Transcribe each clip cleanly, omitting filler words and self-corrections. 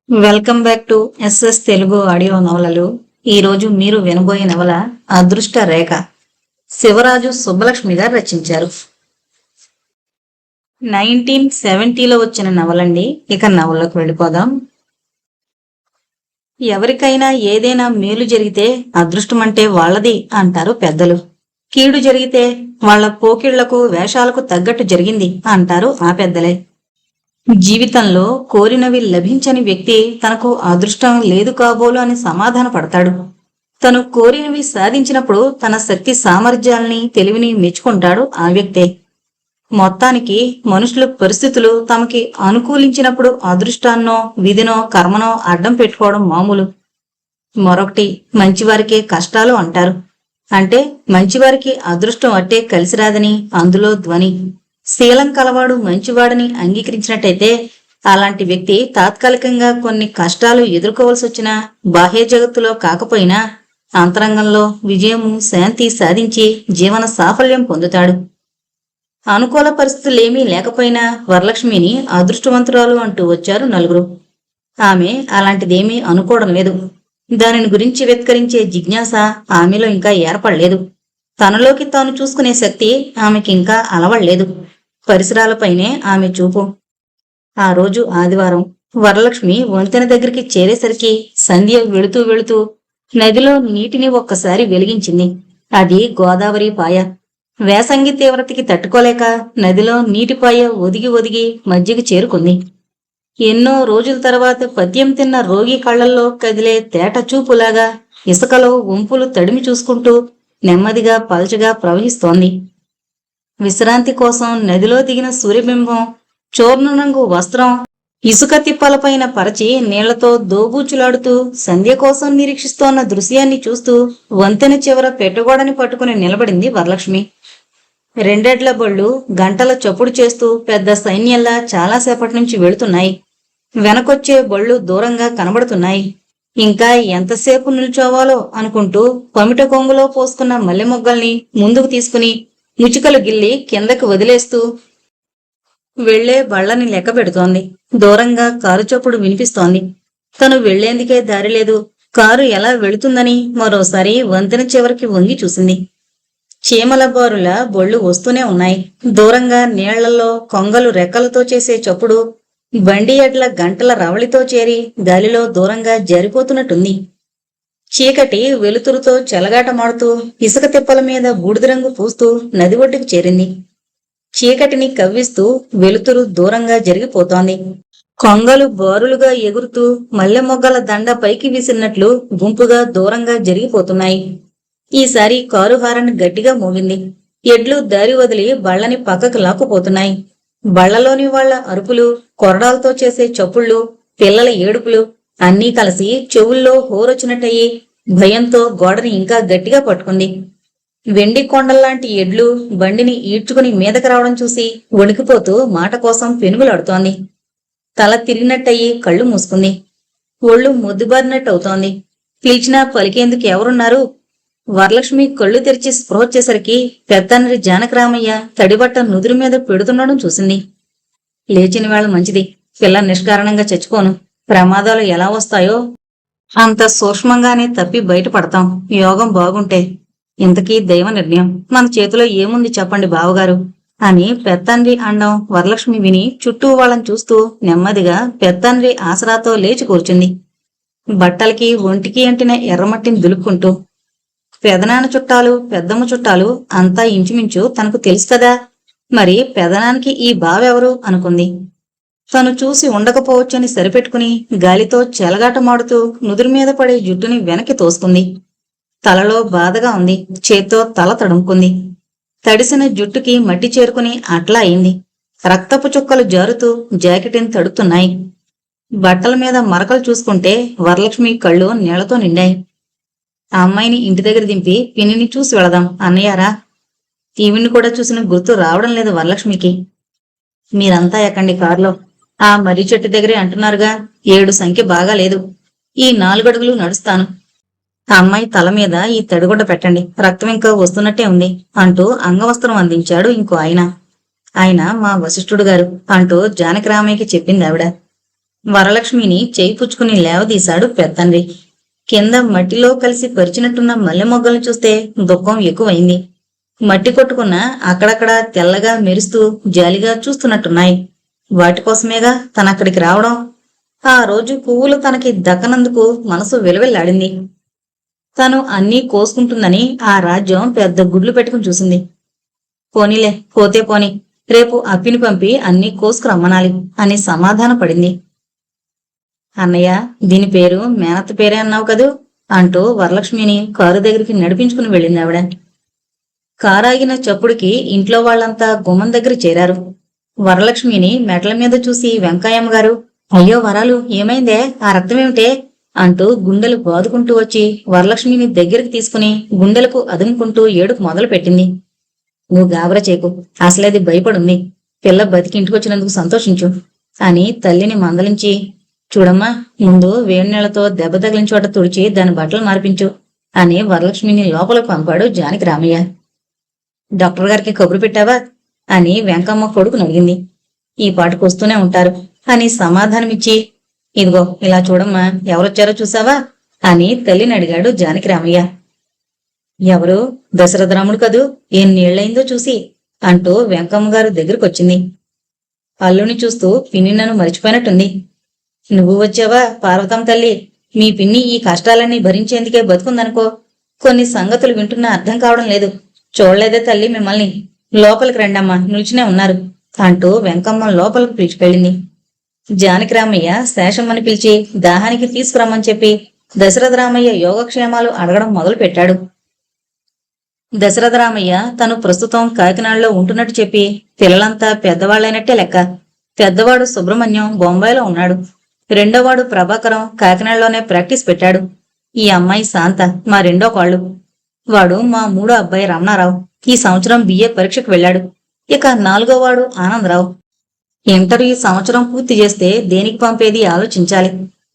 Welcome back to SS Telugu audio నవలలు. ఈ రోజు మీరు వినబోయే నవల అదృష్ట రేఖ. శివరాజు సుబ్బలక్ష్మి గారు రచించారు. 1970లో వచ్చిన నవలండి. ఇక నవల్లోకి వెళ్ళిపోదాం. ఎవరికైనా ఏదైనా మేలు జరిగితే అదృష్టం అంటే వాళ్ళది అంటారు పెద్దలు. కీడు జరిగితే వాళ్ళ పోకిళ్లకు వేషాలకు తగ్గట్టు జరిగింది అంటారు ఆ పెద్దలే. జీవితంలో కోరినవి లభించని వ్యక్తి తనకు అదృష్టం లేదు కాబోలు అని సమాధాన పడతాడు. తను కోరినవి సాధించినప్పుడు తన శక్తి సామర్థ్యాల్ని తెలివిని మెచ్చుకుంటాడు ఆ వ్యక్తే. మొత్తానికి మనుషులు పరిస్థితులు తమకి అనుకూలించినప్పుడు అదృష్టాన్నో విధినో కర్మనో అడ్డం పెట్టుకోవడం మామూలు. మరొకటి, మంచివారికే కష్టాలు అంటారు. అంటే మంచివారికి అదృష్టం అట్టే కలిసిరాదని అందులో ధ్వని. శీలం కలవాడు మంచివాడని అంగీకరించినట్టయితే అలాంటి వ్యక్తి తాత్కాలికంగా కొన్ని కష్టాలు ఎదుర్కోవలసి వచ్చినా బాహ్య జగత్తులో కాకపోయినా అంతరంగంలో విజయము శాంతి సాధించి జీవన సాఫల్యం పొందుతాడు. అనుకూల పరిస్థితులేమీ లేకపోయినా వరలక్ష్మిని అదృష్టవంతురాలు అంటూ వచ్చారు నలుగురు. ఆమె అలాంటిదేమీ అనుకోవడం లేదు. దానిని గురించి వెత్కరించే జిజ్ఞాస ఆమెలో ఇంకా ఏర్పడలేదు. తనలోకి తాను చూసుకునే శక్తి ఆమెకింకా అలవడలేదు. పరిసరాలపైనే ఆమె చూపు. ఆ రోజు ఆదివారం. వరలక్ష్మి వంతెన దగ్గరికి చేరేసరికి సంధ్య వెళుతూ వెళుతూ నదిలో నీటిని ఒక్కసారి వెలిగించింది. అది గోదావరి పాయ. వేసంగి తీవ్రతకి తట్టుకోలేక నదిలో నీటిపాయ ఒదిగి ఒదిగి మధ్యకి చేరుకుంది. ఎన్నో రోజుల తర్వాత పద్యం తిన్న రోగి కళ్లల్లో కదిలే తేట చూపులాగా ఇసుకలో వంపులు తడిమి చూసుకుంటూ నెమ్మదిగా పల్చగా ప్రవహిస్తోంది. విశ్రాంతి కోసం నదిలో దిగిన సూర్యబింబం చూర్ణ రంగు వస్త్రం ఇసుక తిప్పలపైన పరచి నీళ్లతో దోబూచులాడుతూ సంధ్య కోసం నిరీక్షిస్తోన్న దృశ్యాన్ని చూస్తూ వంతెన చివర పెట్టగోడని పట్టుకుని నిలబడింది వరలక్ష్మి. రెండెడ్ల బళ్ళు గంటల చప్పుడు చేస్తూ పెద్ద సైన్యంలా చాలాసేపటి నుంచి వెళుతున్నాయి. వెనకొచ్చే బళ్ళు దూరంగా కనబడుతున్నాయి. ఇంకా ఎంతసేపు నిల్చోవాలో అనుకుంటూ పమిట కొంగులో పోసుకున్న మల్లె మొగ్గల్ని ముందుకు తీసుకుని ముచికలు గిల్లి కిందకి వదిలేస్తూ వెళ్లే బళ్లని లెక్క పెడుతోంది. దూరంగా కారు చప్పుడు వినిపిస్తోంది. తను వెళ్లేందుకే దారి లేదు. కారు ఎలా వెళుతుందని మరోసారి వంతెన చివరికి వంగి చూసింది. చీమల బారుల బొళ్ళు వస్తూనే ఉన్నాయి. దూరంగా నీళ్లలో కొంగలు రెక్కలతో చేసే చప్పుడు బండి ఎడ్ల గంటల రవళితో చేరి గాలిలో దూరంగా జారిపోతున్నట్టుంది. చీకటి వెలుతురుతో చెలగాటమాడుతూ ఇసుక తిప్పల మీద బూడిద రంగు పూస్తూ నది ఒడ్డుకు చేరింది. చీకటిని కవ్విస్తూ వెలుతురు దూరంగా జరిగిపోతోంది. కొంగలు బారులుగా ఎగురుతూ మల్లె మొగ్గల దండ పైకి విసిరినట్లు గుంపుగా దూరంగా జరిగిపోతున్నాయి. ఈసారి కారు హారన్ గట్టిగా మోగింది. ఎడ్లు దారి వదిలి బళ్లని పక్కకు లాక్కుపోతున్నాయి. బళ్లలోని వాళ్ల అరుపులు, కొరడాలతో చేసే చప్పుళ్ళు, పిల్లల ఏడుపులు అన్నీ కలిసి చెవుల్లో హోరొచ్చినట్టయి భయంతో గోడని ఇంకా గట్టిగా పట్టుకుంది. వెండి కొండల్లాంటి ఎడ్లు బండిని ఈడ్చుకుని మీదకి రావడం చూసి వణికిపోతూ మాట కోసం పెనుగులాడుతోంది. తల తిరిగినట్టయి కళ్ళు మూసుకుంది. ఒళ్ళు మొద్దుబారినట్టవుతోంది. పిలిచినా పలికేందుకు ఎవరున్నారు? వరలక్ష్మి కళ్ళు తెరిచి స్పృహొచ్చేసరికి పెద్దండ్రి జానకరామయ్య తడిబట్ట నుదురు మీద పెడుతుండడం చూసింది. లేచిన వేళ మంచిది. పిల్ల నిష్కారణంగా చచ్చిపోను. ప్రమాదాలు ఎలా వస్తాయో అంత సూక్ష్మంగానే తప్పి బయటపడతాం యోగం బాగుంటే. ఇంతకీ దైవ నిర్ణయం మన చేతిలో ఏముంది చెప్పండి బావగారు అని పెత్తండ్రి అండం వరలక్ష్మి విని చుట్టూ వాళ్ళని చూస్తూ నెమ్మదిగా పెత్తండ్రి ఆసరాతో లేచి కూర్చుంది. బట్టలకి ఒంటికి అంటిన ఎర్రమట్టిని దులుపుకుంటూ. పెదనాన్న చుట్టాలు పెద్దమ్మ చుట్టాలు అంతా ఇంచుమించు తనకు తెలుస్తదా? మరి పెదనానికి ఈ బావెవరు అనుకుంది. తను చూసి ఉండకపోవచ్చని సరిపెట్టుకుని గాలితో చెలగాటమాడుతూ నుదురు మీద పడే జుట్టుని వెనక్కి తోసుకుంది. తలలో బాధగా ఉంది. చేత్తో తల తడుముకుంది. తడిసిన జుట్టుకి మట్టి చేరుకుని అట్లా అయింది. రక్తపు చుక్కలు జారుతూ జాకెట్ని తడుతున్నాయి. బట్టల మీద మరకలు చూసుకుంటే వరలక్ష్మి కళ్ళు నీళ్లతో నిండాయి. ఆ అమ్మాయిని ఇంటి దగ్గర దింపి పిన్నిని చూసి వెళదాం అన్నయ్యారా? ఈవిని కూడా చూసిన గుర్తు రావడం లేదు వరలక్ష్మికి. మీరంతా ఎక్కండి కారులో. ఆ మర్రి చెట్టు దగ్గరే అంటున్నారుగా, 7 సంఖ్య బాగా లేదు. ఈ 4 అడుగులు నడుస్తాను. ఆ అమ్మాయి తల మీద ఈ తడిగుడ్డ పెట్టండి, రక్తం ఇంకా వస్తున్నట్టే ఉంది అంటూ అంగవస్త్రం అందించాడు ఇంకో ఆయన. ఆయన మా వశిష్ఠుడు గారు అంటూ జానకిరామయ్యకి చెప్పింది ఆవిడ. వరలక్ష్మిని చేయి పుచ్చుకుని లేవదీశాడు పెద్దండ్రి. కింద మట్టిలో కలిసి పరిచినట్టున్న మల్లె మొగ్గలను చూస్తే దుఃఖం ఎక్కువైంది. మట్టి కొట్టుకున్న అక్కడక్కడ తెల్లగా మెరుస్తూ జాలిగా చూస్తున్నట్టున్నాయి. వాటికోసమేగా తనక్కడికి రావడం. ఆ రోజు పువ్వులు తనకి దక్కనందుకు మనసు విలవిల్లాడింది. తను అన్నీ కోసుకుంటుందని ఆ రాజ్యం పెద్ద గుడ్లు పెట్టుకుని చూసింది. పోనీలే, పోతే పోని, రేపు అప్పిని పంపి అన్నీ కోసుకురమ్మనాలి అని సమాధాన పడింది. అన్నయ్య, దీని పేరు మేనత్త పేరే అన్నావు కదూ అంటూ వరలక్ష్మిని కారు దగ్గరికి నడిపించుకుని వెళ్ళింది ఆవిడ. కారాగిన చప్పుడుకి ఇంట్లో వాళ్లంతా గుమ్మం దగ్గర చేరారు. వరలక్ష్మిని మెట్ల మీద చూసి వెంకయ్యమ్మ గారు, అయ్యో వరాలు, ఏమైందే, ఆ రక్తమేమిటే అంటూ గుండెలు బాదుకుంటూ వచ్చి వరలక్ష్మిని దగ్గరికి తీసుకుని గుండెలకు అదుముకుంటూ ఏడుపు మొదలు పెట్టింది. నువ్వు గాబరా చేకు, అసలేది భయపడుంది. పిల్ల బతికి ఇంటికొచ్చినందుకు సంతోషించు అని తల్లిని మందలించి, చూడమ్మా, ముందు వేడినీళ్లతో దెబ్బ తగిలిన చోట తుడిచి దాని బట్టలు మార్పించు అని వరలక్ష్మిని లోపలికి పంపాడు జానకి రామయ్య. డాక్టర్ గారికి కబురు పెట్టావా అని వెంకమ్మ కొడుకుని అడిగింది. ఈ పాటకు వస్తూనే ఉంటారు అని సమాధానమిచ్చి, ఇదిగో ఇలా చూడమ్మా, ఎవరొచ్చారో చూసావా అని తల్లిని అడిగాడు జానకి రామయ్య. ఎవరు? దశరథరాముడు కదూ, ఎన్నేళ్లయిందో చూసి అంటూ వెంకమ్మ గారు దగ్గరకొచ్చింది. అల్లుని చూస్తూ పిన్ని నన్ను మరిచిపోయినట్టుంది. నువ్వు వచ్చావా పార్వతమ్మ తల్లి, మీ పిన్ని ఈ కష్టాలన్నీ భరించేందుకే బతుకుందనుకో. కొన్ని సంగతులు వింటున్నా అర్థం కావడం లేదు. చూడలేదే తల్లి మిమ్మల్ని. లోపలికి రండమ్మా, నిల్చునే ఉన్నారు అంటూ వెంకమ్మ లోపలికి పిలిచికెళ్ళింది. జానకిరామయ్య శేషమ్మని పిలిచి దాహానికి తీసుకురమ్మని చెప్పి దశరథరామయ్య యోగక్షేమాలు అడగడం మొదలు పెట్టాడు. దశరథరామయ్య తను ప్రస్తుతం కాకినాడలో ఉంటున్నట్టు చెప్పి పిల్లలంతా పెద్దవాళ్లైనట్టే లెక్క. పెద్దవాడు సుబ్రహ్మణ్యం బొంబాయిలో ఉన్నాడు. రెండోవాడు ప్రభాకరం కాకినాడలోనే ప్రాక్టీస్ పెట్టాడు. ఈ అమ్మాయి శాంత మా రెండో కాళ్ళు. వాడు మా మూడో అబ్బాయి రమణారావు. ఈ సంవత్సరం బిఏ పరీక్షకు వెళ్ళాడు. ఇక నాలుగోవాడు ఆనందరావు. ఇంటర్ ఈ సంవత్సరం పూర్తి చేస్తే దేనికి పంపేది ఆలోచించాలి.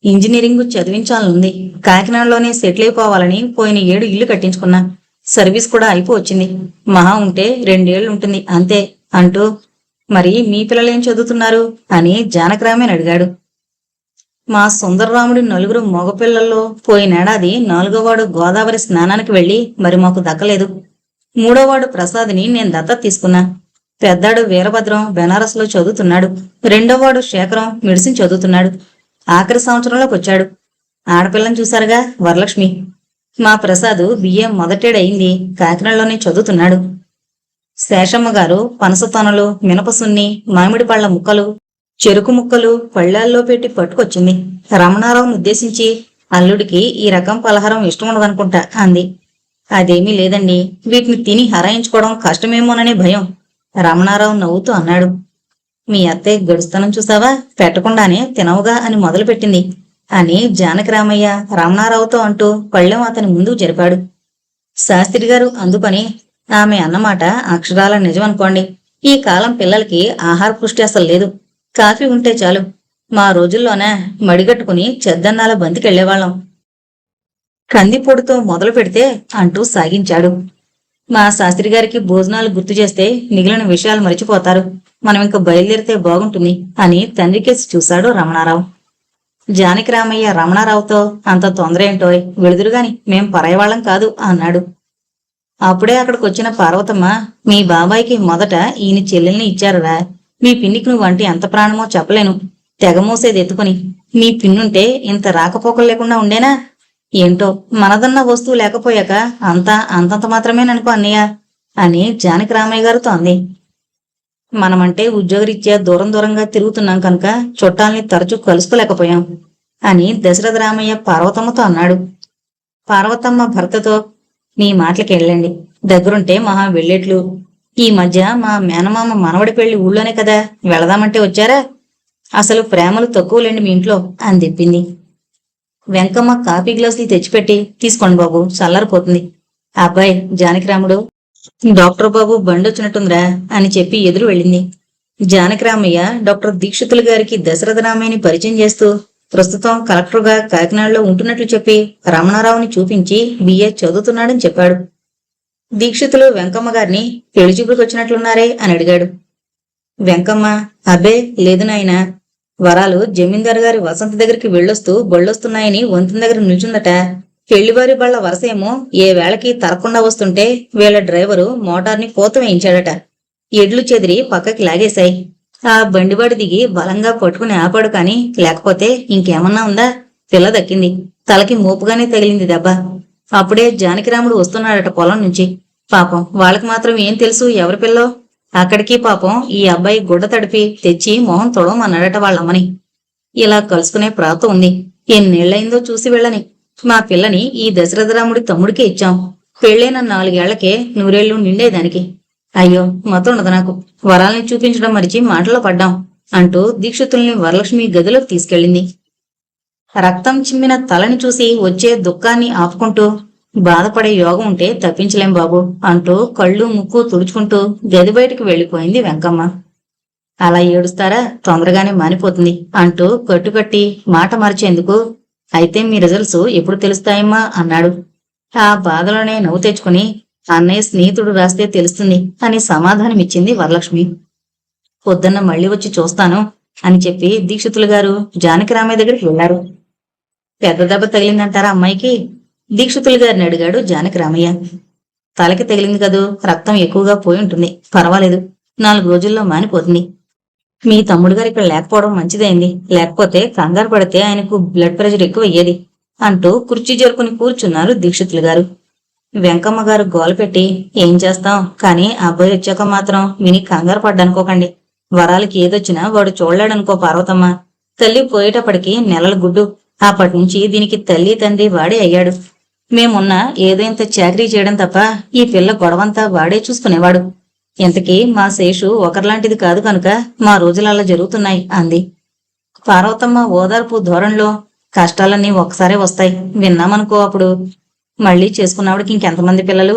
ఇంజనీరింగ్ చదివించాలనుంది. కాకినాడలోనే సెటిల్ అయిపోవాలని పోయిన 7 ఇల్లు కట్టించుకున్నా. సర్వీస్ కూడా అయిపోవచ్చింది. మహా ఉంటే 2 ఏళ్లు ఉంటుంది అంతే అంటూ, మరి మీ పిల్లలేం చదువుతున్నారు అని జానకిరామయ్యని అడిగాడు. మా సుందరరాముడి 4 మగపిల్లల్లో పోయినేడాది 4గోవాడు గోదావరి స్నానానికి వెళ్లి మరి మాకు దక్కలేదు. 3వాడు ప్రసాద్ని నేను దత్తత తీసుకున్నా. పెద్దాడు వీరభద్రం బెనారస్ లో చదువుతున్నాడు. 2వాడు శేఖరం మెడిసిన్ చదువుతున్నాడు. ఆఖరి సంవత్సరంలోకి వచ్చాడు. ఆడపిల్లని చూశారుగా, వరలక్ష్మి. మా ప్రసాద్ బిఏ మొదటేడయింది. కాకినాడలోనే చదువుతున్నాడు. శేషమ్మ గారు పనసతొనలు, మినపసున్ని, మామిడి పళ్ల ముక్కలు, చెరుకు ముక్కలు పళ్ళాల్లో పెట్టి పట్టుకొచ్చింది. రమణారావును ఉద్దేశించి, అల్లుడికి ఈ రకం పలహారం ఇష్టముండదనుకుంటా అంది. అదేమీ లేదండి, వీటిని తిని హరాయించుకోవడం కష్టమేమోననే భయం. రమణారావు నవ్వుతూ అన్నాడు. మీ అత్తయ్య గడుస్తనం చూసావా, పెట్టకుండానే తినవుగా అని మొదలుపెట్టింది అని జానకిరామయ్య రమణారావుతో అంటూ పళ్ళెం అతని ముందుకు జరిపాడు. శాస్త్రి గారు అందుకని, ఆమె అన్నమాట అక్షరాల నిజమనుకోండి. ఈ కాలం పిల్లలకి ఆహార పుష్టి అసలు లేదు. కాఫీ ఉంటే చాలు. మా రోజుల్లోనే మడిగట్టుకుని చెద్దన్నాల బంతికెళ్లేవాళ్ళం. కందిపొడితో మొదలు పెడితే అంటూ సాగించాడు. మా శాస్త్రి గారికి భోజనాలు గుర్తు చేస్తే మిగిలిన విషయాలు మరిచిపోతారు. మనం ఇంక బయలుదేరితే బాగుంటుంది అని తండ్రికేసి చూశాడు రమణారావు. జానకిరామయ్య రమణారావుతో, అంత తొందర ఏంటోయ్, వెళుదురుగాని, మేం పరాయవాళ్లం కాదు అన్నాడు. అప్పుడే అక్కడికొచ్చిన పార్వతమ్మ, మీ బాబాయికి మొదట ఈయన చెల్లెల్ని ఇచ్చారురా. మీ పిన్నికి నువ్వంటే ఎంత ప్రాణమో చెప్పలేను. తెగమోసేది ఎత్తుకుని. మీ పిన్నుంటే ఇంత రాకపోకలు లేకుండా ఉండేనా? ఏంటో, మనదన్న వస్తువు లేకపోయాక అంతా అంతంత మాత్రమేననుకో అన్నయ్య అని జానకిరామయ్య గారితో అంది. మనమంటే ఉద్యోగరీత్యా దూరం దూరంగా తిరుగుతున్నాం కనుక చుట్టాల్ని తరచూ కలుసుకోలేకపోయాం అని దశరథరామయ్య పార్వతమ్మతో అన్నాడు. పార్వతమ్మ భర్తతో, నీ మాటలకెళ్ళండి, దగ్గరుంటే మహా వెళ్ళేట్లు. ఈ మధ్య మా మేనమామ మనవడి పెళ్లి ఊళ్ళోనే కదా, వెళదామంటే వచ్చారా? అసలు ప్రేమలు తక్కువలేండి మీ ఇంట్లో అని చెప్పింది. వెంకమ్మ కాఫీ గ్లాసులు తెచ్చిపెట్టి, తీసుకోండి బాబు, చల్లారిపోతుంది. అబ్బాయి జానకిరాముడు, డాక్టర్ బాబు బండొచ్చినట్టుందిరా అని చెప్పి ఎదురు వెళ్ళింది. జానకిరామయ్య డాక్టర్ దీక్షితులు గారికి దశరథరామయ్యని పరిచయం చేస్తూ ప్రస్తుతం కలెక్టర్గా కాకినాడలో ఉంటున్నట్లు చెప్పి రమణారావుని చూపించి బిఏ చదువుతున్నాడని చెప్పాడు. దీక్షితులు వెంకమ్మ గారిని పెళ్లి చూపులకు వచ్చినట్లున్నారే అని అడిగాడు. వెంకమ్మ, అబ్బే లేదు నాయనా, వరాలు జమీందారు గారి వసంత దగ్గరికి వెళ్ళొస్తూ బళ్ళొస్తున్నాయని వంతెన దగ్గర నిల్చుందట. పెళ్లివారి బళ్ళ వరసేమో ఏ వేళకి తరకుండా వస్తుంటే వీళ్ళ డ్రైవరు మోటార్ని కోత వేయించాడట. ఎడ్లు చెదిరి పక్కకి లాగేశాయి. ఆ బండివాడి దిగి బలంగా పట్టుకుని ఆపాడు కాని లేకపోతే ఇంకేమన్నా ఉందా? పిల్ల దక్కింది. తలకి మోపుగానే తగిలింది దెబ్బ. అప్పుడే జానకిరాముడు వస్తున్నాడట పొలం నుంచి. పాపం వాళ్ళకి మాత్రం ఏం తెలుసు ఎవరి పిల్లో. అక్కడికి పాపం ఈ అబ్బాయి గుడ్డ తడిపి తెచ్చి మొహం తొడవమన్నాడట వాళ్ళమ్మని. ఇలా కలుసుకునే ప్రాతం ఉంది. ఎన్నేళ్లయిందో చూసి వెళ్ళని. మా పిల్లని ఈ దశరథరాముడి తమ్ముడికే ఇచ్చాం. పెళ్ళైన 4 ఏళ్లకే 100 నిండేదానికి. అయ్యో మతుండదు నాకు. వరాల్ని చూపించడం మరిచి మాటలో పడ్డాం అంటూ దీక్షితుల్ని వరలక్ష్మి గదిలోకి తీసుకెళ్ళింది. రక్తం చిమ్మిన తలని చూసి వచ్చే దుఃఖాన్ని ఆపుకుంటూ, బాధపడే యోగం ఉంటే తప్పించలేం బాబు అంటూ కళ్ళు ముక్కు తుడుచుకుంటూ గది బయటకు వెళ్లిపోయింది వెంకమ్మ. అలా ఏడుస్తారా? తొందరగానే మానిపోతుంది అంటూ కట్టుకట్టి మాట మార్చేందుకు, అయితే మీ రిజల్ట్స్ ఎప్పుడు తెలుస్తాయమ్మా అన్నాడు. ఆ బాధలోనే నవ్వు తెచ్చుకుని, అన్నయ్య స్నేహితుడు రాస్తే తెలుస్తుంది అని సమాధానమిచ్చింది వరలక్ష్మి. పొద్దున్న మళ్ళీ వచ్చి చూస్తాను అని చెప్పి దీక్షితులు గారు జానకిరామయ్య దగ్గరికి వెళ్లారు. పెద్ద దెబ్బ తగిలిందంటారా అమ్మాయికి? దీక్షితులు గారిని అడిగాడు జానకిరామయ్య. తలకి తగిలింది కదూ, రక్తం ఎక్కువగా పోయి ఉంటుంది, పర్వాలేదు, 4 రోజుల్లో మానిపోతుంది. మీ తమ్ముడు గారు ఇక్కడ లేకపోవడం మంచిదైంది, లేకపోతే కంగారు పడితే ఆయనకు బ్లడ్ ప్రెషర్ ఎక్కువ అయ్యేది అంటూ కుర్చీ జరుపుకుని కూర్చున్నారు దీక్షితులు గారు. వెంకమ్మ గారు గోల పెట్టి, ఏం చేస్తాం కానీ అబ్బాయి వచ్చాక మాత్రం విని కంగారు పడ్డనుకోకండి. వరాలకి ఏదొచ్చినా వాడు చూడలేడనుకో పార్వతమ్మ. తల్లి పోయేటప్పటికి నెలల గుడ్డు. అప్పటి నుంచి దీనికి తల్లి తండ్రి వాడే అయ్యాడు. మేమున్నా ఏదో ఇంత చాకరీ చేయడం తప్ప ఈ పిల్ల గొడవంతా వాడే చూసుకునేవాడు. ఇంతకీ మా శేషు ఒకరిలాంటిది కాదు కనుక మా రోజులలా జరుగుతున్నాయి అంది. పార్వతమ్మ ఓదార్పు ధోరణిలో, కష్టాలన్నీ ఒకసారే వస్తాయి, విన్నామనుకో అప్పుడు. మళ్ళీ చేసుకున్నావిడికి ఇంకెంతమంది పిల్లలు?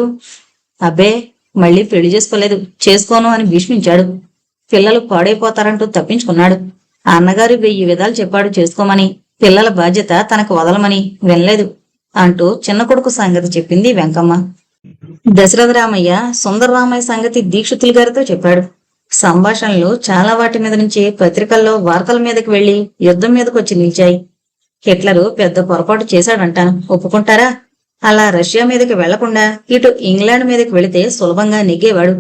అబ్బే, మళ్ళీ పెళ్లి చేసుకోలేదు, చేసుకోను అని భీష్మించాడు. పిల్లలు పాడైపోతారంటూ తప్పించుకున్నాడు. అన్నగారు 1000 విధాలు చెప్పాడు చేసుకోమని, పిల్లల బాధ్యత తనకు వదలమని, వినలేదు అంటూ చిన్న కొడుకు సంగతి చెప్పింది వెంకమ్మ. దశరథరామయ్య సుందరరామయ్య సంగతి దీక్షితులు గారితో చెప్పాడు. సంభాషణలు చాలా వాటి మీద నుంచి పత్రికల్లో వార్తల మీదకి వెళ్లి యుద్ధం మీదకి వచ్చి నిలిచాయి. హిట్లరు పెద్ద పొరపాటు చేశాడంటాను, ఒప్పుకుంటారా? అలా రష్యా మీదకి వెళ్లకుండా ఇటు ఇంగ్లాండ్ మీదకి వెళితే సులభంగా నెగ్గేవాడు.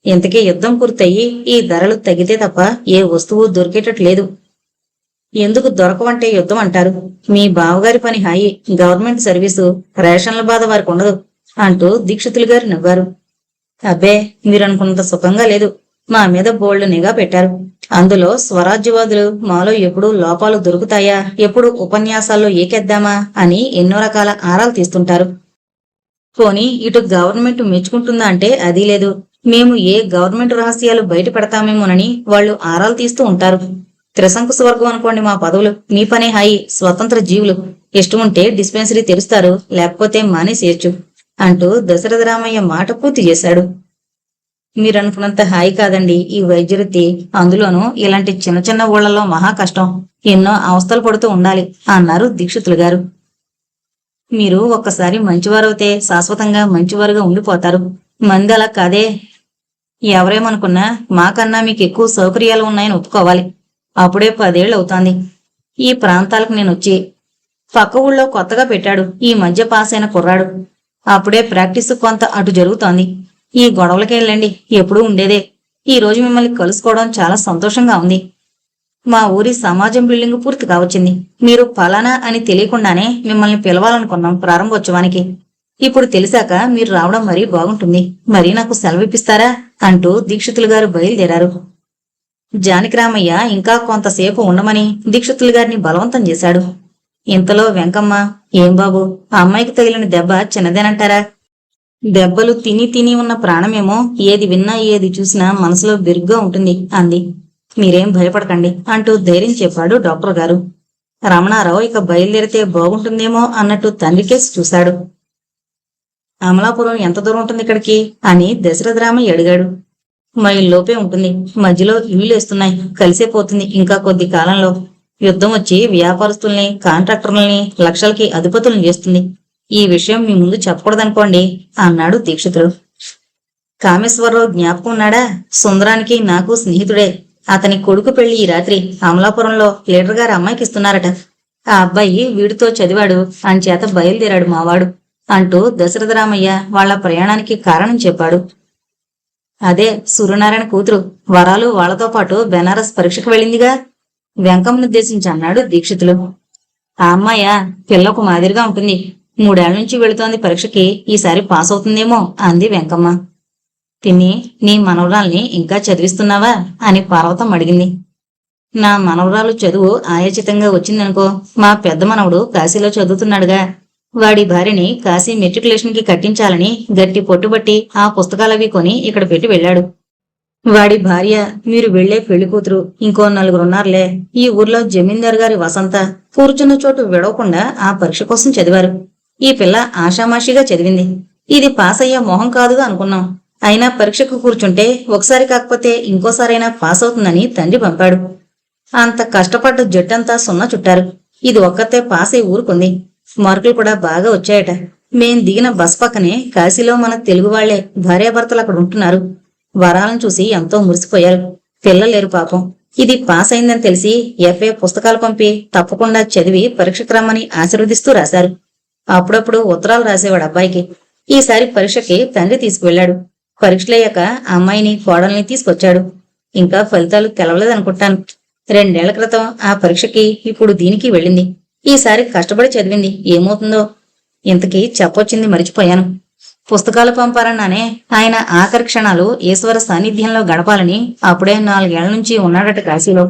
ఇంతకీ యుద్ధం పూర్తయి ఈ ధరలు తగ్గితే తప్ప ఏ వస్తువు దొరికేటట్టు లేదు. ఎందుకు దొరకవంటే యుద్ధం అంటారు. మీ బావగారి పని హాయి, గవర్నమెంట్ సర్వీసు, రేషన్ల బాధ వారికి ఉండదు అంటూ దీక్షితులు గారు నవ్వారు. అబ్బే, మీరనుకున్నంత సుఖంగా లేదు. మా మీద బోల్డ్ నిఘా పెట్టారు. అందులో స్వరాజ్యవాదులు మాలో ఎప్పుడు లోపాలు దొరుకుతాయా, ఎప్పుడు ఉపన్యాసాల్లో ఏకెద్దామా అని ఎన్నో రకాల ఆరాలు తీస్తుంటారు. పోనీ ఇటు గవర్నమెంట్ మెచ్చుకుంటుందా అంటే అది లేదు. మేము ఏ గవర్నమెంట్ రహస్యాలు బయట పెడతామేమోనని వాళ్ళు ఆరాలు తీస్తూ ఉంటారు. త్రిశంకు స్వర్గం అనుకోండి మా పదవులు, మీ పనే హాయి, స్వతంత్ర జీవులు. ఇష్టముంటే డిస్పెన్సరీ తెరుస్తారు, లేకపోతే మానేసేయచ్చు అంటూ దశరథరామయ్య మాట పూర్తి చేశాడు. మీరనుకున్నంత హాయి కాదండి ఈ వైద్యవృత్తి. అందులోనూ ఇలాంటి చిన్న చిన్న ఊళ్లలో మహా కష్టం, ఎన్నో అవస్థలు పడుతూ ఉండాలి అన్నారు దీక్షితులు గారు. మీరు ఒక్కసారి మంచివారవుతే శాశ్వతంగా మంచివారుగా ఉండిపోతారు. మంది అలా కాదే. ఎవరేమనుకున్నా మాకన్నా మీకు ఎక్కువ సౌకర్యాలు ఉన్నాయని ఒప్పుకోవాలి. అప్పుడే 10 ఏళ్ళు అవుతోంది ఈ ప్రాంతాలకు నేనొచ్చి. పక్క ఊళ్ళో కొత్తగా పెట్టాడు ఈ మధ్య పాస్ అయిన కుర్రాడు. అప్పుడే ప్రాక్టీస్ కొంత అటు జరుగుతోంది. ఈ గొడవలకెళ్ళండి ఎప్పుడూ ఉండేదే. ఈ రోజు మిమ్మల్ని కలుసుకోవడం చాలా సంతోషంగా ఉంది. మా ఊరి సమాజం బిల్డింగ్ పూర్తి కావచ్చింది. మీరు ఫలానా అని తెలియకుండానే మిమ్మల్ని పిలవాలనుకున్నాం ప్రారంభోత్సవానికి. ఇప్పుడు తెలిసాక మీరు రావడం మరీ బాగుంటుంది. మరీ నాకు సెలవిప్పిస్తారా అంటూ దీక్షితులు గారు బయలుదేరారు. జానకిరామయ్య ఇంకా కొంతసేపు ఉండమని దీక్షితులు గారిని బలవంతం చేశాడు. ఇంతలో వెంకమ్మ, ఏం బాబు, ఆ అమ్మాయికి తగిలిన దెబ్బ చిన్నదేనంటారా? దెబ్బలు తిని తిని ఉన్న ప్రాణమేమో ఏది విన్నా ఏది చూసినా మనసులో బిరుగ్గా ఉంటుంది అంది. మీరేం భయపడకండి అంటూ ధైర్యం చెప్పాడు డాక్టర్ గారు. రమణారావు ఇక బయలుదేరితే బాగుంటుందేమో అన్నట్టు తండ్రి కేసు చూశాడు. అమలాపురం ఎంత దూరం ఉంటుంది ఇక్కడికి అని దశరథరామయ్య అడిగాడు. మైల్లోపే ఉంటుంది. మధ్యలో ఇల్లులేస్తున్నాయి, కలిసేపోతుంది ఇంకా కొద్ది కాలంలో. యుద్ధం వచ్చి వ్యాపారస్తుల్ని కాంట్రాక్టర్లని లక్షలకి అధిపతులను చేస్తుంది. ఈ విషయం మీ ముందు చెప్పకూడదనుకోండి అన్నాడు దీక్షితుడు. కామేశ్వరరావు జ్ఞాపకం ఉన్నాడా? సుందరానికి నాకు స్నేహితుడే. అతని కొడుకు పెళ్లి ఈ రాత్రి అమలాపురంలో లీడర్ గారి అమ్మాయికి ఇస్తున్నారట. ఆ అబ్బాయి వీడితో చదివాడు, అంచేత బయలుదేరాడు మావాడు అంటూ దశరథరామయ్య వాళ్ల ప్రయాణానికి కారణం చెప్పాడు. అదే సూర్యనారాయణ కూతురు వరాలు వాళ్లతో పాటు బెనారస్ పరీక్షకు వెళ్ళిందిగా, వెంకమ్మనుద్దేశించి అన్నాడు దీక్షితులు. ఆ అమ్మాయ పిల్లకు మాదిరిగా ఉంటుంది. 3 ఏళ్ల నుంచి వెళుతోంది పరీక్షకి, ఈసారి పాస్ అవుతుందేమో అంది వెంకమ్మ. పిన్ని, నీ మనవరాల్ని ఇంకా చదివిస్తున్నావా అని పార్వతం అడిగింది. నా మనవరాలు చదువు ఆయాచితంగా వచ్చిందనుకో. మా పెద్ద మనవడు కాశీలో చదువుతున్నాడుగా, వాడి భార్యని కాశీ మెట్రికులేషన్ కి కట్టించాలని గట్టి పట్టుబట్టి ఆ పుస్తకాలవి కొని ఇక్కడ పెట్టి వెళ్ళాడు. వాడి భార్య మీరు వెళ్లే పెళ్లి కూతురు, ఇంకో 4 ఈ ఊర్లో జమీందారు గారి వసంత కూర్చున్న చోటు విడవకుండా ఆ పరీక్ష కోసం చదివారు. ఈ పిల్ల ఆషామాషిగా చదివింది. ఇది పాస్ అయ్యే మొహం కాదుగా అనుకున్నాం. అయినా పరీక్షకు కూర్చుంటే ఒకసారి కాకపోతే ఇంకోసారైనా పాస్ అవుతుందని తండ్రి పంపాడు. అంత కష్టపడ్డ జట్టంతా సున్నా చుట్టారు. ఇది ఒక్కతే పాస్ అయి ఊరుకుంది. మార్కులు కూడా బాగా వచ్చాయట. మేం దిగిన బస్ పక్కనే కాశీలో మన తెలుగు వాళ్లే భార్యాభర్తలు అక్కడ ఉంటున్నారు. వరాలను చూసి ఎంతో మురిసిపోయారు. పిల్లలేరు పాపం. ఇది పాస్ అయిందని తెలిసి ఎఫ్ఏ పుస్తకాలు పంపి తప్పకుండా చదివి పరీక్షకు రమ్మని ఆశీర్వదిస్తూ రాశారు. అప్పుడప్పుడు ఉత్తరాలు రాసేవాడు అబ్బాయికి. ఈసారి పరీక్షకి తండ్రి తీసుకువెళ్లాడు. పరీక్షలయ్యాక అమ్మాయిని కోడల్ని తీసుకొచ్చాడు. ఇంకా ఫలితాలు తెలవలేదనుకుంటాను. 2 ఏళ్ల క్రితం ఆ పరీక్షకి, ఇప్పుడు దీనికి వెళ్ళింది. ఈసారి కష్టపడి చదివింది. ఏమవుతుందో ఇంతకీ చెప్పొచ్చింది మరిచిపోయాను. పుస్తకాలు పంపారన్నానే, ఆయన ఆఖరి క్షణాలు ఈశ్వర సాన్నిధ్యంలో గడపాలని అప్పుడే 4 ఏళ్ల నుంచి ఉన్నాడట కాశీలో.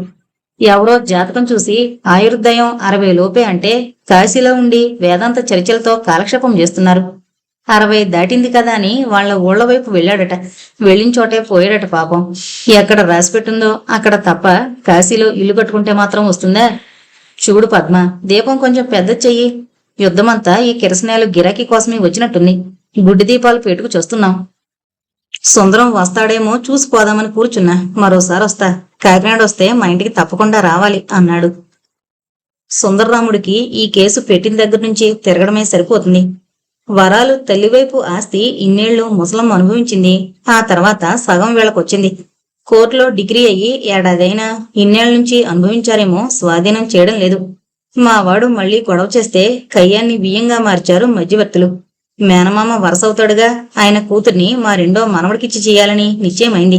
ఎవరో జాతకం చూసి ఆయుర్దయం 60 లోపే అంటే కాశీలో ఉండి వేదాంత చర్చలతో కాలక్షేపం చేస్తున్నారు. 60 దాటింది కదా అని వాళ్ల ఊళ్ల వైపు వెళ్ళాడట. వెళ్ళిన చోటే పోయాడట పాపం. ఎక్కడ రాసిపెట్టిందో అక్కడ తప్ప కాశీలో ఇల్లు కట్టుకుంటే మాత్రం వస్తుందా? చూడు పద్మ, దీపం కొంచెం పెద్ద చెయ్యి. యుద్ధమంతా ఈ కిరసనాలు గిరాకీ కోసమే వచ్చినట్టుంది. గుడ్డి దీపాలు పెట్టుకు చూస్తున్నాం. సుందరం వస్తాడేమో చూసిపోదామని కూర్చున్నా. మరోసారి వస్తా. కాకినాడ వస్తే మా ఇంటికి తప్పకుండా రావాలి అన్నాడు. సుందరరాముడికి ఈ కేసు పెట్టిన దగ్గర నుంచి తిరగడమే సరిపోతుంది. వరాలు తల్లివైపు ఆస్తి ఇన్నేళ్లు ముసలమ్మ అనుభవించింది. ఆ తర్వాత సగం వేళకొచ్చింది. కోర్టులో డిగ్రీ అయ్యి ఏడాదైనా ఇన్నేళ్ల నుంచి అనుభవించారేమో స్వాధీనం చేయడం లేదు. మావాడు మళ్లీ గొడవ చేస్తే కయ్యాన్ని బియ్యంగా మార్చారు మధ్యవర్తులు. మేనమామ వరసవుతాడుగా, ఆయన కూతుర్ని మా 2వ మనవడికిచ్చి చెయ్యాలని నిశ్చయమైంది.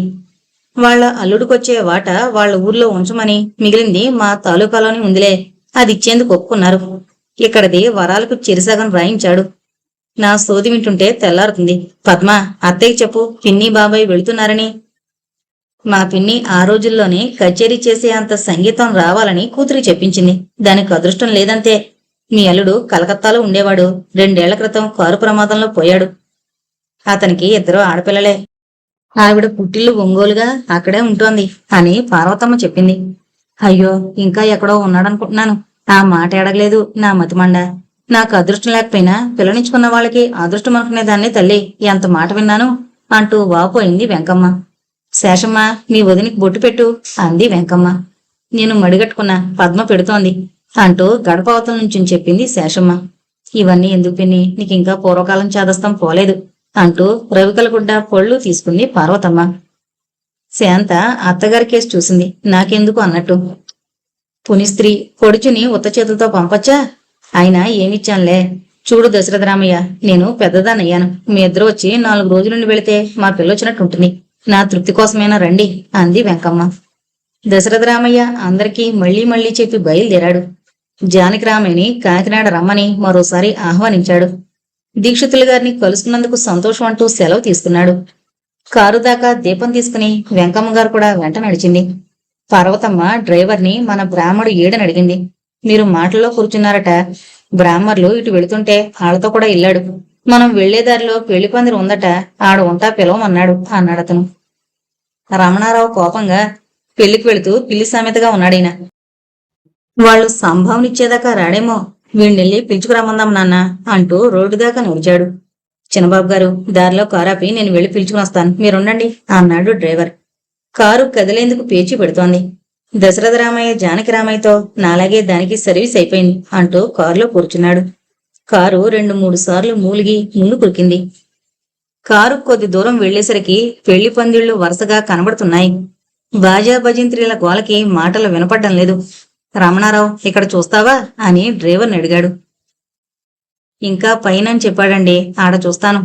వాళ్ల అల్లుడికొచ్చే వాట వాళ్ల ఊర్లో ఉంచమని, మిగిలింది మా తాలూకాలోని ఉందిలే, అది ఇచ్చేందుకు ఒప్పుకున్నారు. ఇక్కడది వరాలకు చెరిసగం రాయించాడు. నా సోది వింటుంటే తెల్లారుతుంది. పద్మ, అత్తయ్యకి చెప్పు పిన్ని బాబాయ్ వెళుతున్నారని. మా పిన్ని ఆ రోజుల్లోనే కచేరీ చేసే అంత సంగీతం రావాలని కూతురి చెప్పించింది. దానికి అదృష్టం లేదంతే. మీ అల్లుడు కలకత్తాలో ఉండేవాడు. 2 ఏళ్ల క్రితం కారు ప్రమాదంలో పోయాడు. అతనికి 2 ఆడపిల్లలే. ఆవిడ పుట్టిల్లు ఒంగోలుగా, అక్కడే ఉంటోంది అని పార్వతమ్మ చెప్పింది. అయ్యో, ఇంకా ఎక్కడో ఉన్నాడనుకుంటున్నాను. ఆ మాట ఎడగలేదు నా మతిమండ. నాకు అదృష్టం లేకపోయినా పిల్లనిచ్చుకున్న వాళ్ళకి అదృష్టం అనుకునేదాన్ని తల్లి. ఎంత మాట విన్నాను అంటూ వాపోయింది వెంకమ్మ. శేషమ్మ, నీ వదినికి బొట్టు పెట్టు అంది వెంకమ్మ. నేను మడిగట్టుకున్నా, పద్మ పెడుతోంది అంటూ గడపవతల నుంచి చెప్పింది శేషమ్మ. ఇవన్నీ ఎందుకు పిన్ని, నీకింకా పూర్వకాలం చాదస్తం పోలేదు అంటూ రవికలగుడ్డ పళ్ళు తీసుకుంది పార్వతమ్మ. శాంత అత్తగారి కేసు చూసింది. నాకెందుకు అన్నట్టు. పునిస్త్రీ పొడుచుని ఉత్త చేతులతో పంపచ్చా? అయినా ఏమిచ్చానులే. చూడు దశరథరామయ్య, నేను పెద్దదానయ్యాను. మీ ఇద్దరు వచ్చి 4 రోజుల నుండి వెళితే మా పిల్లొచ్చినట్టుంటుంది. నా తృప్తి కోసమైనా రండి అంది వెంకమ్మ. దశరథరామయ్య అందరికీ మళ్లీ చెప్పి బయలుదేరాడు. జానకిరామయ్యని కాకినాడ రమ్మని మరోసారి ఆహ్వానించాడు. దీక్షితులు గారిని కలుసుకున్నందుకు సంతోషం అంటూ సెలవు తీసుకున్నాడు. కారు దాకా దీపం తీసుకుని వెంకమ్మ గారు కూడా వెంట నడిచింది. పార్వతమ్మ డ్రైవర్ని మన బ్రాహ్మడు ఏడని అడిగింది. మీరు మాటల్లో కూర్చున్నారట. బ్రాహ్మర్లు ఇటు వెళుతుంటే ఆళ్లతో కూడా ఇల్లాడు. మనం వెళ్లేదారిలో పెళ్లి పందిరి ఉందట, ఆడ ఉంటా పిలవమన్నాడు అన్నాడతను. రమణారావు కోపంగా, పెళ్లికి వెళుతూ పిల్లి సామెతగా ఉన్నాడీయన. వాళ్ళు సంభావనిచ్చేదాకా రాడేమో, వీణ్ణెళ్ళి పిలుచుకురమ్మందాం నాన్న అంటూ రోడ్డు దాకా నడిచాడు. చిన్నబాబు గారు, దారిలో కారాపి నేను వెళ్లి పిలుచుకుని వస్తాను, మీరుండండి అన్నాడు డ్రైవర్. కారు కదిలేందుకు పేచీ పెడుతోంది. దశరథరామయ్య జానకిరామయ్యతో నాలాగే దానికి సర్వీస్ అయిపోయింది అంటూ కారులో కూర్చున్నాడు. కారు 2-3 సార్లు మూలిగి ముందు కురికింది. కారు కొద్ది దూరం వెళ్లేసరికి పెళ్లి పందిళ్లు వరుసగా కనబడుతున్నాయి. బాజా భజంత్రీల గోలకి మాటలు వినపడ్డం లేదు. రమణారావు, ఇక్కడ చూస్తావా అని డ్రైవర్ని అడిగాడు. ఇంకా పైనని చెప్పాడండి, ఆడ చూస్తాను.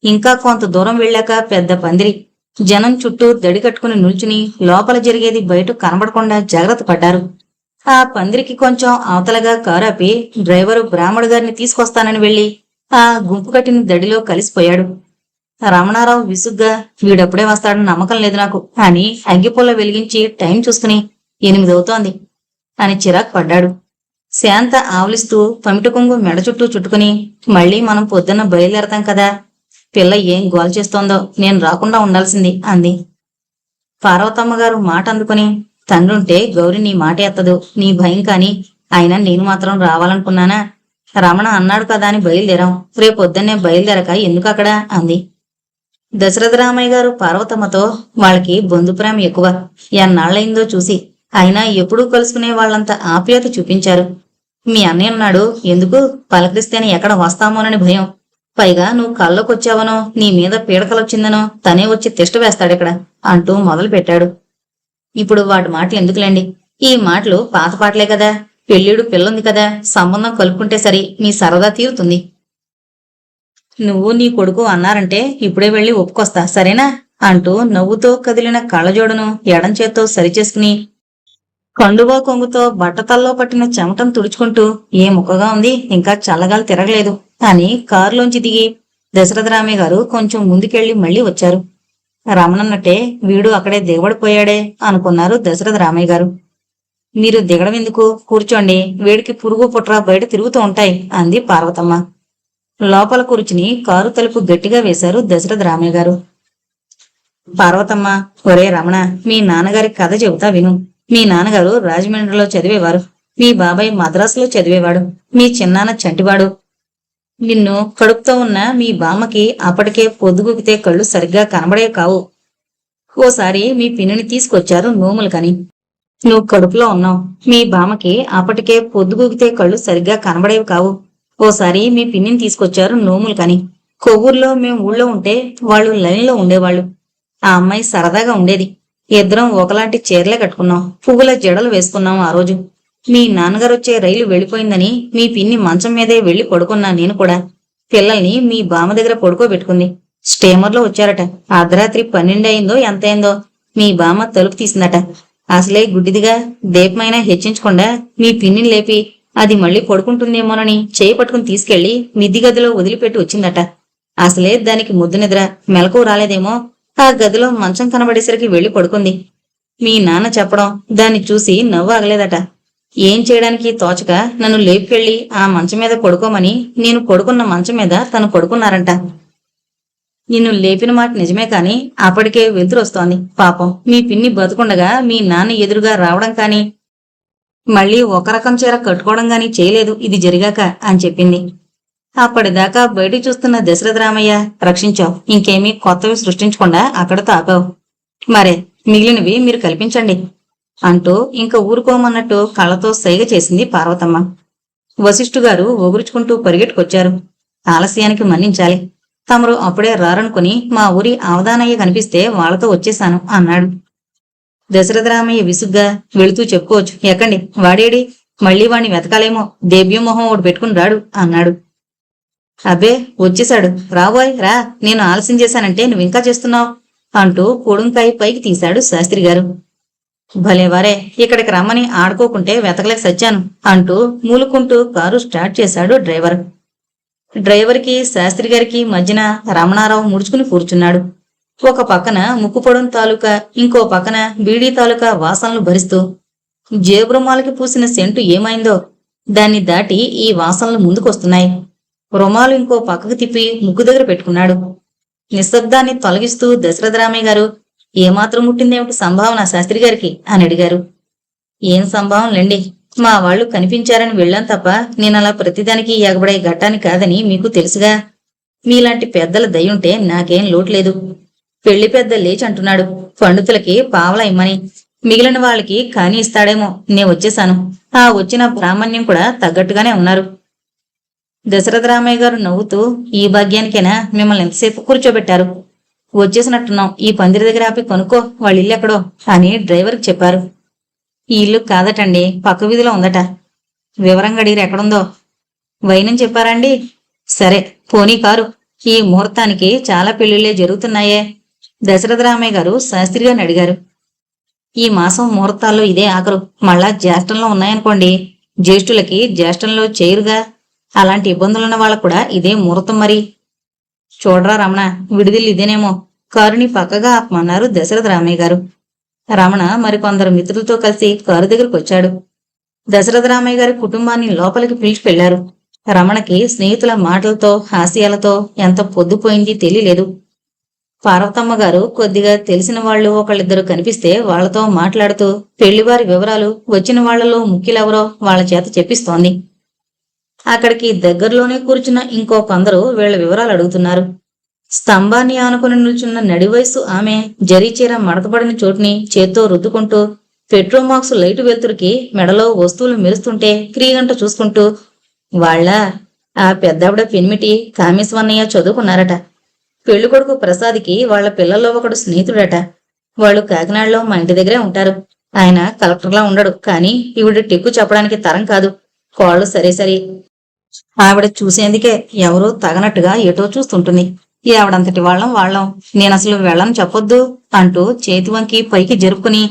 ఇంకా కొంత దూరం వెళ్ళాక పెద్ద పందిరి. జనం చుట్టూ దడి కట్టుకుని నిల్చుని లోపల జరిగేది బయట కనబడకుండా జాగ్రత్త పడ్డారు. ఆ పందిరికి కొంచెం అవతలగా కారాపి డ్రైవరు బ్రాహ్మడు గారిని తీసుకొస్తానని వెళ్లి ఆ గుంపు కట్టిన దడిలో కలిసిపోయాడు. రమణారావు విసుగ్గా, వీడప్పుడే వస్తాడని నమ్మకం లేదు నాకు అని అగ్గిపుల్ల వెలిగించి టైం చూసుకుని 8 అవుతోంది అని చిరాకు పడ్డాడు. శాంత ఆవులిస్తూ పమిట కొంగు మెడ చుట్టూ చుట్టుకుని, మళ్ళీ మనం పొద్దున్న బయలుదేరతాం కదా, పిల్ల ఏం గోల చేస్తోందో, నేను రాకుండా ఉండాల్సింది అంది. పార్వతమ్మ గారు మాట అందుకుని, తండ్రుంటే గౌరి నీ మాట ఎత్తదు, నీ భయం కాని, అయినా నేను మాత్రం రావాలనుకున్నానా, రమణ అన్నాడు కదా అని బయలుదేరాం, రేపొద్దున్నే బయలుదేరక ఎందుకు అక్కడ అంది. దశరథరామయ్య గారు పార్వతమ్మతో, వాళ్ళకి బంధుప్రేమ ఎక్కువ, ఎన్నాళ్ళయిందో చూసి, అయినా ఎప్పుడూ కలుసుకునే వాళ్ళంత ఆప్యాయత చూపించారు. మీ అన్నయ్య ఉన్నాడు, ఎందుకు పలకరిస్తేనే ఎక్కడ వస్తామోనని భయం, పైగా నువ్వు కళ్ళకొచ్చావనో నీ మీద పీడకలొచ్చిందనో తనే వచ్చి తిష్ట వేస్తాడిక్కడ అంటూ మొదలు పెట్టాడు. ఇప్పుడు వాటి మాటలు ఎందుకులేండి, ఈ మాటలు పాత పాటలే కదా, పెళ్ళిడు పిల్లుంది కదా, సంబంధం కలుపుకుంటే సరి, మీ సరదా తీరుతుంది. నువ్వు నీ కొడుకు అన్నారంటే ఇప్పుడే వెళ్ళి ఒప్పుకొస్తా, సరేనా అంటూ నవ్వుతో కదిలిన కళ్ళజోడును ఎడం చేత్తో సరిచేసుకుని కండువా కొంగుతో బట్టతల్లో పట్టిన చెమటం తుడుచుకుంటూ, ఏ ముక్కగా ఉంది, ఇంకా చల్లగాలు తిరగలేదు అని కారులోంచి దిగి దశరథరామయ్య గారు కొంచెం ముందుకెళ్లి మళ్లీ వచ్చారు. రమణన్నట్టే వీడు అక్కడే దిగబడిపోయాడే అనుకున్నారు దశరథరామయ్య గారు. మీరు దిగడం ఎందుకు, కూర్చోండి, వేడికి పురుగు పుట్ర బయట తిరుగుతూ ఉంటాయి అంది పార్వతమ్మ. లోపల కూర్చుని కారు తలుపు గట్టిగా వేశారు దశరథరామయ్య గారు. పార్వతమ్మ, ఒరే రమణ, మీ నాన్నగారి కథ చెబుతా విను. మీ నాన్నగారు రాజమండ్రిలో చదివేవారు, మీ బాబాయ్ మద్రాసులో చదివేవాడు, మీ చిన్నాన్న చంటివాడు. నిన్ను కడుపుతో ఉన్న మీ బామ్మకి అప్పటికే పొద్దుగుకితే కళ్ళు సరిగ్గా కనబడే కావు. ఓసారి మీ పిన్నిని తీసుకొచ్చారు నోములు కని, నువ్వు కడుపులో ఉన్నావు. మీ బామ్మకి అప్పటికే పొద్దుగుకితే కళ్ళు సరిగ్గా కనబడేవి కావు. ఓసారి మీ పిన్నిని తీసుకొచ్చారు నోములు కని, కొవ్వూరులో మేము ఊళ్ళో ఉంటే వాళ్ళు లైన్లో ఉండేవాళ్ళు. ఆ అమ్మాయి సరదాగా ఉండేది. ఇద్దరం ఒకలాంటి చీరలే కట్టుకున్నాం, పువ్వుల జడలు వేసుకున్నాం. ఆ రోజు మీ నాన్నగారు వచ్చే రైలు వెళ్ళిపోయిందని మీ పిన్ని మంచం మీదే వెళ్లి పడుకున్నా. నేను కూడా పిల్లల్ని మీ బామ్మ దగ్గర పడుకోబెట్టుకుంది. స్టీమర్లో వచ్చారట. అర్ధరాత్రి 12 అయిందో ఎంతైందో మీ బామ్మ తలుపు తీసిందట. అసలే గుడ్డిదిగా దీపమైనా హెచ్చించకుండా మీ పిన్నిని లేపి అది మళ్ళీ పడుకుంటుందేమోనని చేయి పట్టుకుని తీసుకెళ్లి మిద్ది గదిలో వదిలిపెట్టి వచ్చిందట. అసలే దానికి ముద్దు నిద్ర, మెలకు రాలేదేమో, ఆ గదిలో మంచం కనబడేసరికి వెళ్లి పడుకుంది. మీ నాన్న చెప్పడం దాన్ని చూసి నవ్వు ఆగలేదట. ఏం చేయడానికి తోచక నన్ను లేపుకెళ్లి ఆ మంచం మీద పడుకోమని, నేను పడుకున్న మంచం మీద తను పడుకున్నారంట. నిన్ను లేపిన మాట నిజమే కాని అప్పటికే వెలుతురొస్తోంది. పాపం మీ పిన్ని బతుకుండగా మీ నాన్న ఎదురుగా రావడం కాని, మళ్ళీ ఒక రకం చీర కట్టుకోవడం గాని చేయలేదు ఇది జరిగాక అని చెప్పింది. అప్పటిదాకా బయట చూస్తున్న దశరథరామయ్య, రక్షించావు, ఇంకేమీ కొత్తవి సృష్టించకుండా అక్కడతో ఆపావు, మరే మిగిలినవి మీరు కల్పించండి అంటూ ఇంక ఊరుకోమన్నట్టు కళ్ళతో సైగ చేసింది పార్వతమ్మ. వశిష్ఠుగారు ఒగురుచుకుంటూ పరిగెట్టుకొచ్చారు. ఆలస్యానికి మన్నించాలి, తమరు అప్పుడే రారనుకుని మా ఊరి అవధానయ్య కనిపిస్తే వాళ్లతో వచ్చేశాను అన్నాడు. దశరథరామయ్య విసుగ్గా, వెళుతూ చెప్పుకోవచ్చు, ఎక్కండి, వాడేడి, మళ్లీ వాణ్ణి వెతకాలేమో, దేవ్యం మొహం ఒకటి పెట్టుకుని రాడు అన్నాడు. అబ్బే వచ్చేశాడు, రాబోయ్ రా, నేను ఆలస్యం చేశానంటే నువ్వింకా చేస్తున్నావు అంటూ పొడుంకాయ పైకి తీశాడు శాస్త్రి గారు. భలేవారే, ఇక్కడికి రమ్మని ఆడుకోకుంటే వెతకలేక సచ్చాను అంటూ మూలుకుంటూ కారు స్టార్ట్ చేశాడు డ్రైవర్. డ్రైవర్కి శాస్త్రి గారికి మధ్యన రమణారావు ముడుచుకుని కూర్చున్నాడు. ఒక పక్కన ముక్కుపొడం తాలూకా, ఇంకో పక్కన బీడీ తాలూకా వాసనలు భరిస్తూ, జేబురుమాలకి పూసిన సెంటు ఏమైందో దాన్ని దాటి ఈ వాసనలు ముందుకొస్తున్నాయి. రుమాలు ఇంకో పక్కకు తిప్పి ముక్కు దగ్గర పెట్టుకున్నాడు. నిశ్శబ్దాన్ని తొలగిస్తూ దశరథరామయ్య గారు, ఏమాత్రం ముట్టిందేమిటి సంభావన శాస్త్రి గారికి అని అడిగారు. ఏం సంభావనలేండి, మా వాళ్ళు కనిపించారని వెళ్ళాం తప్ప నేనలా ప్రతిదానికి ఎగబడే ఘట్టాన్ని కాదని మీకు తెలుసుగా. మీలాంటి పెద్దల దయుంటే నాకేం లోట్లేదు. పెళ్లి పెద్ద లేచి అంటున్నాడు, పండితులకి పావలా ఇమ్మని, మిగిలిన వాళ్ళకి కాని ఇస్తాడేమో, నే వచ్చేశాను. ఆ వచ్చిన బ్రాహ్మణ్యం కూడా తగ్గట్టుగానే ఉన్నారు. దశరథరామయ్య గారు నవ్వుతూ, ఈ భాగ్యానికైనా మిమ్మల్ని ఎంతసేపు కూర్చోబెట్టారు? వచ్చేసినట్టున్నాం, ఈ పందిరి దగ్గర ఆపి కనుక్కో వాళ్ళ ఇల్లు ఎక్కడో అని డ్రైవర్కి చెప్పారు. ఈ ఇల్లు కాదటండి, పక్క వీధిలో ఉందట. వివరంగా అడిగిరు ఎక్కడుందో. వైనం చెప్పారండి. సరే పోనీ కారు. ఈ ముహూర్తానికి చాలా పెళ్లిళ్లే జరుగుతున్నాయే. దశరథరామయ్య గారు శాస్త్రి గారిని అడిగారు. ఈ మాసం ముహూర్తాల్లో ఇదే ఆఖరు, మళ్ళా జ్యేష్ఠంలో ఉన్నాయనుకోండి. జ్యేష్ఠులకి జ్యేష్ఠంలో చేయరుగా. అలాంటి ఇబ్బందులున్న వాళ్ళకు కూడా ఇదే ముహూర్తం మరి. చూడరా రమణ, విడిదిల్లు ఇదేనేమో, కారుని పక్కగా ఆపమన్నారు దశరథరామయ్య గారు. రమణ మరికొందరు మిత్రులతో కలిసి కారు దగ్గరకు వచ్చాడు. దశరథరామయ్య గారి కుటుంబాన్ని లోపలికి పిలిచిపెళ్లారు. రమణకి స్నేహితుల మాటలతో హాస్యాలతో ఎంత పొద్దుపోయింది తెలియలేదు. పార్వతమ్మ గారు కొద్దిగా తెలిసిన వాళ్ళు ఒకళ్ళిద్దరు కనిపిస్తే వాళ్లతో మాట్లాడుతూ పెళ్లివారి వివరాలు, వచ్చిన వాళ్లలో ముఖ్యులెవరో వాళ్ల చేత చెప్పిస్తోంది. అక్కడికి దగ్గరలోనే కూర్చున్న ఇంకో కొందరు వీళ్ల వివరాలు అడుగుతున్నారు. స్తంభాన్ని ఆనుకుని నిల్చున్న నడివయసు ఆమె జరీచీర మడతపడిన చోటుని చేత్తో రుద్దుకుంటూ, పెట్రోమాక్స్ లైటు వెలుతురికి మెడలో వస్తువులు మెరుస్తుంటే క్రీగంట చూసుకుంటూ, వాళ్ళ ఆ పెద్దావిడ పెనిమిటి కామేశ్వన్నయ్య చదువుకున్నారట. పెళ్లికొడుకు ప్రసాద్కి వాళ్ల పిల్లల్లో ఒకడు స్నేహితుడట. వాళ్ళు కాకినాడలో మా ఇంటి దగ్గరే ఉంటారు. ఆయన కలెక్టర్లా ఉండడు, కానీ ఈవిడ టెక్కు చెప్పడానికి తరం కాదు. కోళ్ళు సరే సరే. ఆవిడ చూసేందుకే ఎవరూ తగనట్టుగా ఏటో చూస్తుంటుంది. ఆవిడంతటి వాళ్ళం నేనసలు వెళ్ళను చెప్పొద్దు అంటూ చేతి వంకి పైకి జరుపుకుని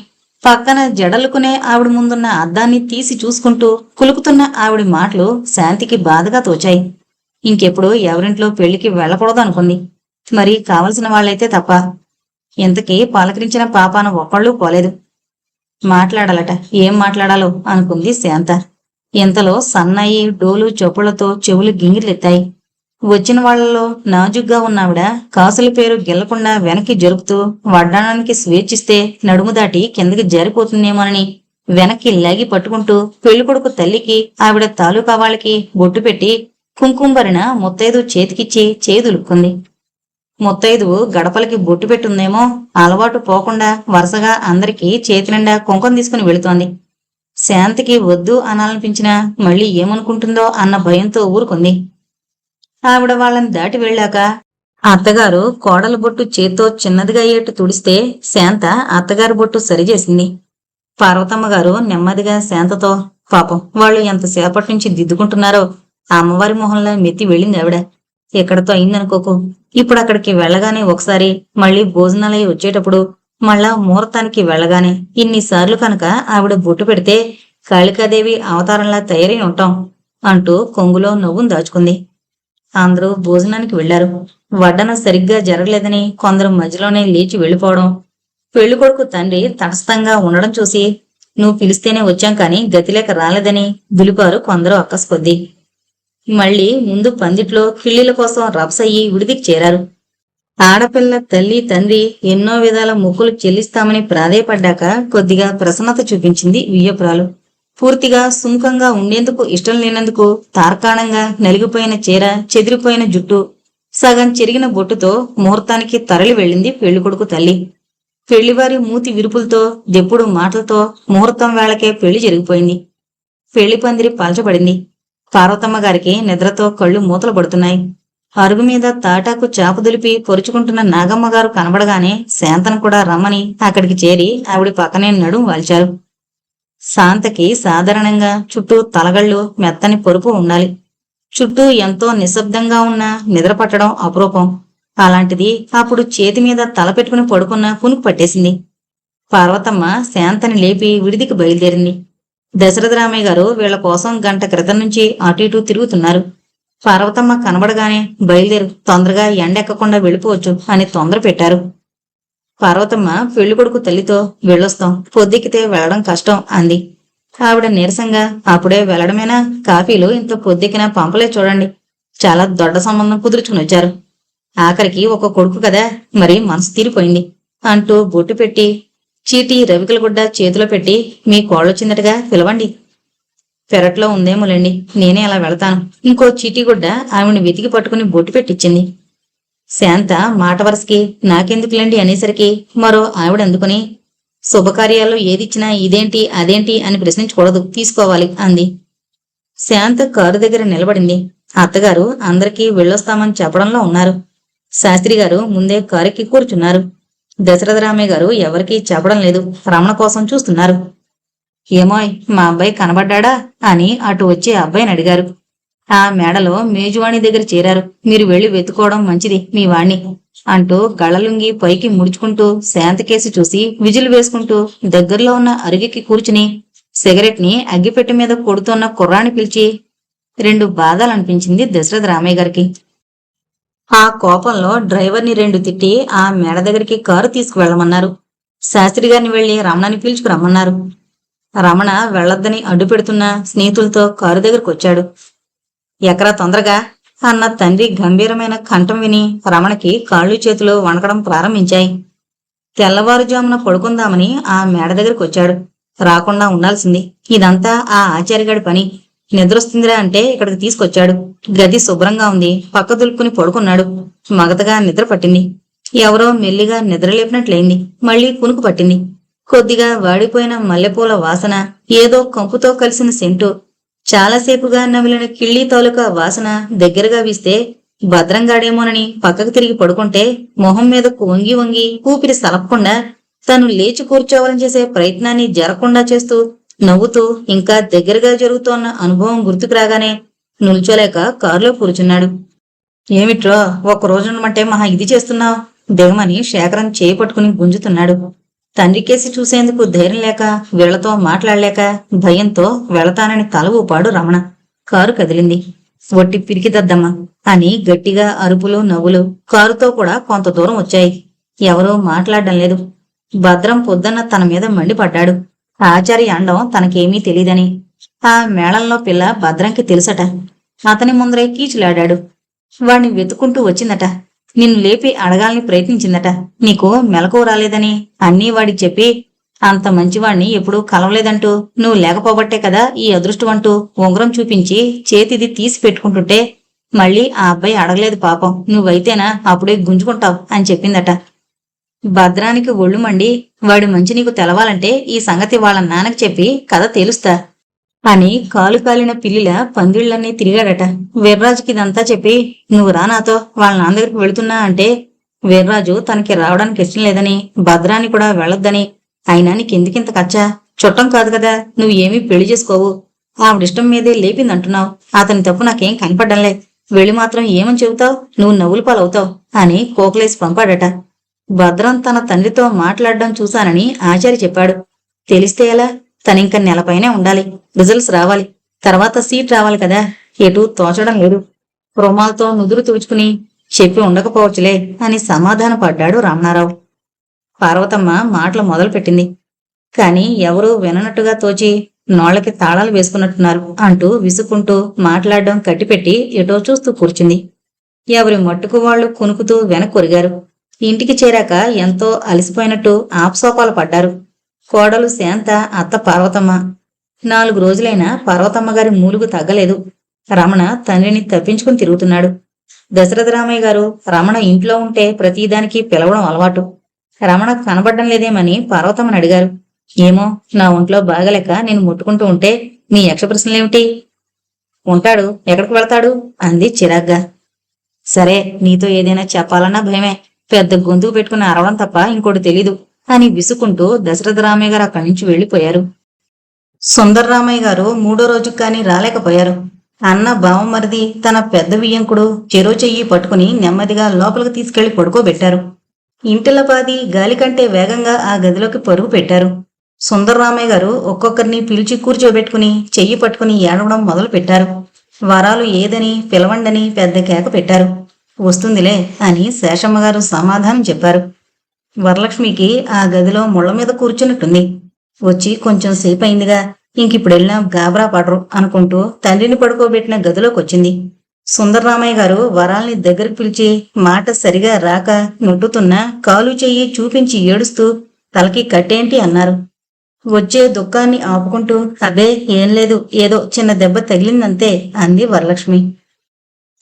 పక్కన జడలుకునే ఆవిడ ముందున్న అద్దాన్ని తీసి చూసుకుంటూ కులుకుతున్న ఆవిడ మాటలు శాంతికి బాధగా తోచాయి. ఇంకెప్పుడు ఎవరింట్లో పెళ్లికి వెళ్ళకూడదనుకుంది. మరి కావలసిన వాళ్ళైతే తప్ప. ఇంతకీ పలకరించిన పాపాన ఒక్కళ్ళూ పోలేదు. మాట్లాడాలట, ఏం మాట్లాడాలో అనుకుంది శాంత. ఇంతలో సన్నాయి డోలు చొప్పులతో చెవులు గింగిర్లెత్తాయి. వచ్చిన వాళ్లలో నాజుగ్గా ఉన్నావిడ కాసుల పేరు గెల్లకుండా వెనక్కి జరుపుతూ వడ్డానానికి స్వేచ్ఛిస్తే నడుము దాటి కిందకి జారిపోతుందేమోనని వెనక్కి లాగి పట్టుకుంటూ పెళ్లికొడుకు తల్లికి ఆవిడ తాలూకా వాళ్ళకి బొట్టు పెట్టి కుంకుంబరిన ముత్తైదు చేతికిచ్చి చేదులుక్కుంది. ముత్తైదువు గడపలకి బొట్టు పెట్టుందేమో, అలవాటు పోకుండా వరుసగా అందరికీ చేతి నిండా కుంకం తీసుకుని వెళుతోంది. శాంతికి వద్దు అనాలనిపించినా మళ్ళీ ఏమనుకుంటుందో అన్న భయంతో ఊరుకుంది. ఆవిడ వాళ్ళని దాటి వెళ్ళాక అత్తగారు కోడల బొట్టు చేత్తో చిన్నదిగా అయ్యేట్టు తుడిస్తే శాంత అత్తగారి బొట్టు సరిచేసింది. పార్వతమ్మ గారు నెమ్మదిగా శాంతతో, పాపం వాళ్ళు ఎంతసేపటి నుంచి దిద్దుకుంటున్నారో, ఆ అమ్మవారి మొహంలో మెత్తి వెళ్ళింది ఆవిడ. ఎక్కడతో అయిందనుకోకు. ఇప్పుడు అక్కడికి వెళ్ళగానే ఒకసారి, మళ్ళీ భోజనాలయ్యి వచ్చేటప్పుడు, మళ్ళా ముహూర్తానికి వెళ్ళగానే ఇన్నిసార్లు కనుక ఆవిడ బొట్టు పెడితే కాళికాదేవి అవతారంలా తయారై ఉంటాం అంటూ కొంగులో నవ్వును దాచుకుంది. అందరూ భోజనానికి వెళ్లారు. వడ్డన సరిగ్గా జరగలేదని కొందరు మధ్యలోనే లేచి వెళ్లిపోవడం, పెళ్లికొడుకు తండ్రి తటస్థంగా ఉండడం చూసి నువ్వు పిలిస్తేనే వచ్చాం కాని గతిలేక రాలేదని దులిపారు కొందరు అక్కసుకొద్దీ. మళ్లీ ముందు పందిట్లో కిళ్ళిల కోసం రభసయ్యి విడిదికి చేరారు. ఆడపిల్ల తల్లి తండ్రి ఎన్నో విధాల మొక్కులు చెల్లిస్తామని ప్రాధేయపడ్డాక కొద్దిగా ప్రసన్నత చూపించింది వియ్యపురాలు. పూర్తిగా సుముఖంగా ఉండేందుకు ఇష్టం లేనందుకు తార్కాణంగా నలిగిపోయిన చీర, చెదిరిపోయిన జుట్టు, సగం చెరిగిన బొట్టుతో ముహూర్తానికి తరలి వెళ్ళింది పెళ్లికొడుకు తల్లి. పెళ్లివారి మూతి విరుపులతో, దెప్పుడు మాటలతో ముహూర్తం వేళకే పెళ్లి జరిగిపోయింది. పెళ్లి పందిరి పలచబడింది. పార్వతమ్మ గారికి నిద్రతో కళ్ళు మూతలు పడుతున్నాయి. అరుగు మీద తాటాకు చాపు దులిపి పొరుచుకుంటున్న నాగమ్మగారు కనబడగానే శాంతను కూడా రమ్మని అక్కడికి చేరి ఆవిడ పక్కనే నడుం వాల్చారు. శాంతకి సాధారణంగా చుట్టూ తలగళ్ళు, మెత్తని పొరుపు ఉండాలి. చుట్టూ ఎంతో నిశ్శబ్దంగా ఉన్న నిద్ర పట్టడం అపురూపం. అలాంటిది అప్పుడు చేతి మీద తల పెట్టుకుని పడుకున్న పునుకు పట్టేసింది. పార్వతమ్మ శాంతని లేపి విడిదికి బయలుదేరింది. దశరథరామయ్య గారు వీళ్ల కోసం గంట క్రితం నుంచి అటు ఇటూ తిరుగుతున్నారు. పార్వతమ్మ కనబడగానే బయలుదేరు, తొందరగా ఎండెక్కకుండా వెళ్ళిపోవచ్చు అని తొందర పెట్టారు. పార్వతమ్మ పెళ్లికొడుకు తల్లితో వెళ్ళొస్తాం, పొద్దుకితే వెళ్లడం కష్టం అంది. ఆవిడ నీరసంగా, అప్పుడే వెళ్లడమేనా, కాఫీలు ఇంత పొద్దుకినా పంపలే చూడండి, చాలా దొడ్డ సంబంధం కుదుర్చుకుని వచ్చారు. ఆఖరికి ఒక కొడుకు కదా, మరి మనసు తీరిపోయింది అంటూ బొట్టు పెట్టి చీటీ రవికల గుడ్డ చేతిలో పెట్టి, మీ కోళ్ళొచ్చిందటగా పిలవండి. పెరట్లో ఉందేమోలేండి, నేనే అలా వెళతాను. ఇంకో చీటీ గుడ్డ ఆవిడని వెతికి పట్టుకుని బొట్టు పెట్టించింది. శాంత మాట వరసకి నాకెందుకులేండి అనేసరికి మరో ఆవిడ అందుకుని, శుభకార్యాల్లో ఏదిచ్చినా ఇదేంటి అదేంటి అని ప్రశ్నించకూడదు, తీసుకోవాలి అంది. శాంత కారు దగ్గర నిలబడింది. అత్తగారు అందరికీ వెళ్ళొస్తామని చెప్పడంలో ఉన్నారు. శాస్త్రి గారు ముందే కారెక్కి కూర్చున్నారు. దశరథరామయ్య గారు ఎవరికీ చెప్పడం లేదు. రమణ కోసం చూస్తున్నారు. ఏమోయ్, మా అబ్బాయి కనబడ్డా అని అటు వచ్చి అబ్బాయిని అడిగారు. ఆ మేడలో మేజువాణి దగ్గర చేరారు. మీరు వెళ్లి వెతుకోవడం మంచిది మీ వాణ్ణి అంటూ గళ్ళలుంగి పైకి ముడుచుకుంటూ శాంతకేసి చూసి విజిల్ వేసుకుంటూ దగ్గరలో ఉన్న అరుగికి కూర్చుని సిగరెట్ ని అగ్గిపెట్టె మీద కొడుతున్న కుర్రాన్ని పిలిచి రెండు బాధాలనిపించింది దశరథ రామయ్య గారికి. ఆ కోపంలో డ్రైవర్ని రెండు తిట్టి ఆ మేడ దగ్గరికి కారు తీసుకువెళ్లమన్నారు. శాస్త్రి గారిని వెళ్లి రమణని పిలుచుకురమ్మన్నారు. రమణ వెళ్లొద్దని అడ్డు పెడుతున్న స్నేహితులతో కారు దగ్గరకొచ్చాడు. ఎకరా తొందరగా అన్న తండ్రి గంభీరమైన కంఠం విని రమణకి కాళ్ళు చేతులు వణకడం ప్రారంభించాయి. తెల్లవారుజామున పడుకుందామని ఆ మేడ దగ్గరికి వచ్చాడు. రాకుండా ఉండాల్సింది. ఇదంతా ఆ ఆచార్యగాడి పని. నిద్రొస్తుందిరా అంటే ఇక్కడికి తీసుకొచ్చాడు. గది శుభ్రంగా ఉంది. పక్క దులుపుకుని పడుకున్నాడు. మగతగా నిద్ర పట్టింది. ఎవరో మెల్లిగా నిద్రలేపినట్లయింది. మళ్లీ కునుకు పట్టింది. కొద్దిగా వాడిపోయిన మల్లెపూల వాసన, ఏదో కంపుతో కలిసిన సెంటు, చాలాసేపుగా నమిలిన కిళ్ళీ తాలూకా వాసన దగ్గరగా వీస్తే భద్రంగాడేమోనని పక్కకు తిరిగి పడుకుంటే మొహం మీదకు వంగి వంగి ఊపిరి సలపకుండా తను లేచి కూర్చోవాలని చేసే ప్రయత్నాన్ని జరగకుండా చేస్తూ నవ్వుతూ ఇంకా దగ్గరగా జరుగుతోన్న అనుభవం గుర్తుకు రాగానే నిల్చోలేక కారులో కూర్చున్నాడు. ఏమిట్రో ఒక రోజునమంటే మహా ఇది చేస్తున్నావు దిగమని శేఖరం చేయి పట్టుకుని గుంజుతున్నాడు. తండ్రికేసి చూసేందుకు ధైర్యం లేక, వీళ్లతో మాట్లాడలేక భయంతో వెళతానని తల ఊపాడు రమణ. కారు కదిలింది. ఒట్టి పిరికిదద్దమ్మా అని గట్టిగా అరుపులు నవ్వులు కారుతో కూడా కొంత దూరం వచ్చాయి. ఎవరూ మాట్లాడడం లేదు. భద్రం పొద్దున్న తన మీద మండిపడ్డాడు. ఆచార్య అండం తనకేమీ తెలీదని. ఆ మేళంలో పిల్ల భద్రంకి తెలుసట. అతని ముందరే కీచులాడాడు. వాణ్ణి వెతుకుంటూ వచ్చిందట. నిన్ను లేపి అడగాలని ప్రయత్నించిందట. నీకు మెలకువ రాలేదని అన్నీ వాడికి చెప్పి అంత మంచివాణ్ణి ఎప్పుడూ కలవలేదంటూ నువ్వు లేకపోబట్టే కదా ఈ అదృష్టమంటూ ఉంగరం చూపించి చేతిది తీసి పెట్టుకుంటుంటే మళ్ళీ ఆ అబ్బాయి అడగలేదు పాపం. నువ్వైతేనా అప్పుడే గుంజుకుంటావు అని చెప్పిందట. భద్రానికి ఒళ్ళు మండి వాడి మంచి నీకు తెలవాలంటే ఈ సంగతి వాళ్ళ నాన్నకి చెప్పి కథ తెలుస్తా అని కాలు కాలిన పిల్లిలా పందిళ్లన్నీ తిరిగాడట. వీర్రాజుకి ఇదంతా చెప్పి నువ్వు రా నాతో వాళ్ళ నాన్న దగ్గరికి వెళుతున్నా అంటే వీర్రాజు తనకి రావడానికి ఇష్టం లేదని, భద్రాన్ని కూడా వెళ్ళొద్దని, అయినా నీకెందుకింత కచ్చా? చుట్టం కాదు కదా, నువ్వు ఏమీ పెళ్లి చేసుకోవు. ఆవిడిష్టం మీదే లేపిందంటున్నావు. అతని తప్పు నాకేం కనపడ్డంలే. వెళ్ళి మాత్రం ఏమని చెబుతావు? నువ్వు నవ్వులు పాలవుతావు అని కోకలేసి పంపాడట. భద్రం తన తండ్రితో మాట్లాడడం చూశానని ఆచార్య చెప్పాడు. తెలిస్తే ఎలా? తనింక నెలపైనే ఉండాలి. రిజల్ట్స్ రావాలి. తర్వాత సీట్ రావాలి కదా. ఎటూ తోచడం లేదు. రుమాలతో నుదురు తుడుచుకుని చెప్పి ఉండకపోవచ్చులే అని సమాధాన పడ్డాడు రమణారావు. పార్వతమ్మ మాటలు మొదలుపెట్టింది. కాని ఎవరూ విననట్టుగా తోచి నోళ్లకి తాళాలు వేసుకున్నట్టున్నారు అంటూ విసుక్కుంటూ మాట్లాడడం కట్టిపెట్టి ఎటో చూస్తూ కూర్చుంది. ఎవరి మట్టుకు వాళ్లు కునుకుతూ వెనక్కొరిగారు. ఇంటికి చేరాక ఎంతో అలసిపోయినట్టు ఆప్సోపాలు పడ్డారు. కోడలు శాంత, అత్త పార్వతమ్మ. 4 రోజులైనా పార్వతమ్మ గారి మూలుగు తగ్గలేదు. రమణ తండ్రిని తప్పించుకుని తిరుగుతున్నాడు. దశరథరామయ్య గారు రమణ ఇంట్లో ఉంటే ప్రతిదానికి పిలవడం అలవాటు. రమణ కనబడ్డం లేదేమని పార్వతమ్మని అడిగారు. ఏమో, నా ఒంట్లో బాగలేక నేను ముట్టుకుంటూ ఉంటే నీ యక్ష ప్రశ్నలేమిటి? ఉంటాడు, ఎక్కడికి వెళతాడు అంది చిరాగ్గా. సరే, నీతో ఏదైనా చెప్పాలన్నా భయమే. పెద్ద గొంతుకు పెట్టుకుని అరవడం తప్ప ఇంకోటి తెలీదు అని విసుకుంటూ దశరథరామయ్య గారు అక్కడి నుంచి వెళ్లిపోయారు. సుందర్రామయ్య గారు 3వ రోజుకు కాని రాలేకపోయారు. అన్న బావమరిది తన పెద్ద వియ్యంకుడు చెరో చెయ్యి పట్టుకుని నెమ్మదిగా లోపలికి తీసుకెళ్లి పడుకోబెట్టారు. ఇంటిలపాది గాలి కంటే వేగంగా ఆ గదిలోకి పరుగు పెట్టారు. సుందర్రామయ్య గారు ఒక్కొక్కరిని పిలిచి కూర్చోబెట్టుకుని చెయ్యి పట్టుకుని ఏడవడం మొదలు పెట్టారు. వరాలు ఏదని పిలవండని పెద్ద కేక పెట్టారు. వస్తుందిలే అని శేషమ్మగారు సమాధానం చెప్పారు. వరలక్ష్మికి ఆ గదిలో ముళ్ల మీద కూర్చున్నట్టుంది. వచ్చి కొంచెం సేపు అయిందిగా, ఇంకిప్పుడెళ్ళినా గాబరా పడరు అనుకుంటూ తండ్రిని పడుకోబెట్టిన గదిలోకొచ్చింది. సుందర్రామయ్య గారు వరాల్ని దగ్గరికి పిలిచి మాట సరిగా రాక నొట్టుతున్నా కాలు చెయ్యి చూపించి ఏడుస్తూ తలకి కట్టేంటి అన్నారు. వచ్చే దుఃఖాన్ని ఆపుకుంటూ అదే ఏం లేదు, ఏదో చిన్న దెబ్బ తగిలిందంతే అంది వరలక్ష్మి.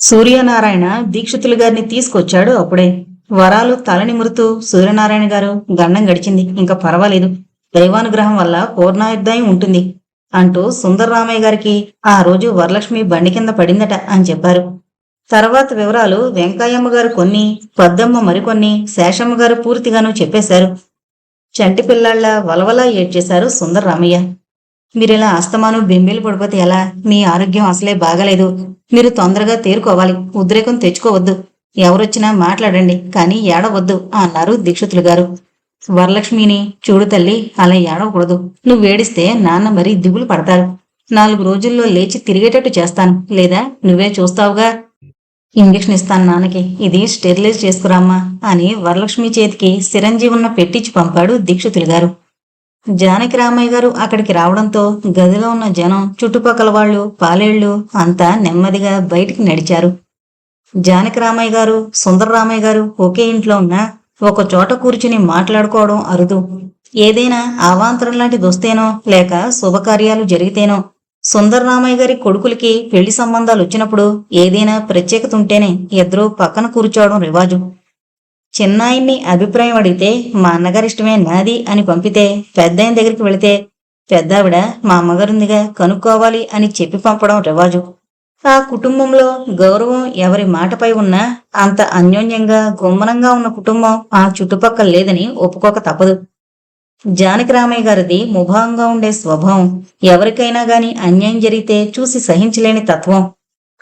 సూర్యనారాయణ దీక్షితులు గారిని తీసుకొచ్చాడు అప్పుడే. వరాలు తలనిమురుతూ సూర్యనారాయణ గారు గండం గడిచింది, ఇంకా పర్వాలేదు, దైవానుగ్రహం వల్ల పూర్ణాయుద్ధాయం ఉంటుంది అంటూ సుందర్రామయ్య గారికి ఆ రోజు వరలక్ష్మి బండి కింద పడిందట అని చెప్పారు. తర్వాత వివరాలు వెంకాయమ్మ గారు కొన్ని, పద్దమ్మ మరికొన్ని, శేషమ్మ గారు పూర్తిగాను చెప్పేశారు. చంటి పిల్లాళ్ల వలవలా ఏడ్చేశారు సుందర్రామయ్య. మీరిలా అస్తమానం బెంబేలు పడిపోతే ఎలా? మీ ఆరోగ్యం అసలే బాగలేదు. మీరు తొందరగా తేరుకోవాలి. ఉద్రేకం తెచ్చుకోవద్దు. ఎవరొచ్చినా మాట్లాడండి, కానీ ఏడవద్దు అన్నారు దీక్షితులు గారు. వరలక్ష్మిని చూడు తల్లి, అలా ఏడవకూడదు. నువ్వేడిస్తే నాన్న మరీ దిగులు పడతారు. 4 రోజుల్లో లేచి తిరిగేటట్టు చేస్తాను, లేదా నువ్వే చూస్తావుగా. ఇంజెక్షన్ ఇస్తాను నాన్నకి, ఇది స్టెరిలైజ్ చేసుకురామ్మా అని వరలక్ష్మి చేతికి సిరంజీవున్న పెట్టించి పంపాడు దీక్షితులు గారు. జానకి రామయ్య గారు అక్కడికి రావడంతో గదిలో ఉన్న జనం, చుట్టుపక్కల వాళ్ళు, పాలేళ్లు అంతా నెమ్మదిగా బయటికి నడిచారు. జానకి రామయ్య గారు, సుందరరామయ్య గారు ఒకే ఇంట్లో ఉన్నా ఒక చోట కూర్చుని మాట్లాడుకోవడం అరుదు. ఏదైనా అవాంతరం లాంటిది వస్తేనో లేక శుభకార్యాలు జరిగితేనో, సుందరరామయ్య గారి కొడుకులకి పెళ్లి సంబంధాలు వచ్చినప్పుడు ఏదైనా ప్రత్యేకత ఉంటేనే ఇద్దరూ పక్కన కూర్చోవడం రివాజు. చిన్నాయన్ని అభిప్రాయం అడిగితే మా అన్నగారిష్టమే నాది అని పంపితే, పెద్దాయన దగ్గరికి వెళితే పెద్దావిడ మా అమ్మగారుందిగా కనుక్కోవాలి అని చెప్పి పంపడం రివాజు. ఆ కుటుంబంలో గౌరవం ఎవరి మాటపై ఉన్నా అంత అన్యోన్యంగా గుమ్మనంగా ఉన్న కుటుంబం ఆ చుట్టుపక్కల లేదని ఒప్పుకోక తప్పదు. జానకి రామయ్య గారిది ముభావంగా ఉండే స్వభావం. ఎవరికైనా గాని అన్యాయం జరిగితే చూసి సహించలేని తత్వం.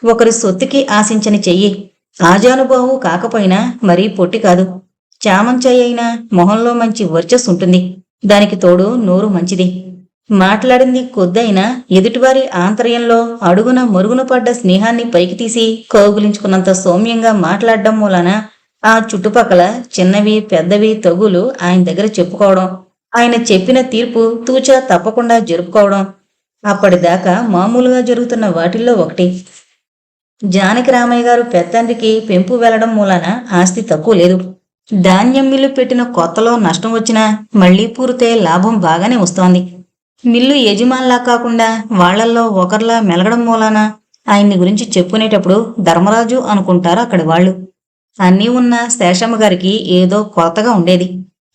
ఒకరి సొత్తుకి ఆశించని చెయ్యి. ఆజానుబాహు కాకపోయినా మరీ పొట్టి కాదు. చామంచాయి అయినా మొహంలో మంచి వర్చస్సు ఉంటుంది. దానికి తోడు నోరు మంచిది. మాట్లాడింది కొద్దైనా ఎదుటివారి ఆంతర్యంలో అడుగున మరుగున పడ్డ స్నేహాన్ని పైకి తీసి కౌగులించుకున్నంత సౌమ్యంగా మాట్లాడడం మూలాన ఆ చుట్టుపక్కల చిన్నవి పెద్దవి తగులు ఆయన దగ్గర చెప్పుకోవడం, ఆయన చెప్పిన తీర్పు తూచా తప్పకుండా జరుపుకోవడం అప్పటిదాకా మామూలుగా జరుగుతున్న వాటిల్లో ఒకటి. జానకి రామయ్య గారు పెద్దండ్రికి పెంపు వెళ్లడం మూలాన ఆస్తి తక్కువ లేదు. ధాన్యం మిల్లు పెట్టిన కొత్తలో నష్టం వచ్చినా మళ్లీ పూరితే లాభం బాగానే వస్తోంది. మిల్లు యజమానిలా కాకుండా వాళ్లల్లో ఒకర్లా మెలగడం మూలాన ఆయన్ని గురించి చెప్పుకునేటప్పుడు ధర్మరాజు అనుకుంటారు అక్కడి వాళ్ళు. అన్నీ ఉన్న శేషమ్మ గారికి ఏదో కొత్తగా ఉండేది.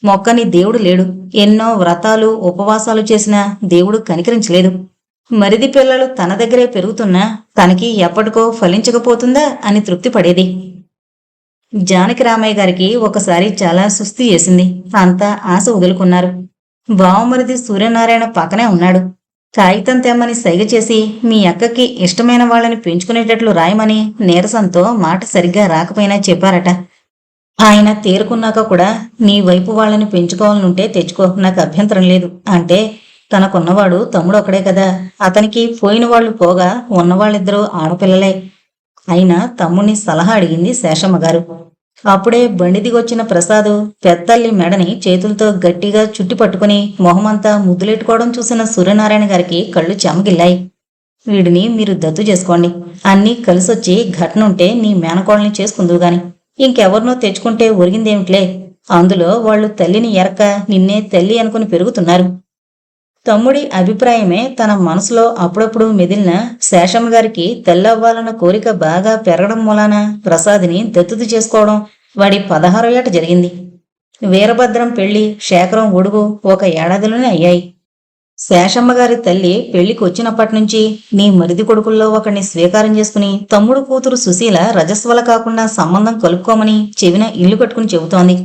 మొక్కని దేవుడు లేడు. ఎన్నో వ్రతాలు ఉపవాసాలు చేసినా దేవుడు కనికరించలేదు. మరిది పిల్లలు తన దగ్గరే పెరుగుతున్నా తనకి ఎప్పటికో ఫలించకపోతుందా అని తృప్తి పడేది. జానకి రామయ్య గారికి ఒకసారి చాలా సుస్థి చేసింది. అంతా ఆశ వదులుకున్నారు. బావమరిది సూర్యనారాయణ పక్కనే ఉన్నాడు. కాగితం తెమ్మని సైగ చేసి మీ అక్కకి ఇష్టమైన వాళ్ళని పెంచుకునేటట్లు రాయమని నీరసంతో మాట సరిగ్గా రాకపోయినా చెప్పారట. ఆయన తేరుకున్నాక కూడా నీ వైపు వాళ్ళని పెంచుకోవాలనుంటే తెచ్చుకో, నాకు అభ్యంతరం లేదు అంటే, తనకున్నవాడు తమ్ముడు ఒకడే కదా, అతనికి పోయిన వాళ్ళు పోగా ఉన్నవాళ్ళిద్దరూ ఆడపిల్లలే. అయినా తమ్ముణ్ణి సలహా అడిగింది శేషమ్మ గారు. అప్పుడే బండి దిగొచ్చిన ప్రసాదు పెద్దల్లి మెడని చేతులతో గట్టిగా చుట్టి పట్టుకుని మొహమంతా ముద్దులెట్టుకోవడం చూసిన సూర్యనారాయణ గారికి కళ్ళు చెమగిల్లాయి. వీడిని మీరు దత్తు చేసుకోండి, అన్నీ కలిసొచ్చి ఘటనుంటే నీ మేనకోళ్ళని చేసుకుందువు గాని, ఇంకెవరినో తెచ్చుకుంటే ఒరిగిందేమిట్లే. అందులో వాళ్ళు తల్లిని ఎరక నిన్నే తల్లి అనుకుని పెరుగుతున్నారు. తమ్ముడి అభిప్రాయమే తన మనసులో అప్పుడప్పుడు మెదిలిన శేషమ్మ గారికి తెల్లవ్వాలన్న కోరిక బాగా పెరగడం మూలాన ప్రసాదిని దత్తుత చేసుకోవడం వాడి 16వ ఏట జరిగింది. వీరభద్రం పెళ్లి, శేఖరం ఒడుగు 1 ఏడాదిలోనే అయ్యాయి. శేషమ్మ గారి తల్లి పెళ్లికి వచ్చినప్పటి నుంచి నీ మరిది కొడుకుల్లో ఒకడిని స్వీకారం చేసుకుని తమ్ముడు కూతురు సుశీల రజస్వల కాకుండా సంబంధం కలుపుకోమని చెవిన ఇల్లు కట్టుకుని చెబుతోంది.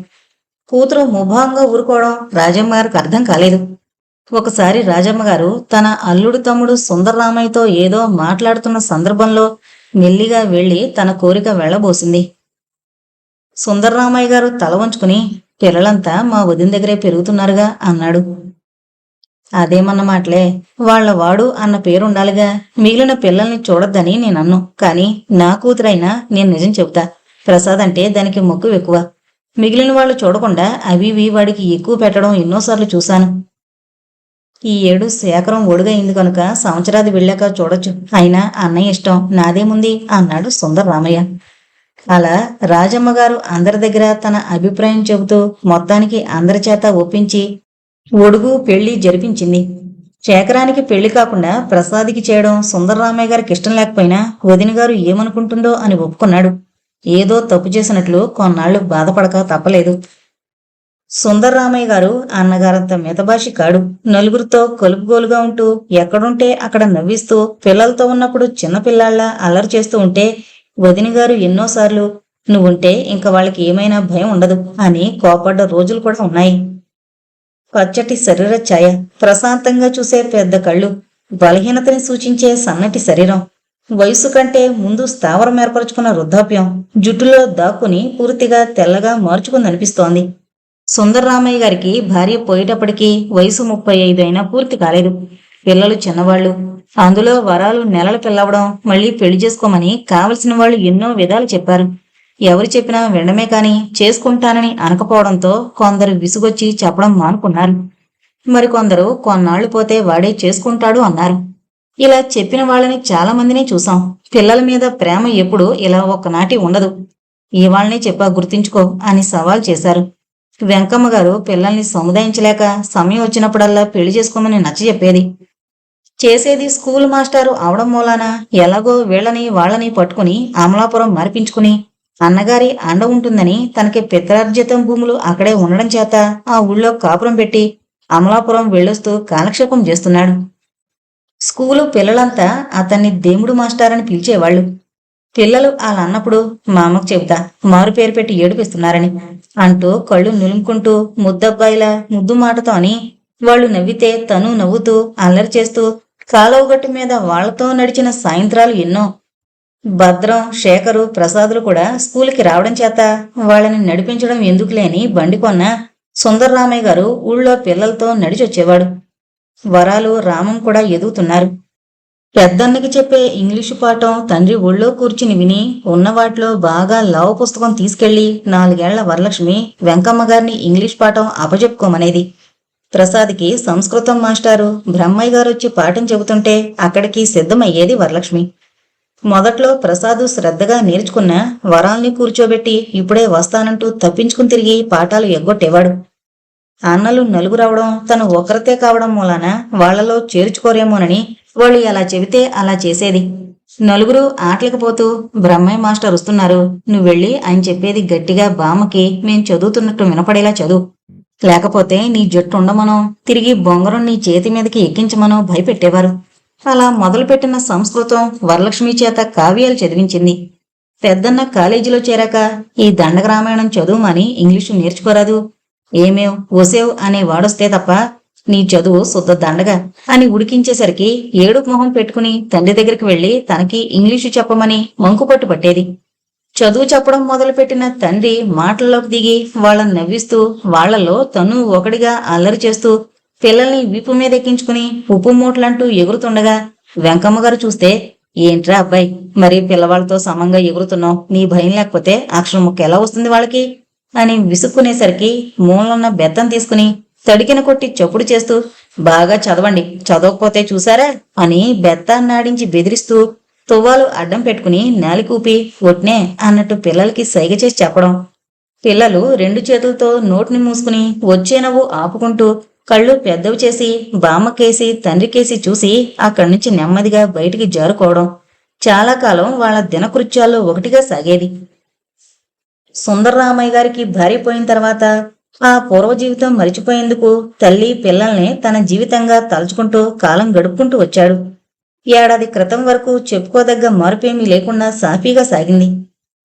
కూతురు ముభాంగా ఊరుకోవడం రాజమ్మ గారికి అర్థం కాలేదు. ఒకసారి రాజమ్మ గారు తన అల్లుడు తమ్ముడు సుందరరామయ్యతో ఏదో మాట్లాడుతున్న సందర్భంలో మెల్లిగా వెళ్లి తన కోరిక వెళ్లబోసింది. సుందరరామయ్య గారు తల వంచుకుని పిల్లలంతా మా వదిన దగ్గరే పెరుగుతున్నారుగా అన్నాడు. అదేమన్నమాటలే, వాళ్లవాడు అన్న పేరుండాలిగా, మిగిలిన పిల్లల్ని చూడొద్దని నేనన్ను. కాని నా కూతురైనా నేను నిజం చెబుతా, ప్రసాద్ అంటే దానికి మొక్కు ఎక్కువ. మిగిలిన వాళ్ళు చూడకుండా అవి వాడికి ఎక్కువ పెట్టడం ఎన్నోసార్లు చూశాను. ఈ ఏడు శేఖరం ఒడుగైంది కనుక సంవత్సరాది వెళ్ళాక చూడొచ్చు. అయినా అన్నయ్య ఇష్టం, నాదేముంది అన్నాడు సుందరరామయ్య. అలా రాజమ్మ గారు అందరి దగ్గర తన అభిప్రాయం చెబుతూ మొత్తానికి అందరి చేత ఒప్పించి ఒడుగు పెళ్లి జరిపించింది. శేఖరానికి పెళ్లి కాకుండా ప్రసాదికి చేయడం సుందరరామయ్య గారికి ఇష్టం లేకపోయినా వదిన గారు ఏమనుకుంటుందో అని ఒప్పుకున్నాడు. ఏదో తప్పు చేసినట్లు కొన్నాళ్లు బాధపడక తప్పలేదు. సుందరరామయ్య గారు అన్నగారంత మితభాషి కాడు. నలుగురితో కలుపుగోలుగా ఉంటూ ఎక్కడుంటే అక్కడ నవ్విస్తూ పిల్లలతో ఉన్నప్పుడు చిన్నపిల్లాళ్లా అల్లరి చేస్తూ ఉంటే వదినగారు ఎన్నోసార్లు నువ్వుంటే ఇంక వాళ్ళకి ఏమైనా భయం ఉండదు అని కోపడ్డ రోజులు కూడా ఉన్నాయి. పచ్చటి శరీర ఛాయ, ప్రశాంతంగా చూసే పెద్ద కళ్ళు, బలహీనతని సూచించే సన్నటి శరీరం, వయసు కంటే ముందు స్థావరం ఏర్పరచుకున్న వృద్ధాప్యం జుట్టులో దాక్కుని పూర్తిగా తెల్లగా మార్చుకుందనిపిస్తోంది. సుందర్రామయ్య గారికి భార్య పోయేటప్పటికీ వయసు 35 అయినా పూర్తి కాలేదు. పిల్లలు చిన్నవాళ్లు. అందులో వరాలు నెలలు పిల్లవడం, మళ్లీ పెళ్లి చేసుకోమని కావలసిన వాళ్ళు ఎన్నో విధాలు చెప్పారు. ఎవరు చెప్పినా వినడమే కాని చేసుకుంటానని అనకపోవడంతో కొందరు విసుగొచ్చి చెప్పడం మానుకున్నారు. మరికొందరు కొన్నాళ్లు పోతే వాడే చేసుకుంటాడు అన్నారు. ఇలా చెప్పిన వాళ్ళని చాలా మందిని చూసాం. పిల్లల మీద ప్రేమ ఎప్పుడు ఇలా ఒక్కనాటి ఉండదు. ఇవాళ్నే చెప్పా గుర్తించుకో అని సవాల్ చేశారు. వెంకమ్మ గారు పిల్లల్ని సముదాయించలేక సమయం వచ్చినప్పుడల్లా పెళ్లి చేసుకోమని నచ్చజెప్పేది. చేసేది స్కూల్ మాస్టారు అవడం మూలాన ఎలాగో వీళ్ళని వాళ్ళని పట్టుకుని అమలాపురం మార్పించుకుని అన్నగారి అండ ఉంటుందని తనకి పిత్రార్జితం భూములు అక్కడే ఉండడం చేత ఆ ఊళ్ళో కాపురం పెట్టి అమలాపురం వెళ్ళొస్తూ కాలక్షేపం చేస్తున్నాడు. స్కూలు పిల్లలంతా అతన్ని దేవుడు మాస్టారని పిలిచేవాళ్లు. పిల్లలు అలా అన్నప్పుడు మా అమ్మకు చెబుతా మారు పేరు పెట్టి ఏడిపిస్తున్నారని అంటూ కళ్ళు నులుముకుంటూ ముద్దబ్బాయిలా ముద్దు మాటతో అని వాళ్ళు నవ్వితే తను నవ్వుతూ అల్లరి చేస్తూ కాలువగట్టు మీద వాళ్లతో నడిచిన సాయంత్రాలు ఎన్నో. భద్రం, శేఖరు, ప్రసాదులు కూడా స్కూల్కి రావడం చేత వాళ్ళని నడిపించడం ఎందుకులేని బండి కొన్న సుందర్రామయ్య గారు ఊళ్ళో పిల్లలతో నడిచొచ్చేవాడు. వరాలు, రామం కూడా ఎదుగుతున్నారు. పెద్దన్నకి చెప్పే ఇంగ్లీషు పాఠం తండ్రి ఒళ్ళో కూర్చుని విని ఉన్నవాటిలో బాగా లావు పుస్తకం తీసుకెళ్లి 4 ఏళ్ల వరలక్ష్మి వెంకమ్మ గారిని ఇంగ్లీష్ పాఠం అపజెప్పుకోమనేది. ప్రసాద్కి సంస్కృతం మాస్టారు బ్రహ్మయ్య గారు వచ్చి పాఠం చెబుతుంటే అక్కడికి సిద్ధమయ్యేది వరలక్ష్మి. మొదట్లో ప్రసాదు శ్రద్ధగా నేర్చుకున్న వరాల్ని కూర్చోబెట్టి ఇప్పుడే వస్తానంటూ తప్పించుకుని తిరిగి పాఠాలు ఎగ్గొట్టేవాడు. అన్నలు నలుగురవడం తను ఒకరితే కావడం మూలాన వాళ్లలో చేర్చుకోరేమోనని వాళ్ళు ఎలా చెబితే అలా చేసేది. నలుగురు ఆటలకు పోతూ బ్రహ్మయ్య మాస్టర్ వస్తున్నారు, నువ్వెళ్ళి ఆయన చెప్పేది గట్టిగా బామ్మకి మేం చదువుతున్నట్టు వినపడేలా చదువు, లేకపోతే నీ జట్టు ఉండమనో తిరిగి బొంగరం నీ చేతి మీదకి ఎక్కించమనో భయపెట్టేవారు. అలా మొదలుపెట్టిన సంస్కృతం వరలక్ష్మి చేత కావ్యాలు చదివించింది. పెద్దన్న కాలేజీలో చేరాక ఈ దండక రామాయణం చదువుమని ఇంగ్లీషు నేర్చుకోరాదు, ఏమేవ్ ఓసేవ్ అనే వాడొస్తే తప్ప నీ చదువు శుద్ధ దండగా అని ఉడికించేసరికి ఏడుపు మొహం పెట్టుకుని తండ్రి దగ్గరికి వెళ్లి తనకి ఇంగ్లీషు చెప్పమని మంకుపట్టు పట్టేది. చదువు చెప్పడం మొదలుపెట్టిన తండ్రి మాటల్లోకి దిగి వాళ్ళని నవ్విస్తూ వాళ్లలో తను ఒకడిగా అల్లరి చేస్తూ పిల్లల్ని వీపు మీద ఎక్కించుకుని ఉప్పు మూటలంటూ ఎగురుతుండగా వెంకమ్మ గారు చూస్తే, ఏంట్రా అబ్బాయి మరి పిల్లవాళ్లతో సమంగా ఎగురుతున్నావు, నీ భయం లేకపోతే అక్షరం ముక్క ఎలా వస్తుంది వాళ్ళకి అని విసుక్కునేసరికి మూలన్న బెత్తం తీసుకుని తడికిన కొట్టి చప్పుడు చేస్తూ బాగా చదవండి, చదవకపోతే చూసారా అని బెత్తాన్నాడించి బెదిరిస్తూ తువ్వాలు అడ్డం పెట్టుకుని నాలికూపి ఒట్నే అన్నట్టు పిల్లలకి సైగ చేసి చెప్పడం. పిల్లలు 2 చేతులతో నోటిని మూసుకుని వచ్చే నవ్వు ఆపుకుంటూ కళ్ళు పెద్దవి చేసి బామ్మకేసి తండ్రికేసి చూసి అక్కడి నుంచి నెమ్మదిగా బయటికి జారుకోవడం చాలా కాలం వాళ్ళ దినకృత్యాల్లో ఒకటిగా సాగేది. సుందర్రామయ్య గారికి భార్య పోయిన తర్వాత ఆ పూర్వ జీవితం మరిచిపోయేందుకు తల్లి పిల్లల్ని తన జీవితంగా తలుచుకుంటూ కాలం గడుపుకుంటూ వచ్చాడు. ఏడాది క్రితం వరకు చెప్పుకోదగ్గ మార్పేమీ లేకుండా సాఫీగా సాగింది.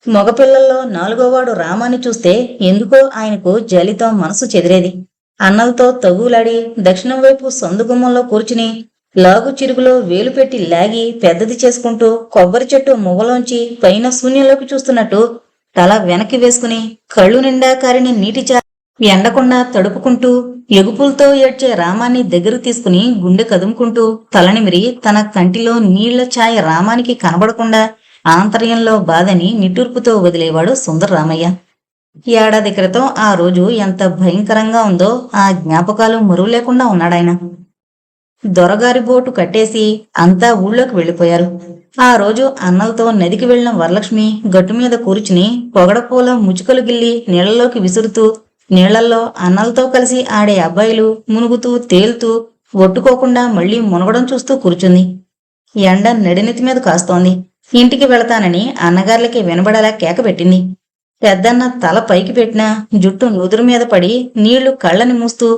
మగపిల్లల్లో 4గోవాడు రామాన్ని చూస్తే ఎందుకో ఆయనకు జాలితో మనసు చెదిరేది. అన్నలతో తగులాడి దక్షిణం వైపు సందుగుమ్మంలో కూర్చుని లాగు చిరుగులో వేలు పెట్టి లాగి పెద్దది చేసుకుంటూ కొబ్బరి చెట్టు మువ్వలోంచి పైన శూన్యంలోకి చూస్తున్నట్టు తల వెనక్కి వేసుకుని కళ్ళు నిండా కారిన నీటి ఎండకుండా తడుపుకుంటూ ఎగుపులతో ఏడ్చే రామాన్ని దగ్గరకు తీసుకుని గుండె కదుముకుంటూ తలనిమిరి తన కంటిలో నీళ్ల ఛాయ రామానికి కనబడకుండా ఆంతర్యంలో బాధని నిట్టూర్పుతో వదిలేవాడు సుందర్రామయ్య. ఏడాది క్రితం ఆ రోజు ఎంత భయంకరంగా ఉందో ఆ జ్ఞాపకాలు మరువు లేకుండా ఉన్నాడాయన. దొరగారి బోటు కట్టేసి అంతా ఊళ్ళోకి వెళ్లిపోయారు. ఆ రోజు అన్నలతో నదికి వెళ్లిన వరలక్ష్మి గట్టు మీద కూర్చుని పొగడపూల ముచుకలు గిల్లి నీళ్లలోకి విసురుతూ నీళ్లల్లో అన్నలతో కలిసి ఆడే అబ్బాయిలు మునుగుతూ తేలుతూ ఒట్టుకోకుండా మళ్లీ మునగడం చూస్తూ కూర్చుంది. ఎండ నడినెత్తి మీద కాస్తోంది. ఇంటికి వెళతానని అన్నగార్లకి వినబడేలా కేక పెట్టింది. పెద్దన్న తల పైకి పెట్టినా జుట్టు నుదురు మీద పడి నీళ్లు కళ్ళని మూస్తూ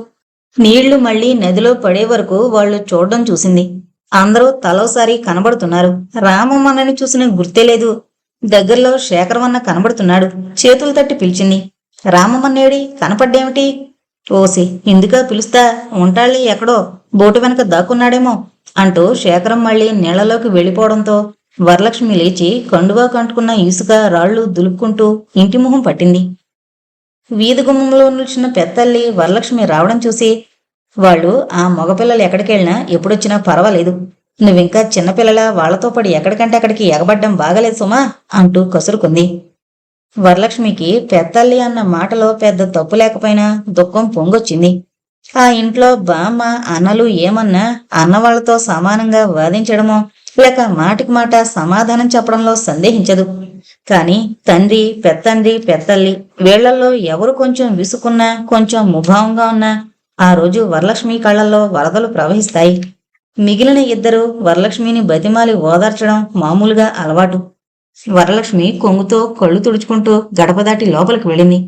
నీళ్లు మళ్లీ నదిలో పడే వరకు వాళ్లు చూడడం చూసింది. అందరూ తలోసారి కనబడుతున్నారు. రామమ్మని చూసిన గుర్తే లేదు. దగ్గరలో శేఖరమన్న కనబడుతున్నాడు. చేతులు తట్టి పిలిచింది. రామమన్నేడి కనపడ్డేమిటి? ఓసి ఇందుగా పిలుస్తా, ఉంటాళ్ళి ఎక్కడో బోటు వెనక దాక్కున్నాడేమో అంటూ శేఖరం మళ్ళీ నీళ్లలోకి వెళ్ళిపోవడంతో వరలక్ష్మి లేచి కండువా కంటుకున్న ఇసుక రాళ్లు దులుపుకుంటూ ఇంటి మొహం పట్టింది. వీధి గుమ్మంలో నిల్చున్న పెద్దల్లి వరలక్ష్మి రావడం చూసి, వాళ్ళు ఆ మగపిల్లలు ఎక్కడికెళ్ళినా ఎప్పుడొచ్చినా పర్వాలేదు, నువ్వింకా చిన్నపిల్లల వాళ్లతో పడి ఎక్కడికంటే అక్కడికి ఎగబడ్డం బాగలేదు సుమా అంటూ కసురుకుంది. వరలక్ష్మికి పెద్దల్లి అన్న మాటలో పెద్ద తప్పు లేకపోయినా దుఃఖం పొంగొచ్చింది. ఆ ఇంట్లో బామ్మ అన్నలు ఏమన్నా అన్నవాళ్లతో సమానంగా వాదించడమో లేక మాటికి మాట సమాధానం చెప్పడంలో సందేహించదు. కాని తండ్రి, పెత్తండ్రి, పెద్దల్లి వీళ్లలో ఎవరు కొంచెం విసుకున్నా, కొంచెం ముభావంగా ఉన్నా ఆ రోజు వరలక్ష్మి కళ్లల్లో వరదలు ప్రవహిస్తాయి. మిగిలిన ఇద్దరు వరలక్ష్మిని బతిమాలి ఓదార్చడం మామూలుగా అలవాటు. వరలక్ష్మి కొంగుతో కళ్ళు తుడుచుకుంటూ గడప దాటి లోపలికి వెళ్ళింది.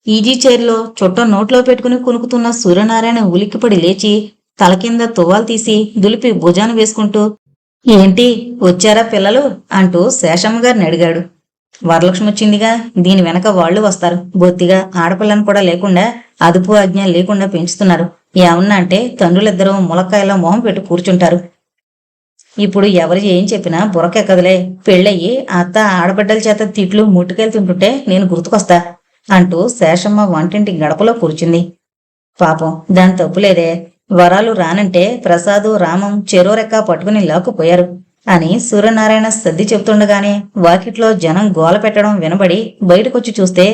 ఈజీ చైర్లో చుట్ట నోట్లో పెట్టుకుని కునుకుతున్న సూర్యనారాయణ ఉలిక్కిపడి లేచి తల కింద తువ్వాలు తీసి దులిపి భుజాన వేసుకుంటూ, ఏంటి వచ్చారా పిల్లలు అంటూ శేషమ్మగారిని అడిగాడు. వరలక్ష్మి వచ్చిందిగా, దీని వెనక వాళ్ళు వస్తారు. బొత్తిగా ఆడపిల్లను కూడా లేకుండా, అదుపు ఆజ్ఞ లేకుండా పెంచుతున్నారు. ఏమన్నా అంటే తండ్రులిద్దరూ ములక్కాయలో మొహం పెట్టి కూర్చుంటారు. ఇప్పుడు ఎవరు ఏం చెప్పినా బుర్రకెక్కదులే. పెళ్ళయ్యి అత్త ఆడబిడ్డల చేత తిట్లు ముట్టుకెళ్తుంటుంటే నేను గుర్తుకొస్తా అంటూ శేషమ్మ వంటింటి గడపలో కూర్చుంది. పాపం దాని తప్పులేదే. వరాలు రానంటే ప్రసాదు, రామం చెరో రెక్క పట్టుకుని లాక్కుపోయారు అని సూర్యనారాయణ సర్ది చెప్తుండగానే వాకిట్లో జనం గోల పెట్టడం వినబడి బయటకొచ్చి చూస్తే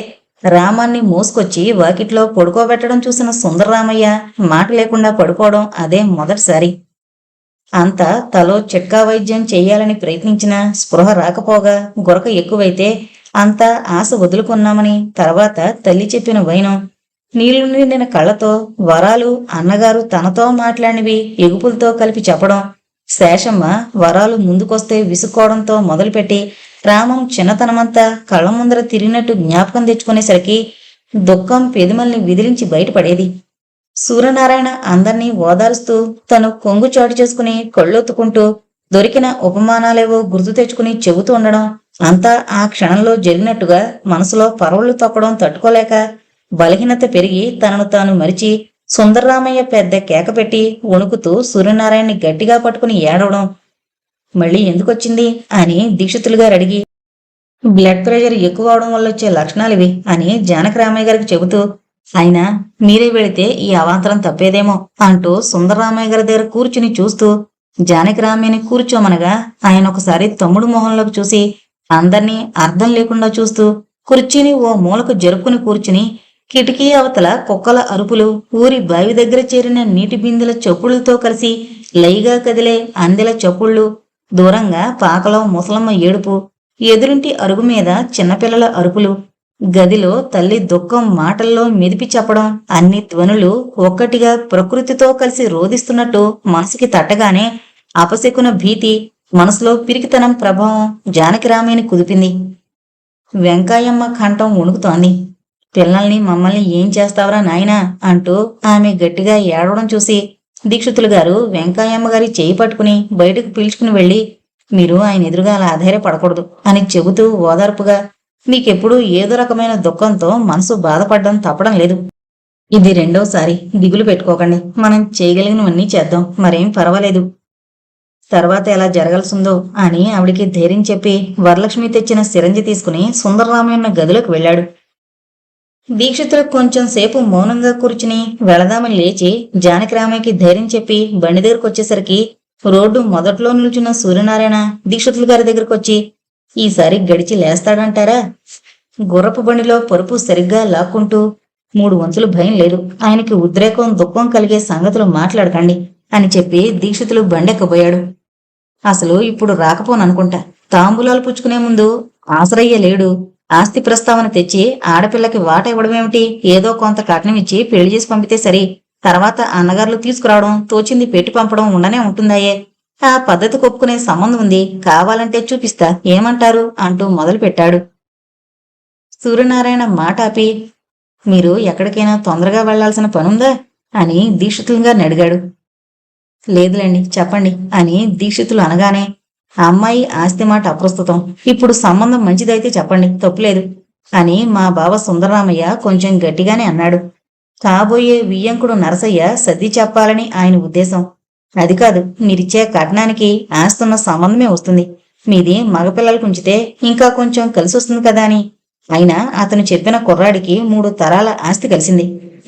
రామాన్ని మోసుకొచ్చి వాకిట్లో పడుకోబెట్టడం చూసిన సుందరరామయ్య మాట లేకుండా పడుకోవడం అదే మొదటిసారి. అంతా తలో చిట్కా వైద్యం చెయ్యాలని ప్రయత్నించినా స్పృహ రాకపోగా గురక ఎక్కువైతే అంతా ఆశ వదులుకున్నామని తర్వాత తల్లి చెప్పిన వైనం, నీళ్లు నిండిన కళ్ళతో వరాలు అన్నగారు తనతో మాట్లాడినవి ఎగుపులతో కలిపి చెప్పడం, శేషమ్మ వరాలు ముందుకొస్తే విసుక్కోవడంతో మొదలుపెట్టి రామం చిన్నతనమంతా కళ్ళ ముందర తిరిగినట్టు జ్ఞాపకం తెచ్చుకునేసరికి దుఃఖం పెదిమల్ని విదిలించి బయటపడేది. సూర్యనారాయణ అందర్నీ ఓదారుస్తూ తను కొంగు చాటు చేసుకుని కళ్ళొత్తుకుంటూ దొరికిన ఉపమానాలేవో గుర్తు తెచ్చుకుని చెబుతూ ఉండడం, అంతా ఆ క్షణంలో జరిగినట్టుగా మనసులో పరవళ్లు తొక్కడం తట్టుకోలేక బలహీనత పెరిగి తనను తాను మరిచి సుందరరామయ్య పెద్ద కేక పెట్టి వణుకుతూ సూర్యనారాయణని గట్టిగా పట్టుకుని ఏడవడం. మళ్ళీ ఎందుకొచ్చింది అని దీక్షితులు గారు అడిగి, బ్లడ్ ప్రెషర్ ఎక్కువ అవడం వల్ల వచ్చే లక్షణాలివి అని జానకరామయ్య గారికి చెబుతూ, అయినా మీరే వెళితే ఈ అవాంతరం తప్పేదేమో అంటూ సుందరరామయ్య గారి దగ్గర కూర్చుని చూస్తూ జానకిరామయ్యని కూర్చోమనగా ఆయన ఒకసారి తమ్ముడు మొహంలోకి చూసి అందర్నీ అర్థం లేకుండా చూస్తూ కుర్చీని ఓ మూలకు జరుపుకుని కూర్చుని కిటికీ అవతల కుక్కల అరుపులు, ఊరి బావి దగ్గర చేరిన నీటి బిందెల చప్పుళ్లతో కలిసి లైగా కదిలే అందెల చప్పుళ్ళు, దూరంగా పాకలో ముసలమ్మ ఏడుపు, ఎదురింటి అరుగు మీద చిన్నపిల్లల అరుపులు, గదిలో తల్లి దుఃఖం మాటల్లో మెదిపి చెప్పడం, అన్ని ధ్వనులు ఒక్కటిగా ప్రకృతితో కలిసి రోదిస్తున్నట్టు మనసుకి తట్టగానే అపశకున భీతి, మనసులో పిరికితనం ప్రభావం జానకిరామయ్యని కుదిపింది. వెంకాయమ్మ కంఠం వణుకుతోంది. పిల్లల్ని మమ్మల్ని ఏం చేస్తావరా నాయనా అంటూ ఆమె గట్టిగా ఏడవడం చూసి దీక్షితులు గారు వెంకాయమ్మ గారి చేయి పట్టుకుని బయటకు పీల్చుకుని వెళ్లి, మీరు ఆయన ఎదురుగా అలా ఆధారపడకూడదు అని చెబుతూ ఓదార్పుగా, మీకెప్పుడూ ఏదో రకమైన దుఃఖంతో మనసు బాధపడడం తప్పడం లేదు. ఇది రెండోసారి, దిగులు పెట్టుకోకండి. మనం చేయగలిగినవన్నీ చేద్దాం, మరేం పర్వాలేదు. తర్వాత ఎలా జరగాల్సిందో అని ఆవిడికి ధైర్యం చెప్పి వరలక్ష్మి తెచ్చిన సిరంజి తీసుకుని సుందరరామయ్య గదిలోకి వెళ్ళాడు. దీక్షితులకు కొంచెం సేపు మౌనంగా కూర్చుని వెళదామని లేచి జానకిరామయ్యకి ధైర్యం చెప్పి బండి దగ్గరకు వచ్చేసరికి రోడ్డు మొదట్లో నిల్చున్న సూర్యనారాయణ దీక్షితుల గారి దగ్గరకు వచ్చి, ఈసారి గడిచి లేస్తాడంటారా? గుర్రపు బండిలో పరుపు సరిగ్గా లాక్కుంటూ 3 వంతులు భయం లేదు, ఆయనకి ఉద్రేకం దుఃఖం కలిగే సంగతులు మాట్లాడకండి అని చెప్పి దీక్షితులు బండెక్కబోయాడు. అసలు ఇప్పుడు రాకపోననుకుంటా. తాంబూలాలు పుచ్చుకునే ముందు ఆశ్రయ్య లేడు, ఆస్తి ప్రస్తావన తెచ్చి ఆడపిల్లకి వాట ఇవ్వడమేమిటి, ఏదో కొంత కట్నం ఇచ్చి పెళ్లి చేసి పంపితే సరి, తర్వాత అన్నగారులు తీసుకురావడం, తోచింది పెట్టి పంపడం ఉండనే ఉంటుందాయే. ఆ పద్ధతి కొప్పుకునే సంబంధం ఉంది, కావాలంటే చూపిస్తా, ఏమంటారు అంటూ మొదలు పెట్టాడు. సూర్యనారాయణ మాట ఆపి, మీరు ఎక్కడికైనా తొందరగా వెళ్లాల్సిన పనుందా అని దీక్షితులుగా అడిగాడు. లేదులేండి చెప్పండి అని దీక్షితులు అనగానే, ఆ అమ్మాయి ఆస్తి మాట అప్రస్తుతం. ఇప్పుడు సంబంధం మంచిదైతే చెప్పండి, తప్పులేదు అని మా బావ సుందరరామయ్య కొంచెం గట్టిగానే అన్నాడు. కాబోయే వియ్యంకుడు నరసయ్య సర్ది చెప్పాలని ఆయన ఉద్దేశం. అది కాదు, మీరిచ్చే కట్నానికి ఆస్తున్న సంబంధమే వస్తుంది. మీది మగపిల్లలకు ఉంచితే ఇంకా కొంచెం కలిసొస్తుంది కదా అని. అయినా అతను చెప్పిన కుర్రాడికి 3 తరాల ఆస్తి కలిసింది.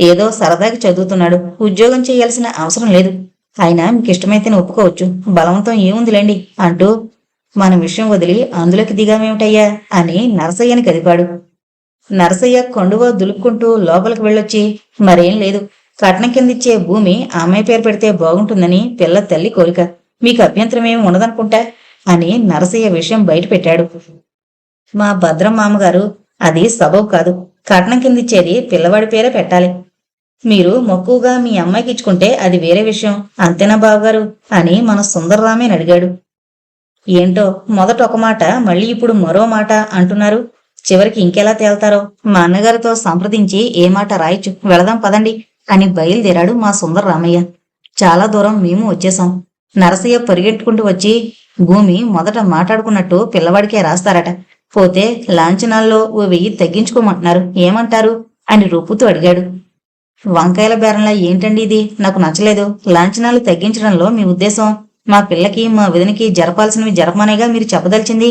ఏదో సరదాకి చదువుతున్నాడు, ఉద్యోగం చేయాల్సిన అవసరం లేదు. అయినా మీకిష్టమైతేనే ఒప్పుకోవచ్చు, బలవంతం ఏముందిలేండి అంటూ మన విషయం వదిలి అందులోకి దిగామేమిటయ్యా అని నరసయ్యని కదిపాడు. నరసయ్య కొండువ దులుపుకుంటూ లోపలికి వెళ్ళొచ్చి, మరేం లేదు, కట్నం కిందిచ్చే భూమి అమ్మాయి పేరు పెడితే బాగుంటుందని పిల్ల తల్లి కోరిక. మీకు అభ్యంతరమేమి ఉండదనుకుంటా అని నరసయ్య విషయం బయట పెట్టాడు. మా భద్రం మామగారు, అది సబబు కాదు, కట్నం కిందిచ్చేది పిల్లవాడి పేరే పెట్టాలి. మీరు మక్కువగా మీ అమ్మాయికి ఇచ్చుకుంటే అది వేరే విషయం, అంతేనా బావగారు అని మన సుందరరామేని అడిగాడు. ఏంటో మొదట ఒక మాట, మళ్ళీ ఇప్పుడు మరో మాట అంటున్నారు. చివరికి ఇంకెలా తేల్తారో. మా అన్నగారితో సంప్రదించి ఏ మాట రాయొచ్చు, వెళదాం పదండి అని బయలుదేరాడు మా సుందరరామయ్య. చాలా దూరం మేము వచ్చేశాం. నరసయ్య పరిగెట్టుకుంటూ వచ్చి, భూమి మొదట మాట్లాడుకున్నట్టు పిల్లవాడికే రాస్తారట, పోతే లాంఛనాల్లో ఓ 1000 తగ్గించుకోమంటున్నారు, ఏమంటారు అని రొప్పుతూ అడిగాడు. వంకాయల బేరంలా ఏంటండి ఇది, నాకు నచ్చలేదు. లాంఛనాలు తగ్గించడంలో మీ ఉద్దేశం మా పిల్లకి మా వదినికి జరపాల్సినవి జరపమనేగా మీరు చెప్పదలిచింది.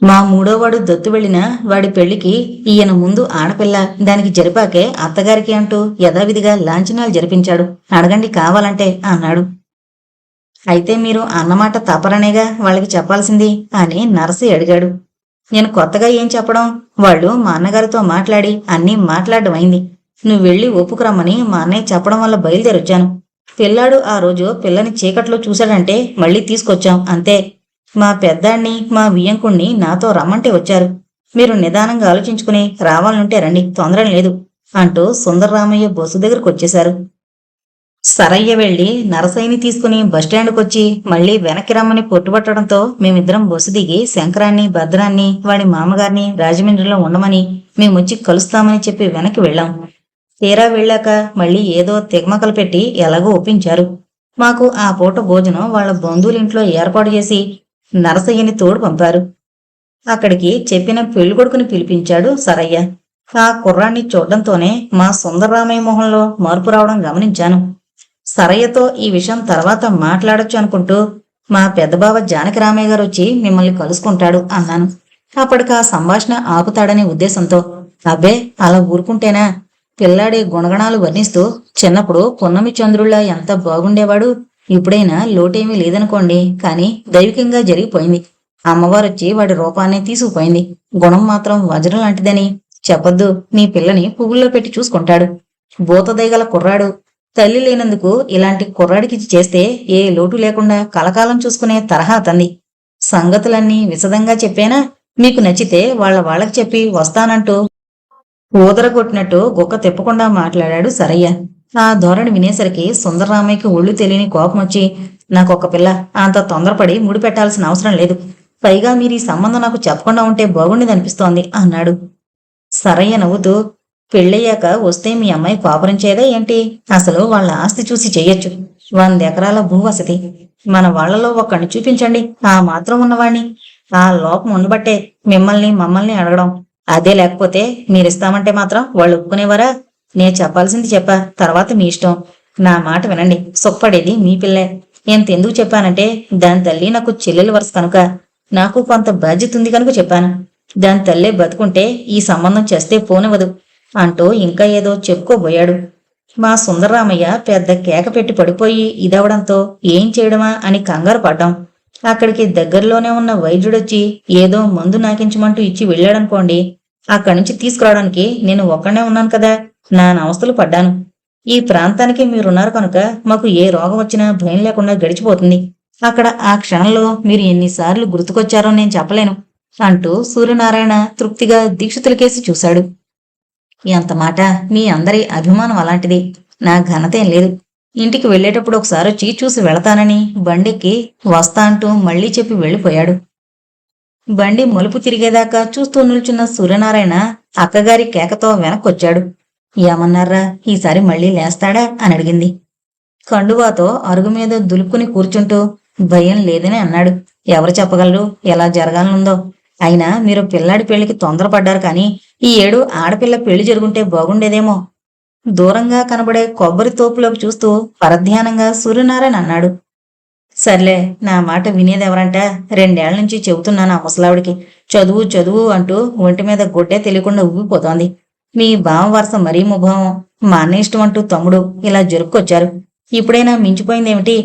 మా 3వ వాడు దత్తు వెళ్ళిన వాడి పెళ్లికి ఈయన ముందు ఆడపిల్ల, దానికి జరిపాకే అత్తగారికి అంటూ యథావిధిగా లాంఛనాలు జరిపించాడు. అడగండి కావాలంటే అన్నాడు. అయితే మీరు అన్నమాట తపరనేగా వాళ్ళకి చెప్పాల్సింది అని నరసయ్య అడిగాడు. నేను కొత్తగా ఏం చెప్పడం, వాళ్ళు మా అన్నగారితో మాట్లాడి అన్నీ మాట్లాడడం అయింది. నువ్వు వెళ్ళి ఒప్పుకురమ్మని మా అన్నయ్య చెప్పడం వల్ల బయలుదేరొచ్చాను. పిల్లాడు ఆ రోజు పిల్లని చీకట్లో చూశాడంటే మళ్ళీ తీసుకొచ్చాం, అంతే. మా పెద్దాన్ని మా వియ్యంకుణ్ణి నాతో రమ్మంటే వచ్చారు. మీరు నిదానంగా ఆలోచించుకుని రావాలంటే రండి, తొందర లేదు అంటూ సుందరరామయ్య బస్సు దగ్గరకు వచ్చేశారు. సరయ్య వెళ్లి నరసయ్యని తీసుకుని బస్టాండ్కొచ్చి మళ్లీ వెనక్కి రమ్మని పొట్టుపట్టడంతో మేమిద్దరం బస్సు దిగి శంకరాన్ని, భద్రాన్ని, వాడి మామగారిని రాజమండ్రిలో ఉండమని, మేమొచ్చి కలుస్తామని చెప్పి వెనక్కి వెళ్ళాం. తీరా వెళ్ళాక మళ్లీ ఏదో తికమకలు పెట్టి ఎలాగో ఒప్పించారు. మాకు ఆ పూట భోజనం వాళ్ల బంధువులింట్లో ఏర్పాటు చేసి నరసయ్యని తోడు పంపారు. అక్కడికి చెప్పిన పెళ్లికొడుకుని పిలిపించాడు సరయ్య. ఆ కుర్రాన్ని చూడడంతోనే మా సుందరరామయ్య మొహంలో మార్పు రావడం గమనించాను. సరయ్యతో ఈ విషయం తర్వాత మాట్లాడొచ్చు అనుకుంటూ మా పెద్దబావ జానకిరామయ్య గారు వచ్చి మిమ్మల్ని కలుసుకుంటాడు అన్నాను. అప్పటికా సంభాషణ ఆపుతాడనే ఉద్దేశంతో. అబ్బే, అలా ఊరుకుంటేనా? పిల్లాడి గుణగణాలు వర్ణిస్తూ, చిన్నప్పుడు పున్నమి చంద్రుళ్ళ ఎంత బాగుండేవాడు, ఇప్పుడైనా లోటేమీ లేదనుకోండి, కాని దైవికంగా జరిగిపోయింది. అమ్మవారొచ్చి వాడి రూపాన్ని తీసుకుపోయింది. గుణం మాత్రం వజ్రం లాంటిదని చెప్పొద్దు. నీ పిల్లని పువ్వుల్లో పెట్టి చూసుకుంటాడు. భూతదయగల కుర్రాడు. తల్లి లేనందుకు ఇలాంటి కుర్రాడికిచ్చి చేస్తే ఏ లోటు లేకుండా కలకాలం చూసుకునే తరహా అతంది. సంగతులన్నీ విశదంగా చెప్పేనా? మీకు నచ్చితే వాళ్ళకి చెప్పి వస్తానంటూ ఊదరగొట్టినట్టు గుక్క తిప్పకుండా మాట్లాడాడు సరయ్య. ఆ ధోరణి వినేసరికి సుందరరామయ్యకి ఒళ్ళు తెలియని కోపం వచ్చి, నాకొక పిల్ల, అంత తొందరపడి ముడిపెట్టాల్సిన అవసరం లేదు. పైగా మీరు ఈ సంబంధం నాకు చెప్పకుండా ఉంటే బాగుండేదనిపిస్తోంది అన్నాడు. సరయ్య నవ్వుతూ, పెళ్ళయ్యాక వస్తే మీ అమ్మాయి కోపరించేదా ఏంటి? అసలు వాళ్ళ ఆస్తి చూసి చెయ్యొచ్చు. 100 ఎకరాల భూవసతి. మన వాళ్లలో ఒక్కడిని చూపించండి, ఆ మాత్రం ఉన్నవాణ్ణి. ఆ లోపం ఉండబట్టే మమ్మల్ని అడగడం. అదే లేకపోతే మీరిస్తామంటే మాత్రం వాళ్ళు ఒప్పుకునేవారా? నేను చెప్పాల్సింది చెప్పా, తర్వాత మీ ఇష్టం. నా మాట వినండి, సొప్పడేది మీ పిల్లే. ఎంతెందుకు చెప్పానంటే, దాని తల్లి నాకు చెల్లెలు వరుస కనుక, నాకు కొంత బాధ్యత ఉంది కనుక చెప్పాను. దాని తల్లే బతుకుంటే ఈ సంబంధం చేస్తే పోనివ్వదు అంటూ ఇంకా ఏదో చెప్పుకోబోయాడు. మా సుందరరామయ్య పెద్ద కేక పెట్టి పడిపోయి ఇదవడంతో ఏం చేయడమా అని కంగారు పడ్డాం. అక్కడికి దగ్గరలోనే ఉన్న వైద్యుడొచ్చి ఏదో మందు నాకించమంటూ ఇచ్చి వెళ్ళాడనుకోండి. అక్కడి నుంచి తీసుకురావడానికి నేను ఒక్కడే ఉన్నాను కదా, నా అవస్థలు పడ్డాను. ఈ ప్రాంతానికి మీరున్నారు కనుక మాకు ఏ రోగం వచ్చినా భయం లేకుండా గడిచిపోతుంది. అక్కడ ఆ క్షణంలో మీరు ఎన్నిసార్లు గుర్తుకొచ్చారో నేను చెప్పలేను అంటూ సూర్యనారాయణ తృప్తిగా దీక్షితులకేసి చూశాడు. ఎంత మాట, మీ అందరి అభిమానం అలాంటిది. నా ఘనతేం లేదు. ఇంటికి వెళ్లేటప్పుడు ఒకసారొచ్చి చూసి వెళతానని బండికి వస్తా అంటూ మళ్లీ చెప్పి వెళ్ళిపోయాడు. బండి మలుపు తిరిగేదాకా చూస్తూ నిల్చున్న సూర్యనారాయణ అక్కగారి కేకతో వెనక్కొచ్చాడు. ఏమన్నారా, ఈసారి మళ్లీ లేస్తాడా అని అడిగింది. కండువాతో అరుగు మీద దులుపుకుని కూర్చుంటూ, భయం లేదని అన్నాడు. ఎవరు చెప్పగలరు ఎలా జరగాలనుందో? అయినా మీరు పిల్లాడి పెళ్లికి తొందరపడ్డారు కానీ ఈ ఏడు ఆడపిల్ల పెళ్లి జరుగుంటే బాగుండేదేమో. దూరంగా కనబడే కొబ్బరి తోపులోకి చూస్తూ పరధ్యానంగా సూర్యనారాయణ అన్నాడు. సర్లే, నా మాట వినేదెవరంట? 2 ఏళ్ల నుంచి చెబుతున్నాను ఆ ముసలావిడికి. చదువు చదువు అంటూ ఒంటి మీద గుడ్డే తెలియకుండా ఉబ్బిపోతోంది. మీ బావ వరుస మరీ ముభావం. మా అన్న ఇష్టం అంటూ తమ్ముడు ఇలా జరుపుకొచ్చారు. ఇప్పుడైనా మించిపోయిందేమిటి?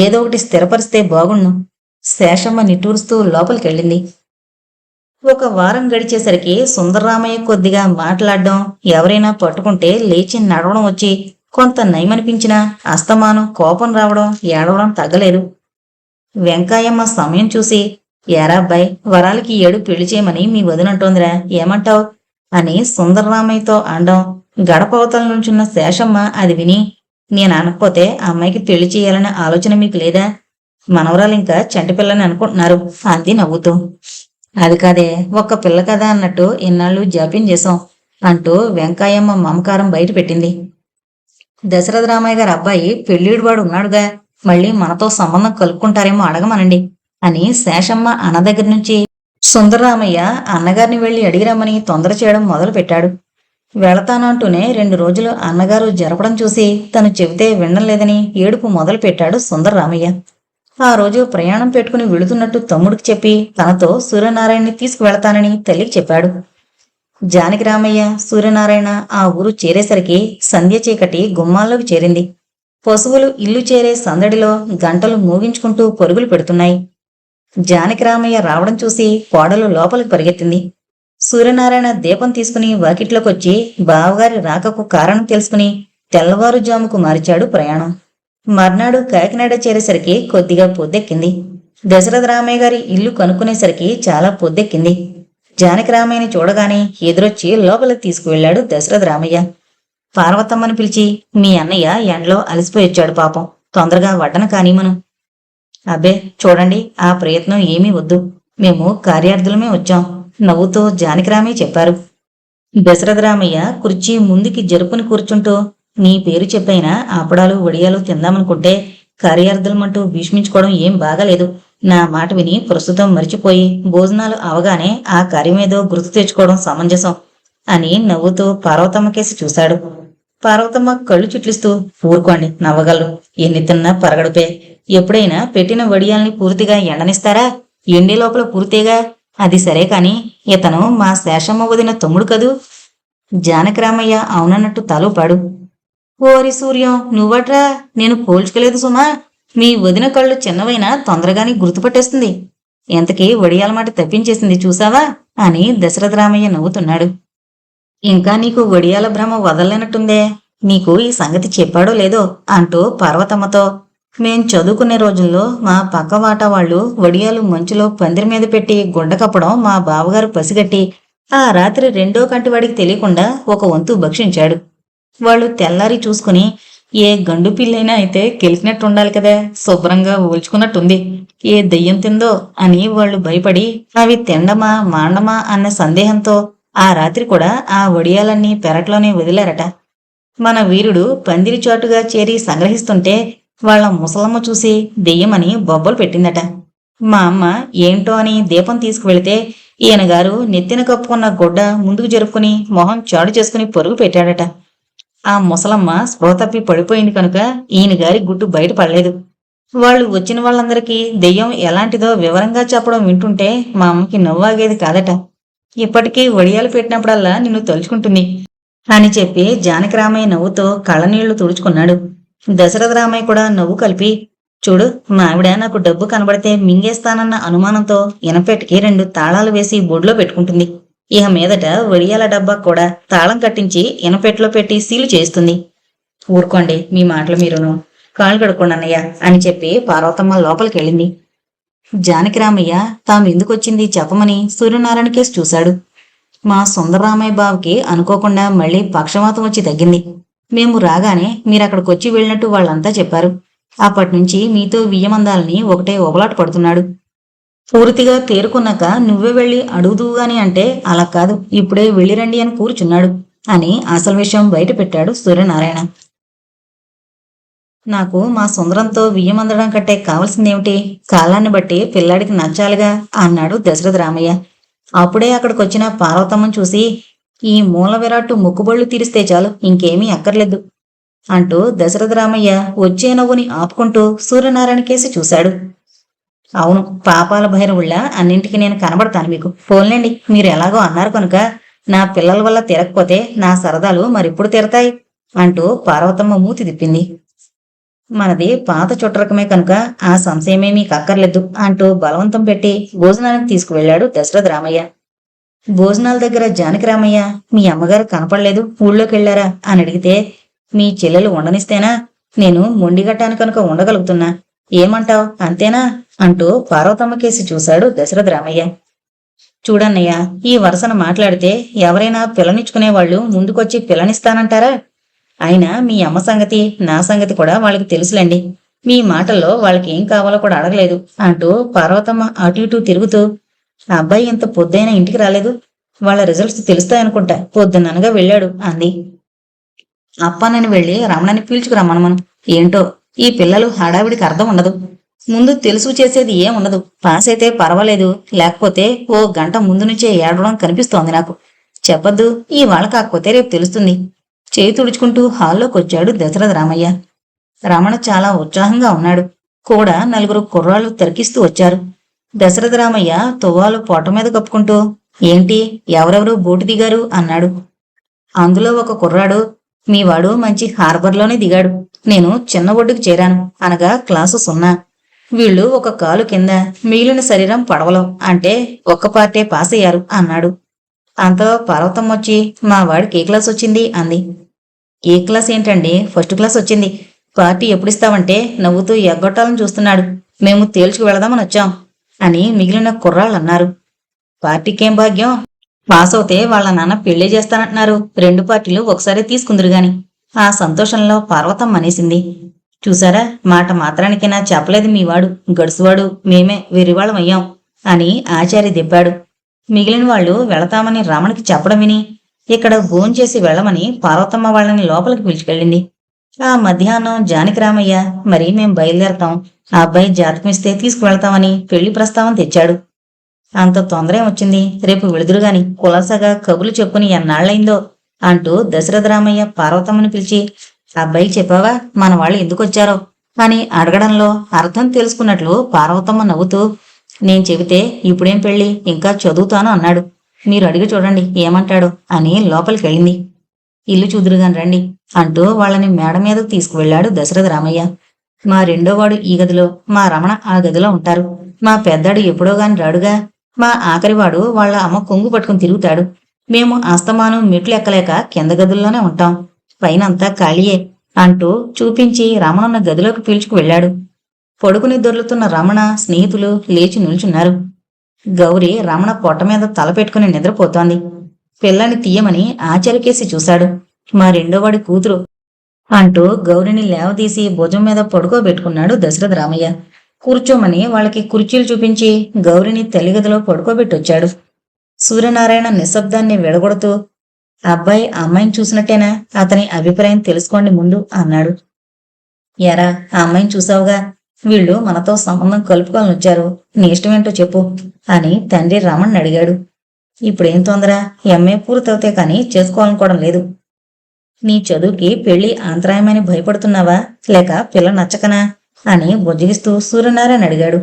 ఏదో ఒకటి స్థిరపరిస్తే బాగుండు. శేషమ్మ నిట్టూరుస్తూ లోపలికెళ్ళింది. 1 వారం గడిచేసరికి సుందర్రామయ్య కొద్దిగా మాట్లాడడం, ఎవరైనా పట్టుకుంటే లేచి నడవడం వచ్చి కొంత నయమనిపించినా అస్తమానం కోపం రావడం, ఏడవడం తగ్గలేదు. వెంకాయమ్మ సమయం చూసి, ఏరాబ్బాయ్, వరాలకి 7 పెళ్లి చేయమని మీ వదినంటోందిరా, ఏమంటావ్ అని సుందర్రామయ్యతో అనడం, గడపవతల నుంచున్న శేషమ్మ అది విని, నేను అనకపోతే ఆ అమ్మాయికి పెళ్లి చేయాలనే ఆలోచన మీకు లేదా? మనవరాలు ఇంకా చంటిపిల్లని అనుకుంటున్నారు అంది నవ్వుతూ. అది కాదే, ఒక్క పిల్ల కదా అన్నట్టు ఇన్నాళ్ళు జాప్యం చేశాం అంటూ వెంకాయమ్మ మమకారం బయట పెట్టింది. దశరథ రామయ్య గారి అబ్బాయి పెళ్లిడివాడు ఉన్నాడుగా, మళ్ళీ మనతో సంబంధం కలుపుకుంటారేమో అడగమనండి అని శేషమ్మ అన్న దగ్గర నుంచి సుందరరామయ్య అన్నగారిని వెళ్లి అడిగిరమ్మని తొందర చేయడం మొదలు పెట్టాడు. వెళతానంటూనే 2 రోజులు అన్నగారు జరపడం చూసి తను చెబితే వినడం లేదని ఏడుపు మొదలు పెట్టాడు సుందరరామయ్య. ఆ రోజు ప్రయాణం పెట్టుకుని వెళుతున్నట్టు తమ్ముడికి చెప్పి తనతో సూర్యనారాయణని తీసుకువెళతానని తల్లికి చెప్పాడు. జానకిరామయ్య, సూర్యనారాయణ ఆ ఊరు చేరేసరికి సంధ్య చీకటి గుమ్మాల్లోకి చేరింది. పశువులు ఇల్లు చేరే సందడిలో గంటలు మూగించుకుంటూ పరుగులు పెడుతున్నాయి. జానకిరామయ్య రావడం చూసి కోడలు లోపలికి పరిగెత్తింది. సూర్యనారాయణ దీపం తీసుకుని వాకిట్లోకొచ్చి బావగారి రాకకు కారణం తెలుసుకుని తెల్లవారుజాముకు మార్చాడు ప్రయాణం. మర్నాడు కాకినాడ చేరేసరికి కొద్దిగా పొద్దెక్కింది. దశరథ రామయ్య గారి ఇల్లు కనుక్కునేసరికి చాలా పొద్దెక్కింది. జానకిరామయ్యని చూడగానే ఎదురొచ్చి లోపలికి తీసుకువెళ్లాడు దశరథ రామయ్య. పార్వతమ్మని పిలిచి, మీ అన్నయ్య ఎండలో అలసిపోయొచ్చాడు పాపం, తొందరగా వడ్డన కానీమను. అబ్బే, చూడండి, ఆ ప్రయత్నం ఏమీ వద్దు, మేము కార్యార్థులమే వచ్చాం నవ్వుతో జానకిరామయ్య చెప్పారు. దశరథ రామయ్య కుర్చీ ముందుకి జరుపుని కూర్చుంటూ, నీ పేరు చెప్పైనా అప్పడాలు వడియాలు తిందామనుకుంటే కార్యార్థులమంటూ భీష్మించుకోవడం ఏం బాగాలేదు. నా మాట విని ప్రస్తుతం మరిచిపోయి భోజనాలు అవగానే ఆ కార్యమేదో గుర్తు తెచ్చుకోవడం సమంజసం అని నవ్వుతూ పార్వతమ్మ కేసి చూశాడు. పార్వతమ్మ కళ్ళు చుట్లిస్తూ, ఊరుకోండి, నవ్వగలరు, ఎన్ని తిన్నా పరగడుపే. ఎప్పుడైనా పెట్టిన వడియాల్ని పూర్తిగా ఎండనిస్తారా? ఎండే లోపల పూర్తిగా. అది సరే కాని ఇతను మా శేషమ్మ వదిన తమ్ముడు కదూ. జానకిరామయ్య అవునన్నట్టు తలూపాడు. ఓరి సూర్యం, నువ్వట్రా, నేను పోల్చుకోలేదు సుమా. మీ వదిన కళ్ళు చిన్నవైనా తొందరగానే గుర్తుపట్టేస్తుంది. ఎంతకీ వడియాల మాట తప్పించేసింది చూసావా అని దశరథరామయ్య నవ్వుతున్నాడు. ఇంకా నీకు వడియాల భ్రమ వదలలేనట్టుందే. నీకు ఈ సంగతి చెప్పాడో లేదో అంటూ పార్వతమ్మతో, మేం చదువుకునే రోజుల్లో మా పక్కవాట వాళ్ళు వడియాలు మంచులో పందిరి మీద పెట్టి గుడ్డ కప్పడం మా బావగారు పసిగట్టి ఆ రాత్రి 2వ కంటివాడికి తెలియకుండా 1 వంతు భక్షించాడు. వాళ్ళు తెల్లారి చూసుకుని, ఏ గండు పిల్లైనా అయితే కెలికినట్టుండాలి కదా, శుభ్రంగా ఊల్చుకున్నట్టుంది, ఏ దెయ్యం తిందో అని వాళ్ళు భయపడి అవి తిండమా మాండమా అన్న సందేహంతో ఆ రాత్రి కూడా ఆ వడియాలన్నీ పెరట్లోనే వదిలారట. మన వీరుడు పందిరి చాటుగా చేరి సంగ్రహిస్తుంటే వాళ్ళ ముసలమ్మ చూసి దెయ్యమని బొబ్బలు పెట్టిందట. మా అమ్మ ఏంటో అని దీపం తీసుకువెళితే ఈయనగారు నెత్తిన కప్పుకున్న గుడ్డ ముందుకు జరుపుకుని మొహం చాడు చేసుకుని పరుగు పెట్టాడట. ఆ ముసలమ్మ స్పృహ తప్పి పడిపోయింది కనుక ఈయనగారి గుట్టు బయటపడలేదు. వాళ్ళు వచ్చిన వాళ్ళందరికీ దెయ్యం ఎలాంటిదో వివరంగా చెప్పడం వింటుంటే మా అమ్మకి నవ్వాగేది కాదట. ఇప్పటికీ వడియాలు పెట్టినప్పుడల్లా నిన్ను తలుచుకుంటుంది అని చెప్పి జానకిరామయ్య నవ్వుతో కళ్ళనీళ్లు తుడుచుకున్నాడు. దశరథ రామయ్య కూడా నవ్వు కలిపి, చూడు, మా ఆవిడ నాకు డబ్బు కనబడితే మింగేస్తానన్న అనుమానంతో ఇనపెట్టికి 2 తాళాలు వేసి బొడ్లో పెట్టుకుంటుంది. ఇక మీదట వడియాల డబ్బా కూడా తాళం కట్టించి ఇనపెట్లో పెట్టి సీలు చేస్తుంది. ఊరుకోండి, మీ మాటలు మీరును, కాళ్ళు కడుక్కోండి అన్నయ్య అని చెప్పి పార్వతమ్మ లోపలికెళ్ళింది. జానకిరామయ్య తాము ఎందుకొచ్చింది చెప్పమని సూర్యనారాయణ కేసు చూశాడు. మా సుందరరామయ్య బావకి అనుకోకుండా మళ్ళీ పక్షవాతం వచ్చి తగ్గింది. మేము రాగానే మీరక్కడికొచ్చి వెళ్ళినట్టు వాళ్ళంతా చెప్పారు. అప్పటినుంచి మీతో వియ్యమందాలని ఒకటే ఒబలాట పడుతున్నాడు. పూర్తిగా తేరుకున్నాక నువ్వే వెళ్ళి అడుగుదువుగాని అంటే అలా కాదు, ఇప్పుడే వెళ్ళిరండి అని కూర్చున్నాడు అని అసలు విషయం బయట పెట్టాడు సూర్యనారాయణ. నాకు మా సుందరంతో బియ్యం అందడం కట్టే కావాల్సిందేమిటి? కాలాన్ని బట్టి పిల్లాడికి నచ్చాలిగా అన్నాడు దశరథ రామయ్య. అప్పుడే అక్కడికొచ్చిన పార్వతమ్మను చూసి, ఈ మూల విరాట్టు ముక్కుబళ్ళు తీరిస్తే చాలు, ఇంకేమీ అక్కర్లేదు అంటూ దశరథ రామయ్య వచ్చే నవ్వుని ఆపుకుంటూ సూర్యనారాయణ కేసి చూశాడు. అవును, పాపాల భైరవుళ్ళ అన్నింటికి నేను కనబడతాను మీకు. పోన్లేండి, మీరు ఎలాగో అన్నారు కనుక నా పిల్లల వల్ల తీరకపోతే నా సరదాలు మరిప్పుడు తీరతాయి అంటూ పార్వతమ్మ మూతి తిప్పింది. మనది పాత చుట్టరకమే కనుక ఆ సంశయమే మీకు అక్కర్లేదు అంటూ బలవంతం పెట్టి భోజనానికి తీసుకువెళ్లాడు దశరథ రామయ్య. భోజనాల దగ్గర జానకి రామయ్య, మీ అమ్మగారు కనపడలేదు, ఊళ్ళోకి వెళ్లారా అని అడిగితే, మీ చెల్లెలు ఉండనిస్తేనా? నేను మొండిగట్టాను కనుక ఉండగలుగుతున్నా, ఏమంటావ్, అంతేనా అంటూ పార్వతమ్మ కేసి చూశాడు దశరథ రామయ్య. చూడన్నయ్య, ఈ వరసను మాట్లాడితే ఎవరైనా పిల్లనిచ్చుకునేవాళ్లు ముందుకొచ్చి పిల్లనిస్తానంటారా? అయినా మీ అమ్మ సంగతి నా సంగతి కూడా వాళ్ళకి తెలుసులేండి. మీ మాటల్లో వాళ్ళకి ఏం కావాలో కూడా అడగలేదు అంటూ పార్వతమ్మ అటు ఇటూ తిరుగుతూ, అబ్బాయి ఇంత పొద్దైనా ఇంటికి రాలేదు, వాళ్ళ రిజల్ట్స్ తెలుస్తాయనుకుంటా, పొద్దుననగా వెళ్ళాడు అంది. అప్పానని వెళ్ళి రమణని పీల్చుకురమ్మనమను. ఏంటో ఈ పిల్లలు హడావిడికి అర్థం ఉండదు. ముందు తెలుసు చేసేది ఏముండదు. పాస్ అయితే పర్వాలేదు, లేకపోతే ఓ గంట ముందు నుంచే ఏడవడం కనిపిస్తోంది నాకు. చెప్పద్దు, ఇవాళ కాకపోతే రేపు తెలుస్తుంది. చేయి తుడుచుకుంటూ హాల్లోకి వచ్చాడు దశరథ రామయ్య. రమణ చాలా ఉత్సాహంగా ఉన్నాడు. కూడా నలుగురు కుర్రాళ్ళు తెరకిస్తూ వచ్చారు. దశరథ రామయ్య తువ్వాలు పొట్ట మీద కప్పుకుంటూ, ఏంటి, ఎవరెవరు బోటు దిగారు అన్నాడు. అందులో ఒక కుర్రాడు, మీవాడు మంచి హార్బర్లోనే దిగాడు, నేను చిన్న ఒడ్డుకు చేరాను అనగా క్లాసు 0. వీళ్ళు ఒక కాలు కింద, మిగిలిన శరీరం పడవలో, అంటే ఒక్క పార్టే పాస్ అయ్యారు అన్నాడు. అంతో పార్వతమ్మ వచ్చి, మా వాడికి ఏ క్లాస్ వచ్చింది అంది. ఏ క్లాస్ ఏంటండి, ఫస్ట్ క్లాస్ వచ్చింది. పార్టీ ఎప్పుడిస్తావంటే నవ్వుతూ ఎగ్గొట్టాలని చూస్తున్నాడు. మేము తేల్చుకు వెళదామని వచ్చాం అని మిగిలిన కుర్రాళ్ళన్నారు. పార్టీకేం భాగ్యం, పాస్ అవుతే వాళ్ళ నాన్న పెళ్లి చేస్తానంటున్నారు. 2 పార్టీలు ఒకసారి తీసుకుందరు గాని. ఆ సంతోషంలో పార్వతమ్మ అనేసింది. చూసారా, మాట మాత్రానికైనా చెప్పలేదు మీవాడు, గడుసువాడు, మేమే వెర్రివాళ్ళం అయ్యాం అని ఆచార్య దిప్పాడు. మిగిలిన వాళ్ళు వెళతామని రమణకి చెప్పడం విని ఇక్కడ భోంచేసి వెళ్ళమని పార్వతమ్మ వాళ్ళని లోపలికి పిలుచుకెళ్ళింది. ఆ మధ్యాహ్నం జానకి రామయ్య, మరి మేం బయలుదేరతాం, ఆ అబ్బాయి జాతకమిస్తే తీసుకువెళ్తామని పెళ్లి ప్రస్తావన తెచ్చాడు. అంత తొందర వచ్చింది, రేపు వెళుదురుగాని, కులాసగా కబులు చెప్పుకుని ఎన్నాళ్లయిందో అంటూ దశరథ రామయ్య పార్వతమ్మని పిలిచి, అబ్బాయి చెప్పావా మన వాళ్ళు ఎందుకొచ్చారో అని అడగడంలో అర్థం తెలుసుకున్నట్లు పార్వతమ్మ నవ్వుతూ, నేను చెబితే ఇప్పుడేం పెళ్లి, ఇంకా చదువుతాను అన్నాడు. మీరు అడిగి చూడండి ఏమంటాడు అని లోపలికెళ్ళింది. ఇల్లు చూదురుగాని రండి అంటూ వాళ్ళని మేడ మీదకు తీసుకువెళ్లాడు దశరథ రామయ్య. మా రెండోవాడు ఈ గదిలో, మా రమణ ఆ గదిలో ఉంటారు. మా పెద్దాడు ఎప్పుడో గాని రాడుగా. మా ఆఖరివాడు వాళ్ళ అమ్మ కొంగు పట్టుకుని తిరుగుతాడు. మేము అస్తమానం మెట్లు ఎక్కలేక కింద గదుల్లోనే ఉంటాం, పైనంతా ఖాళీయే అంటూ చూపించి రమణన్న గదిలోకి పీల్చుకు వెళ్ళాడు. పొడుకుని దొర్లుతున్న రమణ స్నేహితులు లేచి నిల్చున్నారు. గౌరి రమణ పొట్ట మీద తల పెట్టుకుని నిద్రపోతోంది. పిల్లని తీయమని ఆచరికేసి చూశాడు. మా రెండోవాడి కూతురు అంటూ గౌరిని లేవదీసి భుజం మీద పడుకోబెట్టుకున్నాడు దశరథ రామయ్య. కూర్చోమని వాళ్ళకి కుర్చీలు చూపించి గౌరిని తల్లిగదిలో పడుకోబెట్టొచ్చాడు. సూర్యనారాయణ నిశ్శబ్దాన్ని విడగొడుతూ, అబ్బాయి అమ్మాయిని చూసినట్టేనా, అతని అభిప్రాయం తెలుసుకోండి ముందు అన్నాడు. ఎరా, ఆ అమ్మాయిని చూసావుగా, వీళ్ళు మనతో సంబంధం కలుపుకోవాలని వచ్చారు, నీ ఇష్టమేంటో చెప్పు అని తండ్రి రమణ్ అడిగాడు. ఇప్పుడేం తొందర, ఎంఏ పూర్తవుతే కానీ చేసుకోవాలనుకోవడం లేదు. నీ చదువుకి పెళ్లి అంతరాయమని భయపడుతున్నావా, లేక పిల్ల నచ్చకనా అని బుజ్జగిస్తూ సూర్యనారాయణ అడిగాడు.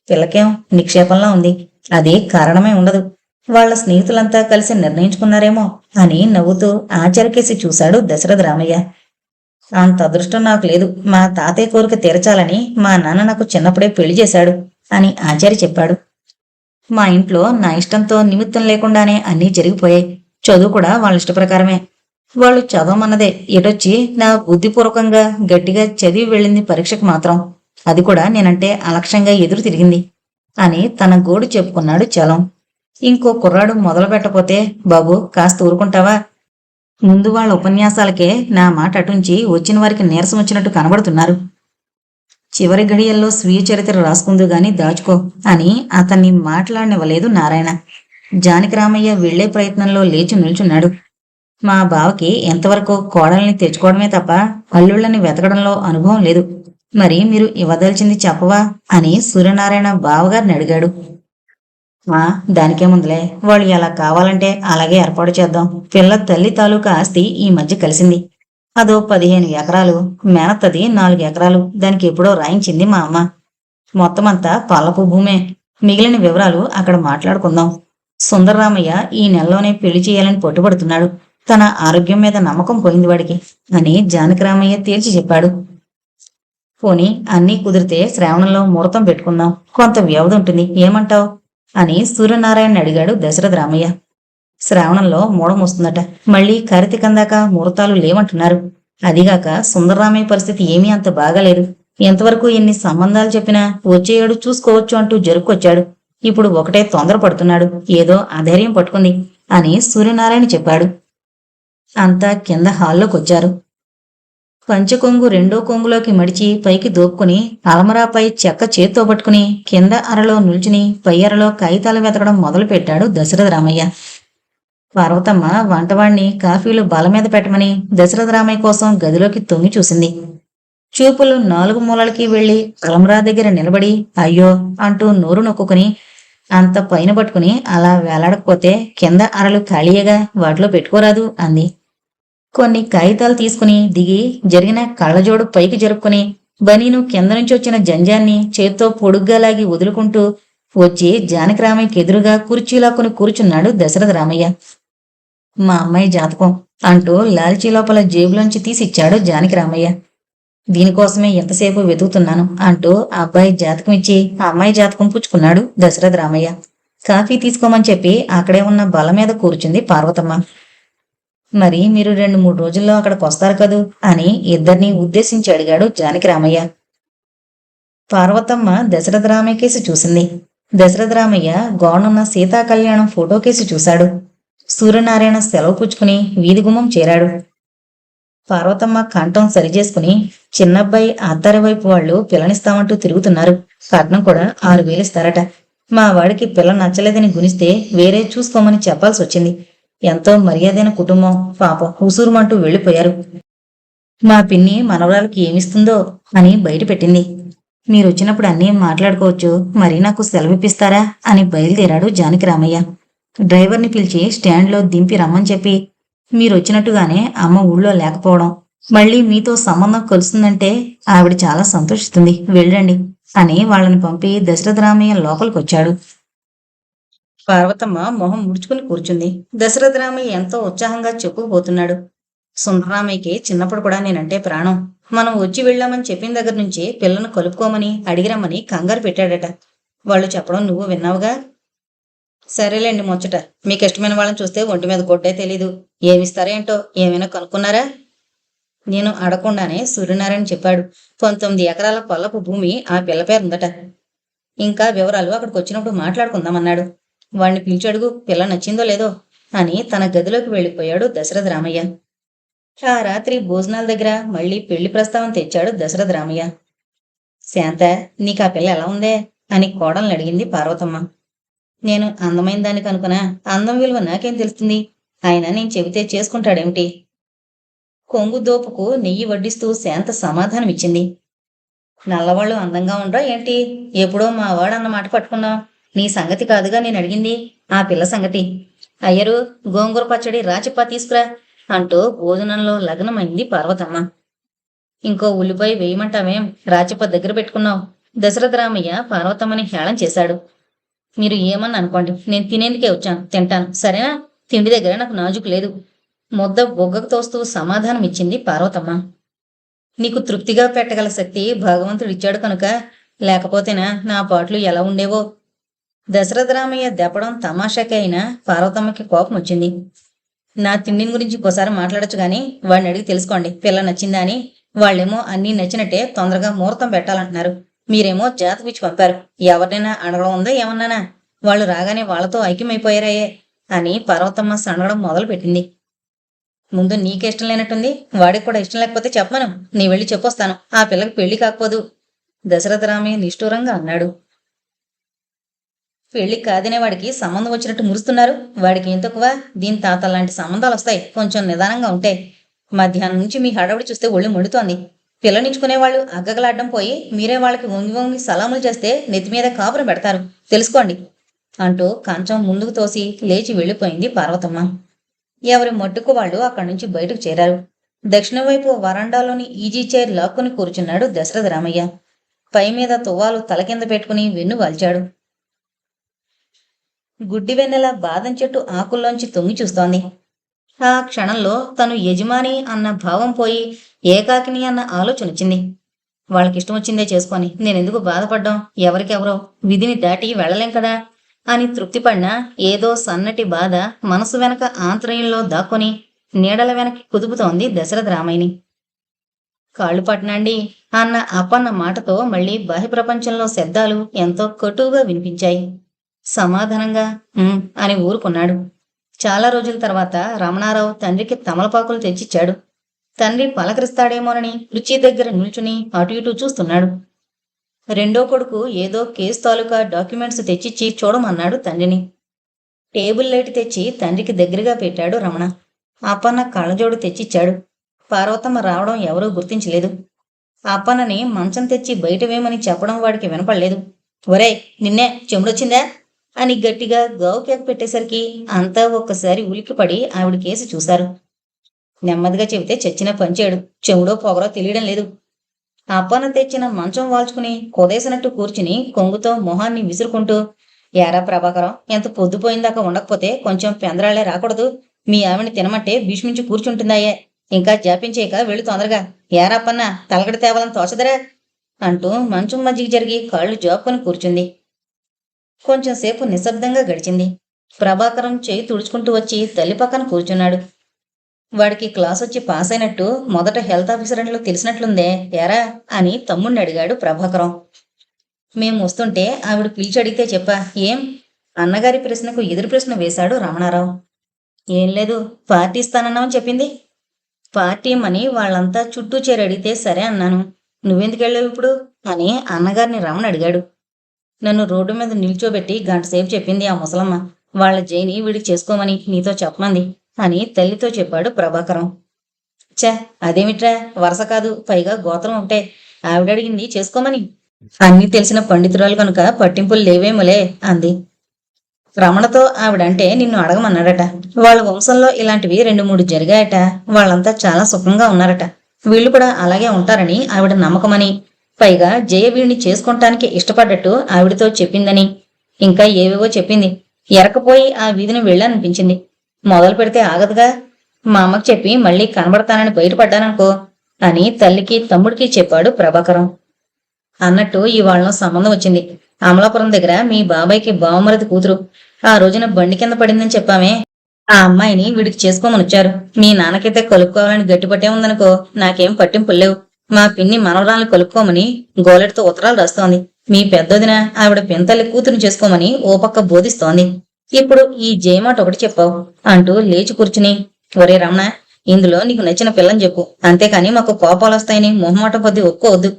పిల్లకేం నిక్షేపంలా ఉంది, అది కారణమే ఉండదు, వాళ్ల స్నేహితులంతా కలిసి నిర్ణయించుకున్నారేమో అని నవ్వుతూ ఆచరికేసి చూశాడు దశరథ రామయ్య. అంత అదృష్టం నాకు లేదు, మా తాతయ్య కోరిక తీర్చాలని మా నాన్న నాకు చిన్నప్పుడే పెళ్లి చేశాడు అని ఆచార్య చెప్పాడు. మా ఇంట్లో నా ఇష్టంతో నిమిత్తం లేకుండానే అన్నీ జరిగిపోయాయి. చదువు కూడా వాళ్ళ ఇష్ట ప్రకారమే. వాళ్ళు చదవమన్నదే, ఎటొచ్చి నా బుద్ధిపూర్వకంగా గట్టిగా చదివి వెళ్ళింది పరీక్షకు మాత్రం, అది కూడా నేనంటే అలక్ష్యంగా ఎదురు తిరిగింది అని తన గోడు చెప్పుకున్నాడు చలం. ఇంకో కుర్రాడు మొదలు పెట్టపోతే, బాబు కాస్త ఊరుకుంటావా, ముందు వాళ్ళ ఉపన్యాసాలకే నా మాట అటుంచి వచ్చిన వారికి నీరసం వచ్చినట్టు కనబడుతున్నారు. చివరి గడియల్లో స్వీయ చరిత్ర రాసుకుందు గాని దాచుకో అని అతన్ని మాట్లాడనివ్వలేదు నారాయణ. జానకి రామయ్య వెళ్లే ప్రయత్నంలో లేచి నిల్చున్నాడు. మా బావకి ఎంతవరకు కోడల్ని తెచ్చుకోవడమే తప్ప అల్లుళ్ళని వెతకడంలో అనుభవం లేదు. మరి మీరు ఇవ్వదలిచింది చెప్పవా అని సూర్యనారాయణ బావగారిని అడిగాడు. ఆ దానికేముందిలే, వాళ్ళు ఎలా కావాలంటే అలాగే ఏర్పాటు చేద్దాం. పిల్ల తల్లి తాలూకా ఆస్తి ఈ మధ్య కలిసింది. అదో 15 ఎకరాలు, మేనత్తది 4 ఎకరాలు దానికి ఎప్పుడో రాయించింది మా అమ్మ. మొత్తమంతా పల్లపు భూమే. మిగిలిన వివరాలు అక్కడ మాట్లాడుకుందాం. సుందరరామయ్య ఈ నెలలోనే పెళ్లి చేయాలని పట్టుబడుతున్నాడు. తన ఆరోగ్యం మీద నమ్మకం పోయింది వాడికి అని జానకిరామయ్య తేల్చి చెప్పాడు. పోనీ అన్నీ కుదిరితే శ్రావణంలో ముహూర్తం పెట్టుకుందాం. కొంత వ్యవధి ఉంటుంది, ఏమంటావ్ అని సూర్యనారాయణ అడిగాడు దశరథ రామయ్య. శ్రావణంలో మూడం వస్తుందట. మళ్ళీ కార్తీకం దాకా ముహూర్తాలు లేవంటున్నారు. అదిగాక సుందరరామయ్య పరిస్థితి ఏమీ అంత బాగాలేదు. ఎంతవరకు ఎన్ని సంబంధాలు చెప్పినా వచ్చే ఏడు చూసుకోవచ్చు అంటూ జరుపుకొచ్చాడు. ఇప్పుడు ఒకటే తొందర పడుతున్నాడు. ఏదో అధైర్యం పట్టుకుంది అని సూర్యనారాయణ చెప్పాడు. అంతా కింద హాల్లోకొచ్చారు. పంచకొంగు రెండో కొంగులోకి మడిచి పైకి దోపుకుని అలమరాపై చెక్క చేత్తో పట్టుకుని కింద అరలో నిల్చుని పై అరలో కాగితాలు వెతకడం మొదలుపెట్టాడు దశరథ రామయ్య. పార్వతమ్మ వంటవాణ్ణి కాఫీలు బలమీద పెట్టమని దశరథ రామయ్య కోసం గదిలోకి తొంగి చూసింది. చూపులు 4 మూలలకి వెళ్లి అలమరా దగ్గర నిలబడి అయ్యో అంటూ నోరు నొక్కుని అంత పైన పట్టుకుని అలా వేలాడకపోతే కింద అరలు ఖాళీయగా వాటిలో పెట్టుకోరాదు అంది. కొన్ని కాగితాలు తీసుకుని దిగి జరిగిన కళ్ళజోడు పైకి జరుపుకుని బనీను కింద నుంచి వచ్చిన జంజాన్ని చేత్తో పొడుగ్గా లాగి వదులుకుంటూ వచ్చి జానకిరామయ్యకి ఎదురుగా కుర్చీలాక్కుని కూర్చున్నాడు దశరథ రామయ్య. మా అమ్మాయి జాతకం అంటూ లాల్చీ లోపల జేబులోంచి తీసిచ్చాడు జానకిరామయ్య. దీనికోసమే ఎంతసేపు వెతుకుతున్నాను అంటూ ఆ అబ్బాయి జాతకం ఇచ్చి ఆ అమ్మాయి జాతకం పుచ్చుకున్నాడు దశరథ రామయ్య. కాఫీ తీసుకోమని చెప్పి అక్కడే ఉన్న బల్ల మీద కూర్చుంది పార్వతమ్మ. మరి మీరు 2-3 రోజుల్లో అక్కడికి వస్తారు కదూ అని ఇద్దరిని ఉద్దేశించి అడిగాడు జానకిరామయ్య. పార్వతమ్మ దశరథ రామయ్య కేసి చూసింది. దశరథ రామయ్య గోడనున్న సీతా కళ్యాణం ఫోటో కేసి చూశాడు. సూర్యనారాయణ సెలవు పుచ్చుకుని వీధి గుమ్మం చేరాడు. పార్వతమ్మ కంఠం సరిచేసుకుని చిన్నబ్బాయి అత్తారి వైపు వాళ్ళు పిల్లనిస్తామంటూ తిరుగుతున్నారు. కట్నం కూడా 6,000 ఇస్తారట. మా వాడికి పిల్ల నచ్చలేదని గునిస్తే వేరే చూసుకోమని చెప్పాల్సి వచ్చింది. ఎంతో మర్యాదైన కుటుంబం, పాపం హుసూరుమంటూ వెళ్లిపోయారు. మా పిన్ని మనవరాలకి ఏమిస్తుందో అని బయట పెట్టింది. మీరొచ్చినప్పుడు అన్నీ మాట్లాడుకోవచ్చు, మరి నాకు సెలవిప్పిస్తారా అని బయలుదేరాడు జానకిరామయ్య. డ్రైవర్ని పిలిచి స్టాండ్లో దింపి రమ్మని చెప్పి మీరొచ్చినట్టుగానే అమ్మ ఊళ్ళో లేకపోవడం, మళ్ళీ మీతో సంబంధం కలుస్తుందంటే ఆవిడ చాలా సంతోషిస్తుంది, వెళ్ళండి అని వాళ్ళని పంపి దశరథ రామయ్య లోపలికొచ్చాడు. పార్వతమ్మ మొహం ముడుచుకుని కూర్చుంది. దశరథ రామయ్య ఎంతో ఉత్సాహంగా చెప్పుకుపోతున్నాడు. సుందరరామయ్యకి చిన్నప్పుడు కూడా నేనంటే ప్రాణం. మనం వచ్చి వెళ్ళామని చెప్పిన దగ్గర నుంచి పిల్లను కలుపుకోమని అడిగిరమ్మని కంగారు పెట్టాడట. వాళ్ళు చెప్పడం నువ్వు విన్నావుగా. సరేలేండి ముచ్చట. మీకు ఇష్టమైన వాళ్ళని చూస్తే ఒంటి మీద గొడ్డే తెలీదు. ఏమిస్తారేంటో ఏమైనా కనుక్కున్నారా? నేను అడగకుండానే సూర్యనారాయణ చెప్పాడు. 19 ఎకరాల పొల్లపు భూమి ఆ పిల్ల పేరుందట. ఇంకా వివరాలు అక్కడికి వచ్చినప్పుడు మాట్లాడుకుందామన్నాడు. వాణ్ణి పిలిచడుగు, పిల్ల నచ్చిందో లేదో అని తన గదిలోకి వెళ్ళిపోయాడు దశరథ రామయ్య. ఆ రాత్రి భోజనాల దగ్గర మళ్లీ పెళ్లి ప్రస్తావన తెచ్చాడు దశరథ రామయ్య. శాంత, నీకు ఆ పిల్ల ఎలా ఉందే అని కోడల్ని అడిగింది పార్వతమ్మ. నేను అందమైన దానికి అనుకున్నా, అందం విలువ నాకేం తెలుస్తుంది? ఆయన నేను చెబితే చేసుకుంటాడేమిటి? కొంగు దోపుకు నెయ్యి వడ్డిస్తూ శాంత సమాధానమిచ్చింది. నల్లవాళ్ళు అందంగా ఉండరా ఏంటి? ఎప్పుడో మా వాడు అన్నమాట పట్టుకున్నావు. నీ సంగతి కాదుగా నేను అడిగింది, ఆ పిల్ల సంగతి. అయ్యరు, గోంగూర పచ్చడి రాచిప్ప తీసుకురా అంటూ భోజనంలో లగ్నమైంది పార్వతమ్మ. ఇంకో ఉల్లిపాయ వేయమంటావేం? రాచిప్ప దగ్గర పెట్టుకున్నావు. దశరథ రామయ్య పార్వతమ్మని హేళన చేశాడు. మీరు ఏమన్నా అనుకోండి, నేను తినేందుకే వచ్చాను, తింటాను, సరేనా? తిండి దగ్గర నాకు నాజుకు లేదు. ముద్ద బొగ్గకు తోస్తూ సమాధానం ఇచ్చింది పార్వతమ్మ. నీకు తృప్తిగా పెట్టగల శక్తి భగవంతుడు ఇచ్చాడు కనుక, లేకపోతేనా నా పాటలు ఎలా ఉండేవో. దశరథ రామయ్య దెప్పడం తమాషాకే అయినా పార్వతమ్మకి కోపం వచ్చింది. నా తిండిని గురించి ఇంకోసారి మాట్లాడచ్చు గాని వాడిని అడిగి తెలుసుకోండి పిల్ల నచ్చిందా అని. వాళ్ళేమో అన్నీ నచ్చినట్టే తొందరగా ముహూర్తం పెట్టాలంటున్నారు. మీరేమో జాతకిచ్చి పంపారు. ఎవరినైనా అడగడం ఉందా ఏమన్నానా? వాళ్ళు రాగానే వాళ్లతో ఐక్యమైపోయారాయే అని పార్వతమ్మ సనగడం మొదలు పెట్టింది. ముందు నీకే ఇష్టం లేనట్టుంది, వాడికి కూడా ఇష్టం లేకపోతే చెప్పమను, నీ వెళ్ళి చెప్పొస్తాను. ఆ పిల్లకి పెళ్లి కాకపోదు దశరథ రామయ్య నిష్ఠూరంగా అన్నాడు. పెళ్లి కాదనేవాడికి సంబంధం వచ్చినట్టు మురుస్తున్నారు. వాడికి ఏం తక్కువ? దీని తాత లాంటి సంబంధాలు వస్తాయి, కొంచెం నిదానంగా ఉంటే. మధ్యాహ్నం నుంచి మీ హడావుడి చూస్తే ఒళ్ళు మండుతోంది. పిల్లనిచ్చుకునేవాళ్ళు అగ్గగలాడ్డం పోయి మీరే వాళ్ళకి వంగి వంగి సలాములు చేస్తే నెత్తి మీద కాపురం పెడతారు, తెలుసుకోండి అంటూ కంచం ముందుకు తోసి లేచి వెళ్ళిపోయింది పార్వతమ్మ. ఎవరి మట్టుకు వాళ్ళు అక్కడి నుంచి బయటకు చేరారు. దక్షిణ వైపు వరండాలోని ఈజీ చైర్ లాక్కుని కూర్చున్నాడు దశరథ రామయ్య. పై మీద తువ్వాలు తల కింద పెట్టుకుని వెన్ను వాల్చాడు. గుడ్డి వెన్నెల బాదం చెట్టు ఆకుల్లోంచి తొంగి చూస్తోంది. ఆ క్షణంలో తను యజమాని అన్న భావం పోయి ఏకాకిని అన్న ఆలోచన వచ్చింది. వాళ్ళకిష్టం వచ్చిందే చేసుకొని నేనెందుకు బాధపడ్డాం? ఎవరికెవరో, విధిని దాటి వెళ్ళలేం కదా అని తృప్తిపడినా ఏదో సన్నటి బాధ మనసు వెనక ఆంతర్యంలో దాక్కొని నీడల వెనక్కి కుదుపుతోంది దశరథ రామయ్యని. కాళ్ళు పట్నండి అన్న అప్పన్న మాటతో మళ్లీ బాహ్య ప్రపంచంలో శబ్దాలు ఎంతో కటువుగా వినిపించాయి. సమాధానంగా అని ఊరుకున్నాడు. చాలా రోజుల తర్వాత రమణారావు తండ్రికి తమలపాకులు తెచ్చిచ్చాడు. తండ్రి పలకరిస్తాడేమోనని రుచి దగ్గర నిల్చుని అటు ఇటు చూస్తున్నాడు. రెండో కొడుకు ఏదో కేసు తాలూకా డాక్యుమెంట్స్ తెచ్చిచ్చి చూడమన్నాడు తండ్రిని. టేబుల్ లైట్ తెచ్చి తండ్రికి దగ్గరగా పెట్టాడు రమణ. అప్పన్న కళ్ళజోడు తెచ్చిచ్చాడు. పార్వతమ్మ రావడం ఎవరూ గుర్తించలేదు. అప్పన్నని మంచం తెచ్చి బయట వేయమని చెప్పడం వాడికి వినపడలేదు. ఒరేయ్, నిన్నే చెముడొచ్చిందా అని గట్టిగా గావు కేక పెట్టేసరికి అంతా ఒక్కసారి ఉలిక్కిపడి ఆవిడ కేసి చూశారు. నెమ్మదిగా చెబితే చచ్చిన పంచాడు, చెవుడో పొగరో తెలియడం లేదు. అప్పన్న తెచ్చిన మంచం వాల్చుకుని కొదేసినట్టు కూర్చుని కొంగుతో మొహాన్ని విసురుకుంటూ, ఏరా ప్రభాకరం, ఎంత పొద్దుపోయిందాకా ఉండకపోతే కొంచెం పెందరాళ్లే రాకూడదు? మీ ఆవిని తినమంటే భీష్మించి కూర్చుంటుందాయే, ఇంకా జాపించేయక వెళ్ళు తొందరగా. ఏరాపన్న తలగడి తేవాలని తోచదరా అంటూ మంచం మధ్యకి జరిగి కాళ్ళు జాపుకొని కూర్చుంది. కొంచెం సేపు నిశ్శబ్దంగా గడిచింది. ప్రభాకరం చేయి తుడుచుకుంటూ వచ్చి తల్లి పక్కన కూర్చున్నాడు. వాడికి క్లాస్ వచ్చి పాస్ అయినట్టు మొదట హెల్త్ ఆఫీసర్ అని తెలిసినట్లుందే ఏరా అని తమ్ముణ్ణి అడిగాడు ప్రభాకరం. మేం వస్తుంటే ఆవిడ పిలిచి అడిగితే చెప్పా. ఏం? అన్నగారి ప్రశ్నకు ఎదురు ప్రశ్న వేశాడు రమణారావు. ఏం లేదు, పార్టీ ఇస్తానన్నామని చెప్పింది. పార్టీ మని వాళ్ళంతా చుట్టూ చేరి అడిగితే సరే అన్నాను. నువ్వెందుకు వెళ్ళావు ఇప్పుడు అని అన్నగారిని రమణ అడిగాడు. నన్ను రోడ్డు మీద నిల్చోబెట్టి గంటసేపు చెప్పింది ఆ ముసలమ్మ. వాళ్ళ జైని వీడికి చేసుకోమని నీతో చెప్పమంది అని తల్లితో చెప్పాడు ప్రభాకరం. ఛ, అదేమిట్రా, వరస కాదు, పైగా గోత్రం ఒకటే. ఆవిడడిగింది చేసుకోమని. అన్నీ తెలిసిన పండితురాలు కనుక పట్టింపులు లేవేమోలే అంది. రమణతో ఆవిడంటే నిన్ను అడగమన్నాడట. వాళ్ళ వంశంలో ఇలాంటివి 2-3 జరిగాయట. వాళ్ళంతా చాలా సుఖంగా ఉన్నారట. వీళ్ళు కూడా అలాగే ఉంటారని ఆవిడ నమ్మకమని, పైగా జయ వీడిని చేసుకుంటానికి ఇష్టపడ్డట్టు ఆవిడతో చెప్పిందని, ఇంకా ఏవేవో చెప్పింది. ఎరకపోయి ఆ వీధిని వెళ్ళాలనిపించింది. మొదలు పెడితే ఆగదుగా. మా అమ్మకి చెప్పి మళ్ళీ కనబడతానని బయటపడ్డాననుకో అని తల్లికి తమ్ముడికి చెప్పాడు ప్రభాకరం. అన్నట్టు ఇవాళ సంబంధం వచ్చింది. అమలాపురం దగ్గర మీ బాబాయ్కి బావమరది కూతురు. ఆ రోజున బండి కింద పడిందని చెప్పామే, ఆ అమ్మాయిని వీడికి చేసుకోమనొచ్చారు. మీ నాన్నకైతే కలుపుకోవాలని గట్టిపట్టే ఉందనుకో, నాకేం పట్టింపులేవు. మా పిన్ని మనవరాలను కలుపుకోమని గోలెడితో ఉత్తరాలు రాస్తోంది. మీ పెద్దదిన ఆవిడ పెంతల్లి కూతురుని చేసుకోమని ఓ పక్క బోధిస్తోంది. ఇప్పుడు ఈ జయమాట ఒకటి చెప్పావు అంటూ లేచి కూర్చుని, ఒరే రమణ, ఇందులో నీకు నచ్చిన పిల్లని చెప్పు, అంతేకాని మాకు కోపాలు వస్తాయని మొహమాట కొద్ది ఒప్పుకోవద్దు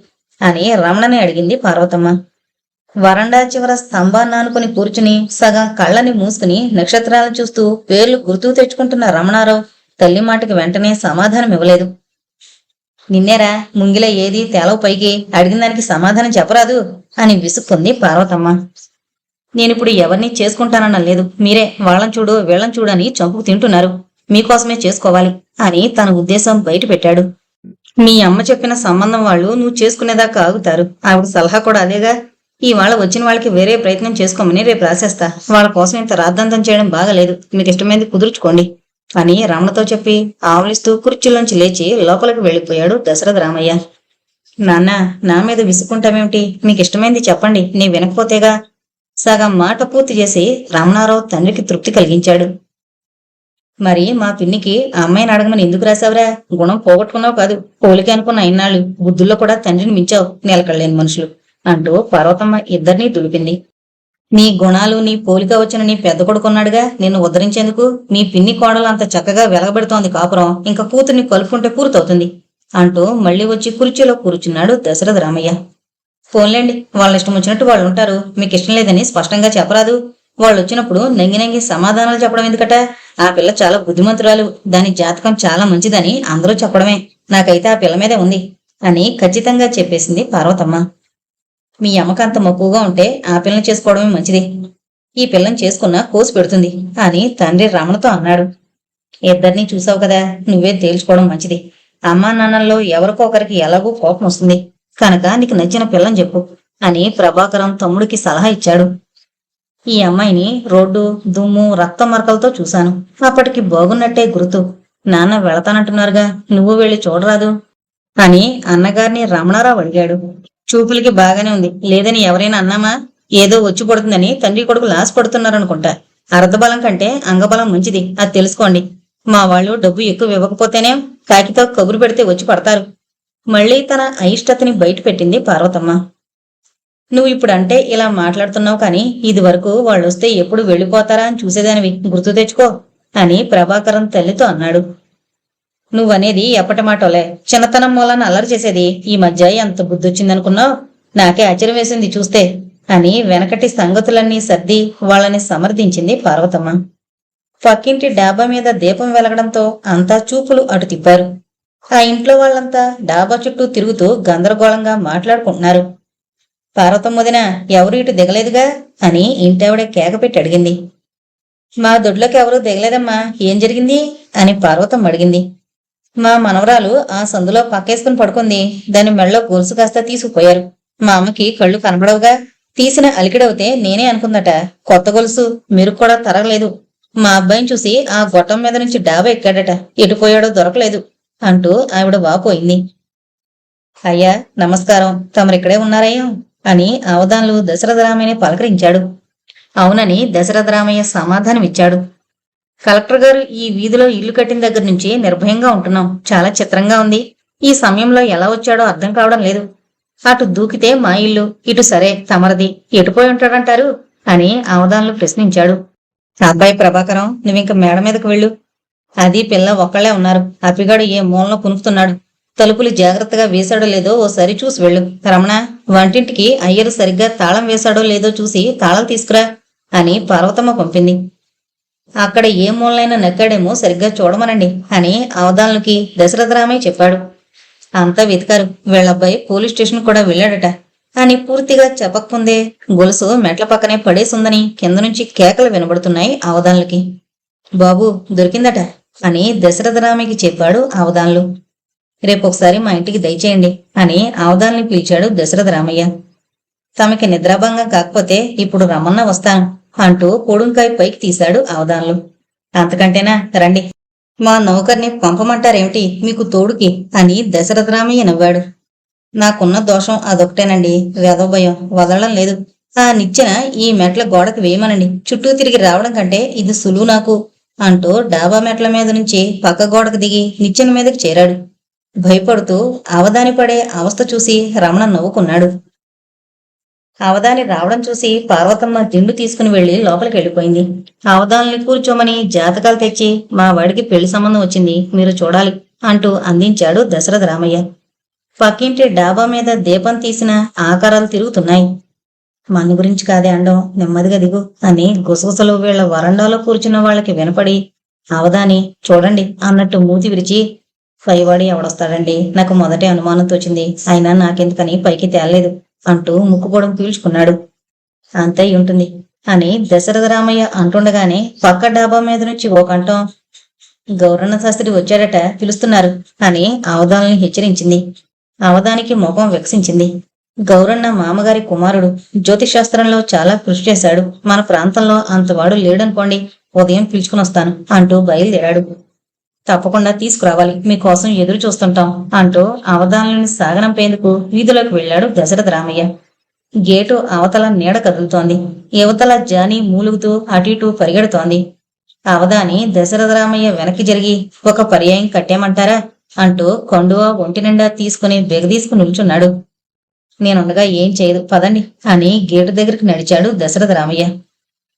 అని రమణని అడిగింది పార్వతమ్మ. వరండా చివర స్తంభాన్ని ఆనుకుని కూర్చుని సగం కళ్ళని మూసుకుని నక్షత్రాలను చూస్తూ పేర్లు గుర్తుకు తెచ్చుకుంటున్న రమణారావు తల్లి మాటకి వెంటనే సమాధానం ఇవ్వలేదు. నిన్నేరా, ముంగిల ఏది తేలవు పైకి, అడిగిన దానికి సమాధానం చెప్పరాదు అని విసుక్కుంది పార్వతమ్మ. నేనిప్పుడు ఎవరిని చేసుకుంటానన్న లేదు. మీరే వాళ్ళని చూడు వీళ్ళని చూడు అని చంపుకు తింటున్నారు. మీకోసమే చేసుకోవాలి అని తన ఉద్దేశం బయట పెట్టాడు. మీ అమ్మ చెప్పిన సంబంధం వాళ్ళు నువ్వు చేసుకునేదాకా ఆగుతారు. ఆవిడ సలహా కూడా అదేగా. ఇవాళ వచ్చిన వాళ్ళకి వేరే ప్రయత్నం చేసుకోమని రేపు రాసేస్తా. వాళ్ళ కోసం ఇంత రాద్ధాంతం చేయడం బాగాలేదు. మీకు ఇష్టమైంది కుదుర్చుకోండి అని రమణతో చెప్పి ఆవలిస్తూ కుర్చీలోంచి లేచి లోపలికి వెళ్ళిపోయాడు దశరథ రామయ్య. నాన్న, నా మీద విసుక్కుంటామేమిటి? మీకు ఇష్టమైంది చెప్పండి, నీ వినకపోతేగా. సగం మాట పూర్తి చేసి రమణారావు తండ్రికి తృప్తి కలిగించాడు. మరి మా పిన్నికి ఆ అమ్మాయిని అడగమని ఎందుకు రాసావురా? గుణం పోగొట్టుకున్నావు కాదు, పోలిక అనుకున్న ఇన్నాళ్ళు. బుద్ధుల్లో కూడా తండ్రిని మించావు, నిలకడలేని మనుషులు అంటూ పార్వతమ్మ ఇద్దరినీ దులిపింది. నీ గుణాలు నీ పోలిక వచ్చిన నీ పెద్ద కొడుకున్నాడుగా నిన్ను ఉద్ధరించేందుకు. నీ పిన్ని కోడలు అంత చక్కగా వెలగబెడుతోంది కాపురం, ఇంకా కూతుర్ని కలుపుకుంటే పూర్తవుతుంది అంటూ మళ్లీ వచ్చి కుర్చీలో కూర్చున్నాడు దశరథ రామయ్య. ఫోన్లేండి, వాళ్ళ ఇష్టం వచ్చినట్టు వాళ్ళు ఉంటారు. మీకు ఇష్టం లేదని స్పష్టంగా చెప్పరాదు. వాళ్ళు వచ్చినప్పుడు నంగి నంగి సమాధానాలు చెప్పడం ఎందుకట? ఆ పిల్ల చాలా బుద్ధిమంతురాలు, దాని జాతకం చాలా మంచిదని అందరూ చెప్పడమే. నాకైతే ఆ పిల్ల మీదే ఉంది అని ఖచ్చితంగా చెప్పేసింది పార్వతమ్మ. మీ అమ్మకంత మక్కువగా ఉంటే ఆ పిల్లని చేసుకోవడమే మంచిది. ఈ పిల్లని చేసుకున్నా కోసి పెడుతుంది అని తండ్రి రమణతో అన్నాడు. ఇద్దరినీ చూసావు కదా, నువ్వే తేల్చుకోవడం మంచిది. అమ్మా నాన్నల్లో ఎవరికో ఒకరికి ఎలాగూ కోపం వస్తుంది కనుక నీకు నచ్చిన పిల్లని చెప్పు అని ప్రభాకరం తమ్ముడికి సలహా ఇచ్చాడు. ఈ అమ్మాయిని రోడ్డు, దుమ్ము, రక్త మరకలతో చూశాను. అప్పటికి బాగున్నట్టే గుర్తు. నాన్న వెళతానంటున్నారుగా, నువ్వు వెళ్ళి చూడరాదు అని అన్నగారిని రమణారావు అడిగాడు. చూపులకి బాగానే ఉంది, లేదని ఎవరైనా అన్నామా? ఏదో వచ్చి పడుతుందని తండ్రి కొడుకు లాస్ పడుతున్నారనుకుంటా. అర్ధబలం కంటే అంగబలం మంచిది, అది తెలుసుకోండి. మా వాళ్ళు డబ్బు ఎక్కువ ఇవ్వకపోతేనే కాకితో కబురు పెడితే వచ్చి పడతారు. మళ్లీ తన అయిష్టతని బయట పెట్టింది పార్వతమ్మ. నువ్వు ఇప్పుడంటే ఇలా మాట్లాడుతున్నావు కానీ ఇది వరకు వాళ్ళొస్తే ఎప్పుడు వెళ్ళిపోతారా అని చూసేదానివి, గుర్తు తెచ్చుకో అని ప్రభాకరం తల్లితో అన్నాడు. నువ్వనేది ఎప్పటి మాటోలే, చిన్నతనం మూలాన అల్లరి చేసేది. ఈ మధ్య ఎంత బుద్ధొచ్చిందనుకున్నావు? నాకే ఆశ్చర్యం వేసింది చూస్తే అని వెనకటి సంగతులన్నీ సర్ది వాళ్ళని సమర్థించింది పార్వతమ్మ. పక్కింటి డాబా మీద దీపం వెలగడంతో అంతా చూపులు అటు తిప్పారు. ఆ ఇంట్లో వాళ్ళంతా డాబా చుట్టూ తిరుగుతూ గందరగోళంగా మాట్లాడుకుంటున్నారు. పార్వతమ్మదిన ఎవరు ఇటు దిగలేదుగా అని ఇంటావిడే కేక పెట్టి అడిగింది. మా దొడ్లోకి ఎవరూ దిగలేదమ్మా, ఏం జరిగింది అని పార్వతమ్మ అడిగింది. మా మనవరాలు ఆ సందులో పక్కేసుకుని పడుకుంది. దాని మెళ్ళలో గొలుసు కాస్త తీసుకుపోయారు. మా అమ్మకి కళ్ళు కనబడవుగా, తీసిన అలికిడవుతే నేనే అనుకుందట. కొత్త గొలుసు మెరుగు కూడా తరగలేదు. మా అబ్బాయిని చూసి ఆ గొట్టం మీద నుంచి డాబా ఎక్కాడట, ఎటుపోయాడో దొరకలేదు అంటూ ఆవిడ వాపోయింది. అయ్యా నమస్కారం, తమరిక్కడే ఉన్నారయ్యా అని అవధాన్లు దశరథరామయ్యని పలకరించాడు. అవునని దశరథరామయ్య సమాధానమిచ్చాడు. కలెక్టర్ గారు ఈ వీధిలో ఇల్లు కట్టిన దగ్గర నుంచి నిర్భయంగా ఉంటున్నాం. చాలా చిత్రంగా ఉంది. ఈ సమయంలో ఎలా వచ్చాడో అర్థం కావడం లేదు. అటు దూకితే మా ఇల్లు, ఇటు సరే తమరది, ఎటుపోయి ఉంటాడంటారు అని అవధాన్లు ప్రశ్నించాడు. అబ్బాయి ప్రభాకరం, నువ్వింక మేడ మీదకు వెళ్ళు. అది పిల్ల ఒక్కళ్లే ఉన్నారు. అప్పిగాడు ఏ మూలలో కునుకుతున్నాడు. తలుపులు జాగ్రత్తగా వేశాడో లేదో ఓసారి చూసి వెళ్ళు. రమణ, వంటింటికి అయ్యరు సరిగ్గా తాళం వేశాడో లేదో చూసి తాళం తీసుకురా అని పార్వతమ్మ పంపింది. అక్కడ ఏ మూలనైనా నక్కాడేమో సరిగ్గా చూడమనండి అని అవధాన్లకి దశరథరామయ్య చెప్పాడు. అంతా వెతికారు. వీళ్ళబ్బాయి పోలీస్ స్టేషన్ కూడా వెళ్ళాడట అని పూర్తిగా చెప్పకముందే గొలుసు మెట్ల పక్కనే పడేసుందని కింద నుంచి కేకలు వినబడుతున్నాయి అవధాన్లకి. బాబు దొరికిందట అని దశరథరామయ్యకి చెప్పాడు అవధాన్లు. రేపొకసారి మా ఇంటికి దయచేయండి అని అవధాన్లు పిలిచాడు దశరథరామయ్య. తమకి నిద్రాభంగం కాకపోతే ఇప్పుడు రమ్మన్నా వస్తాను అంటూ పొడుంకాయ పైకి తీశాడు అవధాన్లు. అంతకంటేనా, రండి. మా నౌకర్ని పంపమంటారేమిటి మీకు తోడుకి అని దశరథరామయ్య నవ్వాడు. నాకున్న దోషం అదొకటేనండి, వేదోభయం వదలడం లేదు. ఆ నిచ్చెన ఈ మెట్ల గోడకి వేయమనండి. చుట్టూ తిరిగి రావడం కంటే ఇది సులువు నాకు అంటూ డాబా మెట్ల మీద నుంచి పక్క గోడకు దిగి నిచ్చెన మీదకి చేరాడు. భయపడుతూ అవధాని పడే అవస్థ చూసి రమణ నవ్వుకున్నాడు. అవధాని రావడం చూసి పార్వతమ్మ దిండు తీసుకుని వెళ్లి లోపలికి వెళ్ళిపోయింది. అవధాన్ని కూర్చోమని జాతకాలు తెచ్చి మా వాడికి పెళ్లి సంబంధం వచ్చింది, మీరు చూడాలి అంటూ అందించాడు దశరథరామయ్య. పక్కింటి డాబా మీద దీపం తీసిన ఆకారాలు తిరుగుతున్నాయి. మన గురించి కాదే అండం, నెమ్మదిగా దిగు అని గుసగుసలు వీళ్ల వరండాలో కూర్చున్న వాళ్ళకి వినపడి అవధాని చూడండి అన్నట్టు మూతి విరిచి, పైవాడి ఎవడొస్తాడండి, నాకు మొదటే అనుమానం తోచింది, అయినా నాకెందుకని పైకి తేలలేదు అంటూ ముక్కుపొడం పీల్చుకున్నాడు. అంతే ఉంటుంది అని దశరథరామయ్య అంటుండగానే పక్క డాబా మీద నుంచి ఓ కంఠం, గౌరన్న శాస్త్రి వచ్చాడట, పిలుస్తున్నారు అని అవధాన్ని హెచ్చరించింది. అవధానికి ముఖం వికసించింది. గౌరన్న మామగారి కుమారుడు, జ్యోతిశాస్త్రంలో చాలా కృషి చేశాడు. మన ప్రాంతంలో అంతవాడు లేడనుకోండి, ఉదయం పిలుచుకుని వస్తాను అంటూ బయలుదేరాడు. తప్పకుండా తీసుకురావాలి, మీకోసం ఎదురు చూస్తుంటాం అంటూ అవధానులను సాగనంపేందుకు వీధిలోకి వెళ్లాడు దశరథరామయ్య. గేటు అవతల నీడ కదులుతోంది. యువతల జాని మూలుగుతూ అటు ఇటు పరిగెడుతోంది. అవధాని దశరథరామయ్య వెనక్కి జరిగి, ఒక పర్యాయం కట్టేమంటారా అంటూ కొండువ ఒంటి నిండా తీసుకుని బెగదీసుకు నిల్చున్నాడు. నేనుండగా ఏం చేయదు, పదండి అని గేటు దగ్గరికి నడిచాడు దశరథరామయ్య.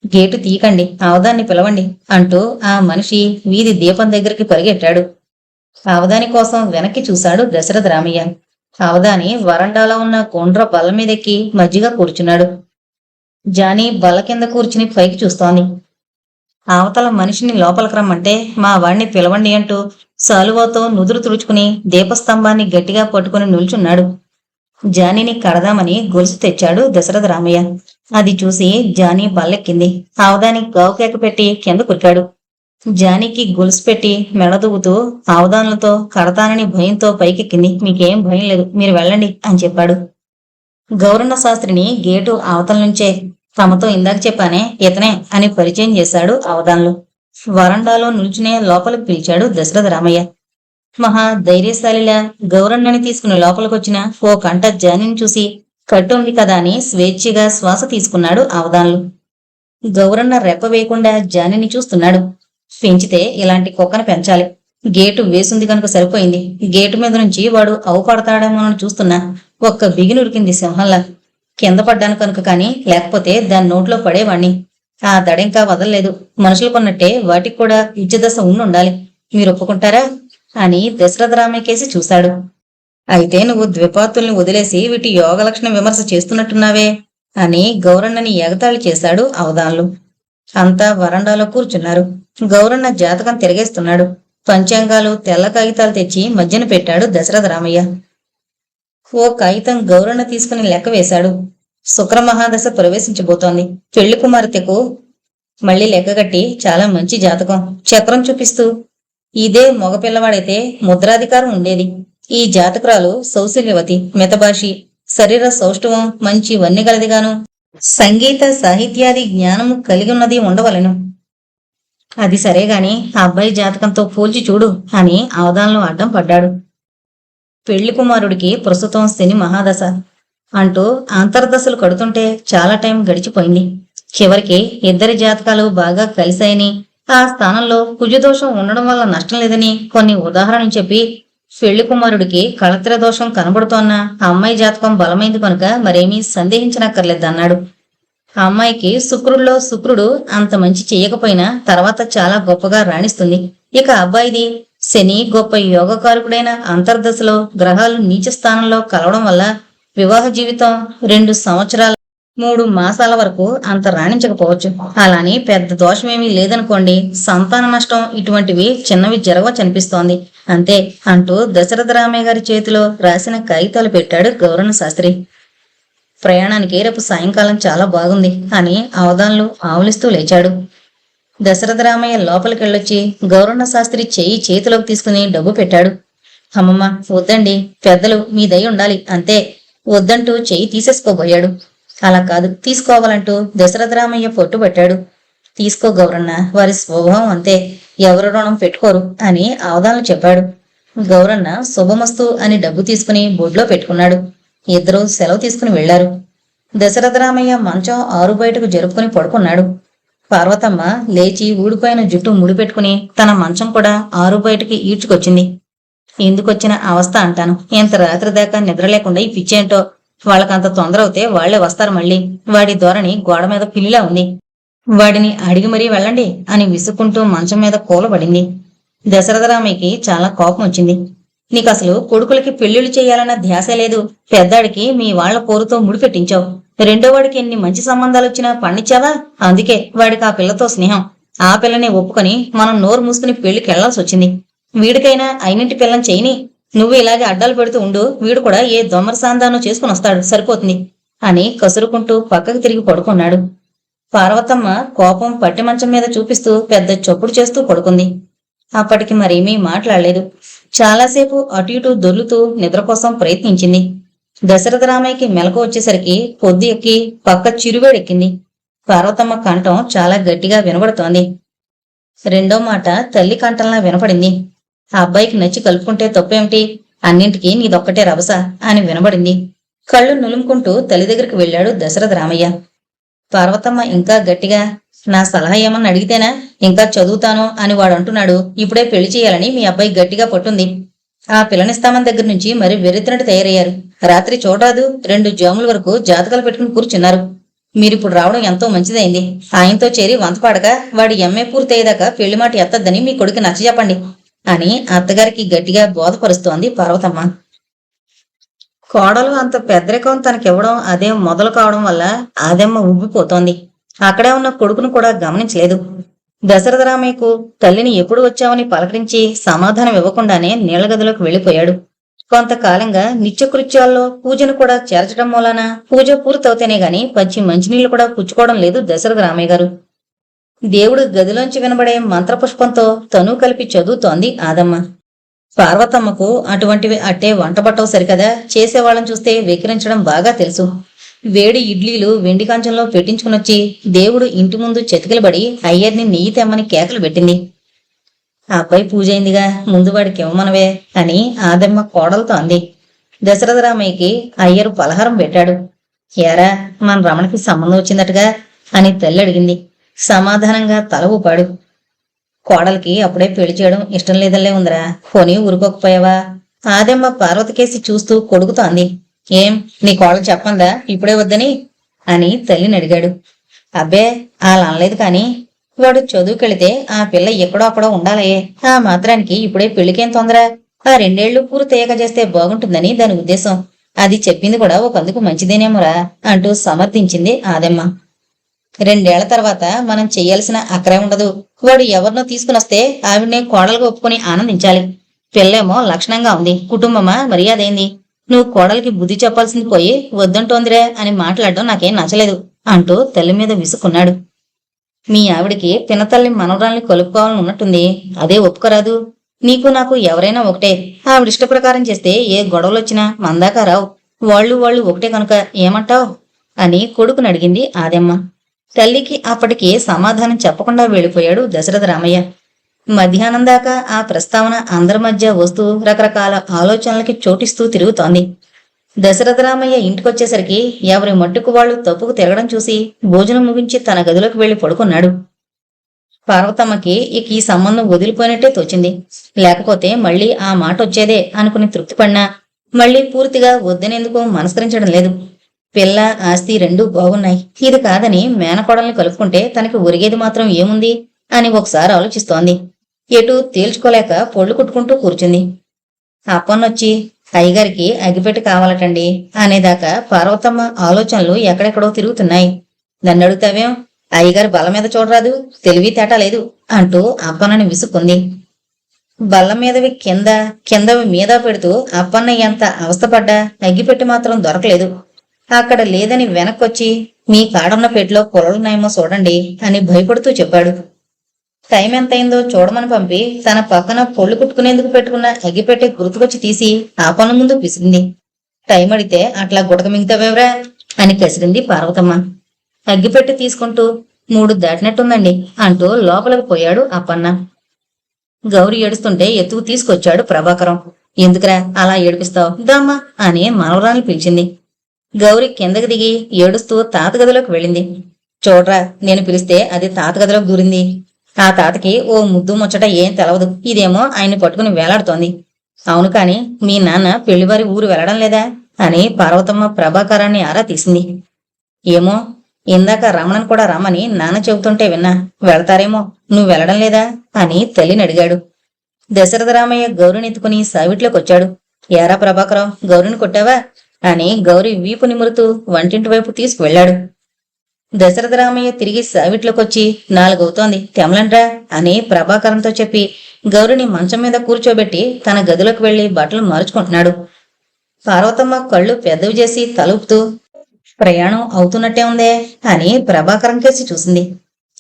గేటు తీయకండి, అవధాన్ని పిలవండి అంటూ ఆ మనిషి వీధి దీపం దగ్గరికి పరిగెట్టాడు. అవధాని కోసం వెనక్కి చూశాడు దశరథరామయ్య. అవధాని వరండాలో ఉన్న గుండ్ర బల్ల మీదెక్కి మజ్జిగా కూర్చున్నాడు. జానీ బల్ల కింద కూర్చుని పైకి చూస్తోంది. అవతల మనిషిని లోపలికి రమ్మంటే మా వాణ్ణి పిలవండి అంటూ సాలువాతో నుదురు తుడుచుకుని దీపస్తంభాన్ని గట్టిగా పట్టుకుని నిల్చున్నాడు. జానీని కడదామని గొలుసు తెచ్చాడు దశరథ రామయ్య. అది చూసి జానీ బల్లెక్కింది. అవదాని గావుకేక పెట్టి కింద కుట్టాడు. జానీకి గొలుసు పెట్టి మెడదూగుతూ అవధానులతో కడతానని భయంతో పైకెక్కింది. మీకేం భయం లేదు, మీరు వెళ్ళండి అని చెప్పాడు. గౌరన్న శాస్త్రిని గేటు అవతల నుంచే తమతో ఇందాక చెప్పానే ఇతనే అని పరిచయం చేశాడు అవధాన్లు. వరండాలో నిల్చునే లోపలికి పిలిచాడు దశరథ రామయ్య. మహా ధైర్యశాలిలా గౌరన్నని తీసుకుని లోపలికొచ్చిన ఓ కంట జానిని చూసి కట్టుంది కదా అని స్వేచ్ఛగా శ్వాస తీసుకున్నాడు అవధాన్లు. గౌరన్న రెప్ప వేయకుండా జానిని చూస్తున్నాడు. పెంచితే ఇలాంటి కుక్కను పెంచాలి. గేటు వేసుంది కనుక సరిపోయింది. గేటు మీద నుంచి వాడు అవుపడతాడేమోనని చూస్తున్నా ఒక్క బిగినురికింది సింహంలా. కింద పడ్డాను కనుక కాని లేకపోతే దాని నోట్లో పడేవాణ్ణి. ఆ దడింకా వదలలేదు. మనుషులు కొన్నట్టే వాటికి కూడా ఇచ్చదశ ఉండాలి. మీరు ఒప్పుకుంటారా అని దశరథరామయ్యకేసి చూశాడు. అయితే నువ్వు ద్విపాతుల్ని వదిలేసి వీటి యోగలక్షణ విమర్శ చేస్తున్నట్టున్నావే అని గౌరన్నని ఎగతాళి చేశాడు అవధాన్లు. అంతా వరండాలో కూర్చున్నారు. గౌరన్న జాతకం తిరిగేస్తున్నాడు. పంచాంగాలు తెల్ల కాగితాలు తెచ్చి మధ్యన పెట్టాడు దశరథ రామయ్య. ఓ కాగితం గౌరన్న తీసుకుని లెక్క వేశాడు. శుక్రమహాదశ ప్రవేశించబోతోంది. పెళ్లి కుమార్తెకు మళ్లీ లెక్కగట్టి చాలా మంచి జాతకం చక్రం చూపిస్తూ ఇదే మగపిల్లవాడైతే ముద్రాధికారం ఉండేది. ఈ జాతకురాలు సౌశల్యవతి, మితభాషి, శరీర సౌష్ఠవం మంచి వన్నెగలదిగాను సంగీత సాహిత్యాది జ్ఞానము కలిగి ఉన్నది ఉండవలను. అది సరేగాని ఆ అబ్బాయి జాతకంతో పోల్చి చూడు అని అవధానంలో అడ్డం పడ్డాడు. పెళ్లి కుమారుడికి ప్రస్తుతం శని మహాదశ అంటూ అంతర్దశలు కడుతుంటే చాలా టైం గడిచిపోయింది. చివరికి ఇద్దరి జాతకాలు బాగా కలిశాయని, ఆ స్థానంలో కుజదోషం ఉండడం వల్ల నష్టం లేదని కొన్ని ఉదాహరణలు చెప్పి పెళ్లి కుమారుడికి కళత్ర దోషం కనబడుతోన్న ఆ అమ్మాయి జాతకం బలమైంది కనుక మరేమీ సందేహించనక్కర్లేదన్నాడు. ఆ అమ్మాయికి శుక్రుడిలో శుక్రుడు అంత మంచి చెయ్యకపోయినా తర్వాత చాలా గొప్పగా రాణిస్తుంది. ఇక అబ్బాయిది శని గొప్ప యోగకారకుడైన అంతర్దశలో గ్రహాలు నీచ స్థానంలో కలవడం వల్ల వివాహ జీవితం 2 సంవత్సరాల 3 మాసాల వరకు అంత రాణించకపోవచ్చు. అలాని పెద్ద దోషమేమీ లేదనుకోండి. సంతాన నష్టం ఇటువంటివి చిన్నవి జరగవచ్చనిపిస్తోంది అంతే అంటూ దశరథ రామయ్య గారి చేతిలో రాసిన కాగితాలు పెట్టాడు గౌరన్న శాస్త్రి. ప్రయాణానికి రేపు సాయంకాలం చాలా బాగుంది అని అవధాన్లు ఆవులిస్తూ లేచాడు. దశరథ రామయ్య లోపలికెళ్ళొచ్చి గౌరన్న శాస్త్రి చెయ్యి చేతిలోకి తీసుకుని డబ్బు పెట్టాడు. అమ్మమ్మ వద్దండి, పెద్దలు మీ దయ ఉండాలి అంతే వద్దంటూ చెయ్యి తీసేసుకోబోయాడు. అలా కాదు, తీసుకోవాలంటూ దశరథరామయ్య పట్టుబట్టాడు. తీసుకో గౌరన్న, వారి స్వభావం అంతే, ఎవరు రుణం పెట్టుకోరు అని అవధానం చెప్పాడు. గౌరన్న శుభమస్తు అని డబ్బు తీసుకుని బొడ్లో పెట్టుకున్నాడు. ఇద్దరూ సెలవు తీసుకుని వెళ్లారు. దశరథరామయ్య మంచం ఆరు బయటకు జరుపుకుని పడుకున్నాడు. పార్వతమ్మ లేచి ఊడిపోయిన జుట్టు ముడిపెట్టుకుని తన మంచం కూడా ఆరు బయటకి ఈడ్చుకొచ్చింది. ఎందుకొచ్చిన అవస్థ అంటాను. ఇంత రాత్రి దాకా నిద్ర లేకుండా ఈ పిచ్చేంటో. వాళ్ళకంత తొందర అవుతే వాళ్లే వస్తారు మళ్ళీ. వాడి ధోరణి గోడ మీద పిల్లిలా ఉంది. వాడిని అడిగి మరీ వెళ్ళండి అని విసుక్కుంటూ మంచం మీద కూలబడింది. దశరథరామయ్యకి చాలా కోపం వచ్చింది. నీకసలు కొడుకులకి పెళ్లిళ్లు చేయాలన్న ధ్యాసే లేదు. పెద్దాడికి మీ వాళ్ల పోరుతో ముడిపెట్టించావు. రెండో వాడికి ఎన్ని మంచి సంబంధాలు వచ్చినా పండించావా? అందుకే వాడికి ఆ పిల్లతో స్నేహం. ఆ పిల్లని ఒప్పుకొని మనం నోరు మూసుకుని పెళ్లికి వెళ్లాల్సి వచ్చింది. వీడికైనా అయినింటి పిల్లని చేయని. నువ్వు ఇలాగే అడ్డాలు పెడుతూ ఉండు, వీడు కూడా ఏ దొమ్మర సాందానో చేసుకుని వస్తాడు, సరిపోతుంది అని కసురుకుంటూ పక్కకు తిరిగి పడుకున్నాడు. పార్వతమ్మ కోపం పట్టి మంచం మీద చూపిస్తూ పెద్ద చొప్పుడు చేస్తూ పడుకుంది. అప్పటికి మరేమీ మాట్లాడలేదు. చాలాసేపు అటు ఇటు దొర్లుతూ నిద్ర కోసం ప్రయత్నించింది. దశరథరామయ్యకి మెలకు వచ్చేసరికి పొద్దు ఎక్కి పక్క చిరువేడెక్కింది. పార్వతమ్మ కంఠం చాలా గట్టిగా వినబడుతోంది. రెండో మాట తల్లి కంఠంలా వినపడింది. ఆ అబ్బాయికి నచ్చి కలుపుకుంటే తప్పేమిటి? అన్నింటికీ నీదొక్కటే రభస అని వినబడింది. కళ్ళు నులుముకుంటూ తల్లి దగ్గరికి వెళ్లాడు దశరథరామయ్య. పార్వతమ్మ ఇంకా గట్టిగా, నా సలహా ఏమన్నా అడిగితేనా? ఇంకా చదువుతాను అని వాడు అంటున్నాడు. ఇప్పుడే పెళ్లి చేయాలని మీ అబ్బాయి గట్టిగా పట్టుంది. ఆ పిల్లనిస్తామని దగ్గర నుంచి మరి వెర్రెత్తినట్టు తయారయ్యారు. రాత్రి చూడరాదు 2 జాముల వరకు జాతకాలు పెట్టుకుని కూర్చున్నారు. మీరిప్పుడు రావడం ఎంతో మంచిదైంది. ఆయనతో చేరి వంతపాడగా వాడి ఎంఏ పూర్తయ్యేదాకా పెళ్లి మాట ఎత్తద్దని మీ కొడుకు నచ్చజెప్పండి అని అత్తగారికి గట్టిగా బోధపరుస్తోంది పార్వతమ్మ. కోడలు అంత పెద్దరికం తనకివ్వడం అదే మొదలు కావడం వల్ల ఆదెమ్మ ఉబ్బిపోతోంది. అక్కడే ఉన్న కొడుకును కూడా గమనించలేదు. దశరథరామయ్యకు తల్లిని ఎప్పుడు వచ్చావని పలకరించి సమాధానం ఇవ్వకుండానే నీళ్ల గదిలోకి వెళ్లిపోయాడు. కొంతకాలంగా నిత్యకృత్యాల్లో పూజను కూడా చేర్చడం మూలాన పూజ పూర్తవుతేనే గాని పచ్చి మంచినీళ్లు కూడా పుచ్చుకోవడం లేదు దశరథరామయ్య గారు. దేవుడు గదిలోంచి వినబడే మంత్రపుష్పంతో తను కలిపి చదువుతోంది ఆదమ్మ. పార్వతమ్మకు అటువంటివి అట్టే వంటబట్టవు సరికదా, చేసేవాళ్ళని చూస్తే వెక్కిరించడం బాగా తెలుసు. వేడి ఇడ్లీలు వెండి కంచంలో పెట్టించుకునొచ్చి దేవుడు ఇంటి ముందు చెతికిలబడి అయ్యర్ని నెయ్యి తెమ్మని కేకలు పెట్టింది. ఆ అబ్బాయి పూజ అయిందిగా, ముందు వాడికి ఇవ్వమనవే అని ఆదమ్మ కోడలతో అంది. దశరథరామయ్యకి అయ్యరు పలహారం పెట్టాడు. ఏరా, మన రమణకి సంబంధం వచ్చిందటగా అని తల్లి అడిగింది. సమాధానంగా తల ఊపాడు. కోడలికి అప్పుడే పెళ్లి చేయడం ఇష్టం లేదల్లే ఉందిరా, పోనీ ఊరుకోకపోయావా? ఆదమ్మ పార్వతికేసి చూస్తూ కొడుకుతో అంది. ఏం, నీ కోడలు చెప్పందా ఇప్పుడే వద్దని అని తల్లిని అడిగాడు. అబ్బే, అలా అనలేదు కాని వాడు చదువుకెళితే ఆ పిల్ల ఎక్కడో అక్కడో ఉండాలే, ఆ మాత్రానికి ఇప్పుడే పెళ్లికేం తొందర, ఆ 2 ఏళ్లు పూర్తయ్యాక చేస్తే బాగుంటుందని దాని ఉద్దేశం. అది చెప్పింది కూడా ఒకందుకు మంచిదేనేమోరా అంటూ సమర్థించింది ఆదమ్మ. 2 ఏళ్ల తర్వాత మనం చెయ్యాల్సిన అక్కరే ఉండదు. వాడు ఎవరినో తీసుకునొస్తే ఆవిడ్నే కోడలుగా ఒప్పుకొని ఆనందించాలి. పిల్లేమో లక్షణంగా ఉంది, కుటుంబమా మర్యాదైంది. నువ్వు కోడలికి బుద్ధి చెప్పాల్సింది పోయి వద్దంటోందిరే అని మాట్లాడడం నాకేం నచ్చలేదు అంటూ తల్లి మీద విసుక్కున్నాడు. మీ ఆవిడికి పినతల్లి మనవరాల్ని కలుపుకోవాలని ఉన్నట్టుంది, అదే ఒప్పుకోరాదు. నీకు నాకు ఎవరైనా ఒకటే, ఆవిడిష్ట ప్రకారం చేస్తే ఏ గొడవలొచ్చినా మందాకా రావు. వాళ్ళు ఒకటే కనుక ఏమంటావ్ అని కొడుకుని అడిగింది ఆదమ్మ. తల్లికి అప్పటికి సమాధానం చెప్పకుండా వెళ్ళిపోయాడు దశరథరామయ్య. మధ్యాహ్నం దాకా ఆ ప్రస్తావన అందరి మధ్య వస్తూ రకరకాల ఆలోచనలకి చోటిస్తూ తిరుగుతోంది. దశరథరామయ్య ఇంటికొచ్చేసరికి ఎవరి మట్టుకు వాళ్ళు తప్పుకు తిరగడం చూసి భోజనం ముగించి తన గదిలోకి వెళ్లి పడుకున్నాడు. పార్వతమ్మకి ఇక ఈ సంబంధం వదిలిపోయినట్టే తోచింది. లేకపోతే మళ్లీ ఆ మాట వచ్చేదే అనుకుని తృప్తిపడినా మళ్లీ పూర్తిగా వద్దనేందుకు మనస్కరించడం లేదు. పిల్ల ఆస్తి రెండూ బాగున్నాయి, ఇది కాదని మేనకోడల్ని కలుపుకుంటే తనకి ఒరిగేది మాత్రం ఏముంది అని ఒకసారి ఆలోచిస్తోంది. ఎటూ తేల్చుకోలేక పొళ్ళు కుట్టుకుంటూ కూర్చుంది. అప్పన్నొచ్చి అయ్యగారికి అగ్గిపెట్టి కావాలటండి అనేదాకా పార్వతమ్మ ఆలోచనలు ఎక్కడెక్కడో తిరుగుతున్నాయి. నన్ను అడుగుతావేం, అయ్యగారి బల్ల మీద చూడరాదు, తెలివి తేట లేదు అంటూ అప్పన్నని విసుక్కుంది. బల్ల మీదవి కిందవి మీద పెడుతూ అప్పన్న ఎంత అవస్థపడ్డా అగ్గిపెట్టి మాత్రం దొరకలేదు. అక్కడ లేదని వెనక్కొచ్చి మీ కాడున్న పెట్టిలో పొలలున్నాయేమో చూడండి అని భయపడుతూ చెప్పాడు. టైం ఎంతైందో చూడమని పంపి తన పక్కన పొళ్ళు కుట్టుకునేందుకు పెట్టుకున్న అగ్గిపెట్టె గుర్తుకొచ్చి తీసి ఆ పను ముందు పిసిరింది. టైం అడిగితే అట్లా గుడక మిగతావేవరా అని కసిరింది పార్వతమ్మ. అగ్గిపెట్టె తీసుకుంటూ 3 దాటినట్టుందండి అంటూ లోపలికి పోయాడు అప్పన్న. గౌరి ఏడుస్తుంటే ఎత్తుకు తీసుకొచ్చాడు ప్రభాకరం. ఎందుకురా అలా ఏడిపిస్తావు దామ్మా అని మనవరాల్ని పిలిచింది. గౌరి కిందకి దిగి ఏడుస్తూ తాత గదిలోకి వెళ్ళింది. చూడ్రా, నేను పిలిస్తే అది తాత గదిలోకి దూరింది. ఆ తాతకి ఓ ముద్దు ముచ్చట ఏం తెలవదు, ఇదేమో ఆయన్ని పట్టుకుని వేలాడుతోంది. అవును కాని మీ నాన్న పెళ్లివారి ఊరు వెళ్లడం లేదా అని పార్వతమ్మ ప్రభాకరాన్ని ఆరా తీసింది. ఏమో, ఇందాక రమణను కూడా రమ్మని నాన్న చెబుతుంటే విన్నా, వెళతారేమో, నువ్వు వెళ్లడం లేదా అని తల్లిని అడిగాడు. దశరథరామయ్య గౌరిని ఎత్తుకుని సావిట్లోకొచ్చాడు. ఏరా ప్రభాకరం, గౌరిని కొట్టావా అని గౌరి వీపు నిమురుతూ వంటింటి వైపు తీసుకువెళ్లాడు. దశరథరామయ్య తిరిగి సావిట్లోకొచ్చి 4 అవుతోంది తెమలండ్రా అని ప్రభాకరంతో చెప్పి గౌరిని మంచం మీద కూర్చోబెట్టి తన గదిలోకి వెళ్లి బట్టలు మార్చుకుంటున్నాడు. పార్వతమ్మ కళ్ళు పెద్దవి చేసి తలుపుతూ ప్రయాణం అవుతున్నట్టే ఉందే అని ప్రభాకరం కేసి చూసింది.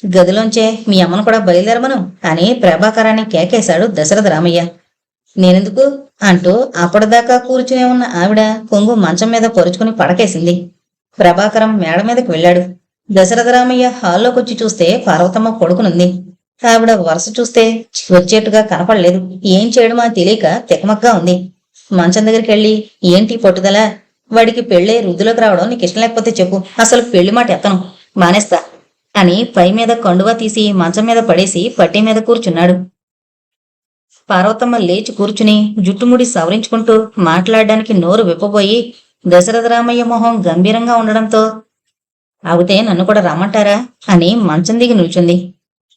గదిలోంచే మీ అమ్మను కూడా బయలుదేరమను అని ప్రభాకరాన్ని కేకేశాడు దశరథరామయ్య. నేనెందుకు అంటూ అప్పటిదాకా కూర్చునే ఉన్న ఆవిడ కొంగు మంచం మీద పొరుచుకుని పడకేసింది. ప్రభాకరం మేడ మీదకి వెళ్ళాడు. దశరథరామయ్య హాల్లోకొచ్చి చూస్తే పార్వతమ్మ పడుకునుంది. ఆవిడ వరుస చూస్తే వచ్చేట్టుగా కనపడలేదు. ఏం చేయడమా తెలియక తికమగ్గా ఉంది. మంచం దగ్గరికి వెళ్ళి ఏంటి పట్టుదల, వాడికి పెళ్ళే వృద్ధిలోకి రావడం నీకు ఇష్టం లేకపోతే చెప్పు, అసలు పెళ్లి మాట ఎత్తను, మానేస్తా అని పై మీద కండువా తీసి మంచం మీద పడేసి పట్టి మీద కూర్చున్నాడు. పార్వతమ్మ లేచి కూర్చుని జుట్టుముడి సవరించుకుంటూ మాట్లాడడానికి నోరు విప్పబోయి దశరథరామయ్య మొహం గంభీరంగా ఉండడంతో అవుతే నన్ను కూడా రమ్మంటారా అని మంచం దిగి నిల్చుంది.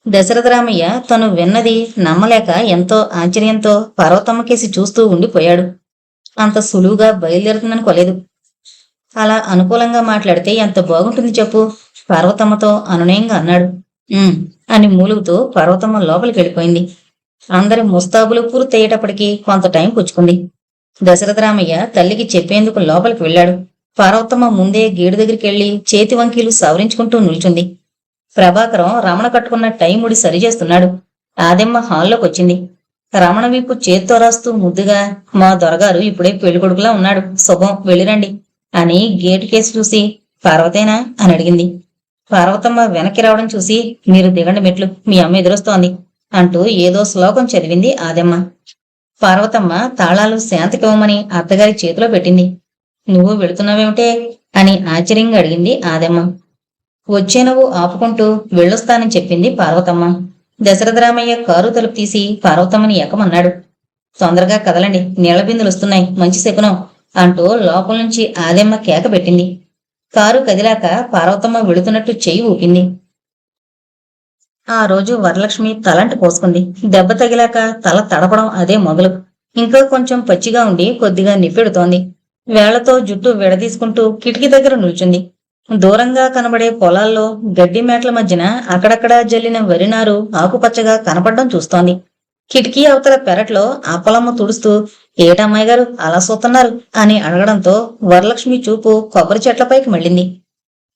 దశరథరామయ్య తను విన్నది నమ్మలేక ఎంతో ఆశ్చర్యంతో పార్వతమ్మకేసి చూస్తూ ఉండిపోయాడు. అంత సులువుగా బయలుదేరుతుందనుకోలేదు. అలా అనుకూలంగా మాట్లాడితే ఎంత బాగుంటుంది చెప్పు, పార్వతమ్మతో అనునయంగా అన్నాడు. "ఉమ్" అని మూలుగుతూ పార్వతమ్మ లోపలికి వెళ్ళిపోయింది. అందరి ముస్తాబులు పూర్తయ్యేటప్పటికీ కొంత టైం పుచ్చుకుంది. దశరథరామయ్య తల్లికి చెప్పేందుకు లోపలికి వెళ్ళాడు. పార్వతమ్మ ముందే గేడు దగ్గరికి వెళ్లి చేతి వంకీలు సవరించుకుంటూ నిల్చుంది. ప్రభాకరం రమణ కట్టుకున్న టై ముడి సరిచేస్తున్నాడు. ఆదెమ్మ హాల్లోకి వచ్చింది. రమణ వీపు చేత్తో రాస్తూ ముద్దుగా, "మా దొరగారు ఇప్పుడే పెళ్లికొడుకులా ఉన్నాడు, శుభం, వెళ్ళిరండి" అని గేటు కేసి చూసి, "పార్వతేనా" అని అడిగింది. పార్వతమ్మ వెనక్కి రావడం చూసి, "మీరు దిగండి మెట్లు, మీ అమ్మ ఎదురొస్తోంది" అంటూ ఏదో శ్లోకం చదివింది ఆదెమ్మ. పార్వతమ్మ తాళాలు శాంతకివ్వమని అత్తగారి చేతిలో పెట్టింది. "నువ్వు వెళుతున్నావేమిటే" అని ఆశ్చర్యంగా అడిగింది ఆదెమ్మ. "వచ్చే నువ్వు ఆపుకుంటూ వెళ్ళొస్తానని చెప్పింది పార్వతమ్మ. దశరథరామయ్య కారు తలుపు తీసి పార్వతమ్మని ఎక్కమన్నాడు. "తొందరగా కదలండి, నీళ్ల బిందులు వస్తున్నాయి, మంచి శకునం" అంటూ లోపల నుంచి ఆదెమ్మ కేక పెట్టింది. కారు కదిలాక పార్వతమ్మ వెళుతున్నట్టు చెయ్యి ఊపింది. ఆ రోజు వరలక్ష్మి తలంటి పోసుకుంది. దెబ్బ తగిలాక తల తడపడం అదే మొదలు. ఇంకా కొంచెం పచ్చిగా ఉండి కొద్దిగా నిప్పెడుతోంది. వేళ్లతో జుట్టు విడదీసుకుంటూ కిటికీ దగ్గర నిల్చుంది. దూరంగా కనబడే పొలాల్లో గడ్డి మేట్ల మధ్యన అక్కడక్కడా జల్లిన వరినారు ఆకుపచ్చగా కనపడడం చూస్తోంది. కిటికీ అవతల పెరట్లో అప్పలమ్మ తుడుస్తూ, "ఏటమ్మాయి గారు అలా చూస్తున్నారు" అని అడగడంతో వరలక్ష్మి చూపు కొబ్బరి చెట్లపైకి మళ్ళింది.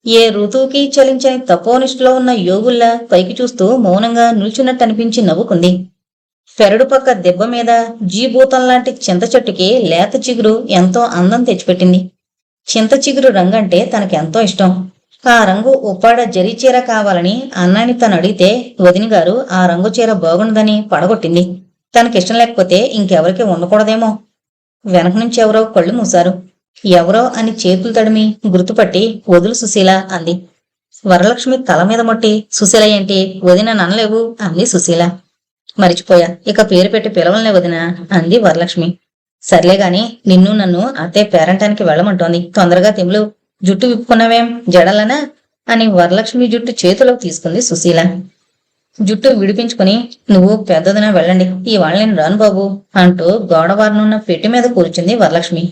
ఏ ఋతువుకి చలించని తపోనిష్ఠలో ఉన్న యోగుల్లా పైకి చూస్తూ మౌనంగా నిల్చున్నట్టు అనిపించి నవ్వుకుంది. పెరడు పక్క దెబ్బ మీద జీభూతంలాంటి చింత చెట్టుకి లేత చిగురు ఎంతో అందం తెచ్చిపెట్టింది. చింత చిగురు రంగంటే తనకెంతో ఇష్టం. ఆ రంగు ఉప్పాడ జరీ చీర కావాలని అన్నాన్ని తను అడిగితే వదిన గారు ఆ రంగు చీర బాగుండదని పడగొట్టింది. తనకిష్టం లేకపోతే ఇంకెవరికి ఉండకూడదేమో. వెనక నుంచి ఎవరో కళ్ళు మూశారు. ఎవరో అని చేతులు తడిమి గుర్తుపట్టి, "వదులు సుశీల" అంది. వరలక్ష్మి తల మీద మొట్టి, "సుశీల ఏంటి, వదిన ననలేవు" అంది సుశీల. "మరిచిపోయా, ఇక పేరు పెట్టి పిలవలనే వదిన" అంది వరలక్ష్మి. "సర్లే గాని నిన్ను నన్ను అత్తే పేరంటానికి వెళ్ళమంటోంది, తొందరగా తెములు, జుట్టు విప్పుకున్నావేం, జడలనా" అని వరలక్ష్మి జుట్టు చేతిలోకి తీసుకుంది సుశీల. జుట్టు విడిపించుకుని, "నువ్వు పెద్దదిన వెళ్ళండి, ఇవాళ నేను రాను బాబు" అంటూ గోడవారనున్న పెట్టి మీద కూర్చుంది వరలక్ష్మి.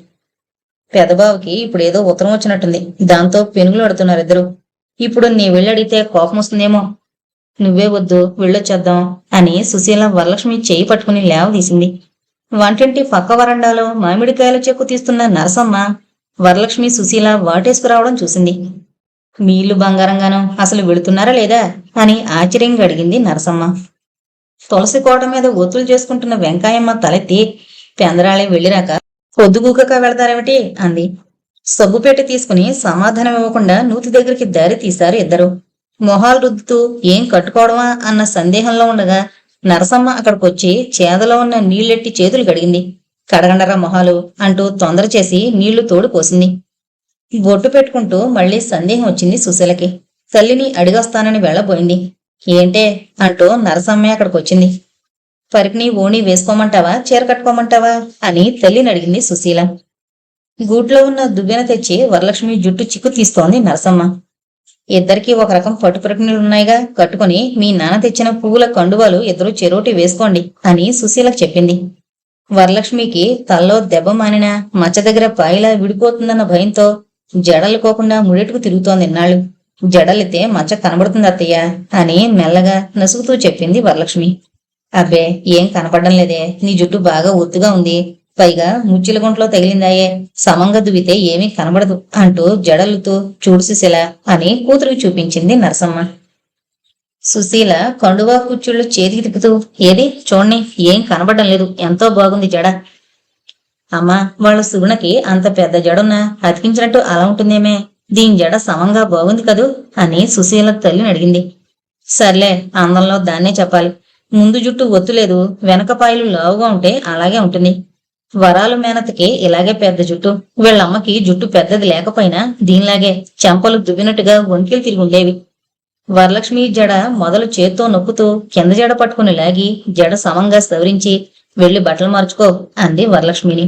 పెదబావుకి ఇప్పుడేదో ఉత్తరం వచ్చినట్టుంది, దాంతో పెనుగులు అడుతున్నారిద్దరు. ఇప్పుడు నీ వెళ్ళడితే కోపం వస్తుందేమో. "నువ్వే వద్దు, వెళ్ళొచ్చేద్దాం" అని సుశీల వరలక్ష్మి చేయి పట్టుకుని లేవదీసింది. వంటింటి పక్క వరండాలో మామిడికాయల చెక్కు తీస్తున్న నరసమ్మ వరలక్ష్మి సుశీల వాటేసుకురావడం చూసింది. "మీ ఇల్లు బంగారంగానో, అసలు వెళుతున్నారా లేదా" అని ఆశ్చర్యంగా అడిగింది నరసమ్మ. తులసి కోట మీద ఒత్తులు చేసుకుంటున్న వెంకాయమ్మ తలెత్తి, "పెందరాళే వెళ్ళిరాక పొద్దుగూకక వెళతారేమిటి" అంది. సబ్బుపెట్టి తీసుకుని సమాధానం ఇవ్వకుండా నూతి దగ్గరికి దారి తీశారు ఇద్దరు. మొహాలు రుద్దుతూ ఏం కట్టుకోవడమా అన్న సందేహంలో ఉండగా నరసమ్మ అక్కడికొచ్చి చేదలో ఉన్న నీళ్లెట్టి చేతులు కడిగింది. "కడగండరా మొహాలు" అంటూ తొందర చేసి నీళ్లు తోడు పోసింది. బొట్టు పెట్టుకుంటూ మళ్లీ సందేహం వచ్చింది సుశీలకి. తల్లిని అడిగొస్తానని వెళ్ళబోయింది. "ఏంటే" అంటూ నరసమ్మే అక్కడికొచ్చింది. "పరికిని ఓణి వేసుకోమంటావా, చీర కట్టుకోమంటావా" అని తల్లిని అడిగింది సుశీల. గూట్లో ఉన్న దువ్వెన తెచ్చి వరలక్ష్మి జుట్టు చిక్కు తీస్తోంది నరసమ్మ. "ఇద్దరికీ ఒక రకం పట్టు పరికిణీలున్నాయిగా, కట్టుకుని మీ నాన్న తెచ్చిన పువ్వుల కండువాలు ఇద్దరు చెరోటి వేసుకోండి" అని సుశీలకు చెప్పింది. వరలక్ష్మికి తల్లో దెబ్బ మానినా మచ్చ దగ్గర పాయిలా విడిపోతుందన్న భయంతో జడలుకోకుండా ముడెట్టుకు తిరుగుతోంది ఇన్నాళ్ళు. "జడలితే మచ్చ కనబడుతుంది అత్తయ్య" అని మెల్లగా నసుగుతూ చెప్పింది వరలక్ష్మి. "అబ్బే, ఏం కనపడడం లేదే, నీ జుట్టు బాగా ఒత్తుగా ఉంది, పైగా ముచ్చిల గుంట్లో తగిలిందాయే, సమంగా దువ్వితే ఏమీ కనబడదు" అంటూ జడలుతూ, "చూడు సుశీల" అని కూతురికి చూపించింది నరసమ్మ. సుశీల కండువా కుచ్చుళ్ళు చేతికి తిప్పుతూ, "ఏది చూడండి, ఏం కనబడడం లేదు, ఎంతో బాగుంది జడ." "అమ్మా, వాళ్ళ సుగుణకి అంత పెద్ద జడున్నా అతికించినట్టు అలా ఉంటుందేమే, దీని జడ సమంగా బాగుంది కదూ" అని సుశీల తల్లిని అడిగింది. "సర్లే, అందంలో దాన్నే చెప్పాలి. ముందు జుట్టు ఒత్తులేదు, వెనక పాయలు లావుగా ఉంటే అలాగే ఉంటుంది. వరాలు మేనతకి ఇలాగే పెద్ద జుట్టు, వీళ్ళమ్మకి జుట్టు పెద్దది లేకపోయినా దీనిలాగే చెంపలు దువ్వినట్టుగా వంకిలు తిరిగి ఉండేవి." వరలక్ష్మి జడ మొదలు చేత్తో నొక్కుతూ కింద జడ పట్టుకుని లాగి జడ సమంగా సవరించి, "వెళ్లి బట్టలు మార్చుకో" అంది వరలక్ష్మిని.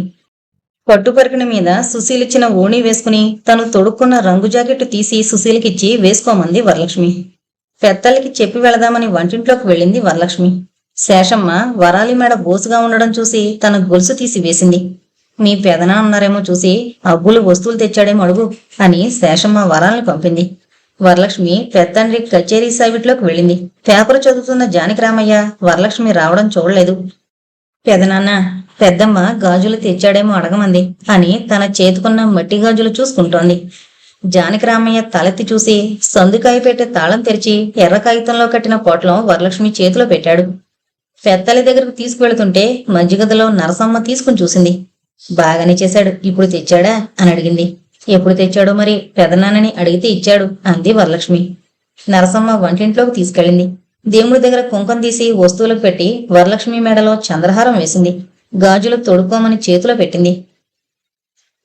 పట్టుపరికిన మీద సుశీలిచ్చిన ఓణి వేసుకుని తను తొడుక్కున్న రంగు జాకెట్టు తీసి సుశీలకిచ్చి వేసుకోమంది వరలక్ష్మి. పెద్దలకి చెప్పి వెళదామని వంటింట్లోకి వెళ్ళింది వరలక్ష్మి. శేషమ్మ వరాలి మేడ బోసుగా ఉండడం చూసి తన గొలుసు తీసి వేసింది. మీ పెదనా ఉన్నారేమో చూసి అబ్బులు వస్తువులు తెచ్చాడేమో అడుగు అని శేషమ్మ వరాల్ని పంపింది. వరలక్ష్మి పెద్దండ్రి కచేరీ సావిట్లోకి వెళ్ళింది. పేపర్ చదువుతున్న జానకిరామయ్య వరలక్ష్మి రావడం చూడలేదు. పెదనాన్న, పెద్దమ్మ గాజులు తెచ్చాడేమో అడగమంది అని తన చేతుకున్న మట్టి గాజులు చూసుకుంటోంది. జానకిరామయ్య తలెత్తి చూసి సందుకాయ పెట్టే తాళం తెరిచి ఎర్ర కాగితంలో కట్టిన పొట్లం వరలక్ష్మి చేతిలో పెట్టాడు. పెద్దలి దగ్గరకు తీసుకువెళుతుంటే మజ్జిగదలో నరసమ్మ తీసుకుని చూసింది. బాగానే చేశాడు, ఇప్పుడు తెచ్చాడా అని అడిగింది. ఎప్పుడు తెచ్చాడో మరి, పెదనాన్నని అడిగితే ఇచ్చాడు అంది వరలక్ష్మి. నరసమ్మ వంటింట్లోకి తీసుకెళ్ళింది. దేవుడి దగ్గర కుంకం తీసి వస్తువులకు పెట్టి వరలక్ష్మి మెడలో చంద్రహారం వేసింది. గాజులు తొడుక్కోమని చేతిలో పెట్టింది.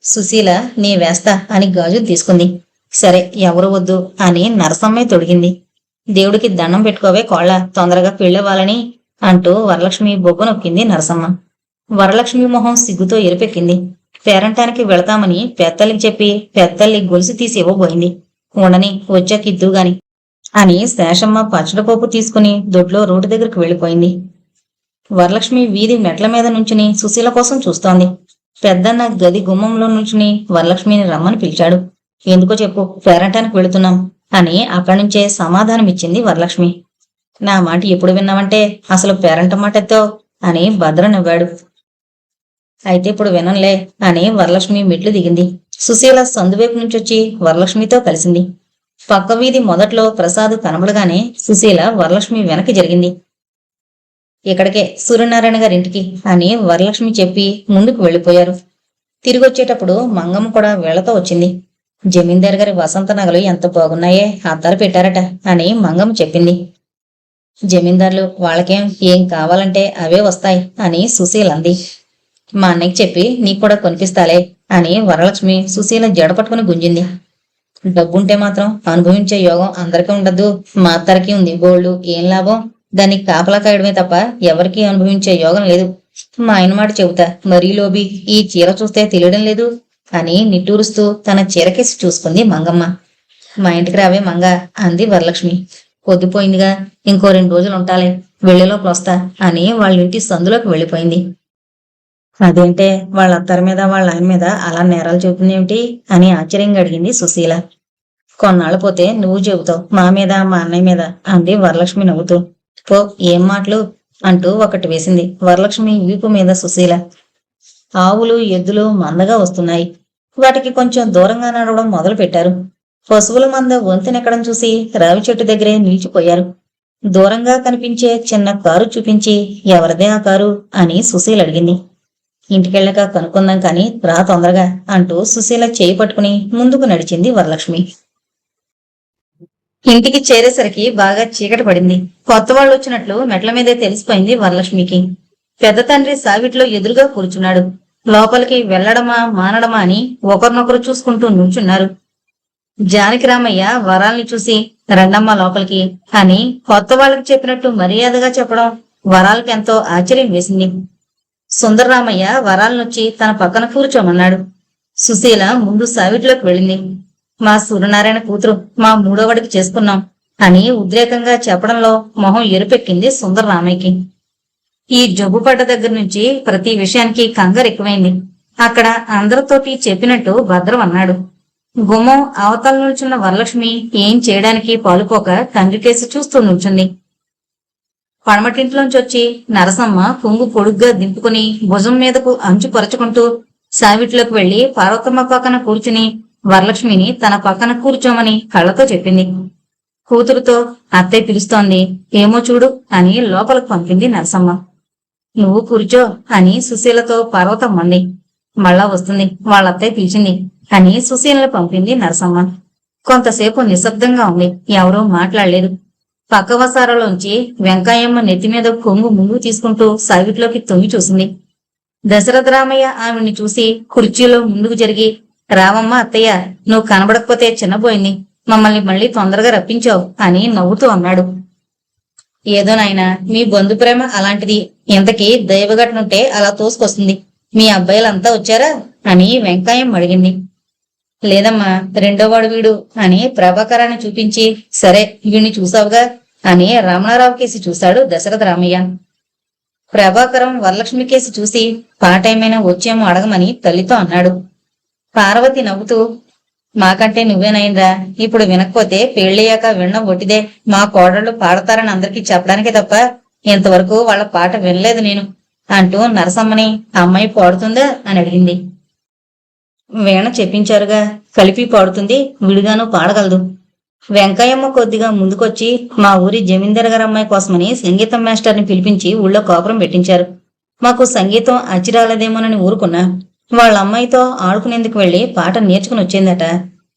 సుశీల నీ వేస్తా అని గాజులు తీసుకుంది. సరే, ఎవరు వద్దు అని నరసమ్మే తొడిగింది. దేవుడికి దండం పెట్టుకోవే కోళ్ళ, తొందరగా పెళ్ళవాలని అంటూ వరలక్ష్మి బొగ్గ నొక్కింది నరసమ్మ. వరలక్ష్మి మొహం సిగ్గుతో ఎరిపెక్కింది. పేరంటానికి వెళతామని పెద్దల్లికి చెప్పి పెద్దల్లి గొలుసు తీసి ఇవ్వబోయింది. ఉండని, వచ్చాకిద్దు గాని అని శేషమ్మ పచ్చడిపోపు తీసుకుని దొడ్లో రోడ్డు దగ్గరకు వెళ్ళిపోయింది. వరలక్ష్మి వీధి మెట్ల మీద నుంచుని సుశీల కోసం చూస్తోంది. పెద్దన్న గది గుమ్మంలో నుంచుని వరలక్ష్మిని రమ్మని పిలిచాడు. ఎందుకో చెప్పు, పేరంటానికి వెళుతున్నాం అని అక్కడి నుంచే సమాధానమిచ్చింది వరలక్ష్మి. నా మాట ఎప్పుడు విన్నావంటే అసలు పేరంట మాట ఎత్తావు అని భద్ర నవ్వాడు. అయితే ఇప్పుడు వినంలే అని వరలక్ష్మి మెట్లు దిగింది. సుశీల సందువైపు నుంచొచ్చి వరలక్ష్మితో కలిసింది. పక్క వీధి మొదట్లో ప్రసాద్ కనబడగానే సుశీల వరలక్ష్మి వెనక్కి జరిగింది. ఇక్కడికే సూర్యనారాయణ గారింటికి అని వరలక్ష్మి చెప్పి ముందుకు వెళ్లిపోయారు. తిరిగొచ్చేటప్పుడు మంగమ్మ కూడా వీళ్లతో వచ్చింది. జమీందార్ గారి వసంత నగలు ఎంత బాగున్నాయే, అద్దాలు పెట్టారట అని మంగమ్మ చెప్పింది. జమీందార్లు వాళ్ళకేం ఏం కావాలంటే అవే వస్తాయి అని సుశీల అంది. మా అన్నయ్యకి చెప్పి నీకు కూడా కొనిపిస్తాలే అని వరలక్ష్మి సుశీల జడపట్టుకుని గుంజింది. డబ్బుంటే మాత్రం అనుభవించే యోగం అందరికీ ఉండద్దు, మా అత్తరికి ఉంది బోళ్ళు, ఏం లాభం, దాన్ని కాపలా కాయడమే తప్ప ఎవరికీ అనుభవించే యోగం లేదు. మా ఆయన మాట చెబుతా, మరీ లోబి, ఈ చీర చూస్తే తెలియడం లేదు అని నిట్టూరుస్తూ తన చీరకేసి చూసుకుంది మంగమ్మ. మా ఇంటికి రావే మంగ అంది వరలక్ష్మి. పొద్దుపోయిందిగా, ఇంకో 2 రోజులు ఉంటాలే, వెళ్లేలోపు వస్తా అని వాళ్ళింటి సందులోకి వెళ్ళిపోయింది. అదేంటే వాళ్ళ అత్తరి మీద వాళ్ళ ఆయన మీద అలా నేరాలు చెబుతుందేమిటి అని ఆశ్చర్యంగా అడిగింది సుశీల. కొన్నాళ్ళు పోతే నువ్వు చెబుతావు మా మీద మా అన్నయ్య మీద అంది వరలక్ష్మి నవ్వుతూ. పో, ఏం మాటలు అంటూ ఒకటి వేసింది వరలక్ష్మి వీపు మీద సుశీల. ఆవులు ఎద్దులు మందగా వస్తున్నాయి. వాటికి కొంచెం దూరంగా నడవడం మొదలు పెట్టారు. పశువుల మంద వంతెనెక్కడం చూసి రావి చెట్టు దగ్గరే నిలిచిపోయారు. దూరంగా కనిపించే చిన్న కారు చూపించి ఎవరిదే ఆ కారు అని సుశీల అడిగింది. ఇంటికెళ్ళాక కనుక్కుందాం కాని రా తొందరగా అంటూ సుశీల చేయి పట్టుకుని ముందుకు నడిచింది వరలక్ష్మి. ఇంటికి చేరేసరికి బాగా చీకటి పడింది. కొత్త వాళ్ళు వచ్చినట్లు మెట్ల మీదే తెలిసిపోయింది వరలక్ష్మికి. పెద్ద తండ్రి సావిట్లో ఎదురుగా కూర్చున్నాడు. లోపలికి వెళ్లడమా మానడమా అని ఒకరినొకరు చూసుకుంటూ నుంచున్నారు. జానకిరామయ్య వరాల్ని చూసి రండమ్మ లోపలికి అని కొత్త వాళ్ళకి చెప్పినట్టు మర్యాదగా చెప్పడం వరాలకి ఎంతో ఆశ్చర్యం వేసింది. సుందరరామయ్య వరాలనొచ్చి తన పక్కన కూర్చోమన్నాడు. సుశీల ముందు సావిట్లోకి వెళ్ళింది. మా సూర్యనారాయణ కూతురు, మా 3వడికి చేసుకున్నాం అని ఉద్రేకంగా చెప్పడంలో మొహం ఎరుపెక్కింది సుందరరామయ్యకి. ఈ జబ్బు పడ్డ దగ్గర నుంచి ప్రతి విషయానికి కంగారు ఎక్కువైంది. అక్కడ అందరితోటి చెప్పినట్టు భద్రం అన్నాడు. గుమ్మం అవతల నిల్చున్న వరలక్ష్మి ఏం చేయడానికి పాలుపోక తండ్రి కేసి చూస్తూ నిల్చుంది. పడమటింట్లోంచి వచ్చి నరసమ్మ కొంగు పొడుగ్గా దింపుకుని భుజం మీదకు అంచు పరుచుకుంటూ సావిట్లోకి వెళ్లి పార్వతమ్మ పక్కన కూర్చుని వరలక్ష్మిని తన పక్కన కూర్చోమని కళ్ళతో చెప్పింది. కూతురుతో అత్తయ్య పిలుస్తోంది, ఏమో చూడు అని లోపలకు పంపింది నరసమ్మ. నువ్వు కూర్చో అని సుశీలతో పార్వతమ్మ అంది. మళ్ళా వస్తుంది, వాళ్ళత్తయ్య పిలిచింది అని సుశీలను పంపింది నరసమ్మ. కొంతసేపు నిశ్శబ్దంగా ఉంది. ఎవరూ మాట్లాడలేదు. పక్క వసారాలోంచి వెంకాయమ్మ నెత్తిమీద కొంగు ముందు తీసుకుంటూ సావిట్లోకి తొంగి చూసింది. దశరథరామయ్య ఆమెని చూసి కుర్చీలో ముందుకు జరిగి, రామమ్మ అత్తయ్య, నువ్వు కనబడకపోతే చిన్నపోయింది, మమ్మల్ని మళ్ళీ తొందరగా రప్పించావు అని నవ్వుతూ అన్నాడు. ఏదో నాయనా, మీ బంధు ప్రేమ అలాంటిది, ఇంతకీ దైవగట్నుంటే అలా తోసుకొస్తుంది. మీ అబ్బాయిలంతా వచ్చారా అని వెంకాయమ్మ అడిగింది. లేదమ్మా, 2వవాడు వీడు అని ప్రభాకరాన్ని చూపించి, సరే వీడిని చూసావుగా అని రమణారావు కేసి చూశాడు దశరథరామయ్య. ప్రభాకరం వరలక్ష్మి కేసి చూసి పాటేమైనా వచ్చేమో అడగమని తల్లితో అన్నాడు. పార్వతి నవ్వుతూ, మాకంటే నువ్వేనైందా, ఇప్పుడు వినకపోతే పెళ్ళయ్యాక వినడం ఒట్టిదే. మా కోడళ్ళు పాడతారని అందరికీ చెప్పడానికే తప్ప ఇంతవరకు వాళ్ళ పాట వినలేదు నేను అంటూ నరసమ్మని అమ్మాయి పాడుతుందా అని అడిగింది. వీణ చెప్పించారుగా, కలిపి పాడుతుంది, విడిగాను పాడగలదు. వెంకయ్యమ్మ కొద్దిగా ముందుకొచ్చి మా ఊరి జమీందార్ గారి అమ్మాయి కోసమని సంగీతం మాస్టర్ని పిలిపించి ఊళ్ళో కాపురం పెట్టించారు. మాకు సంగీతం అచ్చిరాలదేమోనని ఊరుకున్నా. వాళ్ళ అమ్మాయితో ఆడుకునేందుకు వెళ్లి పాట నేర్చుకుని వచ్చిందట.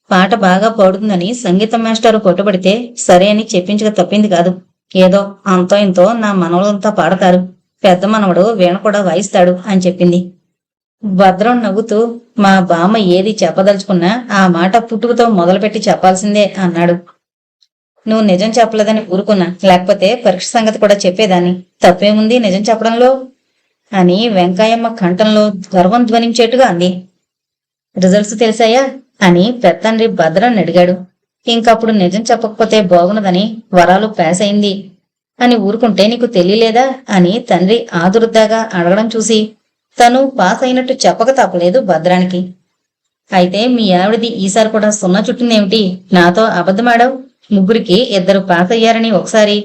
పాట బాగా పాడుతుందని సంగీతం మాస్టారు కొట్టుబడితే సరే అని చెప్పించక తప్పింది కాదు. ఏదో అంతో ఇంతో నా మనవలంతా పాడతారు, పెద్ద మనవడు వీణ కూడా వాయిస్తాడు అని చెప్పింది. భద్రం నవ్వుతూ, మా బామ్మ ఏది చెప్పదలుచుకున్నా ఆ మాట పుట్టుకతో మొదలుపెట్టి చెప్పాల్సిందే అన్నాడు. నువ్వు నిజం చెప్పలేదని ఊరుకున్నా, లేకపోతే పరీక్ష సంగతి కూడా చెప్పేదాన్ని. తప్పేముంది నిజం చెప్పడంలో అని వెంకయ్యమ్మ కంఠంలో గర్వం ధ్వనించేట్టుగా అంది. రిజల్ట్స్ తెలిసాయా అని పెద్దండ్రి భద్రాన్ని అడిగాడు. ఇంకప్పుడు నిజం చెప్పకపోతే బాగున్నదని వరాలు పాస్ అయింది అని ఊరుకుంటే నీకు తెలియలేదా అని తండ్రి ఆదుర్దాగా అడగడం చూసి తను పాస్ అయినట్టు చెప్పక తప్పలేదు భద్రానికి. అయితే మీ ఆవిడది ఈసారి కూడా సున్నా చుట్టిందేమిటి, నాతో అబద్ధమాడావు? ముగ్గురికి 2 పాస్ అయ్యారని ఒకసారి,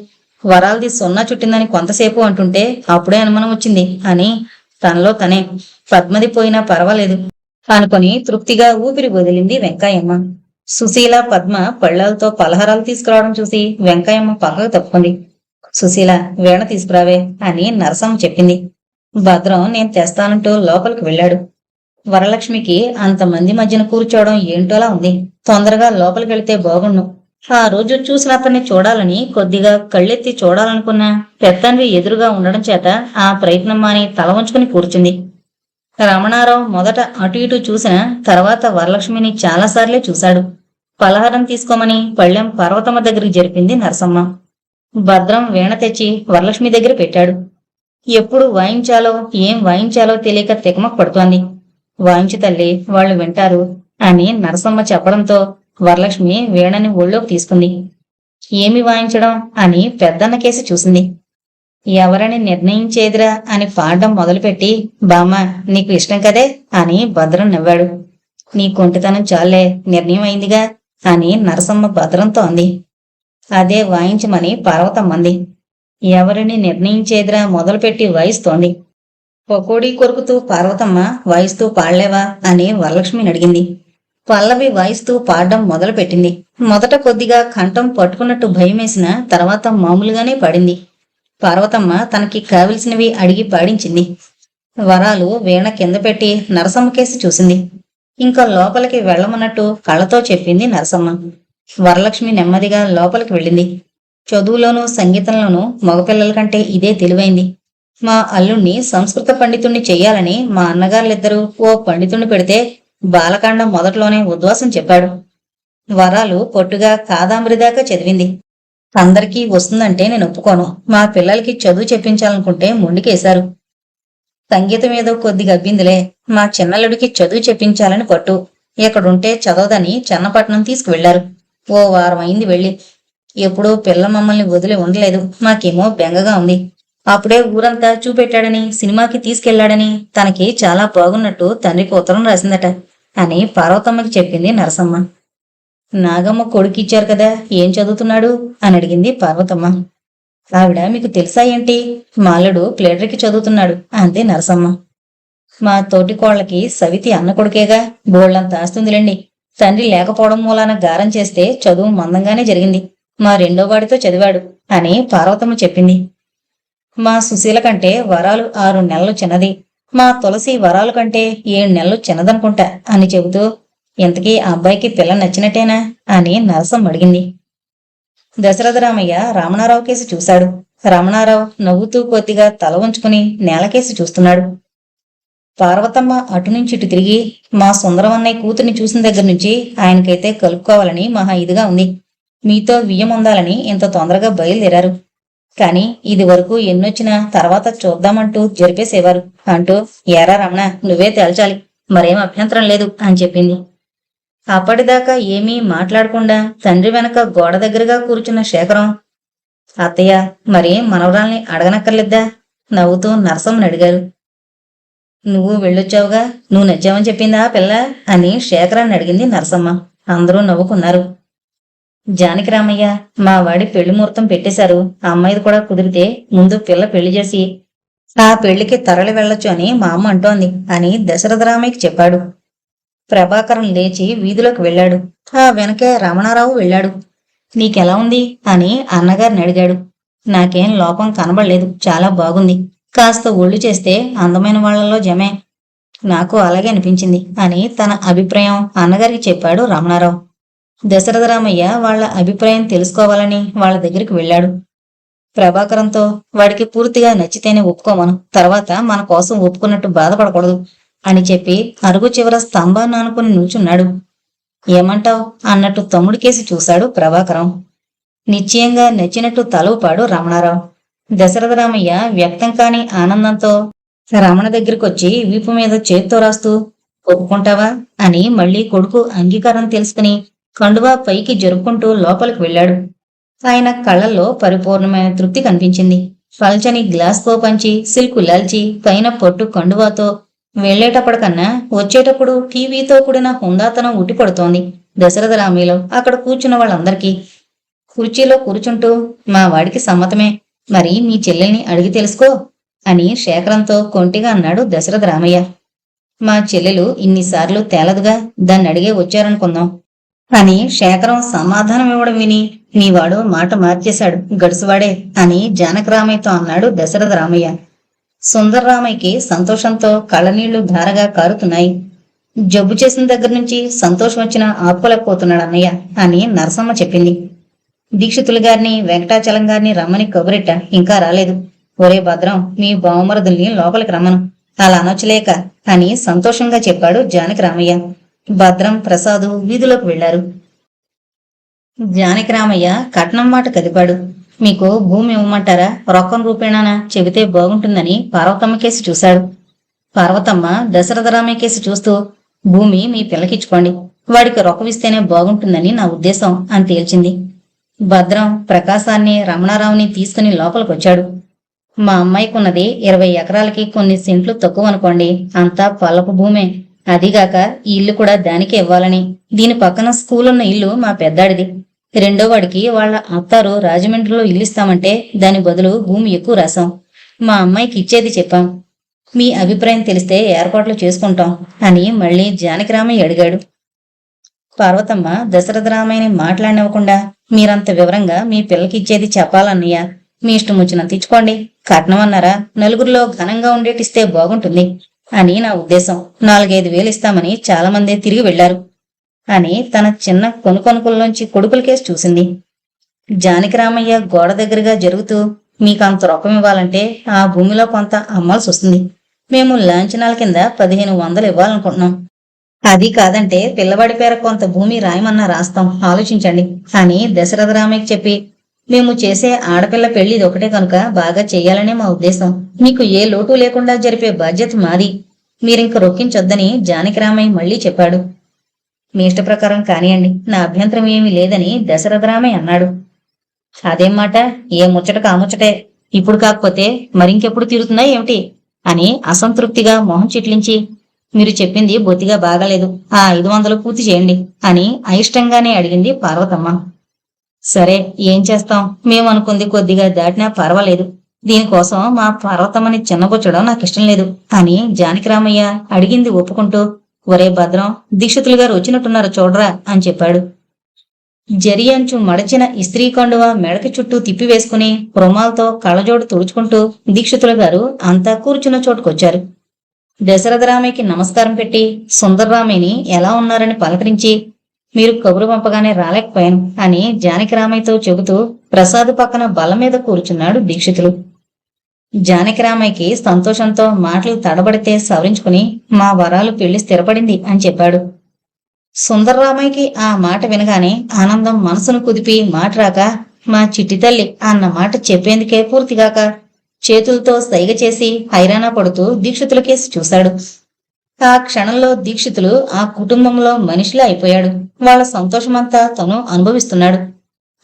వరాలది సున్నా చుట్టిందని కొంతసేపు అంటుంటే అప్పుడే అనుమానం వచ్చింది అని తనలో తనే పద్మది పోయినా పర్వాలేదు అనుకుని తృప్తిగా ఊపిరి వదిలింది వెంకయ్యమ్మ. సుశీల పద్మ పళ్ళాలతో పలహారాలు తీసుకురావడం చూసి వెంకయ్యమ్మ పక్కకు తప్పుకుంది. సుశీల, వీణ తీసుకురావే అని నరసమ్మ చెప్పింది. భద్రం నేను తెస్తానంటూ లోపలికి వెళ్ళాడు. వరలక్ష్మికి అంతమంది మధ్యన కూర్చోవడం ఏంటోలా ఉంది. తొందరగా లోపలికి వెళితే బాగుండు. ఆ రోజు చూసిన అతన్ని చూడాలని కొద్దిగా కళ్ళెత్తి చూడాలనుకున్నా పెద్దండ్రి ఎదురుగా ఉండడం చేత ఆ ప్రయత్నం మాని తల వంచుకుని కూర్చుంది. రమణారావు మొదట అటు ఇటు చూసిన తర్వాత వరలక్ష్మిని చాలాసార్లే చూశాడు. పలహారం తీసుకోమని పళ్ళెం పార్వతమ్మ దగ్గరికి జరిపింది నరసమ్మ. భద్రం వీణ తెచ్చి వరలక్ష్మి దగ్గర పెట్టాడు. ఎప్పుడు వాయించాలో ఏం వాయించాలో తెలియక తికమక పడుతోంది. వాయించు తల్లి, వాళ్ళు వింటారు అని నరసమ్మ చెప్పడంతో వరలక్ష్మి వీణని ఒళ్ళోకి తీసుకుంది. ఏమి వాయించడం అని పెద్దన్న కేసి చూసింది. ఎవరని నిర్ణయించేదిరా అని పాడడం మొదలుపెట్టి, బామ్మ నీకు ఇష్టం కదే అని భద్రం నవ్వాడు. నీ కొంటితనం చాలే, నిర్ణయం అయిందిగా అని నరసమ్మ భద్రంతో అంది. అదే వాయించమని పార్వతమ్మంది. ఎవరిని నిర్ణయించేదిరా మొదలుపెట్టి వాయిస్తోంది. పకోడీ కొరుకుతూ పార్వతమ్మ వాయిస్తూ పాడలేవా అని వరలక్ష్మిని అడిగింది. పల్లవి వాయిస్తూ పాడడం మొదలుపెట్టింది. మొదట కొద్దిగా కంఠం పట్టుకున్నట్టు భయమేసిన తర్వాత మామూలుగానే పాడింది. పార్వతమ్మ తనకి కావలసినవి అడిగి పాడించింది. వరాలు వీణ కింద పెట్టి నరసమ్మ కేసి చూసింది. ఇంకా లోపలికి వెళ్లమన్నట్టు కళ్ళతో చెప్పింది నరసమ్మ. వరలక్ష్మి నెమ్మదిగా లోపలికి వెళ్ళింది. చదువులోనూ సంగీతంలోనూ మగపిల్లల కంటే ఇదే తెలివైంది. మా అల్లుణ్ణి సంస్కృత పండితుణ్ణి చెయ్యాలని మా అన్నగారులిద్దరూ ఓ పండితుణ్ణి పెడితే బాలకాండం మొదట్లోనే ఉద్వాసం చెప్పాడు. వరాలు పొట్టుగా కాదాంబరి దాకా చదివింది. అందరికీ వస్తుందంటే నేను ఒప్పుకోను. మా పిల్లలకి చదువు చెప్పించాలనుకుంటే మొండికేశారు. సంగీతం ఏదో కొద్దిగా అబ్బిందిలే. మా చిన్నల్లుడికి చదువు చెప్పించాలని పట్టు. ఇక్కడుంటే చదవదని చెన్నపట్నం తీసుకువెళ్లారు. ఓ వారం అయింది వెళ్ళి. ఎప్పుడూ పిల్ల మమ్మల్ని వదిలి ఉండలేదు. మాకేమో బెంగగా ఉంది. అప్పుడే ఊరంతా చూపెట్టాడని, సినిమాకి తీసుకెళ్లాడని, తనకి చాలా బాగున్నట్టు తండ్రికి ఉత్తరం రాసిందట అని పార్వతమ్మకి చెప్పింది నరసమ్మ. నాగమ్మ కొడుకిచ్చారు కదా, ఏం చదువుతున్నాడు అని అడిగింది పార్వతమ్మ. ఆవిడ మీకు తెలుసా ఏంటి? మాల్లుడు ప్లేటరీకి చదువుతున్నాడు అంది నరసమ్మ. మా తోటి కోళ్లకి సవితి అన్న కొడుకేగా, బోళ్లంత ఆస్తుందిలేండి. తండ్రి లేకపోవడం మూలాన గారం చేస్తే చదువు మందంగానే జరిగింది. మా రెండో వాడితో చదివాడు అని పార్వతమ్మ చెప్పింది. మా సుశీల కంటే వరాలు 6 నెలలు చిన్నది. మా తులసి వరాలు కంటే 7 నెలలు చిన్నదనుకుంటా అని చెబుతూ, ఇంతకీ ఆ అబ్బాయికి పిల్ల నచ్చినట్టేనా అని నరసమ్మ అడిగింది. దశరథరామయ్య రమణారావు కేసి చూశాడు. రమణారావు నవ్వుతూ కొద్దిగా తల వంచుకుని నేలకేసి చూస్తున్నాడు. పార్వతమ్మ అటు నుంచి ఇటు తిరిగి, మా సుందరమన్నయ్య కూతుర్ని చూసిన దగ్గర నుంచి ఆయనకైతే కలుపుకోవాలని మహా ఇదిగా ఉంది. మీతో వియ్యముందాలని ఇంత తొందరగా బయలుదేరారు. కాని ఇది వరకు ఎన్నొచ్చినా తర్వాత చూద్దామంటూ జరిపేసేవారు అంటూ, ఏరా రమణ, నువ్వే తేల్చాలి, మరేం అభ్యంతరం లేదు అని చెప్పింది. అప్పటిదాకా ఏమీ మాట్లాడకుండా తండ్రి వెనక గోడ దగ్గరగా కూర్చున్న శేఖరం, అత్తయ్య మరి మనవరాల్ని అడగనక్కర్లేద్దా నవ్వుతూ నరసమ్మని అడిగారు. నువ్వు వెళ్ళొచ్చావుగా, నువ్వు నచ్చావని చెప్పిందా పిల్ల అని శేఖరాన్ని అడిగింది నరసమ్మ. అందరూ నవ్వుకున్నారు. జానకిరామయ్య, మా వాడి పెళ్లి ముహూర్తం పెట్టేశారు. ఆ అమ్మాయిది కూడా కుదిరితే ముందు పిల్ల పెళ్లి చేసి ఆ పెళ్లికి తరలి వెళ్ళొచ్చు అని మా అమ్మ అంటోంది అని దశరథరామయ్యకి చెప్పాడు. ప్రభాకరం లేచి వీధిలోకి వెళ్ళాడు. ఆ వెనకే రమణారావు వెళ్ళాడు. నీకెలా ఉంది అని అన్నగారిని అడిగాడు. నాకేం లోపం కనబడలేదు, చాలా బాగుంది. కాస్త ఒళ్ళు చేస్తే అందమైన వాళ్లలో జమే. నాకు అలాగే అనిపించింది అని తన అభిప్రాయం అన్నగారికి చెప్పాడు రమణారావు. దశరథరామయ్య వాళ్ల అభిప్రాయం తెలుసుకోవాలని వాళ్ల దగ్గరికి వెళ్ళాడు. ప్రభాకరంతో వాడికి పూర్తిగా నచ్చితేనే ఒప్పుకోమను, తర్వాత మన కోసం ఒప్పుకున్నట్టు బాధపడకూడదు అని చెప్పి అరుగు చివర స్తంభాన్ని ఆనుకుని నిల్చున్నాడు. ఏమంటావ్ అన్నట్టు తమ్ముడికేసి చూశాడు ప్రభాకరం. నిశ్చయంగా నచ్చినట్టు తల ఊపాడు రమణారావు. దశరథరామయ్య వ్యక్తం కాని ఆనందంతో రమణ దగ్గరికొచ్చి వీపు మీద చేత్తో రాస్తూ ఒప్పుకుంటావా అని మళ్లీ కొడుకు అంగీకారం తెలుసుకుని కండువా పైకి జరుపుకుంటూ లోపలికి వెళ్ళాడు. ఆయన కళ్లల్లో పరిపూర్ణమైన తృప్తి కనిపించింది. పల్చని గ్లాస్ తో పంచి సిల్కు లాల్చి పైన పొట్టు కండువాతో వెళ్లేటప్పటికన్నా వచ్చేటప్పుడు టీవీతో కూడిన హుందాతనం ఉట్టిపడుతోంది దశరథరామయ్యలో. అక్కడ కూర్చున్న వాళ్ళందరికీ. కుర్చీలో కూర్చుంటూ మా వాడికి సమ్మతమే, మరి మీ చెల్లెల్ని అడిగి తెలుసుకో అని శేఖరంతో కొంటిగా అన్నాడు దశరథరామయ్య. మా చెల్లెలు ఇన్నిసార్లు తేలదుగా, దాన్ని అడిగే వచ్చారనుకుందాం అని శేఖరం సమాధానం ఇవ్వడం విని మీవాడు మాట మార్చేశాడు, గడుసువాడే అని జానకిరామయ్యతో అన్నాడు దశరథరామయ్య. సుందర్రామయ్యకి సంతోషంతో కళ్ళనీళ్లు ధారగా కారుతున్నాయి. జబ్బు చేసిన దగ్గర నుంచి సంతోషం వచ్చినా ఆపుకోలేకపోతున్నాడు అన్నయ్య అని నరసమ్మ చెప్పింది. దీక్షితులు గారిని వెంకటాచలం గారిని రమ్మని కబురెట్ట, ఇంకా రాలేదు. ఒరే భద్రం, మీ బావమరుదుల్ని లోపలికి రమ్మను, అలా అనొచ్చలేక అని సంతోషంగా చెప్పాడు జానకిరామయ్య. భద్రం ప్రసాదు వీధిలోకి వెళ్లారు. జానకిరామయ్య కట్నం మాట కదిపాడు. మీకు భూమి ఇవ్వమంటారా, రొక్కం రూపేణానా చెబితే బాగుంటుందని పార్వతమ్మ కేసి చూశాడు. పార్వతమ్మ దశరథరామయ్య కేసి చూస్తూ భూమి మీ పిల్లకిచ్చుకోండి, వాడికి రొక్కవిస్తేనే బాగుంటుందని నా ఉద్దేశం అని తేల్చింది. భద్రం ప్రకాశాన్ని రమణారావుని తీసుకుని లోపలికొచ్చాడు. మా అమ్మాయికున్నది 20 ఎకరాలకి కొన్ని సెంట్లు తక్కువ అనుకోండి, అంతా పల్లపు భూమే. అదిగాక ఈ ఇల్లు కూడా దానికే ఇవ్వాలని. దీని పక్కన స్కూలున్న ఇల్లు మా పెద్దాడిది. రెండో వాడికి వాళ్ల అత్తారు రాజమండ్రిలో ఇల్లు ఇస్తామంటే దాని బదులు భూమి ఎక్కువ రాశాం. మా అమ్మాయికి ఇచ్చేది చెప్పాం. మీ అభిప్రాయం తెలిస్తే ఏర్పాట్లు చేసుకుంటాం అని మళ్లీ జానకిరామయ్య అడిగాడు. పార్వతమ్మ దశరథరామయ్యని మాట్లాడినవ్వకుండా మీరంత వివరంగా మీ పిల్లకి ఇచ్చేది చెప్పాలన్నయ్య, మీ ఇష్టం వచ్చినంత ఇచ్చుకోండి. కట్నం అన్నారా, నలుగురిలో ఘనంగా ఉండేటిస్తే బాగుంటుంది అని నా ఉద్దేశం. 4-5 వేలు ఇస్తామని చాలా మందే తిరిగి వెళ్లారు అని తన చిన్న కొనుకొనుకుల్లోంచి కొడుకులకేసి చూసింది. జానకిరామయ్య గోడ దగ్గరగా జరుగుతూ మీకంత రొక్కం ఇవ్వాలంటే ఆ భూమిలో కొంత అమ్మాల్సి వస్తుంది. మేము లాంఛనాల కింద 1500 ఇవ్వాలనుకుంటున్నాం. అది కాదంటే పిల్లవాడి పేర కొంత భూమి రాయమన్నా రాస్తాం, ఆలోచించండి అని దశరథరామయ్యకి చెప్పి మేము చేసే ఆడపిల్ల పెళ్లి ఇది ఒకటే కనుక బాగా చెయ్యాలనే మా ఉద్దేశం. మీకు ఏ లోటు లేకుండా జరిపే బాధ్యత మాది, మీరింక రొక్కించొద్దని జానకిరామయ్య మళ్లీ చెప్పాడు. మీ ఇష్ట ప్రకారం కానియండి, నా అభ్యంతరం ఏమీ లేదని దశరథరామయ్య అన్నాడు. అదేం మాట, ఏ ముచ్చటకు ఆ ముచ్చటే, ఇప్పుడు కాకపోతే మరింకెప్పుడు తీరుతుందా ఏమిటి అని అసంతృప్తిగా మొహం చిట్లించి మీరు చెప్పింది బొత్తిగా బాగాలేదు, ఆ 500 పూర్తి చేయండి అని అయిష్టంగానే అడిగింది పార్వతమ్మ. సరే ఏం చేస్తాం, మేము అనుకుంది కొద్దిగా దాటినా పర్వాలేదు, దీనికోసం మా పార్వతమ్మని చిన్నబొచ్చడం నాకిష్టం లేదు అని జానకిరామయ్య అడిగింది ఒప్పుకుంటూ ఒరే భద్రం, దీక్షితులు గారు వచ్చినట్టున్నారు చూడరా అని చెప్పాడు. జరి అంచు మడచిన ఇస్త్రీ కండువా మెడకి చుట్టూ తిప్పివేసుకుని రుమాలతో కళ్ళజోడు తుడుచుకుంటూ దీక్షితులు గారు అంతా కూర్చున్న చోటుకొచ్చారు. దశరథరామయ్యకి నమస్కారం పెట్టి సుందర్రామయ్యని ఎలా ఉన్నారని పలకరించి మీరు కబురు పంపగానే రాలేకపోయాను అని జానకిరామయ్యతో చెబుతూ ప్రసాద్ పక్కన బల్ల మీద కూర్చున్నాడు దీక్షితులు. జానకిరామయ్యకి సంతోషంతో మాటలు తడబడితే సవరించుకుని మా వరాలు పెళ్లి స్థిరపడింది అని చెప్పాడు. సుందర్రామయ్యకి ఆ మాట వినగానే ఆనందం మనసును కుదిపి మాట రాక మా చిట్టి తల్లి అన్న మాట చెప్పేందుకే పూర్తిగాక చేతులతో సైగ చేసి హైరాణ పడుతూ దీక్షితుల కేసి చూశాడు. ఆ క్షణంలో దీక్షితులు ఆ కుటుంబంలో మనిషిలా అయిపోయాడు. వాళ్ళ సంతోషమంతా తను అనుభవిస్తున్నాడు.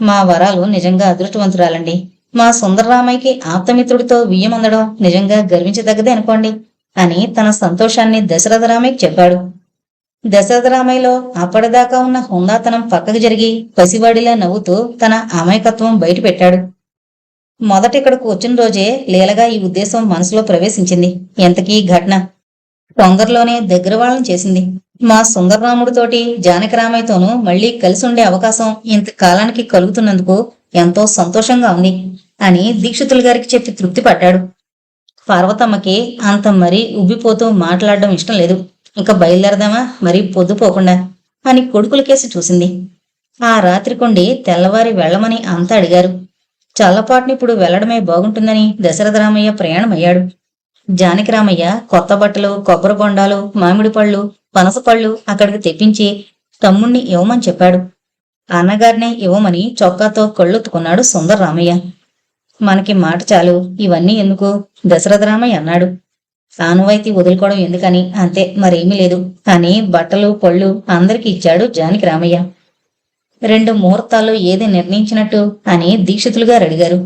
మా వరాలు నిజంగా అదృష్టవంతురాలండి, మా సుందరరామయ్యకి ఆప్తమిత్రుడితో బియ్యం అందడం నిజంగా గర్వించదగ్గదే అనుకోండి అని తన సంతోషాన్ని దశరథరామయ్యకి చెప్పాడు. దశరథరామయ్యలో అప్పటిదాకా ఉన్న హుందాతనం పక్కకు జరిగి పసివాడిలా నవ్వుతూ తన అమాయకత్వం బయటపెట్టాడు. మొదట ఇక్కడకు వచ్చిన రోజే లీలగా ఈ ఉద్దేశం మనసులో ప్రవేశించింది. ఎంతకీ ఘటన తొందరలోనే దగ్గర వాళ్ళని చేసింది. మా సుందరరాముడితోటి జానకిరామయ్యతోనూ మళ్లీ కలిసి ఉండే అవకాశం ఇంతకాలానికి కలుగుతున్నందుకు ఎంతో సంతోషంగా ఉంది అని దీక్షితులు గారికి చెప్పి తృప్తి పడ్డాడు. పార్వతమ్మకి అంత మరీ ఉబ్బిపోతూ మాట్లాడడం ఇష్టం లేదు. ఇంకా బయలుదేరదామా మరీ పొద్దుపోకుండా అని కొడుకులకేసి చూసింది. ఆ రాత్రి కొండి తెల్లవారి వెళ్లమని అంతా అడిగారు. చల్లపాటునిప్పుడు వెళ్లడమే బాగుంటుందని దశరథరామయ్య ప్రయాణమయ్యాడు. జానకిరామయ్య కొత్త బట్టలు, కొబ్బరి బొండాలు, మామిడి పళ్ళు, పనసపళ్ళు అక్కడికి తెప్పించి తమ్ముణ్ణి ఇవ్వమని చెప్పాడు. అన్నగారినే ఇవ్వమని చొక్కాతో కళ్ళొత్తుకున్నాడు సుందరరామయ్య. మనకి మాట చాలు, ఇవన్నీ ఎందుకు దశరథరామయ్య అన్నాడు. ఆనువాయితీ వదులుకోవడం ఎందుకని, అంతే, మరేమీ లేదు అని బట్టలు పళ్ళు అందరికి ఇచ్చాడు జానకిరామయ్య. 2 ముహూర్తాల్లో ఏది నిర్ణయించినట్టు అని దీక్షితులు గారు అడిగారు.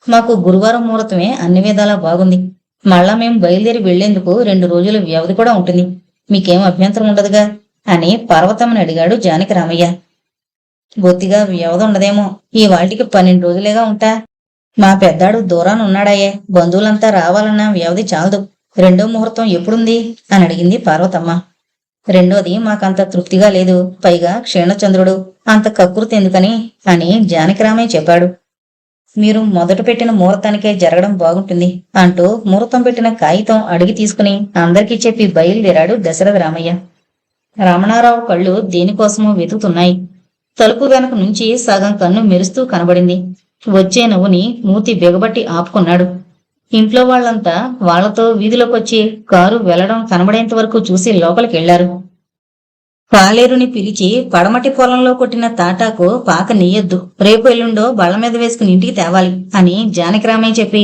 మాకు గురువారం ముహూర్తమే అన్ని విధాలా బాగుంది. మళ్ళా మేం బయలుదేరి వెళ్లేందుకు 2 రోజుల వ్యవధి కూడా ఉంటుంది. మీకేం అభ్యంతరం ఉండదుగా అని పార్వతమ్మని అడిగాడు జానకిరామయ్య. బొత్తిగా వ్యవధి ఉండదేమో, ఈ వాటికి 12 రోజులేగా ఉంటా. మా పెద్దాడు దూరాన ఉన్నాడాయే, బంధువులంతా రావాలన్నా వ్యవధి చాలదు. 2వ ముహూర్తం ఎప్పుడుంది అని అడిగింది పార్వతమ్మ. 2వది మాకంత తృప్తిగా లేదు, పైగా క్షీణచంద్రుడు, అంత కకృతి ఎందుకని అని జానకిరామయ్య చెప్పాడు. మీరు మొదట పెట్టిన ముహూర్తానికే జరగడం బాగుంటుంది అంటూ ముహూర్తం పెట్టిన కాగితం అడిగి తీసుకుని అందరికీ చెప్పి బయలుదేరాడు దశరథరామయ్య. రమణారావు కళ్ళు దేనికోసమో వెతుకుతున్నాయి. తలుపు వెనక నుంచి సగం కన్ను మెరుస్తూ కనబడింది. వచ్చే నవ్వుని మూతి బిగబట్టి ఆపుకున్నాడు. ఇంట్లో వాళ్లంతా వాళ్లతో వీధిలోకొచ్చి కారు వెళ్లడం కనబడేంత వరకు చూసి లోపలికెళ్లారు. పాలేరుని పిలిచి పడమటి పొలంలో కొట్టిన తాటాకు పాక నెయ్యొద్దు, రేపు ఎల్లుండో బళ్ల మీద వేసుకుని ఇంటికి తేవాలి అని జానకిరామయ్య చెప్పి,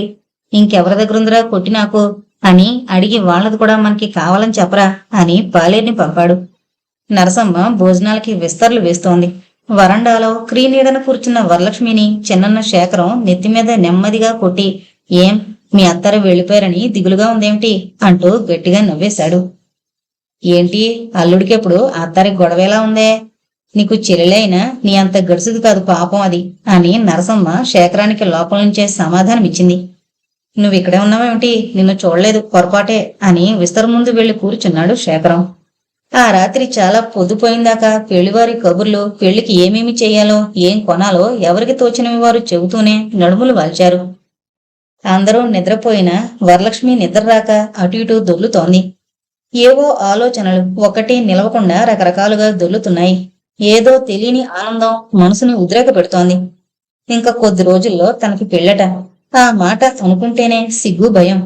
ఇంకెవరి దగ్గరుందిరా కొట్టినాకు అని అడిగి వాళ్లది కూడా మనకి కావాలని చెప్పరా అని పాలేరుని పంపాడు. నరసమ్మ భోజనాలకి విస్తర్లు వేస్తోంది. వరండాలో క్రీనీడన కూర్చున్న వరలక్ష్మిని చిన్నన్న శేఖరం నెత్తిమీద నెమ్మదిగా కొట్టి, ఏం మీ అత్తారు వెళ్ళిపోయారని దిగులుగా ఉందేమిటి అంటూ గట్టిగా నవ్వేశాడు. ఏంటి అల్లుడికెప్పుడు అత్తారికి గొడవేలా ఉందే, నీకు చెల్లెలైనా నీ అంత గడుసుది కాదు పాపం అది అని నరసమ్మ శేఖరానికి లోపల నుంచే సమాధానమిచ్చింది. నువ్విక్కడే ఉన్నావేమిటి, నిన్ను చూడలేదు, పొరపాటే అని విస్తర ముందు వెళ్లి కూర్చున్నాడు శేఖరం. ఆ రాత్రి చాలా పొద్దుపోయిందాకా పెళ్లివారి కబుర్లు, పెళ్లికి ఏమేమి చెయ్యాలో, ఏం కొనాలో ఎవరికి తోచినవి వారు చెబుతూనే నడుములు వాల్చారు. అందరూ నిద్రపోయినా వరలక్ష్మి నిద్ర రాక అటు ఇటు దొర్లుతోంది. ఏవో ఆలోచనలు ఒకటి నిలవకుండా రకరకాలుగా దొర్లుతున్నాయి. ఏదో తెలియని ఆనందం మనసును ఉద్రేక పెడుతోంది. ఇంకా కొద్ది రోజుల్లో తనకి పెళ్ళట. ఆ మాట అనుకుంటేనే సిగ్గు భయం.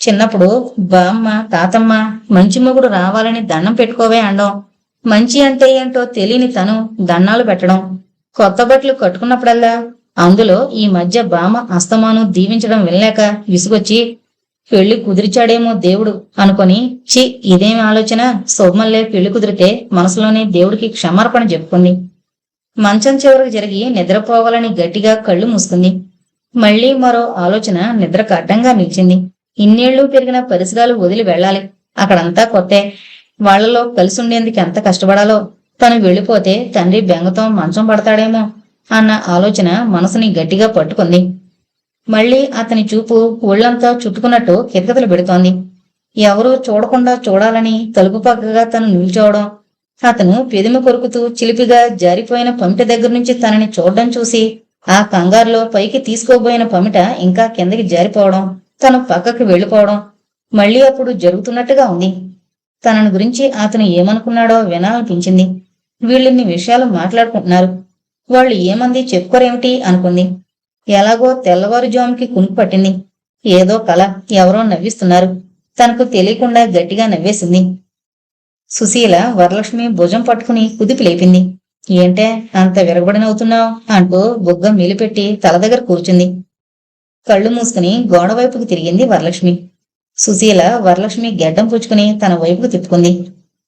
చిన్నప్పుడు బామ్మ తాతమ్మ మంచి మొగుడు రావాలని దండం పెట్టుకోవే అండం, మంచి అంటే ఏంటో తెలియని తను దండాలు పెట్టడం, కొత్త బట్టలు కట్టుకున్నప్పుడల్లా అందులో ఈ మధ్య బామ్మ అస్తమాను దీవించడం వినలేక విసుగొచ్చి పెళ్లి కుదిరిచాడేమో దేవుడు అనుకొని, చి ఇదేమి ఆలోచన, శోభమల్లే పెళ్లి కుదిరితే మనసులోనే దేవుడికి క్షమార్పణ చెప్పుకుంది. మంచం చివరకు జరిగి నిద్రపోవాలని గట్టిగా కళ్ళు మూసుకుంది. మళ్లీ మరో ఆలోచన నిద్రకు అడ్డంగా నిలిచింది. ఇన్నేళ్లు పెరిగిన పరిసరాలు వదిలి వెళ్లాలి, అక్కడంతా కొత్తే, వాళ్లలో కలిసుండేందుకు ఎంత కష్టపడాలో, తను వెళ్లిపోతే తండ్రి బెంగతో మంచం పడతాడేమో అన్న ఆలోచన మనసుని గట్టిగా పట్టుకుంది. మళ్లీ అతని చూపు ఒళ్లంతా చుట్టుకున్నట్టు కితకితలు పెడుతోంది. ఎవరూ చూడకుండా చూడాలని తలుపు పక్కగా తను నిల్చోవడం, అతను పెదిమి కొరుకుతూ చిలిపిగా జారిపోయిన పమిట దగ్గర నుంచి తనని చూడడం చూసి ఆ కంగారులో పైకి తీసుకోబోయిన పమిట ఇంకా కిందకి జారిపోవడం, తను పక్కకి వెళ్లిపోవడం మళ్లీ అప్పుడు జరుగుతున్నట్టుగా ఉంది. తనని గురించి అతను ఏమనుకున్నాడో వినాలనిపించింది. వీళ్ళిన్ని విషయాలు మాట్లాడుకుంటున్నారు, వాళ్ళు ఏమంది చెప్పుకోరేమిటి అనుకుంది. ఎలాగో తెల్లవారుజాముకి కునుకు పట్టింది. ఏదో కల, ఎవరో నవ్విస్తున్నారు. తనకు తెలియకుండా గట్టిగా నవ్వేసింది. సుశీల వరలక్ష్మి భుజం పట్టుకుని కుదిపి లేపింది. ఏంటే అంత విరగబడినవుతున్నావు అంటూ బుగ్గ మెలిపెట్టి తల దగ్గర కూర్చుంది. కళ్ళు మూసుకుని గోడవైపుకు తిరిగింది వరలక్ష్మి. సుశీల వరలక్ష్మి గెడ్డం పుచ్చుకుని తన వైపుకు తిప్పుకుంది.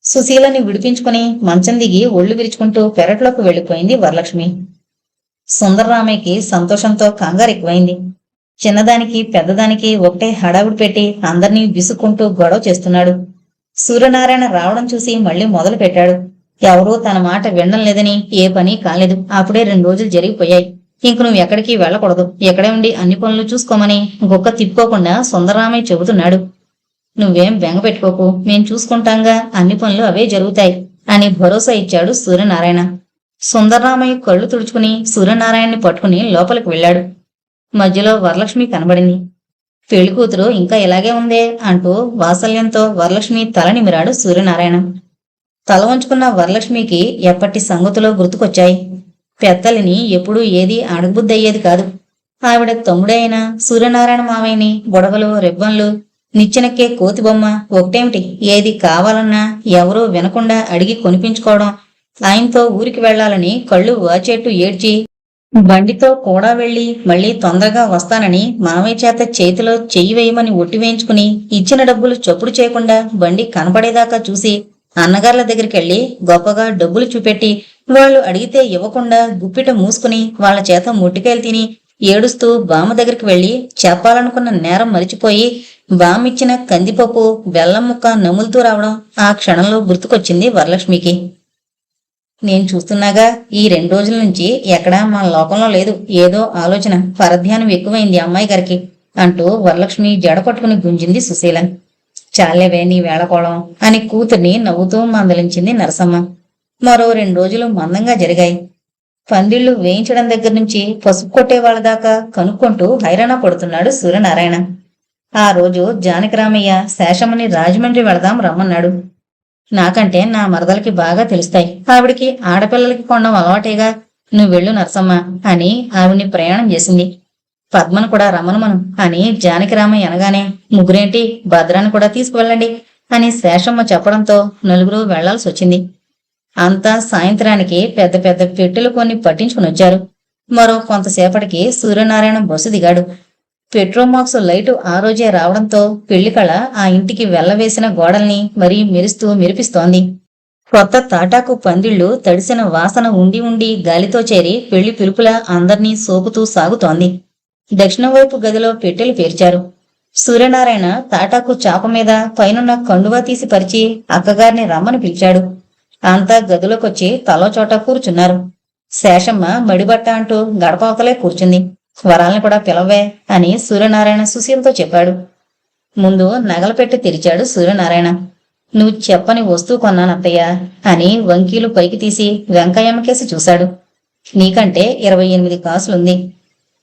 సుశీలని విడిపించుకుని మంచం దిగి ఒళ్ళు విరుచుకుంటూ పెరట్లోకి వెళ్లిపోయింది వరలక్ష్మి. సుందరరామయ్యకి సంతోషంతో కంగారు ఎక్కువైంది. చిన్నదానికి పెద్దదానికి ఒకటే హడావుడి పెట్టి అందర్నీ విసుక్కుంటూ గొడవ చేస్తున్నాడు. సూర్యనారాయణ రావడం చూసి మళ్ళీ మొదలు పెట్టాడు. ఎవరూ తన మాట వినడం లేదని ఏ పని కాలేదు. అప్పుడే 2 రోజులు జరిగిపోయాయి. ఇంక నువ్వు ఎక్కడికి వెళ్ళకూడదు, ఎక్కడే ఉండి అన్ని పనులు చూసుకోమని గుక్క తిప్పుకోకుండా సుందరరామయ్య చెబుతున్నాడు. నువ్వేం బెంగ పెట్టుకోకు, మేం చూసుకుంటాంగా, అన్ని పనులు అవే జరుగుతాయి అని భరోసా ఇచ్చాడు సూర్యనారాయణ. సుందరరామయ్య కళ్ళు తుడుచుకుని సూర్యనారాయణని పట్టుకుని లోపలికి వెళ్ళాడు. మధ్యలో వరలక్ష్మి కనబడింది. పెళ్లి కూతురు ఇంకా ఇలాగే ఉందే అంటూ వాత్సల్యంతో వరలక్ష్మి తల నిమిరాడు సూర్యనారాయణ. తల వంచుకున్న వరలక్ష్మికి ఎప్పటి సంగతులో గుర్తుకొచ్చాయి. పెద్దలిని ఎప్పుడూ ఏదీ అడగబుద్దయ్యేది కాదు. ఆవిడ తమ్ముడే అయినా సూర్యనారాయణ మావయ్యని గొడవలు రెబ్బన్లు నిచ్చెనెక్కే కోతిబొమ్మ ఒకటేమిటి, ఏది కావాలన్నా ఎవరూ వినకుండా అడిగి కొనిపించుకోవడం, ఆయనతో ఊరికి వెళ్లాలని కళ్ళు వాచేట్టు ఏడ్చి బండితో కూడా వెళ్లి మళ్లీ తొందరగా వస్తానని మామయ్య చేత చేతిలో చెయ్యి వేయమని ఒట్టి వేయించుకుని ఇచ్చిన డబ్బులు చప్పుడు చేయకుండా బండి కనపడేదాకా చూసి అన్నగార్ల దగ్గరికెళ్లి గొప్పగా డబ్బులు చూపెట్టి వాళ్ళు అడిగితే ఇవ్వకుండా గుప్పిట మూసుకుని వాళ్ల చేత ముట్టికాయలు తిని ఏడుస్తూ బామ్మ దగ్గరికి వెళ్లి చెప్పాలనుకున్న నేరం మరిచిపోయి బామ్మిచ్చిన కందిపప్పు బెల్లం ముక్క నములుతూ రావడం ఆ క్షణంలో గుర్తుకొచ్చింది వరలక్ష్మికి. నేను చూస్తున్నాగా, ఈ 2 రోజుల నుంచి ఎక్కడా మన లోకంలో లేదు. ఏదో ఆలోచన, పరధ్యానం ఎక్కువైంది అమ్మాయి గారికి అంటూ వరలక్ష్మి జడ పట్టుకుని గుంజింది సుశీల. చాలేవే నీ వేళకోళం అని కూతుర్ని నవ్వుతూ మందలించింది నరసమ్మ. మరో 2 రోజులు మందంగా జరిగాయి. పందిళ్లు వేయించడం దగ్గర నుంచి పసుపు కొట్టే వాళ్ళ దాకా కనుక్కుంటూ హైరాణ పడుతున్నాడు సూర్యనారాయణ. ఆ రోజు జానకిరామయ్య శేషమ్మని రాజమండ్రి వెళదాం రమ్మన్నాడు. నాకంటే నా మరదలకి బాగా తెలుస్తాయి, ఆవిడికి ఆడపిల్లలకి కొనడం అలవాటేగా, నువ్వు వెళ్ళు నరసమ్మ అని ఆవిడ్ని ప్రయాణం చేసింది. పద్మను కూడా రమ్మనమను అని జానకిరామయ్య అనగానే, ముగ్గురేంటి, భద్రాన్ని కూడా తీసుకువెళ్ళండి అని శేషమ్మ చెప్పడంతో నలుగురు వెళ్లాల్సి వచ్చింది. అంతా సాయంత్రానికి పెద్ద పెద్ద పెట్టెలు కొన్ని పట్టించుకుని వచ్చారు. మరో కొంతసేపటికి సూర్యనారాయణ బస్సు దిగాడు. పెట్రోమాక్స్ లైటు ఆ రోజే రావడంతో పెళ్లికళ ఆ ఇంటికి వెళ్లవేసిన గోడల్ని మరీ మెరిపిస్తోంది. కొత్త తాటాకు పందిళ్లు తడిసిన వాసన ఉండి ఉండి గాలితో చేరి పెళ్లి పిలుపులా అందర్నీ సోకుతూ సాగుతోంది. దక్షిణం వైపు గదిలో పెట్టెలు పేర్చారు. సూర్యనారాయణ తాటాకు చాప మీద పైనున్న కండువా తీసి పరిచి అక్కగారిని రమ్మని పిలిచాడు. అంతా గదిలోకొచ్చి తలో చోట కూర్చున్నారు. శేషమ్మ మడిబట్ట అంటూ గడపవతలే కూర్చుంది. వరాల్ని కూడా పిలవే అని సూర్యనారాయణ సుశీలతో చెప్పాడు. ముందు నగల పెట్టి తెరిచాడు సూర్యనారాయణ. నువ్వు చెప్పని వస్తువు కొన్నానత్తయ్య అని వంకీలు పైకి తీసి వెంకయ్యమ్మకేసి చూశాడు. నీకంటే 28 కాసులుంది.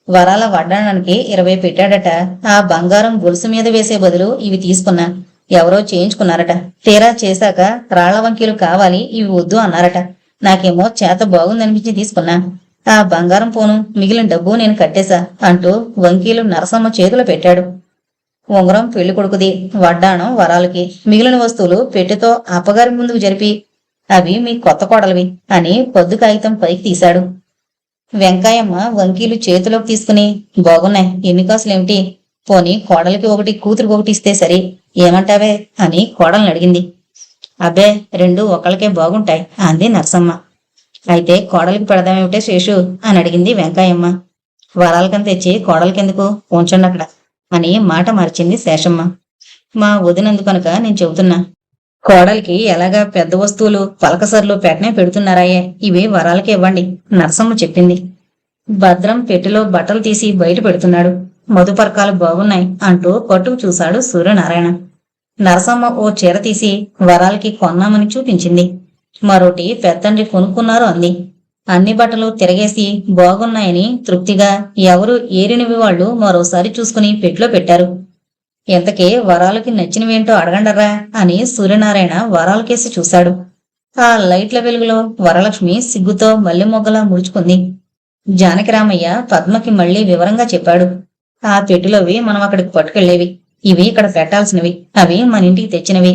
వరాల వడ్డానానికి 20 పెట్టాడట. ఆ బంగారం గొలుసు మీద వేసే బదులు ఇవి తీసుకున్నా. ఎవరో చేయించుకున్నారట. తీరా చేశాక రాళ్ల వంకీలు కావాలి, ఇవి వద్దు అన్నారట. నాకేమో చేత బాగుందనిపించి తీసుకున్నా. ఆ బంగారం పోను, మిగిలిన డబ్బు నేను కట్టేశా అంటూ వంకీలు నరసమ్మ చేతులు పెట్టాడు. ఉంగరం పెళ్లి కొడుకుది, వడ్డాణం వరాలకి, మిగిలిన వస్తువులు పెట్టెతో అప్పగారి ముందుకు జరిపి అవి మీ కొత్త కోడలివి అని పొద్దు కాగితం పైకి తీశాడు. వెంకాయమ్మ వంకీలు చేతిలోకి తీసుకుని, బాగున్నాయి, ఎన్ని కాసులేమిటి, పోని కోడలికి ఒకటి కూతురికి ఒకటి ఇస్తే సరి, ఏమంటావే అని కోడల్ని అడిగింది. అబ్బే, 2 ఒకళ్ళకే బాగుంటాయి అంది నరసమ్మ. అయితే కోడలికి పెడదామేమిటే శేషు అని అడిగింది వెంకాయమ్మ. వరాలకని తెచ్చి కోడలికెందుకు, ఉంచండి అక్కడ అని మాట మార్చింది శేషమ్మ. మా వదినందు కనుక నేను చెబుతున్నా. కోడలికి ఎలాగా పెద్ద వస్తువులు పలకసర్లు పెట్టనే పెడుతున్నారాయే, ఇవి వరాలకి ఇవ్వండి నరసమ్మ చెప్పింది. భద్రం పెట్టెలో బట్టలు తీసి బయట పెడుతున్నాడు. మధుపర్కాలు బాగున్నాయి అంటూ పట్టుకు చూశాడు సూర్యనారాయణ. నరసమ్మ ఓ చీర తీసి వరాలకి కొన్నామని చూపించింది. మరోటి పెద్దండ్రి కొనుక్కున్నారు అంది. అన్ని బట్టలు తిరగేసి బాగున్నాయని తృప్తిగా ఎవరు ఏరినవి వాళ్లు మరోసారి చూసుకుని పెట్లో పెట్టారు. ఇంతకీ వరాలకి నచ్చినవేంటో అడగండరా అని సూర్యనారాయణ వరాలకేసి చూశాడు. ఆ లైట్ల వెలుగులో వరలక్ష్మి సిగ్గుతో మల్లె మొగ్గలా ముడుచుకుంది. జానకిరామయ్య పద్మకి మళ్లీ వివరంగా చెప్పాడు. ఆ పెట్టిలోవి మనం అక్కడికి పట్టుకెళ్లేవి, ఇవి ఇక్కడ పెట్టాల్సినవి, అవి మన ఇంటికి తెచ్చినవి.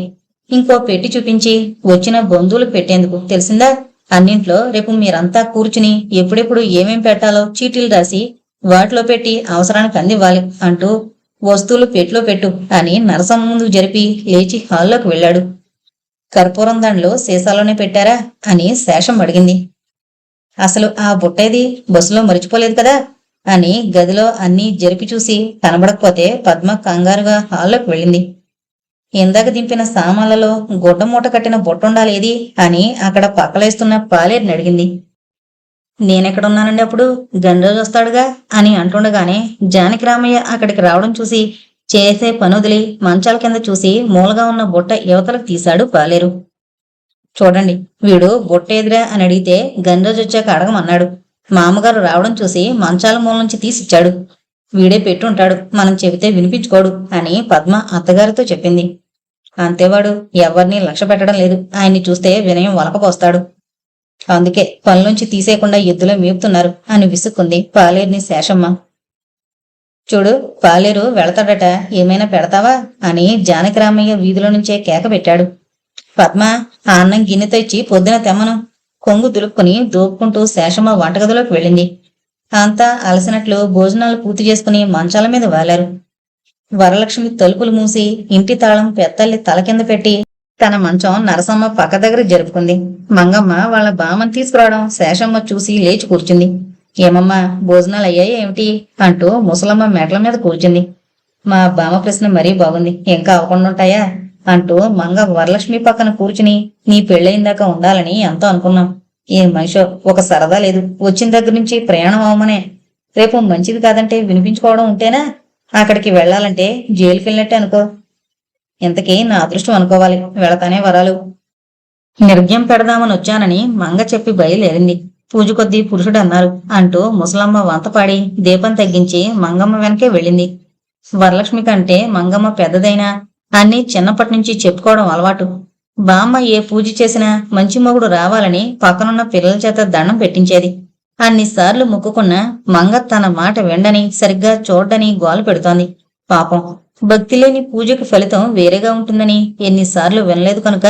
ఇంకో పెట్టి చూపించి వచ్చిన బంధువులకు పెట్టేందుకు, తెలిసిందా, అన్నింట్లో రేపు మీరంతా కూర్చుని ఎప్పుడెప్పుడు ఏమేం పెట్టాలో చీటీలు రాసి వాటిలో పెట్టి అవసరానికి అందివ్వాలి అంటూ వస్తువులు పెట్లో పెట్టు అని నరసమ్మ ముందు జరిపి లేచి హాల్లోకి వెళ్ళాడు. కర్పూరం దండలు సీసాలోనే పెట్టారా అని శేషం అడిగింది. అసలు ఆ బుట్టేది బస్సులో మరిచిపోలేదు కదా అని గదిలో అన్నీ జరిపి చూసి కనబడకపోతే పద్మ కంగారుగా హాల్లోకి వెళ్ళింది. ఇందాక దింపిన సామాన్లలో గుడ్డ మూట కట్టిన బుట్టుండాలేది అని అక్కడ పక్కలేస్తున్న పాలేరుని అడిగింది. నేనెక్కడున్నానండి అప్పుడు, గండ్రోజు వస్తాడుగా అని అంటుండగానే జానకిరామయ్య అక్కడికి రావడం చూసి చేసే పనొదిలి మంచాల కింద చూసి మూలగా ఉన్న బుట్ట యువతలకు తీశాడు పాలేరు. చూడండి, వీడు బుట్ట ఎదురా అని అడిగితే గండ్రోజు వచ్చాక అడగమన్నాడు. మామగారు రావడం చూసి మంచాల మూల నుంచి తీసిచ్చాడు. వీడే పెట్టుంటాడు, మనం చెబితే వినిపించుకోడు అని పద్మ అత్తగారితో చెప్పింది. అంతేవాడు ఎవరినీ లక్ష్య పెట్టడం లేదు. ఆయన్ని చూస్తే వినయం వలకపోస్తాడు. అందుకే పనులోంచి తీసేయకుండా ఎద్దులో మేపుతున్నారు అని విసుక్కుంది పాలేరుని శేషమ్మ. చూడు, పాలేరు వెళతాడట, ఏమైనా పెడతావా అని జానకిరామయ్య వీధిలో నుంచే కేక పెట్టాడు. పద్మ ఆ అన్నం గిన్నెతో ఇచ్చి పొద్దున తెమ్మను. కొంగు దులుపుకుని దూపుకుంటూ శేషమ్మ వంటగదిలోకి వెళ్ళింది. అంతా అలసినట్లు భోజనాలు పూర్తి చేసుకుని మంచాల మీద వాలారు. వరలక్ష్మి తలుపులు మూసి ఇంటి తాళం పెత్తల్లి తల కింద పెట్టి తన మంచం నరసమ్మ పక్క దగ్గర జరుపుకుంది. మంగమ్మ వాళ్ళ బామ్మని తీసుకురావడం శేషమ్మ చూసి లేచి కూర్చుంది. ఏమమ్మా, భోజనాలు అయ్యాయి ఏమిటి అంటూ ముసలమ్మ మెట్ల మీద కూర్చుంది. మా బామ్మ ప్రశ్న మరీ బాగుంది, ఇంకా అవ్వకుండా ఉంటాయా అంటూ మంగ వరలక్ష్మి పక్కన కూర్చుని నీ పెళ్ళయిందాక ఉండాలని ఎంతో అనుకున్నాం. ఏ మనిషో, ఒక సరదా లేదు. వచ్చిన దగ్గర నుంచి ప్రయాణం అవమనే. రేపు మంచిది కాదంటే వినిపించుకోవడం ఉంటేనా? అక్కడికి వెళ్లాలంటే జైలుకి వెళ్ళినట్టే అనుకో. ఇంతకీ నా అదృష్టం అనుకోవాలి, వెళతానే వరాలు. నిర్జ్యం పెడదామని వచ్చానని మంగ చెప్పి బయలుదేరింది. పూజ కొద్దీ పురుషుడు అన్నారు అంటూ ముసలమ్మ వంతపాడి దీపం తగ్గించి మంగమ్మ వెనకే వెళ్ళింది. వరలక్ష్మి కంటే మంగమ్మ పెద్దదైనా అన్నీ చిన్నప్పటి నుంచి చెప్పుకోవడం అలవాటు. బామ్మ ఏ పూజ చేసినా మంచి మొగుడు రావాలని పక్కనున్న పిల్లల చేత దండం పెట్టించేది. అన్నిసార్లు మొక్కుకున్నా మంగ తన మాట వెండని, సరిగ్గా చూడ్డని గోల పెడుతోంది. పాపం, భక్తి లేని పూజకి ఫలితం వేరేగా ఉంటుందని ఎన్నిసార్లు వినలేదు కనుక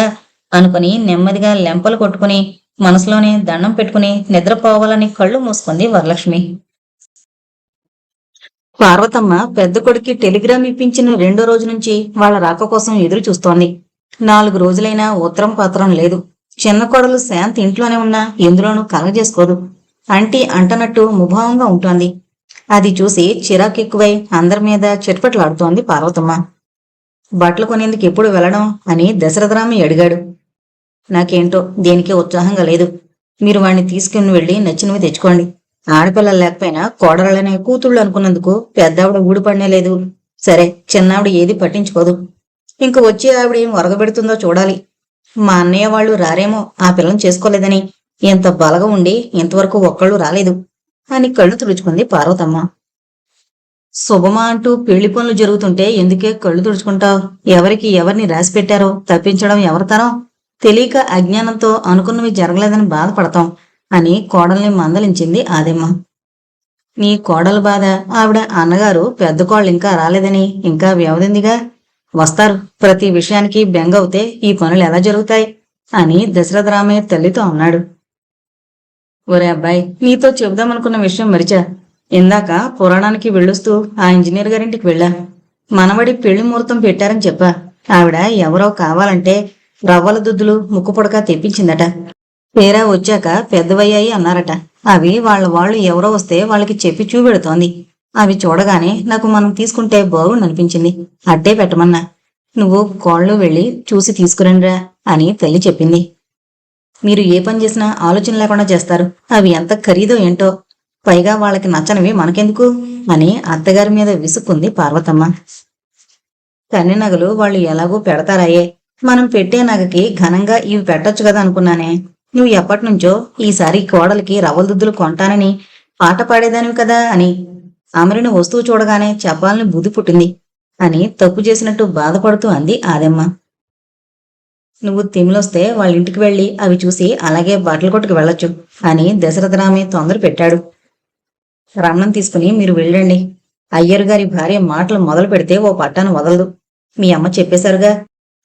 అనుకుని నెమ్మదిగా లెంపలు కొట్టుకుని మనసులోనే దండం పెట్టుకుని నిద్రపోవాలని కళ్ళు మూసుకుంది వరలక్ష్మి. పార్వతమ్మ పెద్ద కొడుక్కి టెలిగ్రామ్ ఇప్పించిన 2వ రోజు నుంచి వాళ్ళ రాక కోసం ఎదురు చూస్తోంది. 4 రోజులైనా ఉత్తరం పత్రం లేదు. చిన్న కోడలు శాంతి ఇంట్లోనే ఉన్నా ఎందులోనూ కలగజేసుకోదు. అంటీ అంటనట్టు ముభావంగా ఉంటోంది. అది చూసి చిరాకెక్కువై అందరి మీద చిట్పట్లాడుతోంది పార్వతమ్మ. బట్టలు కొనేందుకు ఎప్పుడు వెళ్ళడం అని దశరథరామయ్య అడిగాడు. నాకేంటో దేనికే ఉత్సాహంగా లేదు. మీరు వాణ్ణి తీసుకుని వెళ్ళి నచ్చినవి తెచ్చుకోండి. ఆడపిల్లలు లేకపోయినా కోడలనే కూతుళ్ళు అనుకున్నందుకు పెద్దావిడ ఊడిపడనే లేదు. సరే, చిన్నావిడ ఏది పట్టించుకోదు. ఇంక వచ్చి ఆవిడ ఏం ఒరగబెడుతుందో చూడాలి. మా అన్నయ్య వాళ్ళు రారేమో ఆ పిల్లని చేసుకోలేదని. ఎంత బలగా ఉండి ఇంతవరకు ఒక్కళ్ళు రాలేదు అని కళ్ళు తుడుచుకుంది పార్వతమ్మ. శుభమా అంటూ పెళ్లి పనులు జరుగుతుంటే ఎందుకే కళ్ళు తుడుచుకుంటావు? ఎవరికి ఎవరిని రాసి పెట్టారో తప్పించడం ఎవరితనం? తెలియక అజ్ఞానంతో అనుకున్నవి జరగలేదని బాధపడతాం అని కోడల్ని మందలించింది ఆదెమ్మ. నీ కోడలు బాధ ఆవిడ అన్నగారు పెద్ద కోళ్ళు ఇంకా రాలేదని ఇంకా వ్యవధిందిగా. వస్తారు. ప్రతి విషయానికి బెంగవుతే ఈ పనులు ఎలా జరుగుతాయి అని దశరథరామయ్య తల్లితో అన్నాడు. ఒరే అబ్బాయి, నీతో చెబుదామనుకున్న విషయం మరిచా. ఇందాక పురాణానికి వెళ్ళొస్తూ ఆ ఇంజనీర్ గారింటికి వెళ్ళా. మనవడి పెళ్లి ముహూర్తం పెట్టారని చెప్పా. ఆవిడ ఎవరో కావాలంటే రవ్వల దుద్దులు ముక్కు పొడక తెప్పించిందట. పేరా వచ్చాక పెద్దవయ్యాయి అన్నారట. అవి వాళ్ళు ఎవరో వస్తే వాళ్ళకి చెప్పి చూపెడుతోంది. అవి చూడగానే నాకు మనం తీసుకుంటే బాగుండనిపించింది. అట్టే పెట్టమన్నా. నువ్వు కోళ్ళు వెళ్ళి చూసి తీసుకురండిరా అని తల్లి చెప్పింది. మీరు ఏ పని చేసినా ఆలోచన లేకుండా చేస్తారు. అవి ఎంత ఖరీదో ఏంటో. పైగా వాళ్ళకి నచ్చనివి మనకెందుకు అని అత్తగారి మీద విసుక్కుంది పార్వతమ్మ. కన్నె నగలు వాళ్ళు ఎలాగూ పెడతారాయే. మనం పెట్టే నగకి ఘనంగా ఇవి పెట్టొచ్చు కదా అనుకున్నానే. నువ్వు ఎప్పటినుంచో ఈసారి కోడలికి రవ్వల దుద్దులు కొంటానని పాట పాడేదానివి కదా అని. అమరిని వస్తువు చూడగానే చెప్పాలని బుద్ధి పుట్టింది అని తప్పు చేసినట్టు బాధపడుతూ అంది ఆదెమ్మ. నువ్వు తిమిలొస్తే వాళ్ళ ఇంటికి వెళ్ళి అవి చూసి అలాగే బట్టల కొట్టుకు వెళ్ళొచ్చు అని దశరథరామయ్య తొందర పెట్టాడు. రమణం తీసుకుని మీరు వెళ్ళండి. అయ్యర్ గారి భార్య మాటలు మొదలు పెడితే ఓ పట్టాను వదలదు. మీ అమ్మ చెప్పేశారుగా.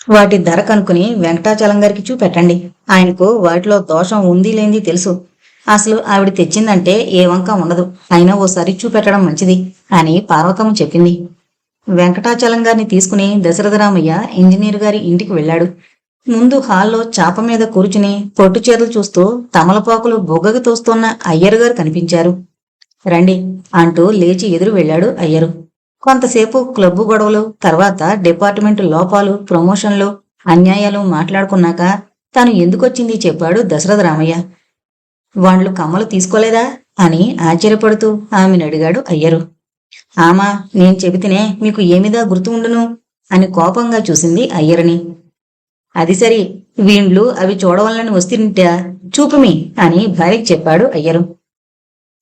వాటి ధర కనుక్కుని వెంకటాచలం గారికి చూపెట్టండి. ఆయనకు వాటిలో దోషం ఉంది లేనిది తెలుసు. అసలు ఆవిడ తెచ్చిందంటే ఏ వంక ఉండదు. అయినా ఓసారి చూపెట్టడం మంచిది అని పార్వతమ్మ చెప్పింది. వెంకటాచలం గారిని తీసుకుని దశరథరామయ్య ఇంజనీర్ గారి ఇంటికి వెళ్ళాడు. ముందు హాల్లో చాప మీద కూర్చుని పొట్టు చీరలు చూస్తూ తమలపాకులు బొగ్గకి తోస్తున్న అయ్యరుగారు కనిపించారు. రండి అంటూ లేచి ఎదురు వెళ్ళాడు అయ్యరు. కొంతసేపు క్లబ్బు గొడవలు, తర్వాత డిపార్ట్మెంటు లోపాలు, ప్రమోషన్లు, అన్యాయాలు మాట్లాడుకున్నాక తాను ఎందుకొచ్చింది చెప్పాడు దశరథరామయ్య. వాళ్ళు కమ్మలు తీసుకోలేదా అని ఆశ్చర్యపడుతూ ఆమెను అడిగాడు అయ్యరు. ఆమా, నేను చెబితేనే మీకు ఏమిదా గుర్తు ఉండును అని కోపంగా చూసింది అయ్యరిని. అది సరి, వీండ్లు అవి చూడవల్లని వస్తుంటా చూపుమి అని భార్యకి చెప్పాడు అయ్యరు.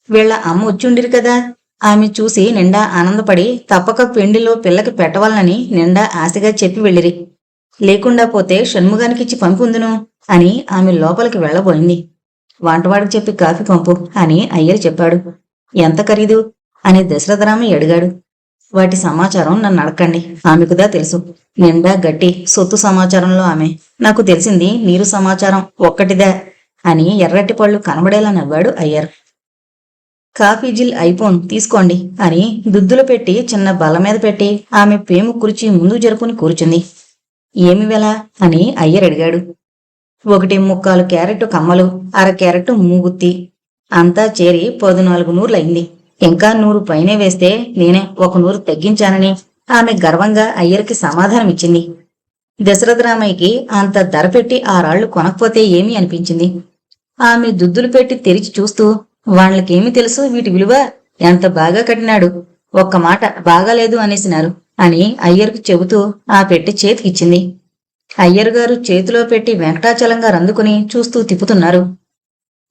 వీళ్ల అమ్మ వచ్చిండిరు కదా, ఆమె చూసి నిండా ఆనందపడి తప్పక పెండిలో పిల్లకి పెట్టవాలని నిండా ఆశగా చెప్పి వెళ్ళిరి. లేకుండా పోతే షణ్ముగానికిచ్చి పంపుందును అని ఆమె లోపలికి వెళ్లబోయింది. వంటవాడికి చెప్పి కాఫీ పంపు అని అయ్యరు చెప్పాడు. ఎంత ఖరీదు అని దశరథరామయ్య అడిగాడు. వాటి సమాచారం నన్ను అడకండి, ఆమెకుదా తెలుసు. నిండా గట్టి సొత్తు సమాచారంలో ఆమె. నాకు తెలిసింది నీరు సమాచారం ఒక్కటిదా అని ఎర్రటి పళ్ళు కనబడేలా నవ్వాడు అయ్యర్. కాఫీ జిల్ అయిపోన్ తీసుకోండి అని దుద్దులు పెట్టి చిన్న బల్ల మీద పెట్టి ఆమె పేము కుర్చీ ముందు జరుపుని కూర్చుంది. ఏమి వెల అని అయ్యర్ అడిగాడు. 1.75 క్యారెట్ కమ్మలు, 1/2 క్యారెట్ మూగుత్తి, అంతా చేరి 14 నూర్లయింది. ఇంకా 100 పైనే వేస్తే నేనే 1 నూరు తగ్గించానని ఆమె గర్వంగా అయ్యర్కి సమాధానమిచ్చింది. దశరథరామయ్యకి అంత ధర పెట్టి 6 రాళ్లు కొనకపోతే ఏమీ అనిపించింది. ఆమె దుద్దులు పెట్టి తెరిచి చూస్తూ, వాళ్ళకేమి తెలుసు వీటి విలువ, ఎంత బాగా కట్టినాడు, ఒక్క మాట బాగాలేదు అనేసినారు అని అయ్యర్కు చెబుతూ ఆ పెట్టి చేతికిచ్చింది. అయ్యర్ గారు చేతిలో పెట్టి వెంకటాచలంగా రందుకుని చూస్తూ తిప్పుతున్నారు.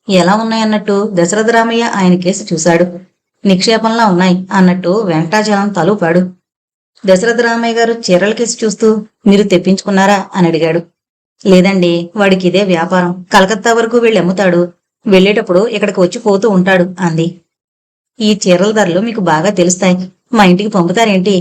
ఎలా ఉన్నాయన్నట్టు దశరథరామయ్య ఆయన కేసు చూశాడు. నిక్షేపంలా ఉన్నాయి అన్నట్టు వెంకటాచలం తలూపాడు. దశరథరామయ్య గారు చీరల కేసు చూస్తూ, మీరు తెప్పించుకున్నారా అని అడిగాడు. లేదండి, వాడికి ఇదే వ్యాపారం, కలకత్తా వరకు వెళ్ళి అమ్ముతాడు, వెళ్ళేటప్పుడు ఇక్కడికి వచ్చి పోతూ ఉంటాడు అంది. ఈ చీరల ధరలు మీకు బాగా తెలుస్తాయి, మా ఇంటికి పంపుతారేంటి?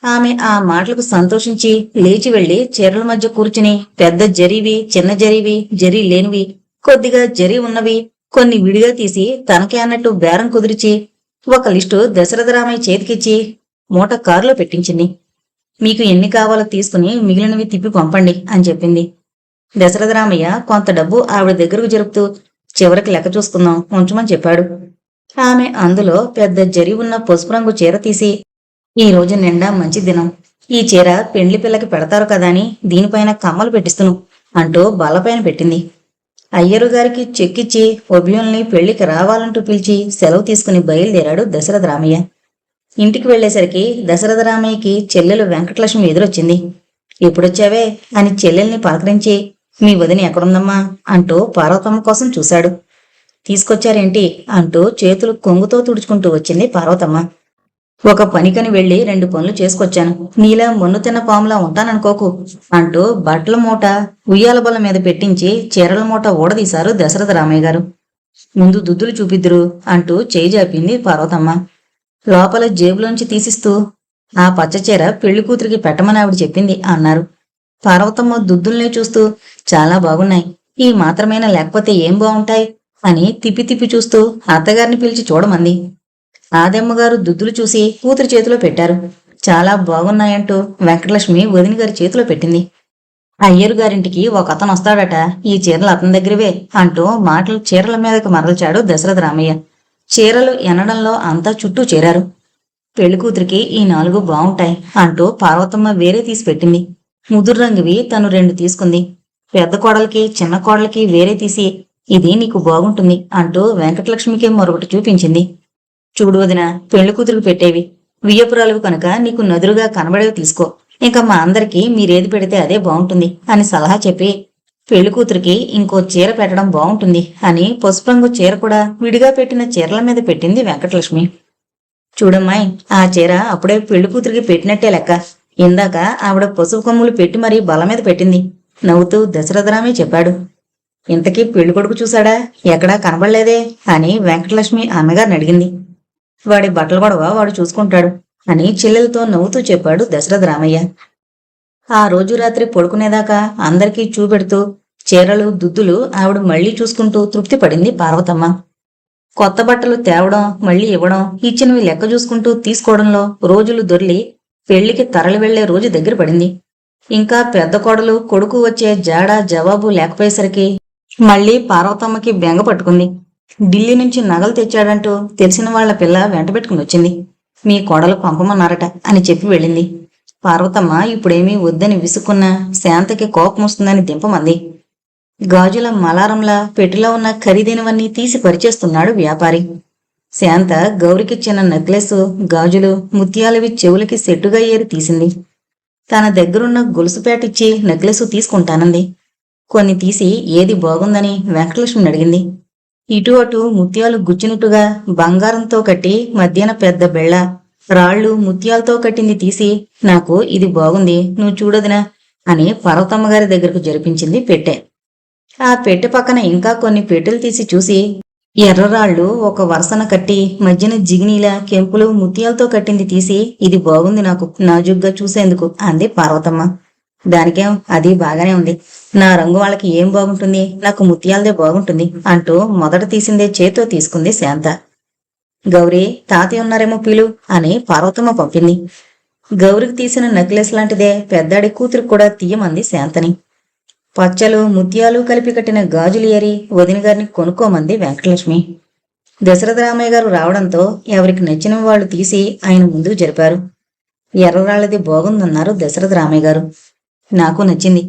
ఆమె ఆ మాటలకు సంతోషించి లేచి వెళ్లి చీరల మధ్య కూర్చుని పెద్ద జరీవి, చిన్న జరీవి, జరీ లేనివి, కొద్దిగా జరీ ఉన్నవి కొన్ని విడిగా తీసి తనకే అన్నట్టు బేరం కుదిరిచి ఒక లిస్టు దశరథరామయ్య చేతికిచ్చి మూట కారులో పెట్టించింది. మీకు ఎన్ని కావాలో తీసుకుని మిగిలినవి తిప్పి పంపండి అని చెప్పింది. దశరథరామయ్య కొంత డబ్బు ఆవిడ దగ్గరకు జరుపుతూ చివరికి లెక్క చూసుకుందాం ఉంచమని చెప్పాడు. ఆమె అందులో పెద్ద జరి ఉన్న పసుపు రంగు చీర తీసి, ఈ రోజు నిండా మంచి దినం, ఈ చీర పెండ్లి పిల్లకి పెడతారు కదా అని దీనిపైన కమ్మలు పెట్టిస్తును అంటూ బల్లపైన పెట్టింది. అయ్యరు గారికి చెక్కిచ్చి ఒబియుల్ని పెళ్లికి రావాలంటూ పిలిచి సెలవు తీసుకుని బయలుదేరాడు దశరథరామయ్య. ఇంటికి వెళ్లేసరికి దశరథరామయ్యకి చెల్లెలు వెంకటలక్ష్మి ఎదురొచ్చింది. ఎప్పుడొచ్చావే అని చెల్లెల్ని పలకరించి, మీ వదిన ఎక్కడుందమ్మా అంటూ పార్వతమ్మ కోసం చూశాడు. తీసుకొచ్చారేంటి అంటూ చేతులు కొంగుతో తుడుచుకుంటూ వచ్చింది పార్వతమ్మ. ఒక పనికని వెళ్లి 2 పనులు చేసుకొచ్చాను, నీలా మొన్ను తిన్న పాములా ఉంటాననుకోకు అంటూ బట్టల మూట ఉయ్యాల బల్ల మీద పెట్టించి చీరల మూట ఊడదీశారు దశరథరామయ్య గారు. ముందు దుద్దులు చూపిద్దురు అంటూ చేయి జాపింది పార్వతమ్మ. లోపల జేబులోంచి తీసిస్తూ, ఆ పచ్చచీర పెళ్లి కూతురికి పెట్టమని ఆవిడ చెప్పింది అన్నారు. పార్వతమ్మ దుద్దుల్నే చూస్తూ, చాలా బాగున్నాయి, ఈ మాత్రమేనా లేకపోతే ఏం బాగుంటాయి అని తిప్పి తిప్పి చూస్తూ అత్తగారిని పిలిచి చూడమంది. ఆదమ్మగారు దుద్దులు చూసి కూతురి చేతిలో పెట్టారు. చాలా బాగున్నాయంటూ వెంకటలక్ష్మి వదిన గారి చేతిలో పెట్టింది. అయ్యరు గారింటికి ఒక అతను వస్తాడట, ఈ చీరలు అతని దగ్గరవే అంటూ మాటలు చీరల మీదకి మరల్చాడు దశరథరామయ్య. చీరలు ఎనడంలో అంతా చుట్టూ చేరారు. పెళ్లి కూతురికి ఈ 4 బాగుంటాయి అంటూ పార్వతమ్మ వేరే తీసి పెట్టింది. ముదురు రంగువి తను 2 తీసుకుంది. పెద్ద కోడలికి చిన్న కోడలికి వేరే తీసి, ఇది నీకు బాగుంటుంది అంటూ వెంకటలక్ష్మికి మరొకటి చూపించింది. చూడు వదిన, పెళ్లి కూతురికి పెట్టేవి వియ్యపురాలు కనుక నీకు నదురుగా కనబడేవి తీసుకో, ఇంకా మా అందరికీ మీరేది పెడితే అదే బాగుంటుంది అని సలహా చెప్పి, పెళ్లి కూతురికి ఇంకో చీర పెట్టడం బాగుంటుంది అని పసుపు రంగు చీర కూడా విడిగా పెట్టిన చీరల మీద పెట్టింది వెంకటలక్ష్మి. చూడమ్మాయి, ఆ చీర అప్పుడే పెళ్లి కూతురికి పెట్టినట్టే లెక్క, ఇందాక ఆవిడ పసుపు కొమ్ములు పెట్టి మరీ బల మీద పెట్టింది నవ్వుతూ దశరథరామయ్య చెప్పాడు. ఇంతకీ పెళ్లి కొడుకు చూశాడా, ఎక్కడా కనబడలేదే అని వెంకటలక్ష్మి అన్నగారిని అడిగింది. వాడి బట్టలు గొడవ వాడు చూసుకుంటాడు అని చెల్లెలతో నవ్వుతూ చెప్పాడు దశరథరామయ్య. ఆ రోజు రాత్రి పడుకునేదాకా అందరికీ చూపెడుతూ చీరలు దుద్దులు ఆవిడ మళ్లీ చూసుకుంటూ తృప్తి పడింది పార్వతమ్మ. కొత్త బట్టలు తేవడం, మళ్లీ ఇవ్వడం, ఇచ్చినవి లెక్క చూసుకుంటూ తీసుకోవడంలో రోజులు దొర్లి పెళ్లికి తరలి వెళ్లే రోజు దగ్గర పడింది. ఇంకా పెద్ద కోడలు కొడుకు వచ్చే జాడ జవాబు లేకపోయేసరికి మళ్ళీ పార్వతమ్మకి బెంగ పట్టుకుంది. ఢిల్లీ నుంచి నగలు తెచ్చాడంటూ తెలిసిన వాళ్ల పిల్ల వెంట పెట్టుకుని వచ్చింది. మీ కోడలు పంపమన్నారట అని చెప్పి వెళ్ళింది. పార్వతమ్మ ఇప్పుడేమీ వద్దని విసుక్కున్న శాంతకి కోపం వస్తుందని దింపమంది. గాజుల మలారంలా పెట్టిలో ఉన్న ఖరీదైనవన్నీ తీసి పరిచేస్తున్నాడు వ్యాపారి. శాంత గౌరికిచ్చిన నెక్లెస్, గాజులు, ముత్యాలవి చెవులకి సెట్టుగా ఏరి తీసింది. తన దగ్గరున్న గొలుసుపేటిచ్చి నెక్లెస్ తీసుకుంటానంది. కొన్ని తీసి ఏది బాగుందని వెంకటలక్ష్మిని అడిగింది. ఇటు అటు ముత్యాలు గుచ్చినట్టుగా బంగారంతో కట్టి మధ్యన పెద్ద బెళ్ళ, రాళ్లు ముత్యాలతో కట్టింది తీసి, నాకు ఇది బాగుంది, నువ్వు చూడదినా అని పార్వతమ్మగారి దగ్గరకు జరిపించింది పెట్టె. ఆ పెట్టె పక్కన ఇంకా కొన్ని పెట్టెలు తీసి చూసి, ఎర్రరాళ్లు ఒక వరసన కట్టి మధ్యన జిగినీలా కెంపులు ముత్యాలతో కట్టింది తీసి, ఇది బాగుంది నాకు నాజుగ్గా చూసేందుకు అంది పార్వతమ్మ. దానికేం, అది బాగానే ఉంది, నా రంగు వాళ్ళకి ఏం బాగుంటుంది, నాకు ముత్యాలదే బాగుంటుంది అంటూ మొదట తీసిందే చేత్తో తీసుకుంది శాంత. గౌరీ, తాతయ్య ఉన్నారేమో పీలు అని పార్వతమ్మ పంపింది. గౌరికి తీసిన నెక్లెస్ లాంటిదే పెద్దాడి కూతురికి కూడా తీయమంది శాంతని. పచ్చలు ముత్యాలు కలిపి కట్టిన గాజులు ఏరి వదిన గారిని కొనుక్కోమంది వెంకటలక్ష్మి. దశరథరామయ్య గారు రావడంతో ఎవరికి నచ్చిన వాళ్లు తీసి ఆయన ముందుకు జరిపారు. ఎర్రరాళ్లది బాగుందన్నారు దశరథరామయ్య గారు. నాకు నచ్చింది,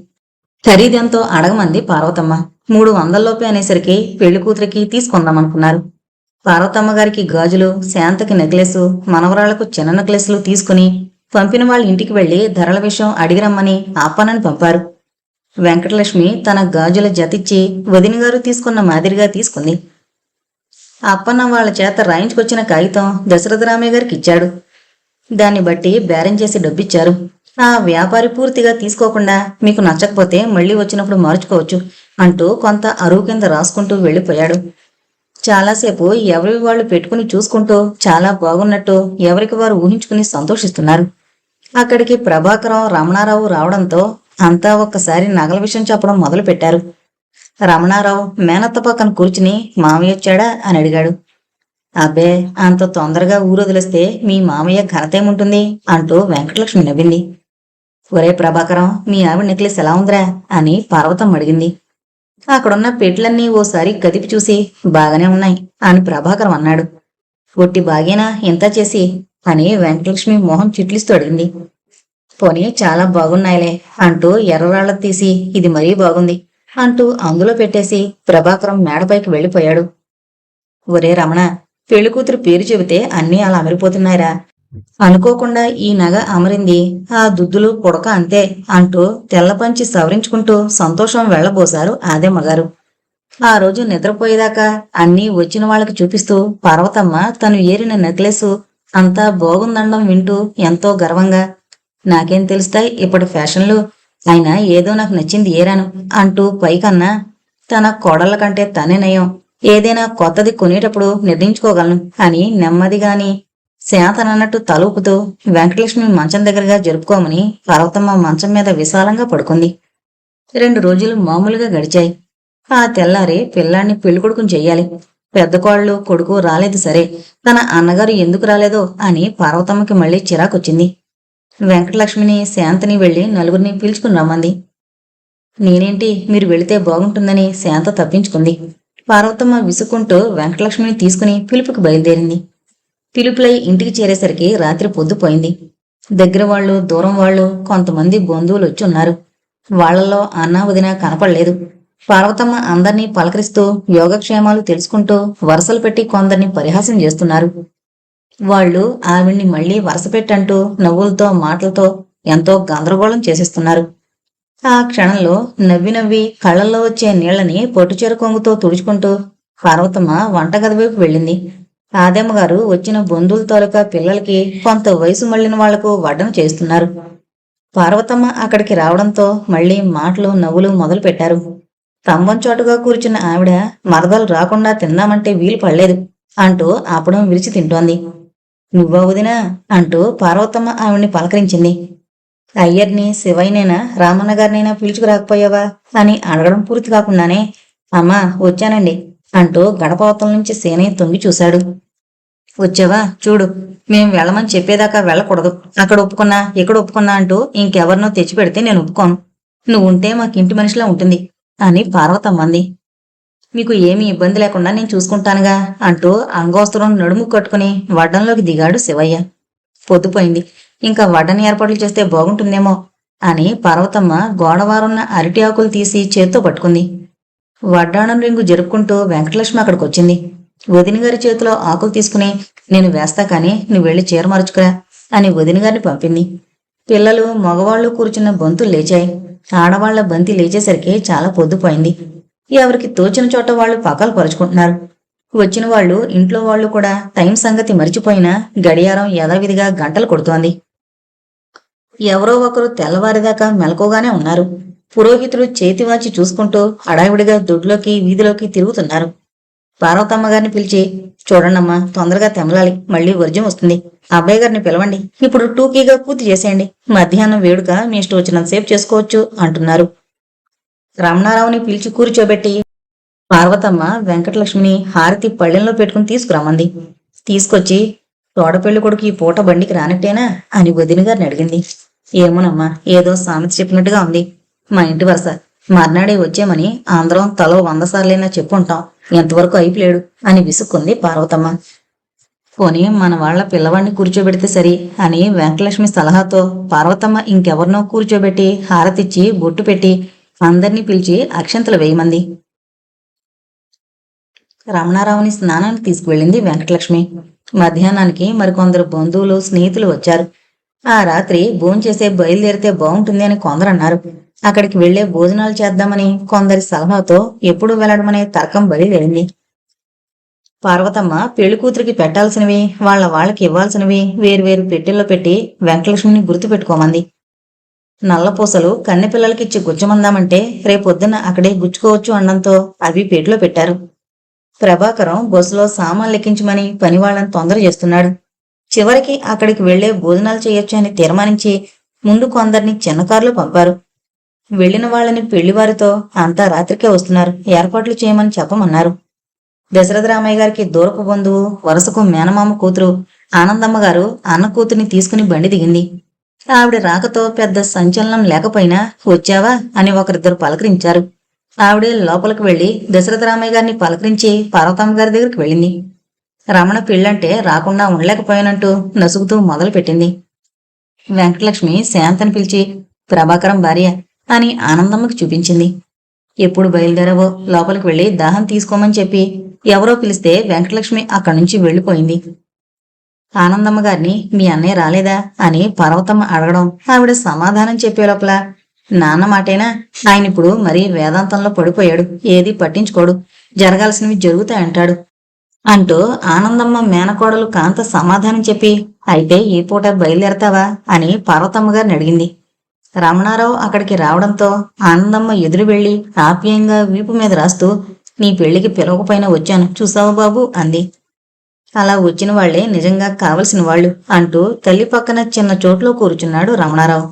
ఖరీదెంతో అడగమంది పార్వతమ్మ. 300 లోపే అనేసరికి పెళ్లి కూతురికి తీసుకుందామనుకున్నారు. పార్వతమ్మ గారికి గాజులు, శాంతకి నెక్లెస్, మనవరాళ్లకు చిన్న నెక్లెస్లు తీసుకుని పంపిన వాళ్ళ ఇంటికి వెళ్లి ధరల విషయం అడిగిరమ్మని ఆపనని పంపారు. వెంకటలక్ష్మి తన గాజుల జతిచ్చి వదిన గారు తీసుకున్న మాదిరిగా తీసుకుంది. అప్పన్న వాళ్ల చేత రాయించుకొచ్చిన కాగితం దశరథరామయ్య గారికి ఇచ్చాడు. దాన్ని బట్టి బేరం చేసి డబ్బిచ్చారు. ఆ వ్యాపారి పూర్తిగా తీసుకోకుండా మీకు నచ్చకపోతే మళ్లీ వచ్చినప్పుడు మార్చుకోవచ్చు అంటూ కొంత అరువు కింద రాసుకుంటూ వెళ్లిపోయాడు. చాలాసేపు ఎవరి వాళ్లు పెట్టుకుని చూసుకుంటూ చాలా బాగున్నట్టు ఎవరికి వారు ఊహించుకుని సంతోషిస్తున్నారు. అక్కడికి ప్రభాకరం, రమణారావు రావడంతో అంతా ఒక్కసారి నగల విషయం చెప్పడం మొదలు పెట్టారు. రమణారావు మేనత్త పక్కన కూర్చుని మామయ్య వచ్చాడా అని అడిగాడు. అబ్బే, అంత తొందరగా ఊరొదిలిస్తే మీ మామయ్య ఘనతేముంటుంది అంటూ వెంకటలక్ష్మి నవ్వింది. ఒరే ప్రభాకరం, మీ ఆవిడ నెక్లెస్ ఎలా ఉందిరా అని పార్వతం అడిగింది. అక్కడున్న పెట్లన్నీ ఓసారి కదిపి చూసి బాగానే ఉన్నాయి అని ప్రభాకరం అన్నాడు. ఒట్టి బాగేనా ఇంత చేసి అని వెంకటలక్ష్మి మొహం చిట్లిస్తూ అడిగింది. పోనీ చాలా బాగున్నాయిలే అంటూ ఎర్రరాళ్ల తీసి ఇది మరీ బాగుంది అంటూ అందులో పెట్టేసి ప్రభాకరం మేడపైకి వెళ్లిపోయాడు. ఒరే రమణ, పెళ్లికూతురు పేరు చెబితే అన్నీ అలా అమరిపోతున్నాయిరా. అనుకోకుండా ఈ నగ అమరింది, ఆ దుద్దులు పుడక అంతే అంటూ తెల్లపంచి సవరించుకుంటూ సంతోషం వెళ్లబోసారు ఆదెమ్మగారు. ఆ రోజు నిద్రపోయేదాకా అన్నీ వచ్చిన వాళ్ళకి చూపిస్తూ పార్వతమ్మ తను ఏరిన నెక్లెస్ అంతా బాగుందండం వింటూ ఎంతో గర్వంగా, నాకేం తెలుస్తాయి ఇప్పటి ఫ్యాషన్లు, అయినా ఏదో నాకు నచ్చింది ఏరాను అంటూ పైకన్నా తన కోడళ్ల కంటే తనే నయం, ఏదైనా కొత్తది కొనేటప్పుడు నిర్ణయించుకోగలను అని నెమ్మదిగాని శాంతనన్నట్టు తలూపుతూ వెంకటలక్ష్మి మంచం దగ్గరగా జరుపుకోమని పార్వతమ్మ మంచం మీద విశాలంగా పడుకుంది. 2 రోజులు మామూలుగా గడిచాయి. ఆ తెల్లారి పిల్లాన్ని పెళ్ళికొడుకుని చెయ్యాలి. పెద్ద కోళ్ళు కొడుకు రాలేదు సరే, తన అన్నగారు ఎందుకు రాలేదో అని పార్వతమ్మకి మళ్లీ చిరాకొచ్చింది. వెంకటలక్ష్మిని శాంతని వెళ్లి నలుగురిని పిలుచుకుని రమ్మంది. నేనేంటి, మీరు వెళితే బాగుంటుందని శాంత తప్పించుకుంది. పార్వతమ్మ విసుక్కుంటూ వెంకటలక్ష్మిని తీసుకుని పిలుపుకి బయలుదేరింది. పిలుపులై ఇంటికి చేరేసరికి రాత్రి పొద్దుపోయింది. దగ్గర వాళ్ళు, దూరం వాళ్ళు, కొంతమంది బంధువులు వచ్చి ఉన్నారు. వాళ్లలో అన్నా వదిన కనపడలేదు. పార్వతమ్మ అందర్నీ పలకరిస్తూ యోగక్షేమాలు తెలుసుకుంటూ వరసలు పెట్టి కొందరిని పరిహాసం చేస్తున్నారు. వాళ్లు ఆవిడ్ని మళ్లీ వరస పెట్టంటూ నవ్వులతో మాటలతో ఎంతో గందరగోళం చేసేస్తున్నారు. ఆ క్షణంలో నవ్వి నవ్వి కళ్లల్లో వచ్చే నీళ్లని పొట్టుచెరు కొంగుతో తుడుచుకుంటూ పార్వతమ్మ వంటగది వైపు వెళ్ళింది. ఆదెమ్మగారు వచ్చిన బంధువుల తాలూకా పిల్లలకి కొంత వయసు మళ్లిన వాళ్లకు వడ్డన చేస్తున్నారు. పార్వతమ్మ అక్కడికి రావడంతో మళ్లీ మాటలు నవ్వులు మొదలు పెట్టారు. స్తంభంచోటుగా కూర్చున్న ఆవిడ మరదలు రాకుండా తిందామంటే వీలు పడలేదు అంటూ అప్పడం విరిచి తింటోంది. నువ్వా వదినా అంటూ పార్వతమ్మ ఆవిడ్ని పలకరించింది. అయ్యర్ని, శివయ్యనైనా రామన్న గారినైనా పిలుచుకురాకపోయావా అని అడగడం పూర్తి కాకుండానే అమ్మా వచ్చానండి అంటూ గడపవతల నుంచి సేనయ్య తొంగి చూశాడు. వచ్చావా, చూడు మేం వెళ్ళమని చెప్పేదాకా వెళ్ళకూడదు. అక్కడ ఒప్పుకున్నా ఇక్కడ ఒప్పుకున్నా అంటూ ఇంకెవరినో తెచ్చిపెడితే నేను ఒప్పుకోను. నువ్వుంటే మాకింటి మనిషిలా ఉంటుంది అని పార్వతమ్మ అంది. మీకు ఏమీ ఇబ్బంది లేకుండా నేను చూసుకుంటానుగా అంటూ అంగోస్త్రం నడుము కట్టుకుని వడ్డంలోకి దిగాడు శివయ్య. పొద్దుపోయింది. ఇంకా వడ్డని ఏర్పాట్లు చేస్తే బాగుంటుందేమో అని పార్వతమ్మ గోడవారున్న అరటి ఆకులు తీసి చేత్తో పట్టుకుంది. వడ్డాణం రింగు జరుపుకుంటూ వెంకటలక్ష్మి అక్కడికొచ్చింది. వదినగారి చేతిలో ఆకులు తీసుకుని నేను వేస్తా కానీ నువ్వు వెళ్ళి చీర మరుచుకురా అని వదినగారిని పంపింది. పిల్లలు మగవాళ్లు కూర్చున్న బంతులు లేచాయి. ఆడవాళ్ల బంతి లేచేసరికి చాలా పొద్దుపోయింది. ఎవరికి తోచిన చోట వాళ్ళు పక్కలు పరుచుకుంటున్నారు. వచ్చిన వాళ్ళు ఇంట్లో వాళ్ళు కూడా టైం సంగతి మరిచిపోయినా గడియారం యథావిధిగా గంటలు కొడుతోంది. ఎవరో ఒకరు తెల్లవారిదాకా మెలకుగానే ఉన్నారు. పురోహితులు చేతివాచి చూసుకుంటూ హడావిడిగా దొడ్లోకి వీధిలోకి తిరుగుతున్నారు. పార్వతమ్మ గారిని పిలిచి, చూడండమ్మా, తొందరగా తెమలాలి, మళ్ళీ వర్జం వస్తుంది. అబ్బాయి గారిని పిలవండి, ఇప్పుడు టూకీగా పూర్తి చేసేయండి. మధ్యాహ్నం వేడుక మీ ఇష్టం వచ్చినంతసేపు చేసుకోవచ్చు అంటున్నారు. రమణారావుని పిలిచి కూర్చోబెట్టి పార్వతమ్మ వెంకటలక్ష్మిని హారతి పళ్ళెంలో పెట్టుకుని తీసుకురమ్మంది. తీసుకొచ్చి, తోడపెళ్లి కొడుకు ఈ పూట బండికి రానట్టేనా అని వదిన గారిని అడిగింది. ఏమోనమ్మా, ఏదో సామెత చెప్పినట్టుగా ఉంది. మా ఇంటి వరస మర్నాడే వచ్చేమని అందరం తలో 100 సార్లైనా చెప్పుంటాం. ఎంతవరకు అయిపోలేడు అని విసుక్కుంది పార్వతమ్మ. పోనీ మన వాళ్ల పిల్లవాడిని కూర్చోబెడితే సరి అని వెంకటలక్ష్మి సలహాతో పార్వతమ్మ ఇంకెవరినో కూర్చోబెట్టి హారతిచ్చి బొట్టు పెట్టి అందర్నీ పిలిచి అక్షంతలు వేయమంది. రమణారావుని స్నానానికి తీసుకువెళ్ళింది వెంకటలక్ష్మి. మధ్యాహ్నానికి మరికొందరు బంధువులు స్నేహితులు వచ్చారు. ఆ రాత్రి భోంచేసే బయలుదేరితే బాగుంటుంది అని కొందరన్నారు. అక్కడికి వెళ్లే భోజనాలు చేద్దామని కొందరి సలహాతో ఎప్పుడు వెళ్లడమనే తర్కం బయలుదేరింది. పార్వతమ్మ పెళ్లి కూతురికి పెట్టాల్సినవి వాళ్ళకి ఇవ్వాల్సినవి వేరువేరు పెట్టెల్లో పెట్టి వెంకటలక్ష్మిని గుర్తుపెట్టుకోమంది. నల్లపూసలు కన్నెపిల్లలకిచ్చి గుచ్చమందామంటే రేపొద్దున అక్కడే గుచ్చుకోవచ్చు అనడంతో అవి పెట్టిలో పెట్టారు. ప్రభాకరం బస్సులో సామాన్ లెక్కించమని పనివాళ్లను తొందర చేస్తున్నాడు. చివరికి అక్కడికి వెళ్లే భోజనాలు చేయొచ్చు అని తీర్మానించి ముందు కొందరిని చిన్న కారులో పంపారు. వెళ్లిన వాళ్ళని పెళ్లివారితో అంతా రాత్రికే వస్తున్నారు, ఏర్పాట్లు చేయమని చెప్పమన్నారు. దశరథరామయ్య గారికి దూరపు బంధువు, వరుసకు మేనమామ కూతురు ఆనందమ్మ గారు అన్న కూతుర్ని తీసుకుని బండి దిగింది. ఆవిడ రాకతో పెద్ద సంచలనం లేకపోయినా వచ్చావా అని ఒకరిద్దరు పలకరించారు. ఆవిడే లోపలికి వెళ్లి దశరథరామయ్య గారిని పలకరించి పార్వతమ్మ గారి దగ్గరికి వెళ్ళింది. రమణ పెళ్ళంటే రాకుండా ఉండలేకపోయానంటూ నసుగుతూ మొదలు పెట్టింది. వెంకటలక్ష్మి శాంతని పిలిచి ప్రభాకరం భార్య అని ఆనందమ్మకి చూపించింది. ఎప్పుడు బయలుదేరావో లోపలికి వెళ్లి దాహం తీసుకోమని చెప్పి ఎవరో పిలిస్తే వెంకటలక్ష్మి అక్కడి నుంచి వెళ్లిపోయింది. ఆనందమ్మ గారిని మీ అన్నయ్య రాలేదా అని పార్వతమ్మ అడగడం ఆవిడ సమాధానం చెప్పే లోపల నాన్న మాటేనా, ఆయన ఇప్పుడు మరీ వేదాంతంలో పడిపోయాడు, ఏది పట్టించుకోడు, జరగాల్సినవి జరుగుతాయంటాడు అంటూ ఆనందమ్మ మేనకోడలు కాంత సమాధానం చెప్పి అయితే ఈ పూట బయలుదేరతావా అని పార్వతమ్మ గారిని అడిగింది. రమణారావు అక్కడికి రావడంతో ఆనందమ్మ ఎదురు వెళ్లి ఆప్యాయంగా వీపు మీద రాస్తూ నీ పెళ్లికి పిలవకపోయినా వచ్చాను చూసావా బాబు అంది. అలా వచ్చిన వాళ్లే నిజంగా కావలసిన వాళ్ళు అంటూ తల్లి పక్కన చిన్న చోట్లో కూర్చున్నాడు రమణారావు.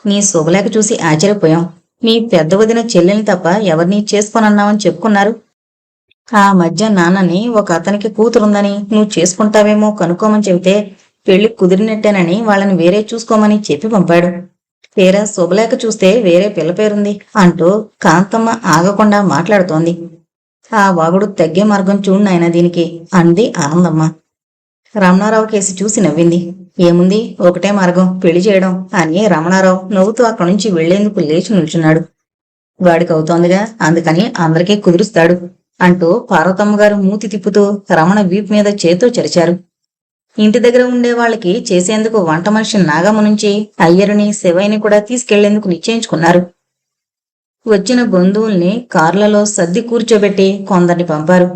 నీ శుభలేఖ చూసి ఆశ్చర్యపోయాం. మీ పెద్ద వదిన చెల్లెల్ని తప్ప ఎవరినీ చేసుకోనన్నావని చెప్పుకున్నారు. ఆ మధ్య నాన్నని ఒక అతనికి కూతురుందని నువ్వు చేసుకుంటావేమో కనుక్కోమని చెబితే పెళ్లి కుదిరినట్టేనని వాళ్ళని వేరే చూసుకోమని చెప్పి పంపాడు. తీరా శుభలేఖ చూస్తే వేరే పిల్ల పేరుంది అంటూ కాంతమ్మ ఆగకుండా మాట్లాడుతోంది. ఆ వాగుడు తగ్గే మార్గం చూడనాయన దీనికి అంది ఆనందమ్మ. రమణారావు కేసి చూసి నవ్వింది. ఏముంది, ఒకటే మార్గం, పెళ్లి చేయడం అని రమణారావు నవ్వుతూ అక్కడి నుంచి వెళ్లేందుకు లేచి నిల్చున్నాడు. వాడికి అవుతోందిగా, అందుకని అందరికీ కుదురుస్తాడు అంటూ పార్వతమ్మ గారు మూతి తిప్పుతూ రమణ వీపు మీద చేతో చరిచారు. ఇంటి దగ్గర ఉండే వాళ్ళకి చేసేందుకు వంట మనిషి నాగమ్మ నుంచి అయ్యరుని శివయ్యని కూడా తీసుకెళ్లేందుకు నిశ్చయించుకున్నారు. వచ్చిన బంధువుల్ని కార్లలో సర్ది కూర్చోబెట్టి కొందరిని పంపారు.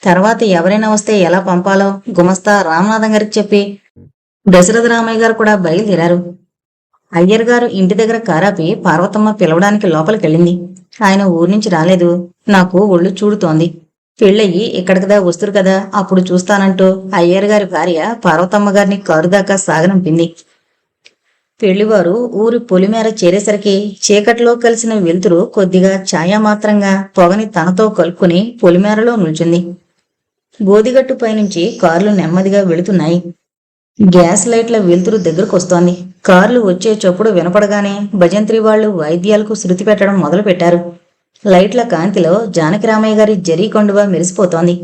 తర్వాత ఎవరైనా వస్తే ఎలా పంపాలో గుమస్తా రామనాథం గారికి చెప్పి దశరథరామయ్య గారు కూడా బయలుదేరారు. అయ్యర్ గారు ఇంటి దగ్గర కారాపి పార్వతమ్మ పిలవడానికి లోపలికెళ్ళింది. ఆయన ఊరి నుంచి రాలేదు, నాకు ఒళ్ళు చూడుతోంది, పెళ్ళయ్యి ఇక్కడికదా వస్తురు కదా అప్పుడు చూస్తానంటూ అయ్యర్ గారి భార్య పార్వతమ్మ గారిని కారు దాకా సాగనంపింది. పెళ్లివారు ఊరి పొలిమేర చేరేసరికి చీకట్లో కలిసిన వెలుతురు కొద్దిగా ఛాయామాత్రంగా పొగని తనతో కలుపుకుని పొలిమేరలో నిల్చుంది. బోదిగట్టు పైనుంచి కార్లు నెమ్మదిగా వెళుతున్నాయి. గ్యాస్ లైట్ల వెలుతురు దగ్గరకు వస్తోంది. కార్లు వచ్చే చప్పుడు వినపడగానే భజంత్రి వాళ్లు వాయిద్యాలకు శృతి పెట్టడం మొదలుపెట్టారు. లైట్ల కాంతిలో జానకిరామయ్య గారి జరీ కండువా మెరిసిపోతోంది.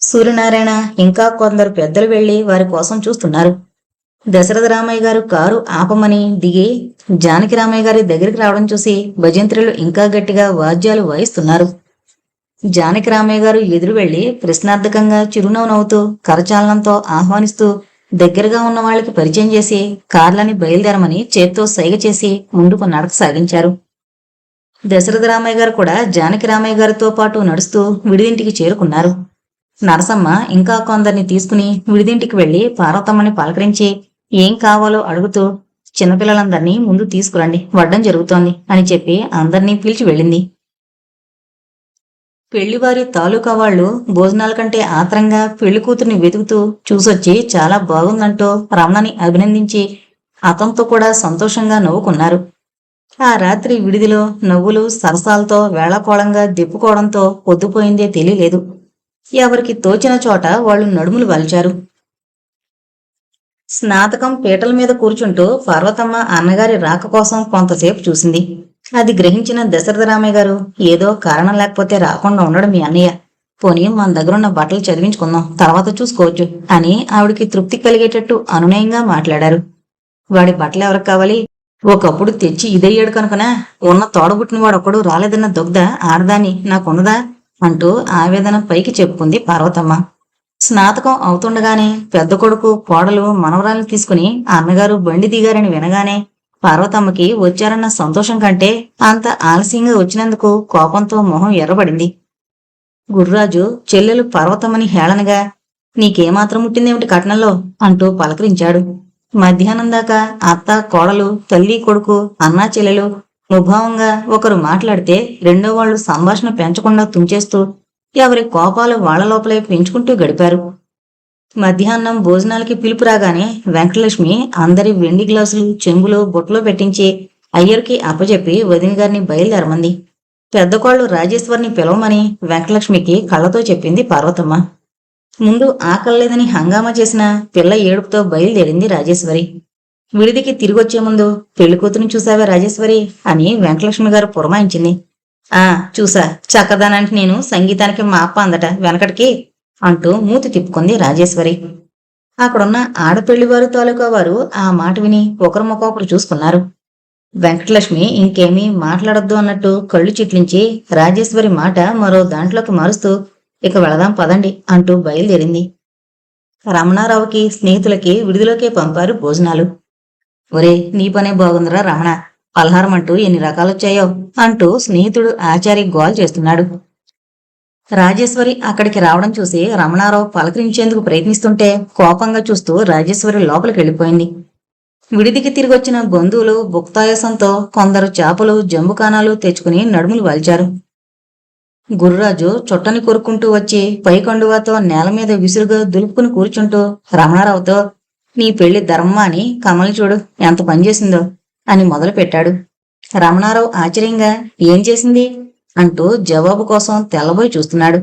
సూర్యనారాయణ ఇంకా కొందరు పెద్దలు వెళ్లి వారి కోసం చూస్తున్నారు. దశరథ రామయ్య గారు కారు ఆపమని దిగి జానకిరామయ్య గారి దగ్గరికి రావడం చూసి భజంత్రులు ఇంకా గట్టిగా వాద్యాలు వాయిస్తున్నారు. జానకిరామయ్య గారు ఎదురు వెళ్లి ప్రశ్నార్థకంగా చిరునవ్వు నవ్వుతూ కరచాలనంతో ఆహ్వానిస్తూ దగ్గరగా ఉన్న వాళ్ళకి పరిచయం చేసి కార్లని బయలుదేరమని చేత్తో సైగ చేసి ముందుకు నడక సాగించారు. దశరథ రామయ్య గారు కూడా జానకిరామయ్య గారితో పాటు నడుస్తూ విడిదింటికి చేరుకున్నారు. నరసమ్మ ఇంకా కొందరిని తీసుకుని విడిదింటికి వెళ్లి పార్వతమ్మని పలకరించి ఏం కావాలో అడుగుతూ చిన్నపిల్లలందరినీ ముందు తీసుకురండి, వడ్డం జరుగుతోంది అని చెప్పి అందర్నీ పిలిచి వెళ్ళింది. పెళ్లివారి తాలూకా వాళ్లు భోజనాల కంటే ఆత్రంగా పెళ్లి కూతుర్ని వెతుకుతూ చూసొచ్చి చాలా బాగుందంటూ రమణని అభినందించి అతనితో కూడా సంతోషంగా నవ్వుకున్నారు. ఆ రాత్రి విడిదిలో నవ్వులు సరసాలతో వేళాకోళంగా దిప్పుకోవడంతో పొద్దుపోయిందే తెలియలేదు. ఎవరికి తోచిన చోట వాళ్ళు నడుములు వాల్చారు. స్నాతకం పీటల మీద కూర్చుంటూ పార్వతమ్మ అన్నగారి రాక కోసం కొంతసేపు చూసింది. అది గ్రహించిన దశరథ రామయ్య గారు ఏదో కారణం లేకపోతే రాకుండా ఉండడం మీ అన్నయ్య, పోనీ మన దగ్గరున్న బట్టలు చదివించుకుందాం, తర్వాత చూసుకోవచ్చు అని ఆవిడికి తృప్తి కలిగేటట్టు అనునయంగా మాట్లాడారు. వాడి బట్టలు ఎవరికి కావాలి? ఒకప్పుడు తెచ్చి ఇదయ్యాడు కనుకనా, ఉన్న తోడబుట్టిన వాడొక్కడు రాలేదన్న దొగ్ధ ఆడదాని నాకున్నదా అంటూ ఆవేదన పైకి చెప్పుకుంది పార్వతమ్మ. స్నాతకం అవుతుండగానే పెద్ద కొడుకు కోడలు మనవరాల్ని తీసుకుని అన్నగారు బండి దిగారని వినగానే పార్వతమ్మకి వచ్చారన్న సంతోషం కంటే అంత ఆలస్యంగా వచ్చినందుకు కోపంతో మొహం ఎర్రబడింది. గుర్రాజు చెల్లెలు పార్వతమ్మని హేళనగా నీకేమాత్రం ముట్టిందేమిటి కట్నంలో అంటూ పలకరించాడు. మధ్యాహ్నం దాకా అత్త కోడలు తల్లి కొడుకు అన్నా చెల్లెలు ముభావంగా ఒకరు మాట్లాడితే రెండో వాళ్లు సంభాషణ పెంచకుండా తుంచేస్తూ ఎవరి కోపాలు వాళ్ల లోపలే పెంచుకుంటూ గడిపారు. మధ్యాహ్నం భోజనాలకి పిలుపు రాగానే వెంకటలక్ష్మి అందరి వెండి గ్లాసులు చెంబులు బొట్లో పెట్టించి అయ్యర్కి అప్పచెప్పి వదిన గారిని బయలుదేరమంది. పెద్దకోళ్లు రాజేశ్వరిని పిలవమని వెంకటలక్ష్మికి కళ్ళతో చెప్పింది పార్వతమ్మ. ముందు ఆకలేదని హంగామా చేసిన పిల్ల ఏడుపుతో బయలుదేరింది రాజేశ్వరి. విడిదికి తిరిగొచ్చే ముందు పెళ్లికూతుని చూసావే రాజేశ్వరి అని వెంకటలక్ష్మి గారు పురమాయించింది. చూసా, చక్కదానానికి నేను సంగీతానికి మా అప్ప అందట వెనకటికి అంటూ మూతి తిప్పుకుంది రాజేశ్వరి. అక్కడున్న ఆడపెళ్లివారు తాలూకా వారు ఆ మాట విని ఒకరిమొకొకరు చూసుకున్నారు. వెంకటలక్ష్మి ఇంకేమీ మాట్లాడొద్దు అన్నట్టు కళ్ళు చిట్లించి రాజేశ్వరి మాట మరో దాంట్లోకి మారుస్తూ ఇక వెళదాం పదండి అంటూ బయలుదేరింది. రమణారావుకి స్నేహితులకి విడిదిలోకే పంపారు భోజనాలు. ఒరే, నీ పనే బాగుందిరా రమణ, పలహారం అంటూ ఎన్ని రకాలొచ్చాయో అంటూ స్నేహితుడు ఆచారి గోల్ చేస్తున్నాడు. రాజేశ్వరి అక్కడికి రావడం చూసి రమణారావు పలకరించేందుకు ప్రయత్నిస్తుంటే కోపంగా చూస్తూ రాజేశ్వరి లోపలికి వెళ్ళిపోయింది. విడిదికి తిరిగొచ్చిన బంధువులు భుక్తాయాసంతో కొందరు చేపలు జంబుకానాలు తెచ్చుకుని నడుములు వాల్చారు. గుర్రాజు చుట్టని కొరుక్కుంటూ వచ్చి పైకండువాతో నేల మీద విసురుగా దులుపుకుని కూర్చుంటూ రమణారావుతో నీ పెళ్లి ధర్మమా అని కమలి చూడు ఎంత పనిచేసిందో అని మొదలుపెట్టాడు. రమణారావు ఆశ్చర్యంగా ఏం చేసింది అంటూ జవాబు కోసం తెల్లబోయి చూస్తున్నాడు.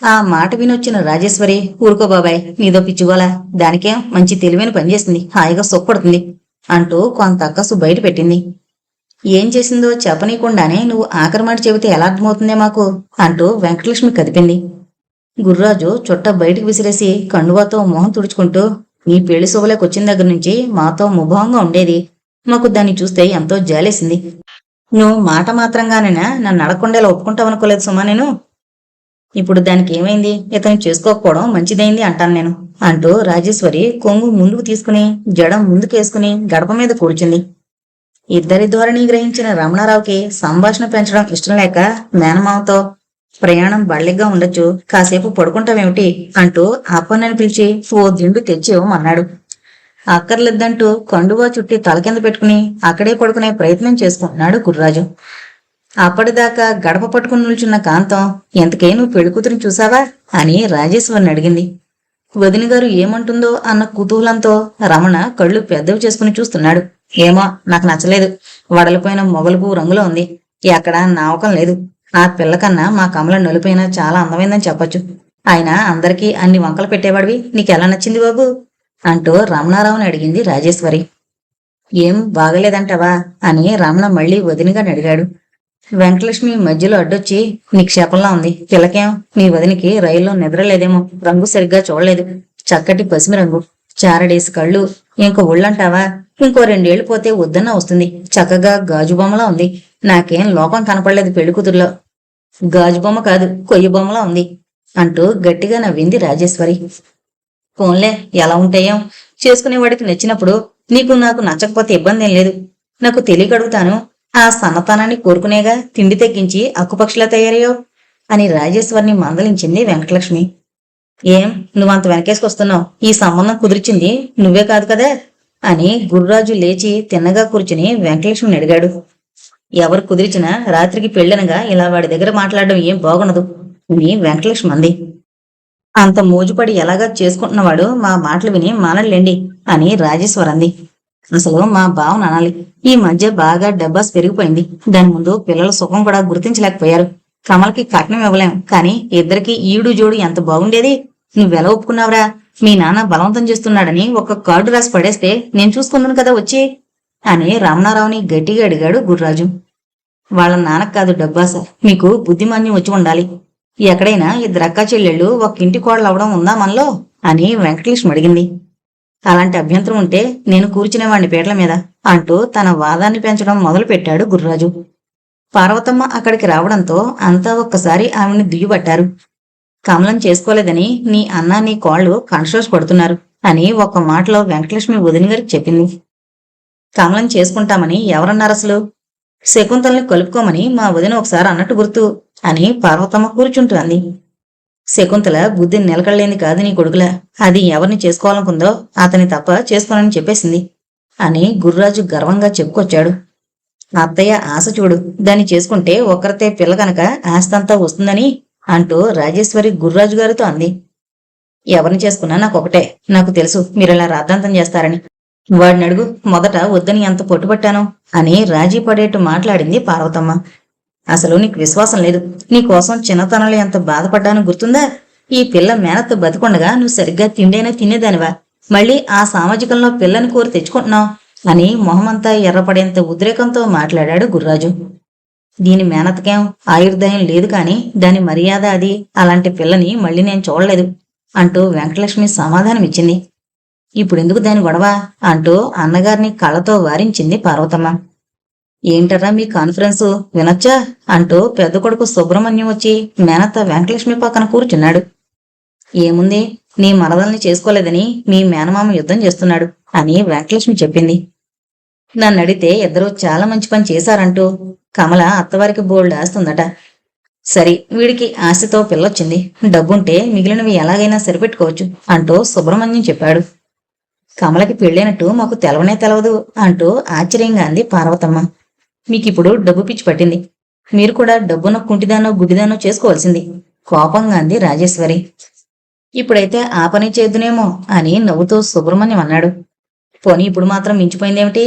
ఆ మాట వినొచ్చిన రాజేశ్వరి ఊరుకో బాబాయ్, నీదో పిచ్చుగోలా, దానికేం మంచి తెలివైన పనిచేసింది, హాయిగా సొప్పడుతుంది అంటూ కొంత అక్కసు బయట పెట్టింది. ఏం చేసిందో చెప్పనీయకుండానే నువ్వు ఆఖరి మాట చెబితే ఎలా అర్థమవుతుందే మాకు అంటూ వెంకటలక్ష్మి కదిపింది. గుర్రాజు చుట్ట బయటికి విసిరేసి కండువాతో మొహం తుడుచుకుంటూ నీ పెళ్లి శుభలేకొచ్చిన దగ్గర నుంచి మాతో ముభావంగా ఉండేది, మాకు దాన్ని చూస్తే ఎంతో జాలేసింది. నువ్వు మాట మాత్రంగానైనా నన్ను అడగకుండా ఒప్పుకుంటావనుకోలేదు సుమా నేను. ఇప్పుడు దానికి ఏమైంది, ఇతను చేసుకోకపోవడం మంచిదైంది అంటాను నేను అంటూ రాజేశ్వరి కొంగు ముందుకు తీసుకుని జడం ముందుకేసుకుని గడప మీద కూర్చుంది. ఇద్దరి ధోరణి గ్రహించిన రమణారావుకి సంభాషణ పెంచడం ఇష్టం లేక మేనమావతో ప్రయాణం బళ్ళిగ్గా ఉండొచ్చు, కాసేపు పడుకుంటావేమిటి అంటూ అప్పన్నని పిలిచి ఓ దిండు తెచ్చివ్వమన్నాడు. అక్కర్లేద్దంటూ కండువా చుట్టి తల కింద పెట్టుకుని అక్కడే పడుకునే ప్రయత్నం చేసుకుంటున్నాడు గుర్రాజు. అప్పటిదాకా గడప పట్టుకుని నిల్చున్న కాంతం ఎంతకే నువ్వు పెళ్లికూతురిని చూసావా అని రాజేశ్వరిని అడిగింది. వదిన గారు ఏమంటుందో అన్న కుతూహలంతో రమణ కళ్ళు పెద్దవి చేసుకుని చూస్తున్నాడు. ఏమో, నాకు నచ్చలేదు, వడలిపోయిన మొగలుపు రంగులో ఉంది, ఎక్కడా నావకం లేదు. ఆ పిల్లకన్నా మా కమల నలుపైన చాలా అందమైందని చెప్పొచ్చు. ఆయన అందరికీ అన్ని వంకలు పెట్టేవాడివి, నీకెలా నచ్చింది బాబు అంటూ రమణారావుని అడిగింది రాజేశ్వరి. ఏం బాగలేదంటావా అని రమణ మళ్ళీ వదినగా అడిగాడు. వెంకటలక్ష్మి మధ్యలో అడ్డొచ్చి, నిక్షేపంలా ఉంది. పిల్లకేం, మీ వదినికి రైల్లో నిద్రలేదేమో, రంగు సరిగ్గా చూడలేదు. చక్కటి పసిమి రంగు, చారడేసి కళ్ళు. ఇంకో ఒళ్ళంటావా, ఇంకో 2 ఏళ్లు పోతే వద్దన్నా వస్తుంది. చక్కగా గాజు బొమ్మలా ఉంది. నాకేం లోపం కనపడలేదు పెళ్లి కూతురులో. గాజు బొమ్మ కాదు, కొయ్య బొమ్మలా ఉంది అంటూ గట్టిగా నవ్వింది రాజేశ్వరి. ఫోన్లే, ఎలా ఉంటాయో. చేసుకునేవాడికి నచ్చినప్పుడు నీకు నాకు నచ్చకపోతే ఇబ్బంది ఏం లేదు. నాకు తెలియక అడుగుతాను, ఆ సన్నతనాన్ని కోరుకునేగా తిండి తెగ్గించి అక్కుపక్షిలా తయారయ్యో అని రాజేశ్వరిని మందలించింది వెంకటలక్ష్మి. ఏం, నువ్వంత వెనకేసుకొస్తున్నావు? ఈ సంబంధం కుదిర్చింది నువ్వే కాదు కదా అని గుర్రాజు లేచి తిన్నగా కూర్చుని వెంకటలక్ష్మిని అడిగాడు. ఎవరు కుదిర్చినా రాత్రికి పెళ్ళనగా ఇలా వాడి దగ్గర మాట్లాడడం ఏం బాగుండదు అని వెంకటలక్ష్మి అంది. అంత మోజుపడి ఎలాగా చేసుకుంటున్నవాడు మా మాటలు విని మానలేండి అని రాజేశ్వర్ అంది. అసలు మా భావన అనాలి. ఈ మధ్య బాగా డబ్బాస్ పెరిగిపోయింది. దాని ముందు పిల్లల సుఖం కూడా గుర్తించలేకపోయారు. కమలకి కట్నం ఇవ్వలేం, కానీ ఇద్దరికి ఈడు జోడు ఎంత బాగుండేది. నువ్వెలా ఒప్పుకున్నావురా? మీ నాన్న బలవంతం చేస్తున్నాడని ఒక కార్డు రాసి పడేస్తే నేను చూసుకున్నాను కదా వచ్చి అని రమణారావుని గట్టిగా అడిగాడు గుర్రాజు. వాళ్ళ నాన్నకు కాదు డబ్బాస, మీకు బుద్ధిమాన్యం వచ్చి ఉండాలి. ఎక్కడైనా ఇద్దరు అక్కా చెల్లెళ్ళు ఒక ఇంటి కోడలు అవడం ఉందా మనలో అని వెంకటలక్ష్మి అడిగింది. అలాంటి అభ్యంతరం ఉంటే నేను కూర్చునేవాణ్ణి పీటల మీద అంటూ తన వాదాన్ని పెంచడం మొదలు పెట్టాడు గుర్రాజు. పార్వతమ్మ అక్కడికి రావడంతో అంతా ఒక్కసారి ఆమెను దుయ్యబట్టారు. కమలం చేసుకోలేదని నీ అన్న నీ కోళ్లు కన్షోస్ పడుతున్నారు అని ఒక్క మాటలో వెంకటలక్ష్మి వదిన గారికి చెప్పింది. కమలం చేసుకుంటామని ఎవరన్నారు అసలు? శకుంతల్ని కలుపుకోమని మా వదిన ఒకసారి అన్నట్టు గుర్తు అని పార్వతమ్మ కూర్చుంటోంది. శకుంతల బుద్ధి నిలకడలేని కాదు నీ కొడుకులా. అది ఎవరిని చేసుకోవాలనుకుందో అతని తప్ప చేసుకోనని చెప్పేసింది అని గుర్రాజు గర్వంగా చెప్పుకొచ్చాడు. అత్తయ్య ఆశ చూడు, దాన్ని చేసుకుంటే ఒక్కరితే పిల్ల కనుక ఆస్తంతా వస్తుందని అంటూ రాజేశ్వరి గుర్రాజు గారితో అంది. ఎవరిని చేసుకున్నా నాకొకటే. నాకు తెలుసు మీరిలా రాద్ధాంతం చేస్తారని. వాడిని అడుగు, మొదట వద్దని ఎంత పొట్టుపట్టాను అని రాజీ పడేట్టు మాట్లాడింది పార్వతమ్మ. అసలు నీకు విశ్వాసం లేదు. నీకోసం చిన్నతనంలో ఎంత బాధపడ్డాను గుర్తుందా? ఈ పిల్ల మేనత్త బతికొండగా నువ్వు సరిగ్గా తిండైనా తినేదానివా? మళ్ళీ ఆ సామాజికంలో పిల్లని కోరి తెచ్చుకుంటున్నావు అని మొహమంతా ఎర్రపడేంత ఉద్రేకంతో మాట్లాడాడు గుర్రాజు. దీని మేనత్తకేం ఆయుర్దాయం లేదు, కాని దాని మర్యాద అది. అలాంటి పిల్లని మళ్ళీ నేను చూడలేదు అంటూ వెంకటలక్ష్మి సమాధానమిచ్చింది. ఇప్పుడెందుకు దాని గొడవ అంటూ అన్నగారిని కళ్ళతో వారించింది పార్వతమ్మ. ఏంటరా మీ కాన్ఫరెన్సు, వినొచ్చా అంటూ పెద్ద కొడుకు సుబ్రహ్మణ్యం వచ్చి మేనత్త వెంకటలక్ష్మి పక్కన కూర్చున్నాడు. ఏముంది, నీ మరదల్ని చేసుకోలేదని మీ మేనమామ యుద్ధం చేస్తున్నాడు అని వెంకటలక్ష్మి చెప్పింది. నన్ను అడిగితే ఇద్దరూ చాలా మంచి పని చేశారంటూ కమల అత్తవారికి బోల్డ్ ఆస్తుందట. సరే, వీడికి ఆశతో పిల్లొచ్చింది. డబ్బుంటే మిగిలినవి ఎలాగైనా సరిపెట్టుకోవచ్చు అంటూ సుబ్రహ్మణ్యం చెప్పాడు. కమలకి పెళ్ళైనట్టు మాకు తెలవనే తెలవదు అంటూ ఆశ్చర్యంగా అంది పార్వతమ్మ. మీకిప్పుడు డబ్బు పిచ్చి పట్టింది. మీరు కూడా డబ్బున కుంటిదానో గుడ్డిదానో చేసుకోవాల్సింది కోపంగా అంది రాజేశ్వరి. ఇప్పుడైతే ఆ పని చేద్దునేమో అని నవ్వుతూ సుబ్రహ్మణ్యం అన్నాడు. పోనీ ఇప్పుడు మాత్రం మించిపోయిందేమిటి?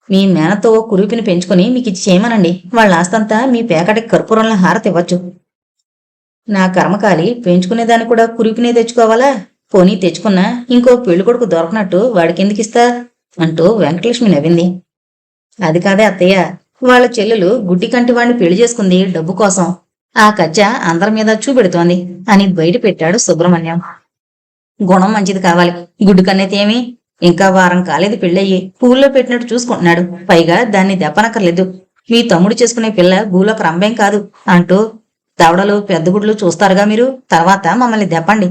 మీ మేనతో కురూపిని పెంచుకుని మీకు ఇచ్చి చేయమనండి. వాళ్ళ ఆస్తంతా మీ పేకటికి కర్పూరంలో హారతివ్వచ్చు. నా కర్మకాలి పెంచుకునేదాన్ని కూడా కురూపినే తెచ్చుకోవాలా? పోనీ తెచ్చుకున్నా ఇంకో పెళ్ళికొడుకు దొరకనట్టు వాడికెందుకిస్తా అంటూ వెంకటలక్ష్మి నవ్వింది. అది కాదే అత్తయ్య, వాళ్ళ చెల్లెలు గుడ్డి కంటి వాడిని పెళ్లి చేసుకుంది డబ్బు కోసం. ఆ కచ్చ అందరి మీద చూపెడుతోంది అని బయట పెట్టాడు సుబ్రహ్మణ్యం. గుణం మంచిది కావాలి. గుడ్డు కన్నైతేమి? ఇంకా వారం కాలేదు పెళ్ళయ్యి. పూల్లో పెట్టినట్టు చూసుకుంటున్నాడు. పైగా దాన్ని దెప్పనక్కర్లేదు. మీ తమ్ముడు చేసుకునే పిల్ల భూలోకి రంభేం కాదు అంటూ దవడలు పెద్ద గుడ్లు చూస్తారుగా మీరు, తర్వాత మమ్మల్ని దెప్పండి.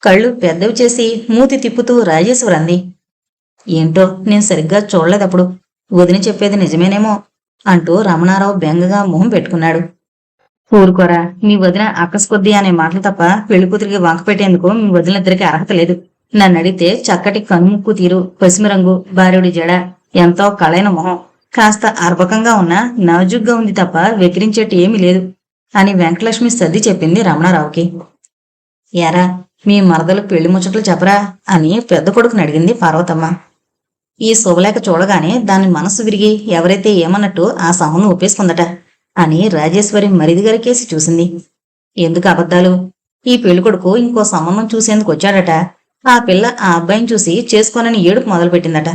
కళ్ళు పెద్దవి చేసి మూతి తిప్పుతూ రాజేశ్వరి అంది. ఏంటో నేను సరిగ్గా చూడలేదప్పుడు. వదిన చెప్పేది నిజమేనేమో అంటూ రమణారావు బెంగగా మొహం పెట్టుకున్నాడు. ఊరుకోరా, మీ వదిన అక్కసుకొద్ది అనే మాటలు తప్ప పెళ్లి కూతురికి వంక పెట్టేందుకు మీ వదిలిద్దరికి అర్హత లేదు. నన్ను అడిగితే చక్కటి కనుముక్కు తీరు, పసిమి రంగు, భార్యుడి జడ, ఎంతో కళైన మొహం, కాస్త అర్భకంగా ఉన్న నాజుగ్గా ఉంది తప్ప వెకిరించేట్టు ఏమీ లేదు అని వెంకటలక్ష్మి సర్ది చెప్పింది రమణారావుకి. ఎరా, మీ మరదలు పెళ్లి ముచ్చట్లు చెప్పరా అని పెద్ద కొడుకుని అడిగింది పార్వతమ్మ. ఈ శుభలేఖ చూడగానే దాని మనసు విరిగి ఎవరైతే ఏమన్నట్టు ఆ సహను ఒప్పేసుకుందట అని రాజేశ్వరి మరిదిగారి కేసి చూసింది. ఎందుకు అబద్ధాలు? ఈ పెళ్ళికొడుకు ఇంకో సంబంధం చూసేందుకు వచ్చాడట. ఆ పిల్ల ఆ అబ్బాయిని చూసి చేసుకోనని ఏడుపు మొదలుపెట్టిందట.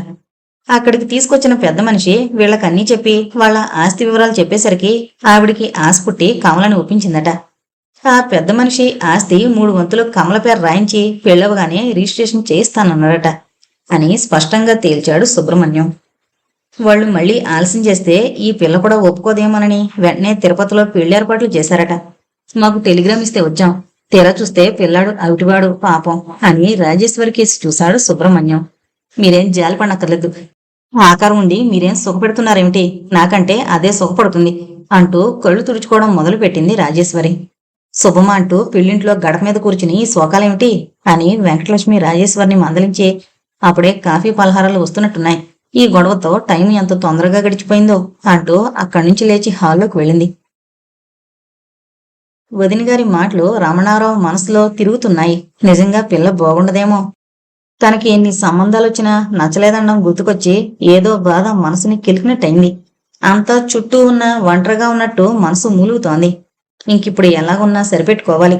అక్కడికి తీసుకొచ్చిన పెద్ద మనిషి వీళ్ళకన్నీ చెప్పి వాళ్ళ ఆస్తి వివరాలు చెప్పేసరికి ఆవిడికి ఆశ పుట్టి కమలని ఒప్పించిందట. ఆ పెద్ద మనిషి ఆస్తి 3 వంతులు కమల పేరు రాయించి పెళ్ళవగానే రిజిస్ట్రేషన్ చేయిస్తానన్నాడట అని స్పష్టంగా తేల్చాడు సుబ్రహ్మణ్యం. వాళ్ళు మళ్ళీ ఆలస్యం చేస్తే ఈ పిల్ల కూడా ఒప్పుకోదేమోనని వెంటనే తిరుపతిలో పెళ్లి ఏర్పాట్లు చేశారట. మాకు టెలిగ్రామ్ ఇస్తే వచ్చాం. తీరా చూస్తే పిల్లాడు అవిటివాడు పాపం అని రాజేశ్వరికి చూశాడు సుబ్రహ్మణ్యం. మీరేం జాలిపడనక్కర్లేదు. ఆకారం ఉండి మీరేం సుఖపెడుతున్నారేమిటి? నాకంటే అదే సుఖపడుతుంది అంటూ కళ్ళు తుడుచుకోవడం మొదలు పెట్టింది రాజేశ్వరి. శుభమా అంటూ పెళ్లింట్లో గడప మీద కూర్చుని శోకాలేమిటి అని వెంకటలక్ష్మి రాజేశ్వరిని మందలించి, అప్పుడే కాఫీ పలహారాలు వస్తున్నట్టున్నాయి. ఈ గొడవతో టైం ఎంత తొందరగా గడిచిపోయిందో అంటూ అక్కడి నుంచి లేచి హాల్లోకి వెళ్ళింది. వదినగారి మాటలు రమణారావు మనసులో తిరుగుతున్నాయి. నిజంగా పిల్ల బాగుండదేమో. తనకి ఎన్ని సంబంధాలొచ్చినా నచ్చలేదనడం గుర్తుకొచ్చి ఏదో బాధ మనసుని కిలికినట్టయింది. అంతా చుట్టూ ఉన్న ఒంటరిగా ఉన్నట్టు మనసు మూలుగుతోంది. ఇంకిప్పుడు ఎలాగున్నా సరిపెట్టుకోవాలి.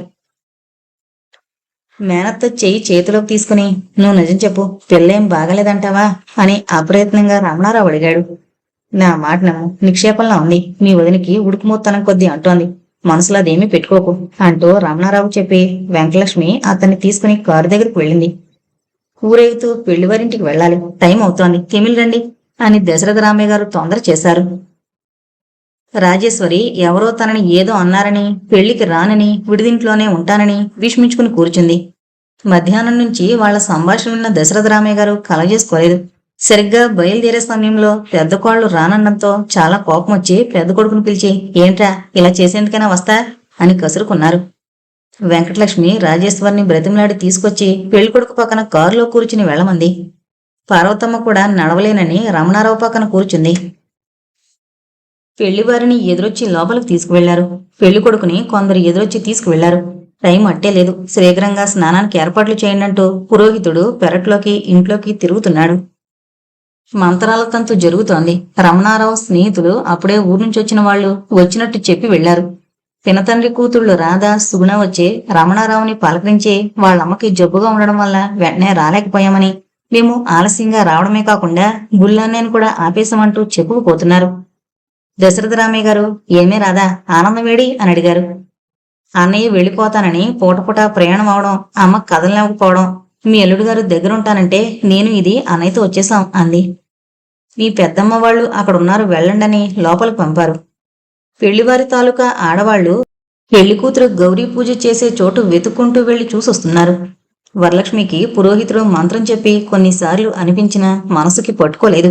మేనత్త చెయ్యి చేతిలోకి తీసుకుని, నువ్వు నిజం చెప్పు, పిల్లేం బాగలేదంటావా అని అప్రయత్నంగా రమణారావు అడిగాడు. నా మాట నమ్ము, నిక్షేపంలా ఉంది. మీ వదినికి ఉడుకుమోత్తనం కొద్దీ అంటోంది. మనసులో అదేమీ పెట్టుకోకు అంటూ రమణారావు చెప్పి వెంకటలక్ష్మి అతన్ని తీసుకుని కారు దగ్గరికి వెళ్ళింది. ఊరేగుతూ పెళ్లివారింటికి వెళ్ళాలి. టైం అవుతోంది, కెమిల్ రండి అని దశరథ రామయ్య గారు తొందర చేశారు. రాజేశ్వరి ఎవరో తనని ఏదో అన్నారని, పెళ్లికి రానని, విడిదింట్లోనే ఉంటానని విషమించుకుని కూర్చుంది. మధ్యాహ్నం నుంచి వాళ్ల సంభాషణ విన్న దశరథ రామయ్య గారు కలగజేసుకోలేదు. సరిగ్గా బయలుదేరే సమయంలో పెద్ద కోళ్లు రానన్నంతో చాలా కోపం వచ్చి పెద్ద కొడుకును పిలిచి, ఏంట్రా ఇలా చేసేందుకైనా వస్తా అని కసురుకున్నారు. వెంకటలక్ష్మి రాజేశ్వరిని బ్రతిమలాడి తీసుకొచ్చి పెళ్లికొడుకు పక్కన కారులో కూర్చుని వెళ్లమంది. పార్వతమ్మ కూడా నడవలేనని రమణారావు పక్కన కూర్చుంది. పెళ్లివారిని ఎదురొచ్చి లోపలికి తీసుకువెళ్లారు. పెళ్లి కొడుకుని కొందరు ఎదురొచ్చి తీసుకువెళ్లారు. టైం అట్టే లేదు. శీఘ్రంగా స్నానానికి ఏర్పాట్లు చేయండంటూ పురోహితుడు పెరట్లోకి ఇంట్లోకి తిరుగుతున్నాడు. మంత్రాల తంతు జరుగుతోంది. రమణారావు స్నేహితులు అప్పుడే ఊర్నుంచి వచ్చిన వాళ్లు వచ్చినట్టు చెప్పి వెళ్లారు. పినతండ్రి కూతుళ్లు రాధ, సుగుణ వచ్చి రమణారావుని పలకరించి వాళ్ళమ్మకి జబ్బుగా ఉండడం వల్ల వెంటనే రాలేకపోయామని, మేము ఆలస్యంగా రావడమే కాకుండా గుళ్ళన్నయ్యను కూడా ఆపేశామంటూ చెప్పుకుపోతున్నారు. దశరథ రామయ్య గారు, ఏమే రాదా, ఆనందమేడి అని అడిగారు. అన్నయ్య వెళ్ళిపోతానని పూటపూట ప్రయాణం అవడం, అమ్మ కదలలేకపోవడం, మీ అల్లుడు గారు దగ్గరుంటానంటే నేను ఇది అన్నయ్యతో వచ్చేశాం అంది. మీ పెద్దమ్మ వాళ్ళు అక్కడున్నారు, వెళ్ళండని లోపలికి పంపారు. పెళ్లివారి తాలూకా ఆడవాళ్లు పెళ్లి కూతురు గౌరీ పూజ చేసే చోటు వెతుక్కుంటూ వెళ్లి చూసొస్తున్నారు. వరలక్ష్మికి పురోహితుడు మంత్రం చెప్పి కొన్నిసార్లు అనిపించినా మనసుకి పట్టుకోలేదు.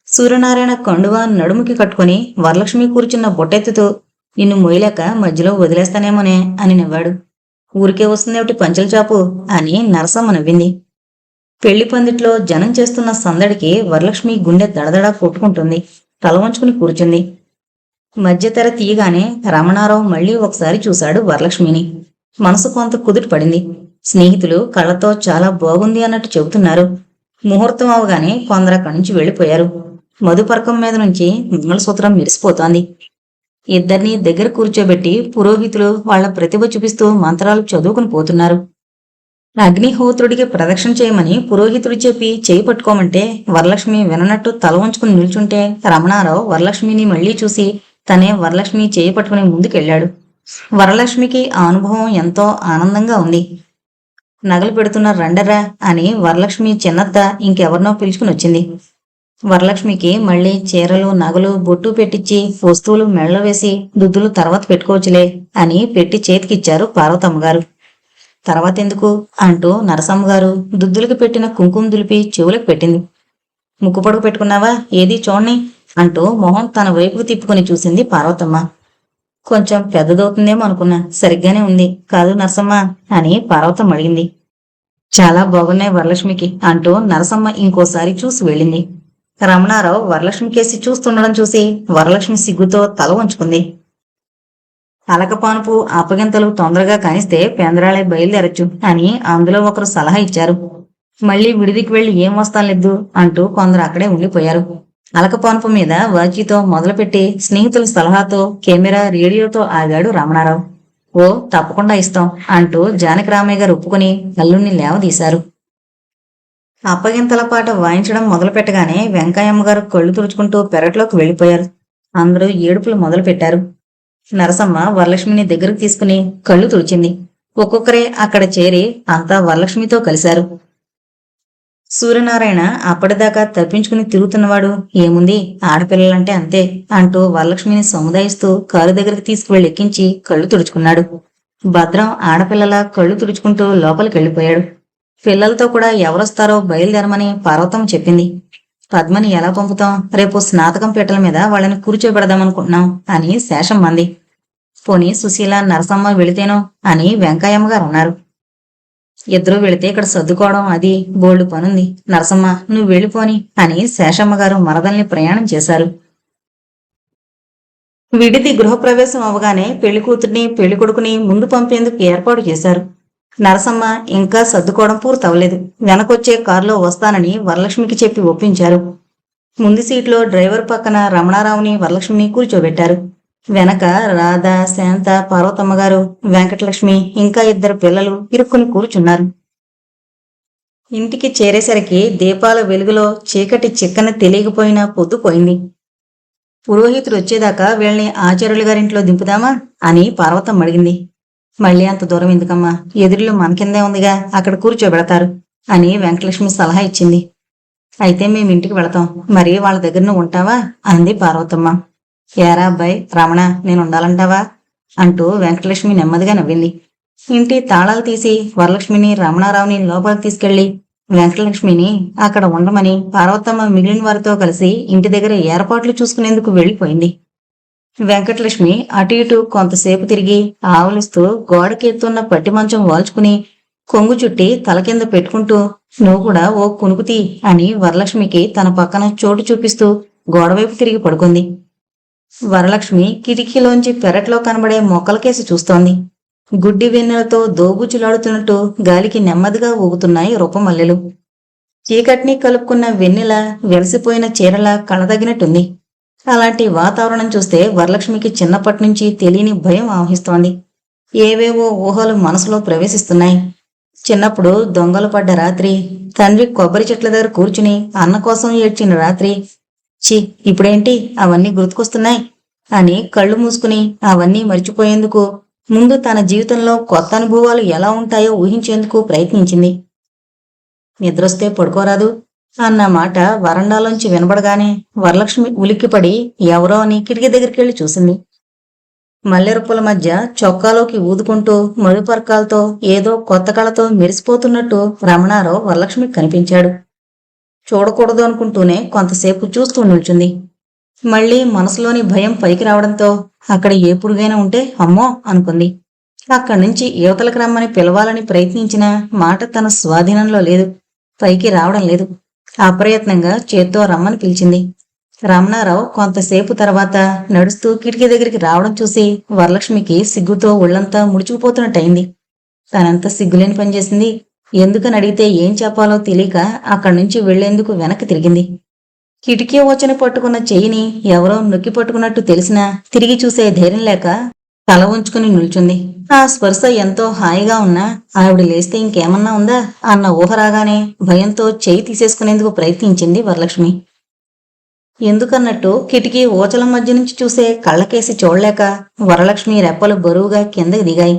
సూర్యనారాయణ కండువా నడుముకి కట్టుకుని వరలక్ష్మి కూర్చున్న బొట్టెత్తుతో, నిన్ను మొయ్యలేక మధ్యలో వదిలేస్తానేమోనే అని నవ్వాడు. ఊరికే వస్తుందేమిటి పంచల చాపు అని నరసమ్మ నవ్వింది. పెళ్లి పందిట్లో జనం చేస్తున్న సందడికి వరలక్ష్మి గుండె దడదడా కొట్టుకుంటుంది. తల వంచుకుని కూర్చుంది. మధ్యతెర తీయగానే రమణారావు మళ్లీ ఒకసారి చూశాడు వరలక్ష్మిని. మనసు కొంత కుదుట పడింది. స్నేహితులు కళ్ళతో చాలా బాగుంది అన్నట్టు చెబుతున్నారు. ముహూర్తం అవగానే కొందరక్కడి నుంచి వెళ్లిపోయారు. మధుపర్కం మీద నుంచి మంగళసూత్రం మెరిసిపోతోంది. ఇద్దరినీ దగ్గర కూర్చోబెట్టి పురోహితులు వాళ్ల ప్రతిభ చూపిస్తూ మంత్రాలు చదువుకుని పోతున్నారు. అగ్నిహోత్రుడికి ప్రదక్షిణ చేయమని పురోహితుడు చెప్పి చేయి పట్టుకోమంటే వరలక్ష్మి విననట్టు తల వంచుకుని నిల్చుంటే రమణారావు వరలక్ష్మిని మళ్లీ చూసి తనే వరలక్ష్మి చేయి పట్టుకుని ముందుకెళ్లాడు. వరలక్ష్మికి ఆ అనుభవం ఎంతో ఆనందంగా ఉంది. నగలు పెడుతున్న రండరా అని వరలక్ష్మి చిన్నత్త ఇంకెవరినో పిలుచుకుని వచ్చింది. వరలక్ష్మికి మళ్లీ చీరలు, నగలు, బొట్టు పెట్టించి వస్తువులు మెళ్ళ వేసి దుద్దులు తర్వాత పెట్టుకోవచ్చులే అని పెట్టి చేతికిచ్చారు పార్వతమ్మ గారు. తర్వాతెందుకు అంటూ నరసమ్మగారు దుద్దులకి పెట్టిన కుంకుమ దులిపి చెవులకు పెట్టింది. ముక్కు పొడుగు పెట్టుకున్నావా, ఏది చూడని అంటూ మొహం తన వైపుకు తిప్పుకుని చూసింది పార్వతమ్మ. కొంచెం పెద్దదవుతుందేమో అనుకున్నా, సరిగ్గానే ఉంది కాదు నరసమ్మ అని పార్వతమ్మ అడిగింది. చాలా బాగున్నాయి వరలక్ష్మికి అంటూ నరసమ్మ ఇంకోసారి చూసి వెళ్ళింది. రమణారావు వరలక్ష్మి కేసి చూస్తుండడం చూసి వరలక్ష్మి సిగ్గుతో తల వంచుకుంది. అలకపానుపు అప్పగింతలు తొందరగా కానిస్తే పేంద్రాలే బయలుదేరచ్చు అని అందులో ఒకరు సలహా ఇచ్చారు. మళ్లీ విడిదికి వెళ్లి ఏం వస్తాలేదు అంటూ కొందరు అక్కడే ఉండిపోయారు. అలకపానుపు మీద వాచీతో మొదలుపెట్టి స్నేహితుల సలహాతో కెమెరా, రేడియోతో ఆగాడు రమణారావు. ఓ తప్పకుండా ఇస్తాం అంటూ జానకి రామయ్య గారు ఒప్పుకుని అల్లుణ్ణి లేవదీశారు. అప్పగింతల పాట వాయించడం మొదలుపెట్టగానే వెంకయ్యమ్మ గారు కళ్ళు తుడుచుకుంటూ పెరట్లోకి వెళ్ళిపోయారు. అందరూ ఏడుపులు మొదలుపెట్టారు. నరసమ్మ వరలక్ష్మిని దగ్గరకు తీసుకుని కళ్ళు తుడిచింది. ఒక్కొక్కరే అక్కడ చేరి అంతా వరలక్ష్మితో కలిశారు. సూర్యనారాయణ అప్పటిదాకా తప్పించుకుని తిరుగుతున్నవాడు ఏముంది, ఆడపిల్లలంటే అంతే అంటూ వరలక్ష్మిని సముదాయిస్తూ కారు దగ్గరికి తీసుకువెళ్ళి ఎక్కించి కళ్ళు తుడుచుకున్నాడు. భద్రం ఆడపిల్లలా కళ్ళు తుడుచుకుంటూ లోపలికి వెళ్ళిపోయాడు. పిల్లలతో కూడా ఎవరొస్తారో బయలుదేరమని పార్వతమ్మ చెప్పింది. పద్మని ఎలా పంపుతాం, రేపు స్నాతకం పీటల మీద వాళ్ళని కూర్చోబెడదామనుకుంటున్నాం అని శేషం మంది. పోనీ సుశీల నరసమ్మ వెళితేనో అని వెంకయ్యమ్మ గారు అన్నారు. ఇద్దరూ వెళితే ఇక్కడ సర్దుకోవడం అది బోల్డు పనుంది, నరసమ్మ నువ్వు వెళ్ళిపోని అని శేషమ్మ గారు మరదల్ని ప్రయాణం చేశారు. విడిది గృహప్రవేశం అవగానే పెళ్లి కూతుర్ని పెళ్లి కొడుకుని ముందు పంపేందుకు ఏర్పాటు చేశారు. నరసమ్మ ఇంకా సర్దుకోవడం పూర్తవలేదు. వెనకొచ్చే కారులో వస్తానని వరలక్ష్మికి చెప్పి ఒప్పించారు. ముందు సీట్లో డ్రైవర్ పక్కన రమణారావుని వరలక్ష్మిని కూర్చోబెట్టారు. వెనక రాధ, శాంత, పార్వతమ్మ గారు, వెంకటలక్ష్మి ఇంకా ఇద్దరు పిల్లలు ఇరుక్కుని కూర్చున్నారు. ఇంటికి చేరేసరికి దీపాల వెలుగులో చీకటి చిక్కన తెలియకపోయినా పొద్దుపోయింది. పురోహితుడు వచ్చేదాకా వీళ్ళని ఆచార్యుల గారింట్లో దింపుదామా అని పార్వతమ్మ అడిగింది. మళ్ళీ అంత దూరం ఎందుకమ్మా, ఎదురులో మన కిందే ఉందిగా, అక్కడ కూర్చోబెడతారు అని వెంకటలక్ష్మి సలహా ఇచ్చింది. అయితే మేము ఇంటికి వెళతాం, మరి వాళ్ళ దగ్గర నువ్వు ఉంటావా అంది పార్వతమ్మ. ఏరా అబ్బాయి రమణ, నేను ఉండాలంటావా అంటూ వెంకటలక్ష్మి నెమ్మదిగా నవ్వింది. ఇంటి తాళాలు తీసి వరలక్ష్మిని రమణారావుని లోపలికి తీసుకెళ్లి వెంకటలక్ష్మిని అక్కడ ఉండమని పార్వతమ్మ మిగిలిన వారితో కలిసి ఇంటి దగ్గర ఏర్పాట్లు చూసుకునేందుకు వెళ్లిపోయింది. వెంకటలక్ష్మి అటు ఇటు కొంతసేపు తిరిగి ఆవులిస్తూ గోడకెత్తున్న పట్టి మంచం వాల్చుకుని కొంగు చుట్టి తల కింద పెట్టుకుంటూ నువ్వు కూడా ఓ కునుకుతీ అని వరలక్ష్మికి తన పక్కన చోటు చూపిస్తూ గోడవైపు తిరిగి పడుకుంది. వరలక్ష్మి కిటికీలోంచి పెరట్లో కనబడే మొక్కలకేసి చూస్తోంది. గుడ్డి వెన్నెలతో దోబుచులాడుతున్నట్టు గాలికి నెమ్మదిగా ఊగుతున్నాయి రూపమల్లెలు. చీకటిని కలుపుకున్న వెన్నెల వెలిసిపోయిన చీరలా కళ్ళదగినట్టుంది. అలాంటి వాతావరణం చూస్తే వరలక్ష్మికి చిన్నప్పటి నుంచి తెలియని భయం ఆవహిస్తోంది. ఏవేవో ఊహలు మనసులో ప్రవేశిస్తున్నాయి. చిన్నప్పుడు దొంగలు పడ్డ రాత్రి, తండ్రి కొబ్బరి చెట్ల దగ్గర కూర్చుని అన్న కోసం ఏడ్చిన రాత్రి, చి ఇప్పుడేంటి అవన్నీ గుర్తుకొస్తున్నాయి అని కళ్ళు మూసుకుని అవన్నీ మర్చిపోయేందుకు ముందు తన జీవితంలో కొత్త అనుభవాలు ఎలా ఉంటాయో ఊహించేందుకు ప్రయత్నించింది. నిద్రొస్తే పడుకోరాదు అన్న మాట వరండాలోంచి వినబడగానే వరలక్ష్మి ఉలిక్కిపడి ఎవరో అని కిటికీ దగ్గరికెళ్లి చూసింది. మల్లెరుప్పుల మధ్య చొక్కాలోకి ఊదుకుంటూ మరుపర్కాలతో ఏదో కొత్త కళతో మెరిసిపోతున్నట్టు రమణారావు వరలక్ష్మికి కనిపించాడు. చూడకూడదు అనుకుంటూనే కొంతసేపు చూస్తూ నిల్చుంది. మళ్లీ మనసులోని భయం పైకి రావడంతో అక్కడ ఏ పురుగైనా ఉంటే అమ్మో అనుకుంది. అక్కడి నుంచి యువతలకు రమ్మని పిలవాలని ప్రయత్నించినా మాట తన స్వాధీనంలో లేదు, పైకి రావడం లేదు. అప్రయత్నంగా చేత్తో రమ్మని పిలిచింది. రమణారావు కొంతసేపు తర్వాత నడుస్తూ కిటికీ దగ్గరికి రావడం చూసి వరలక్ష్మికి సిగ్గుతో ఒళ్లంతా ముడుచుకుపోతున్నట్టయింది. తనంత సిగ్గులేని పనిచేసింది. ఎందుకని అడిగితే ఏం చెప్పాలో తెలియక అక్కడి నుంచి వెళ్లేందుకు వెనక్కి తిరిగింది. కిటికీ వచ్చని పట్టుకున్న చెయ్యిని ఎవరో నొక్కి పట్టుకున్నట్టు తెలిసినా తిరిగి చూసే ధైర్యం లేక తల ఉంచుకుని నిల్చుంది. ఆ స్పర్శ ఎంతో హాయిగా ఉన్నా ఆవిడ లేస్తే ఇంకేమన్నా ఉందా అన్న ఊహ రాగానే భయంతో చెయ్యి తీసేసుకునేందుకు ప్రయత్నించింది వరలక్ష్మి. ఎందుకన్నట్టు కిటికీ ఓచలం మధ్య నుంచి చూసే కళ్ళకేసి చూడలేక వరలక్ష్మి రెప్పలు బరువుగా కిందకి దిగాయి.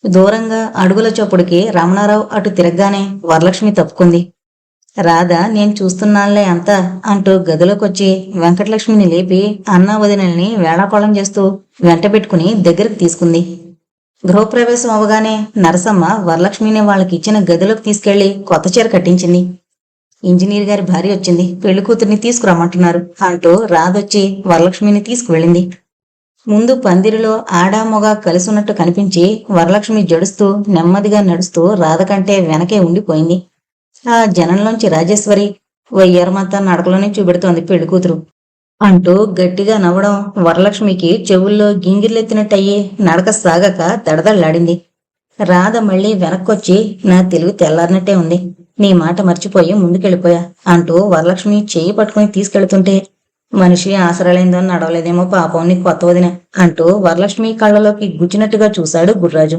దూరంగా అడుగుల చొప్పుడికి రమణారావు అటు తిరగగానే వరలక్ష్మి తప్పుకుంది. రాధ నేను చూస్తున్నానులే అంతా అంటూ గదిలోకొచ్చి వెంకటలక్ష్మిని లేపి అన్నా వదినల్ని వేళాకోళం చేస్తూ వెంటబెట్టుకుని దగ్గరకు తీసుకుంది. గృహప్రవేశం అవగానే నరసమ్మ వరలక్ష్మిని వాళ్ళకిచ్చిన గదిలోకి తీసుకెళ్లి కొత్త చీర కట్టించింది. ఇంజనీర్ గారి భార్య వచ్చింది, పెళ్లి కూతుర్ని తీసుకురమ్మంటున్నారు అంటూ రాధొచ్చి వరలక్ష్మిని తీసుకువెళ్ళింది. ముందు పందిరిలో ఆడా మొగ కలిసి ఉన్నట్టు కనిపించి వరలక్ష్మి జడుస్తూ నెమ్మదిగా నడుస్తూ రాధ కంటే వెనకే ఉండిపోయింది. ఆ జనంలోంచి రాజేశ్వరి వయ్యారమంతా నడకలోనే చూపెడుతోంది పెళ్లి కూతురు అంటూ గట్టిగా నవ్వడం వరలక్ష్మికి చెవుల్లో గింగిర్లెత్తినట్టయి నడక సాగక దడదళ్లాడింది. రాధ మళ్లీ వెనక్కొచ్చి నా తెలివి తెల్లారినట్టే ఉంది, నీ మాట మర్చిపోయి ముందుకెళ్ళిపోయా అంటూ వరలక్ష్మి చెయ్యి పట్టుకుని తీసుకెళ్తుంటే మనిషి ఆసరాలేందో నడవలేదేమో పాపం నీ కొత్త వదిన అంటూ వరలక్ష్మి కళ్ళలోకి గుచ్చినట్టుగా చూశాడు గుర్రాజు.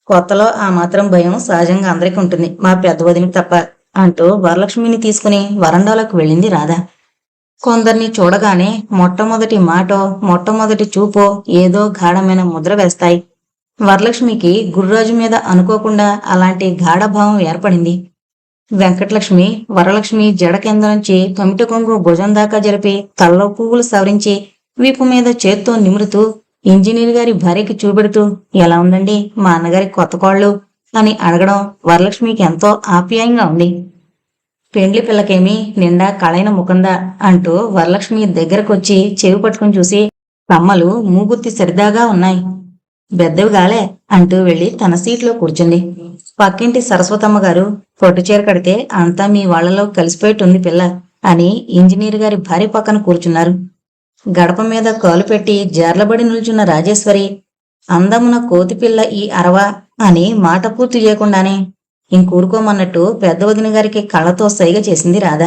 కొత్తలో ఆ మాత్రం భయం సహజంగా అందరికీ ఉంటుంది, మా పెద్ద వదినకి తప్ప అంటూ వరలక్ష్మిని తీసుకుని వరండాలోకి వెళ్ళింది రాధ. కొందరిని చూడగానే మొట్టమొదటి మాటో మొట్టమొదటి చూపో ఏదో గాఢమైన ముద్ర వేస్తాయి. వరలక్ష్మికి గుర్రాజు మీద అనుకోకుండా అలాంటి గాఢభావం ఏర్పడింది. వెంకటలక్ష్మి వరలక్ష్మి జడ కింద నుంచి తొమిట కొంగు భుజం దాకా జరిపి తలలో పువ్వులు సవరించి వీపు మీద చేత్తో నిమురుతూ ఇంజనీర్ గారి భార్యకి చూపెడుతూ, ఎలా ఉందండి మా అన్నగారి కొత్త కోళ్ళు అని అడగడం వరలక్ష్మికి ఎంతో ఆప్యాయంగా ఉంది. పెండ్లి పిల్లకేమీ నిండా కళైన ముఖందా అంటూ వరలక్ష్మి దగ్గరకొచ్చి చెవి పట్టుకుని చూసి, కమ్మలు మూగుత్తి సరిదాగా ఉన్నాయి, బెద్దవిగాలే అంటూ వెళ్లి తన సీట్లో కూర్చుంది. పక్కింటి సరస్వతమ్మ గారు, పొట్టుచీర కడితే అంతా మీ వాళ్లలో కలిసిపోయేట్టుంది పిల్ల అని ఇంజనీర్ గారి భార్య పక్కన కూర్చున్నారు. గడప మీద కాలు పెట్టి జార్లబడి నిల్చున్న రాజేశ్వరి, అందమున కోతిపిల్ల ఈ అరవా అని మాట పూర్తి చేయకుండానే ఇంకూరుకోమన్నట్టు పెద్ద వదిన గారికి కళ్ళతో సైగ చేసింది రాధ.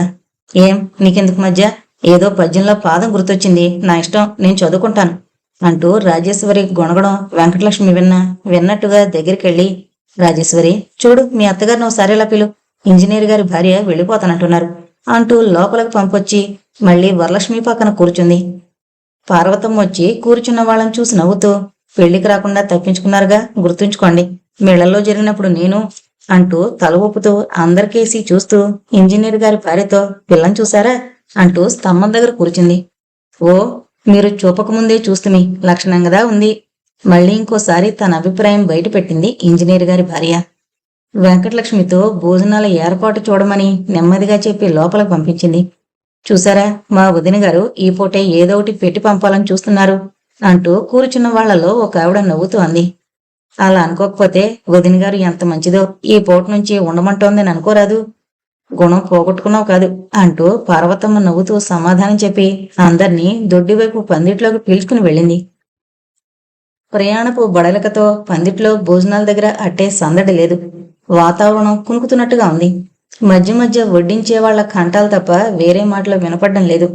ఏం నీకెందుకు మధ్య? ఏదో పద్యంలో పాదం గుర్తొచ్చింది, నా ఇష్టం, నేను చదువుకుంటాను అంటూ రాజేశ్వరి గొణగడం వెంకటలక్ష్మి విన్నట్టుగా దగ్గరికెళ్ళి, రాజేశ్వరి చూడు, మీ అత్తగారిని ఒకసారి ఇలా పిలు, ఇంజనీర్ గారి భార్య వెళ్ళిపోతానంటున్నారు అంటూ లోపలికి పంపొచ్చి మళ్లీ వరలక్ష్మి పక్కన కూర్చుంది. పార్వతమ్మ వచ్చి కూర్చున్న వాళ్ళని చూసి నవ్వుతూ, పెళ్లికి రాకుండా తప్పించుకున్నారుగా, గుర్తుంచుకోండి, మేళల్లో జరిగినప్పుడు నేను అంటూ తల ఊపుతూ అందరికేసి చూస్తూ ఇంజనీర్ గారి భార్యతో, పిల్లని చూసారా అంటూ స్తంభం దగ్గర కూర్చుంది. ఓ, మీరు చూపకముందే చూస్తుమి, లక్షణంగా ఉంది. మళ్లీ ఇంకోసారి తన అభిప్రాయం బయట పెట్టింది ఇంజనీర్ గారి భార్య. వెంకటలక్ష్మితో భోజనాల ఏర్పాటు చూడమని నెమ్మదిగా చెప్పి లోపలికి పంపించింది. చూసారా, మా వదిన గారు ఈ పూటే ఏదో ఒకటి పెట్టి పంపాలని చూస్తున్నారు అంటూ కూర్చున్న వాళ్లలో ఒక ఆవిడ నవ్వుతూ అంది. అలా అనుకోకపోతే వదిన గారు ఎంత మంచిదో, ఈ పూట నుంచి ఉండమంటోందని అనుకోరాదు, గుణం పోగొట్టుకున్నావు కాదు అంటూ పార్వతమ్మ నవ్వుతూ సమాధానం చెప్పి అందర్నీ దొడ్డివైపు పందిట్లోకి పీల్చుకుని వెళ్ళింది. ప్రయాణపు బడలికతో పందిట్లో భోజనాల దగ్గర అట్టే సందడి లేదు. వాతావరణం కునుకుతున్నట్టుగా ఉంది. మధ్య మధ్య వడ్డించే వాళ్ల కంఠాలు తప్ప వేరే మాటలు వినపడ్డం లేదు.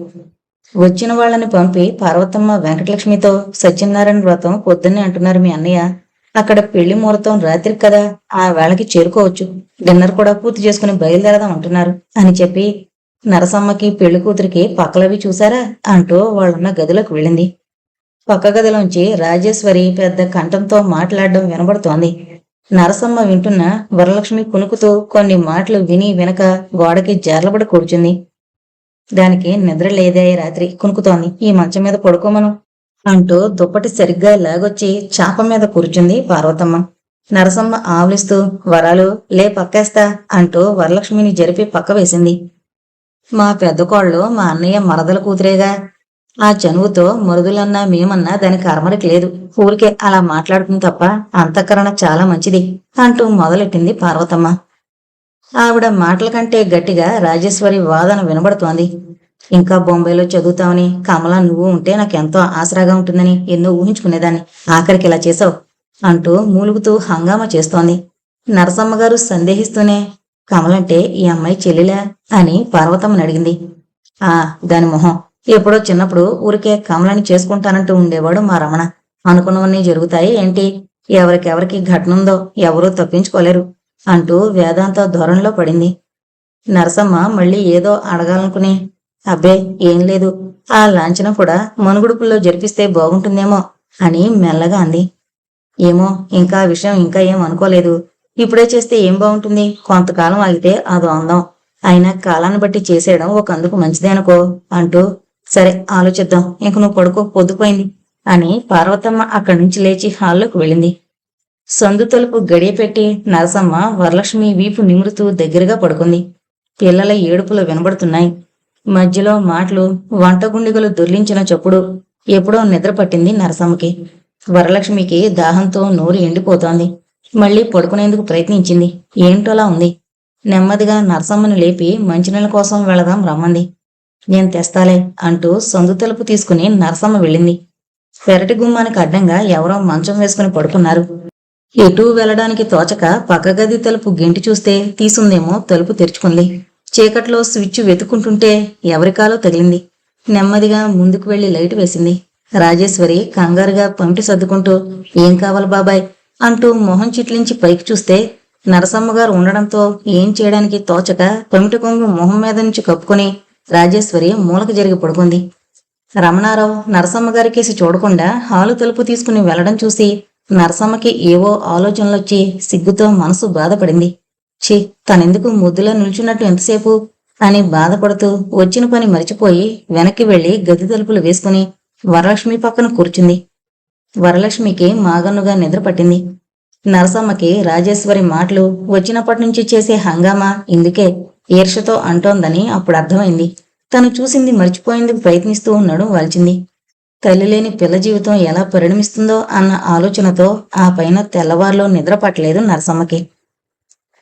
వచ్చిన వాళ్ళని పంపి పార్వతమ్మ వెంకటలక్ష్మితో, సత్యనారాయణ వ్రతం పొద్దున్నే అంటున్నారు మీ అన్నయ్య, అక్కడ పెళ్లి ముహూర్తం రాత్రికి కదా, ఆ వేళకి చేరుకోవచ్చు, డిన్నర్ కూడా పూర్తి చేసుకుని బయలుదేరదాం అంటున్నారు అని చెప్పి నరసమ్మకి పెళ్లి కూతురికి పక్కలవి చూసారా అంటూ వాళ్ళున్న గదిలోకి వెళ్ళింది. పక్క గదిలోంచి రాజేశ్వరి పెద్ద కంఠంతో మాట్లాడడం వినబడుతోంది. నరసమ్మ వింటున్న వరలక్ష్మి కునుకుతూ కొన్ని మాటలు విని వెనక గోడకి జార్లబడి కూర్చుంది. దానికి నిద్ర లేదే రాత్రి, కునుకుతోంది, ఈ మంచం మీద పడుకోమను అంటూ దుప్పటి సరిగ్గా లాగొచ్చి చాప మీద కూర్చుంది పార్వతమ్మ. నరసమ్మ ఆవులిస్తూ, వరాలు లే పక్కేస్తా అంటూ వరలక్ష్మిని జరిపి పక్క వేసింది. మా పెద్ద కోళ్ళు మా అన్నయ్య మరదల కూతురేగా, ఆ చనువుతో మరుదులన్నా మేమన్నా దానికి అరమరికి లేదు, ఊరికే అలా మాట్లాడుతుంది తప్ప అంతఃకరణ చాలా మంచిది అంటూ మొదలెట్టింది పార్వతమ్మ. ఆవిడ మాటల కంటే గట్టిగా రాజేశ్వరి వాదన వినబడుతోంది. ఇంకా బొంబాయిలో చదువుతావని, కమలా నువ్వు ఉంటే నాకెంతో ఆసరాగా ఉంటుందని ఎన్నో ఊహించుకునేదాన్ని, ఆఖరికి ఇలా చేసావు అంటూ మూలుగుతూ హంగామా చేస్తోంది. నరసమ్మగారు సందేహిస్తూనే, కమలంటే ఈ అమ్మాయి చెల్లిలా అని పార్వతమ్మని అడిగింది. దాని మొహం, ఎప్పుడో చిన్నప్పుడు ఊరికే కమలని చేసుకుంటానంటూ ఉండేవాడు మా రమణ, అనుకున్నవన్నీ జరుగుతాయి ఏంటి, ఎవరికెవరికి ఘటనుందో ఎవరూ తప్పించుకోలేరు అంటూ వేదాంత ధోరణిలో పడింది. నరసమ్మ మళ్ళీ ఏదో అడగాలనుకుని, అబ్బే ఏం లేదు, ఆ లాంఛనం కూడా మనుగుడుపుల్లో జరిపిస్తే బాగుంటుందేమో అని మెల్లగా అంది. ఏమో, ఇంకా ఆ విషయం ఇంకా ఏం అనుకోలేదు, ఇప్పుడే చేస్తే ఏం బాగుంటుంది, కొంతకాలం ఆగితే అదో అందం, అయినా కాలాన్ని బట్టి చేసేయడం ఒక అందుకు మంచిదే అనుకో అంటూ, సరే ఆలోచిద్దాం, ఇంక నువ్వు పడుకో, పొద్దుపోయింది అని పార్వతమ్మ అక్కడి నుంచి లేచి హాల్లోకి వెళ్ళింది. సందు తలుపు గడియ పెట్టి నరసమ్మ వరలక్ష్మి వీపు నిమురుతూ దగ్గరగా పడుకుంది. పిల్లల ఏడుపులు వినబడుతున్నాయి. మధ్యలో మాటలు, వంటగుండిగలు దొర్లించిన చప్పుడు. ఎప్పుడో నిద్ర పట్టింది నరసమ్మకి. వరలక్ష్మికి దాహంతో నోరు ఎండిపోతోంది. మళ్లీ పడుకునేందుకు ప్రయత్నించింది. ఏంటోలా ఉంది. నెమ్మదిగా నరసమ్మని లేపి మంచినీళ్ళ కోసం వెళదాం రమ్మంది. నేను తెస్తాలే అంటూ సందు తలుపు తీసుకుని నరసమ్మ వెళ్ళింది. పెరటి గుమ్మానికి అడ్డంగా ఎవరో మంచం వేసుకుని పడుకున్నారు. ఎటూ వెళ్లడానికి తోచక పక్క గది తలుపు గెంటి చూస్తే తీసుందేమో తలుపు తెరుచుకుంది. చీకట్లో స్విచ్ వెతుక్కుంటుంటే ఎవరికాలో తగిలింది. నెమ్మదిగా ముందుకు వెళ్లి లైట్ వేసింది. రాజేశ్వరి కంగారుగా పంటి సర్దుకుంటూ, ఏం కావాలి బాబాయ్ అంటూ మొహం చిట్లించి పైకి చూస్తే నరసమ్మగారు ఉండడంతో ఏం చేయడానికి తోచక కొమిటి కొంగు మొహం మీద నుంచి కప్పుకొని రాజేశ్వరి మూలకు జరిగి పడుకుంది. రమణారావు నరసమ్మగారి కేసి చూడకుండా హాలు తలుపు తీసుకుని వెళ్లడం చూసి నరసమ్మకి ఏవో ఆలోచనలొచ్చి సిగ్గుతో మనసు బాధపడింది. ఛీ, తనెందుకు ముద్దులా నిల్చున్నట్టు ఎంతసేపు అని బాధపడుతూ వచ్చిన పని మరిచిపోయి వెనక్కి వెళ్లి గది తలుపులు వేసుకుని వరలక్ష్మి పక్కన కూర్చుంది. వరలక్ష్మికి మాగన్నుగా నిద్ర పట్టింది. నరసమ్మకి రాజేశ్వరి మాటలు వచ్చినప్పటి నుంచి చేసే హంగామా ఇందుకే ఈర్షతో అంటోందని అప్పుడు అర్థమైంది. తను చూసింది మర్చిపోయేందుకు ప్రయత్నిస్తూ నడుం వాల్చింది. తల్లి లేని పిల్ల జీవితం ఎలా పరిణమిస్తుందో అన్న ఆలోచనతో ఆ పైన తెల్లవారులో నిద్ర పట్టలేదు నరసమ్మకి.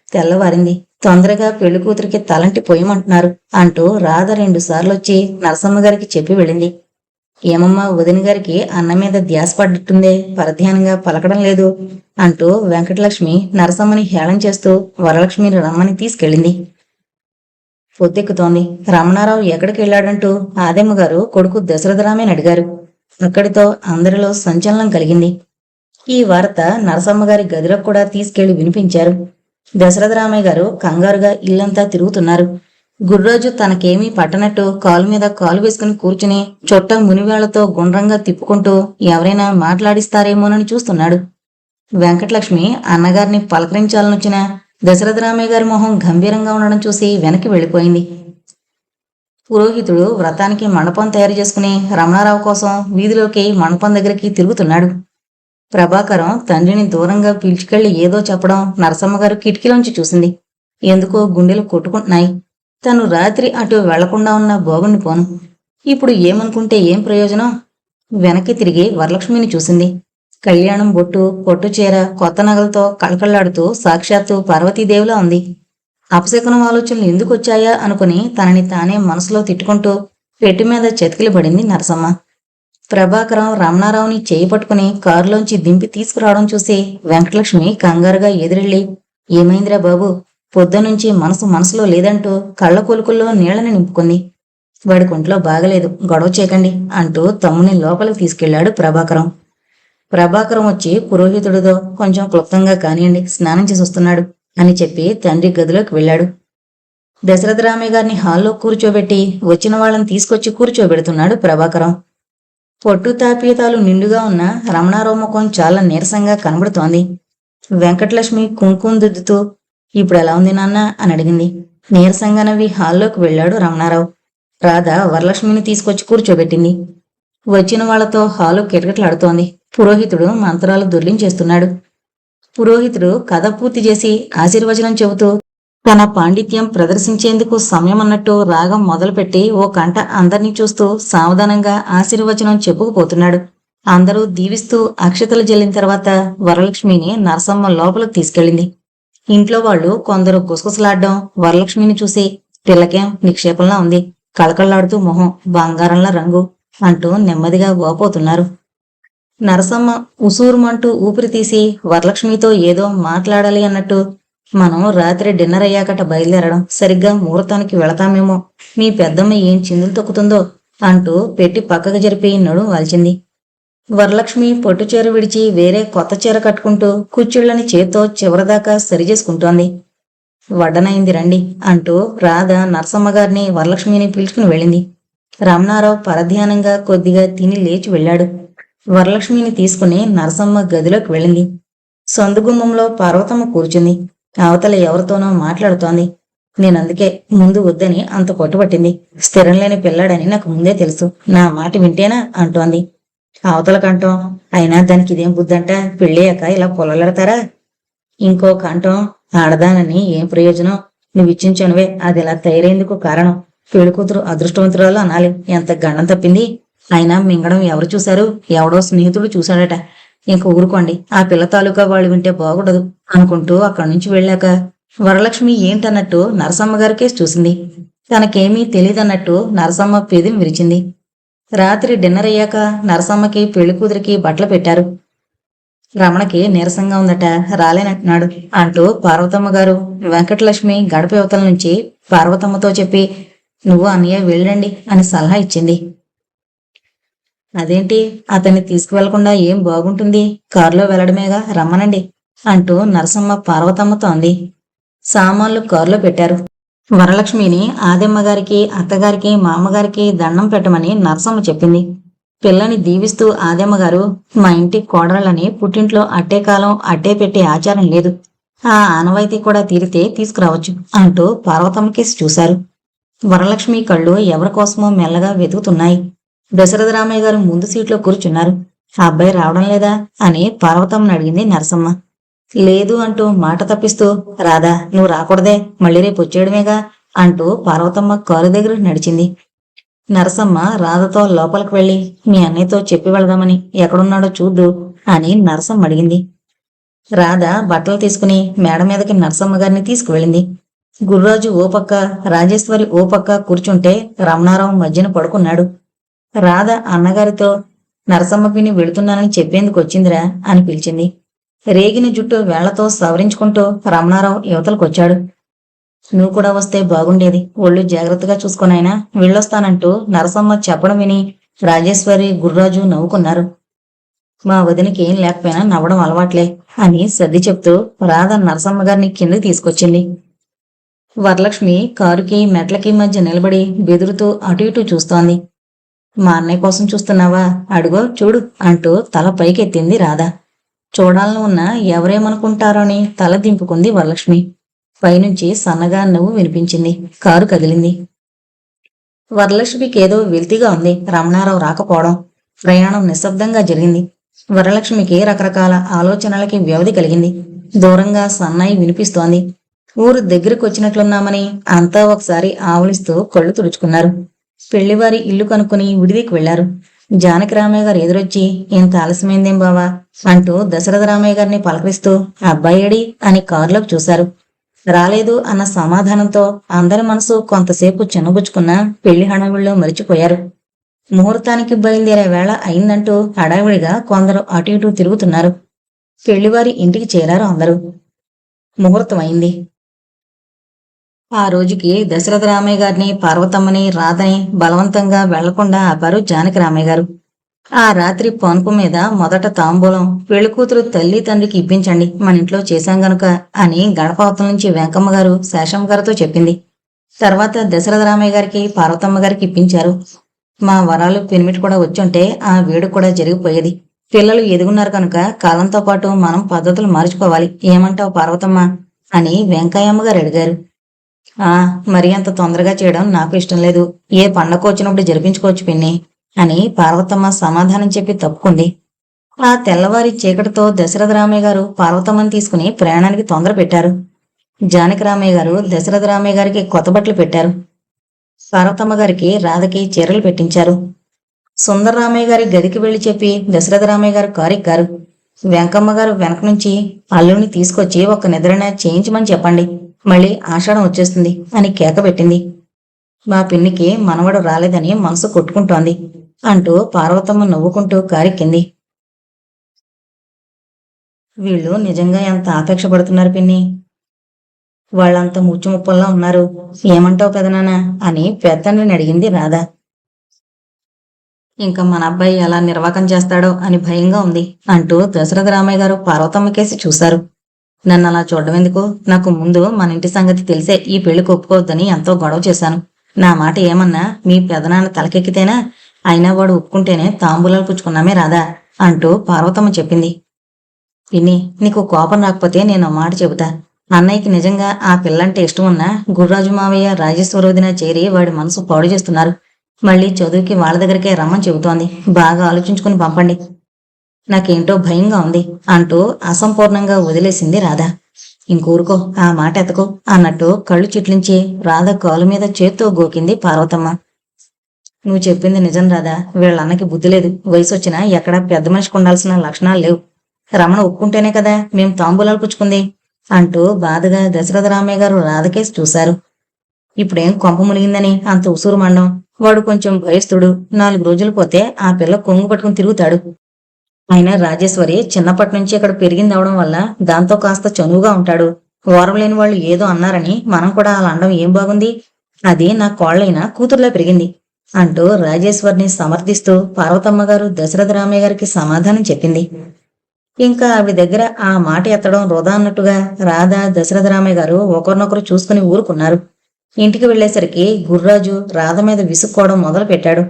తెల్లవారింది. తొందరగా పెళ్లి కూతురికి తలంటి పొయ్యమంటున్నారు అంటూ రాధ 2 సార్లొచ్చి నరసమ్మ గారికి చెప్పి వెళ్ళింది. ఏమమ్మా, వదిన గారికి అన్న మీద ధ్యాస పడ్డట్టుందే, పరధ్యానంగా పలకడం లేదు అంటూ వెంకటలక్ష్మి నరసమ్మని హేళన చేస్తూ వరలక్ష్మిని రమ్మని తీసుకెళ్ళింది. పొద్దెక్కుతోంది. రమణారావు ఎక్కడికి వెళ్ళాడంటూ ఆదెమ్మ గారు కొడుకు దశరథరామని అడిగారు. అక్కడితో అందరిలో సంచలనం కలిగింది. ఈ వార్త నరసమ్మగారి గదిలో కూడా తీసుకెళ్లి వినిపించారు. దశరథరామయ్య గారు కంగారుగా ఇల్లంతా తిరుగుతున్నారు. గుర్రాజు తనకేమీ పట్టనట్టు కాలు మీద కాలు వేసుకుని కూర్చుని చొట్ట మునివేళ్లతో గుండ్రంగా తిప్పుకుంటూ ఎవరైనా మాట్లాడిస్తారేమోనని చూస్తున్నాడు. వెంకటలక్ష్మి అన్నగారిని పలకరించాలనొచ్చిన దశరథరామయ్య గారి మొహం గంభీరంగా ఉండడం చూసి వెనక్కి వెళ్లిపోయింది. పురోహితుడు వ్రతానికి మండపం తయారు చేసుకుని రమణారావు కోసం వీధిలోకి మండపం దగ్గరికి తిరుగుతున్నాడు. ప్రభాకరం తండ్రిని దూరంగా పిలుచుకెళ్లి ఏదో చెప్పడం నరసమ్మగారు కిటికీలోంచి చూసింది. ఎందుకో గుండెలు కొట్టుకుంటున్నాయి. తను రాత్రి అటు వెళ్లకుండా ఉన్న బాగుండి పోను. ఇప్పుడు ఏమనుకుంటే ఏం ప్రయోజనం? వెనక్కి తిరిగి వరలక్ష్మిని చూసింది. కళ్యాణం బొట్టు, పొట్టు చీర, కొత్త నగలతో కళకళ్లాడుతూ సాక్షాత్తు పార్వతీదేవిలా ఉంది. అపశకునం ఆలోచనలు ఎందుకొచ్చాయా అనుకుని తనని తానే మనసులో తిట్టుకుంటూ పెట్టి మీద చెతికిలి పడింది నరసమ్మ. ప్రభాకరం రమణారావుని చేయి పట్టుకుని కారులోంచి దింపి తీసుకురావడం చూసి వెంకటలక్ష్మి కంగారుగా ఎదురెళ్ళి, ఏమైందిరా బాబు, పొద్దునుంచి మనసులో లేదంటూ కళ్ళ కొలుకుల్లో నీళ్లని నింపుకుంది. వాడి కొంట్లో బాగలేదు, గొడవ చేయకండి అంటూ తమ్ముని లోపలికి తీసుకెళ్లాడు ప్రభాకరం. ప్రభాకరం వచ్చి పురోహితుడితో కొంచెం క్లుప్తంగా కానియండి, స్నానం చేసి వస్తున్నాడు అని చెప్పి తండ్రి గదిలోకి వెళ్ళాడు. దశరథరామయ్య గారిని హాల్లో కూర్చోబెట్టి వచ్చిన వాళ్ళని తీసుకొచ్చి కూర్చోబెడుతున్నాడు ప్రభాకరం. పొట్టు తాపీతాలు నిండుగా ఉన్న రమణారావు ముఖం చాలా నీరసంగా కనబడుతోంది. వెంకటలక్ష్మి కుంకుమ దిద్దుతూ, ఇప్పుడు ఎలా ఉంది నాన్న అని అడిగింది. నీరసంగా నవ్వి హాల్లోకి వెళ్ళాడు రమణారావు. రాధ వరలక్ష్మిని తీసుకొచ్చి కూర్చోబెట్టింది. వచ్చిన వాళ్లతో హాలు కిటకిటలాడుతోంది. పురోహితుడు మంత్రాలు దొర్లించేస్తున్నాడు. పురోహితుడు కథ పూర్తి చేసి ఆశీర్వచనం చెబుతూ తన పాండిత్యం ప్రదర్శించేందుకు సమయం అన్నట్టు రాగం మొదలుపెట్టి ఓ కంట అందర్నీ చూస్తూ సావధానంగా ఆశీర్వచనం చెప్పుకుపోతున్నాడు. అందరూ దీవిస్తూ అక్షతలు జల్లిన తర్వాత వరలక్ష్మిని నరసమ్మ లోపలికి తీసుకెళ్ళింది. ఇంట్లో వాళ్ళు కొందరు గుసగుసలాడ్డం వరలక్ష్మిని చూసి, పిల్లకేం నిక్షేపంలా ఉంది, కళకళ్లాడుతూ మొహం, బంగారంలా రంగు అంటూ నెమ్మదిగా వాపోతున్నారు. నరసమ్మ ఉసూరుమంటూ ఊపిరి తీసి వరలక్ష్మితో ఏదో మాట్లాడాలి అన్నట్టు, మనం రాత్రి డిన్నర్ అయ్యాకట బయలుదేరడం, సరిగ్గా ముహూర్తానికి వెళతామేమో, మీ పెద్దమ్మ ఏం చిందులు తొక్కుతుందో అంటూ పెట్టి పక్కకు జరిపి నడుం వాల్చింది. వరలక్ష్మి పొట్టు చీర విడిచి వేరే కొత్త చీర కట్టుకుంటూ కుచ్చిళ్లని చేత్తో చివరిదాకా సరిచేసుకుంటోంది. వడ్డనైంది రండి అంటూ రాధ నరసమ్మగారిని వరలక్ష్మిని పిలుచుకుని వెళ్ళింది. రమణారావు పరధ్యానంగా కొద్దిగా తిని లేచి వెళ్ళాడు. వరలక్ష్మిని తీసుకుని నరసమ్మ గదిలోకి వెళ్ళింది. సొందుగుమ్మంలో పార్వతమ్మ కూర్చుంది. అవతల ఎవరితోనో మాట్లాడుతోంది. నేనందుకే ముందు వద్దని అంత పట్టుబట్టింది. స్థిరం లేని పిల్లాడని నాకు ముందే తెలుసు, నా మాట వింటేనా అంటోంది. అవతల కంఠం, అయినా దానికి ఇదేం బుద్ధంట, పెళ్ళయ్యాక ఇలా పొలలాడతారా? ఇంకో కంఠం, ఆడదానని ఏం ప్రయోజనం, నువ్విచ్చించనువే అది ఇలా తయారేందుకు కారణం, పెళ్లికూతురు అదృష్టవంతురాలు అనాలి, ఎంత గండం తప్పింది. అయినా మింగడం ఎవరు చూశారు, ఎవడో స్నేహితుడు చూశాడట, ఇంక ఊరుకోండి, ఆ పిల్ల తాలూకా వాళ్ళు వింటే బాగుండదు అనుకుంటూ అక్కడి నుంచి వెళ్ళాక వరలక్ష్మి ఏంటన్నట్టు నరసమ్మ గారికే చూసింది. తనకేమీ తెలియదన్నట్టు నరసమ్మ పెదిని విరిచింది. రాత్రి డిన్నర్ అయ్యాక నరసమ్మకి పెళ్లికూతురికి బట్టలు పెట్టారు. రమణకి నీరసంగా ఉందట, రాలేనంటున్నాడు అంటూ పార్వతమ్మ గారు వెంకటలక్ష్మి గడప యువతల నుంచి పార్వతమ్మతో చెప్పి, నువ్వు అన్నయ్య వెళ్ళండి అని సలహా ఇచ్చింది. అదేంటి, అతన్ని తీసుకువెళ్లకుండా ఏం బాగుంటుంది, కారులో వెళ్లడమేగా, రమ్మనండి అంటూ నరసమ్మ పార్వతమ్మతో అంది. సామాన్లు కారులో పెట్టారు. వరలక్ష్మిని ఆదెమ్మ గారికి, అత్తగారికి, మామగారికి దండం పెట్టమని నరసమ్మ చెప్పింది. పిల్లని దీవిస్తూ ఆదెమ్మ గారు, మా ఇంటి కోడళ్ళని పుట్టింట్లో అట్టే కాలం అట్టే పెట్టే ఆచారం లేదు. ఆ ఆనవాయితీ కూడా తీరితే తీసుకురావచ్చు అంటూ పార్వతమ్మకేసి చూశారు. వరలక్ష్మి కళ్ళు ఎవరికోసమో మెల్లగా వెతుకుతున్నాయి. దశరథరామయ్య గారు ముందు సీట్లో కూర్చున్నారు. ఆ అబ్బాయి రావడం లేదా అని పార్వతమ్మని అడిగింది నరసమ్మ. లేదు అంటూ మాట తప్పిస్తూ, రాధా నువ్వు రాకూడదే, మళ్ళీ రేపు వచ్చేయడమేగా అంటూ పార్వతమ్మ కారు దగ్గర నడిచింది. నరసమ్మ రాధతో లోపలికి వెళ్లి, మీ అన్నయ్యతో చెప్పి వెళదామని, ఎక్కడున్నాడో చూద్దు అని నరసమ్మ అడిగింది. రాధ బట్టలు తీసుకుని మేడ మీదకి నరసమ్మ గారిని తీసుకువెళ్ళింది. గుర్రాజు ఓ పక్క, రాజేశ్వరి ఓ పక్క కూర్చుంటే రమణారావు మధ్యన పడుకున్నాడు. రాధ అన్నగారితో, నరసమ్మ పిన్ని వెళుతున్నానని చెప్పేందుకు వచ్చిందిరా అని పిలిచింది. రేగిన జుట్టు వేళ్లతో సవరించుకుంటూ రమణారావు యువతలకొచ్చాడు. నువ్వు కూడా వస్తే బాగుండేది, ఒళ్ళు జాగ్రత్తగా చూసుకునైనా వెళ్ళొస్తానంటూ నరసమ్మ చెప్పడం విని రాజేశ్వరి, గుర్రాజు నవ్వుకున్నారు. మా వదినకి ఏం లేకపోయినా నవ్వడం అలవాట్లే అని సర్ది చెప్తూ రాధ నరసమ్మ గారిని కిందకి తీసుకొచ్చింది. వరలక్ష్మి కారుకి మెట్లకి మధ్య నిలబడి బెదురుతూ అటు ఇటు చూస్తోంది. మా అన్నయ్య కోసం చూస్తున్నావా, అడుగో చూడు అంటూ తల పైకెత్తింది రాధ. చూడాలని ఉన్నా ఎవరేమనుకుంటారోని తల దింపుకుంది వరలక్ష్మి. పైనుంచి సన్నగా నవ్వు వినిపించింది. కారు కదిలింది. వరలక్ష్మికి ఏదో వెల్తిగా ఉంది రమణారావు రాకపోవడం. ప్రయాణం నిశ్శబ్దంగా జరిగింది. వరలక్ష్మికి రకరకాల ఆలోచనలకి వ్యవధి కలిగింది. దూరంగా సన్నాయి వినిపిస్తోంది. ఊరు దగ్గరకు వచ్చినట్లున్నామని అంతా ఒకసారి ఆవులిస్తూ కళ్ళు తుడుచుకున్నారు. పెళ్లివారి ఇల్లు కనుక్కుని విడిదికి వెళ్లారు. జానకిరామయ్య గారు ఎదురొచ్చి, ఇంత ఆలస్యమైందేం బావా అంటూ దశరథరామయ్య గారిని పలకరిస్తూ, అబ్బాయేడి అని కారులోకి చూశారు. రాలేదు అన్న సమాధానంతో అందరి మనసు కొంతసేపు చిన్నబుచ్చుకున్నా పెళ్లి హడావిడిలో మరిచిపోయారు. ముహూర్తానికి బయలుదేరే వేళ అయిందంటూ హడావిడిగా కొందరు అటు ఇటు తిరుగుతున్నారు. పెళ్లివారి ఇంటికి చేరారు అందరూ. ముహూర్తం అయింది. ఆ రోజుకి దశరథరామయ్య గారిని, పార్వతమ్మని, రాధని బలవంతంగా వెళ్లకుండా ఆపారు జానకిరామయ్య గారు. ఆ రాత్రి పనుపు మీద మొదట తాంబూలం పెళ్లికూతురు తల్లి తండ్రికి ఇప్పించండి, మన ఇంట్లో చేశాం గనుక అని గడపవతల నుంచి వెంకమ్మ గారు శేషమ్మ గారితో చెప్పింది. తర్వాత దశరథరామయ్య గారికి, పార్వతమ్మ గారికి ఇప్పించారు. మా వరాలు పెనిమిటి కూడా వచ్చుంటే ఆ వేడుక కూడా జరిగిపోయేది. పిల్లలు ఎదుగున్నారు కనుక కాలంతో పాటు మనం పద్ధతులు మార్చుకోవాలి, ఏమంటావు పార్వతమ్మ అని వెంకయ్యమ్మ గారు అడిగారు. మరి అంత తొందరగా చేయడం నాకు ఇష్టం లేదు, ఏ పండగ వచ్చినప్పుడు జరిపించుకోవచ్చు పిన్ని అని పార్వతమ్మ సమాధానం చెప్పి తప్పుకుంది. ఆ తెల్లవారి చీకటితో దశరథరామయ్య గారు పార్వతమ్మని తీసుకుని ప్రయాణానికి తొందర పెట్టారు. జానకిరామయ్య గారు దశరథరామయ్య గారికి కొత్త బట్టలు పెట్టారు. పార్వతమ్మ గారికి, రాధకి చీరలు పెట్టించారు. సుందరరామయ్య గారి గదికి వెళ్లి చెప్పి దశరథరామయ్య గారు కారు ఎక్కారు. వెంకమ్మ గారు వెనక నుంచి, అల్లుని తీసుకొచ్చి ఒక నిద్రన చేయించమని చెప్పండి, మళ్ళీ ఆషాఢం వచ్చేస్తుంది అని కేక పెట్టింది. మా పిన్నికి మనవడు రాలేదని మనసు కొట్టుకుంటోంది అంటూ పార్వతమ్మ నవ్వుకుంటూ కారెక్కింది. వీళ్ళు నిజంగా ఎంత ఆపేక్ష పడుతున్నారు పిన్ని, వాళ్ళంత ముచ్చుముప్పల్లా ఉన్నారు, ఏమంటావు పెదనానా అని పెద్దండ్రిని అడిగింది రాధ. ఇంకా మన అబ్బాయి ఎలా నిర్వాకం చేస్తాడో అని భయంగా ఉంది అంటూ దశరథరామయ్య గారు పార్వతమ్మకేసి చూశారు. నన్ను అలా చూడడం ఎందుకు, నాకు ముందు మన ఇంటి సంగతి తెలిసే ఈ పెళ్లికి ఒప్పుకోవద్దని ఎంతో గొడవ చేశాను. నా మాట ఏమన్నా మీ పెదనాన్న తలకెక్కితేనా, అయినా వాడు ఒప్పుకుంటేనే తాంబూలాలు పుచ్చుకున్నామే రాదా అంటూ పార్వతమ్మ చెప్పింది. పిన్ని, నీకు కోపం రాకపోతే నేను మాట చెబుతా. అన్నయ్యకి నిజంగా ఆ పిల్లంటే ఇష్టం ఉన్నా గుర్రాజు మావయ్య, రాజేశ్వరవదిన చేరి వాడి మనసు పాడు చేస్తున్నారు. మళ్ళీ చదువుకి వాళ్ళ దగ్గరికే రమ్మని చెబుతోంది. బాగా ఆలోచించుకుని పంపండి, నాకేంటో భయంగా ఉంది అంటూ అసంపూర్ణంగా వదిలేసింది రాధ. ఇంకూరుకో, ఆ మాట ఎతకో అన్నట్టు కళ్ళు చిట్లించి రాధ కాలు మీద చేత్తో గోకింది పార్వతమ్మ. నువ్వు చెప్పింది నిజం రాధా, వీళ్ళన్నకి బుద్ధి లేదు, వయసు వచ్చినా ఎక్కడా పెద్ద మనిషికి ఉండాల్సిన లక్షణాలు లేవు. రమణ ఒప్పుకుంటేనే కదా మేం తాంబూలాలు పుచ్చుకుంది అంటూ బాధగా దశరథరామయ్య గారు రాధకేసి చూశారు. ఇప్పుడేం కొంప మునిగిందని అంత ఉసూరు మండం, వాడు కొంచెం భయస్తుడు, 4 రోజులు పోతే ఆ పిల్ల కొంగు పట్టుకుని తిరుగుతాడు. అయినా రాజేశ్వరి చిన్నప్పటి నుంచి ఇక్కడ పెరిగిందవడం వల్ల దాంతో కాస్త చనువుగా ఉంటాడు. ఓరం లేని వాళ్ళు ఏదో అన్నారని మనం కూడా అలా అనడం ఏం బాగుంది, అది నా కోళ్లైనా కూతురులా పెరిగింది అంటూ రాజేశ్వరిని సమర్థిస్తూ పార్వతమ్మ గారు దశరథరామయ్య గారికి సమాధానం చెప్పింది. ఇంకా ఆవిడ దగ్గర ఆ మాట ఎత్తడం వృధా అన్నట్టుగా రాధ దశరథరామయ్య గారు ఒకరినొకరు చూసుకుని ఊరుకున్నారు. ఇంటికి వెళ్లేసరికి గుర్రాజు రాధ మీద విసుక్కోవడం మొదలు పెట్టాడు.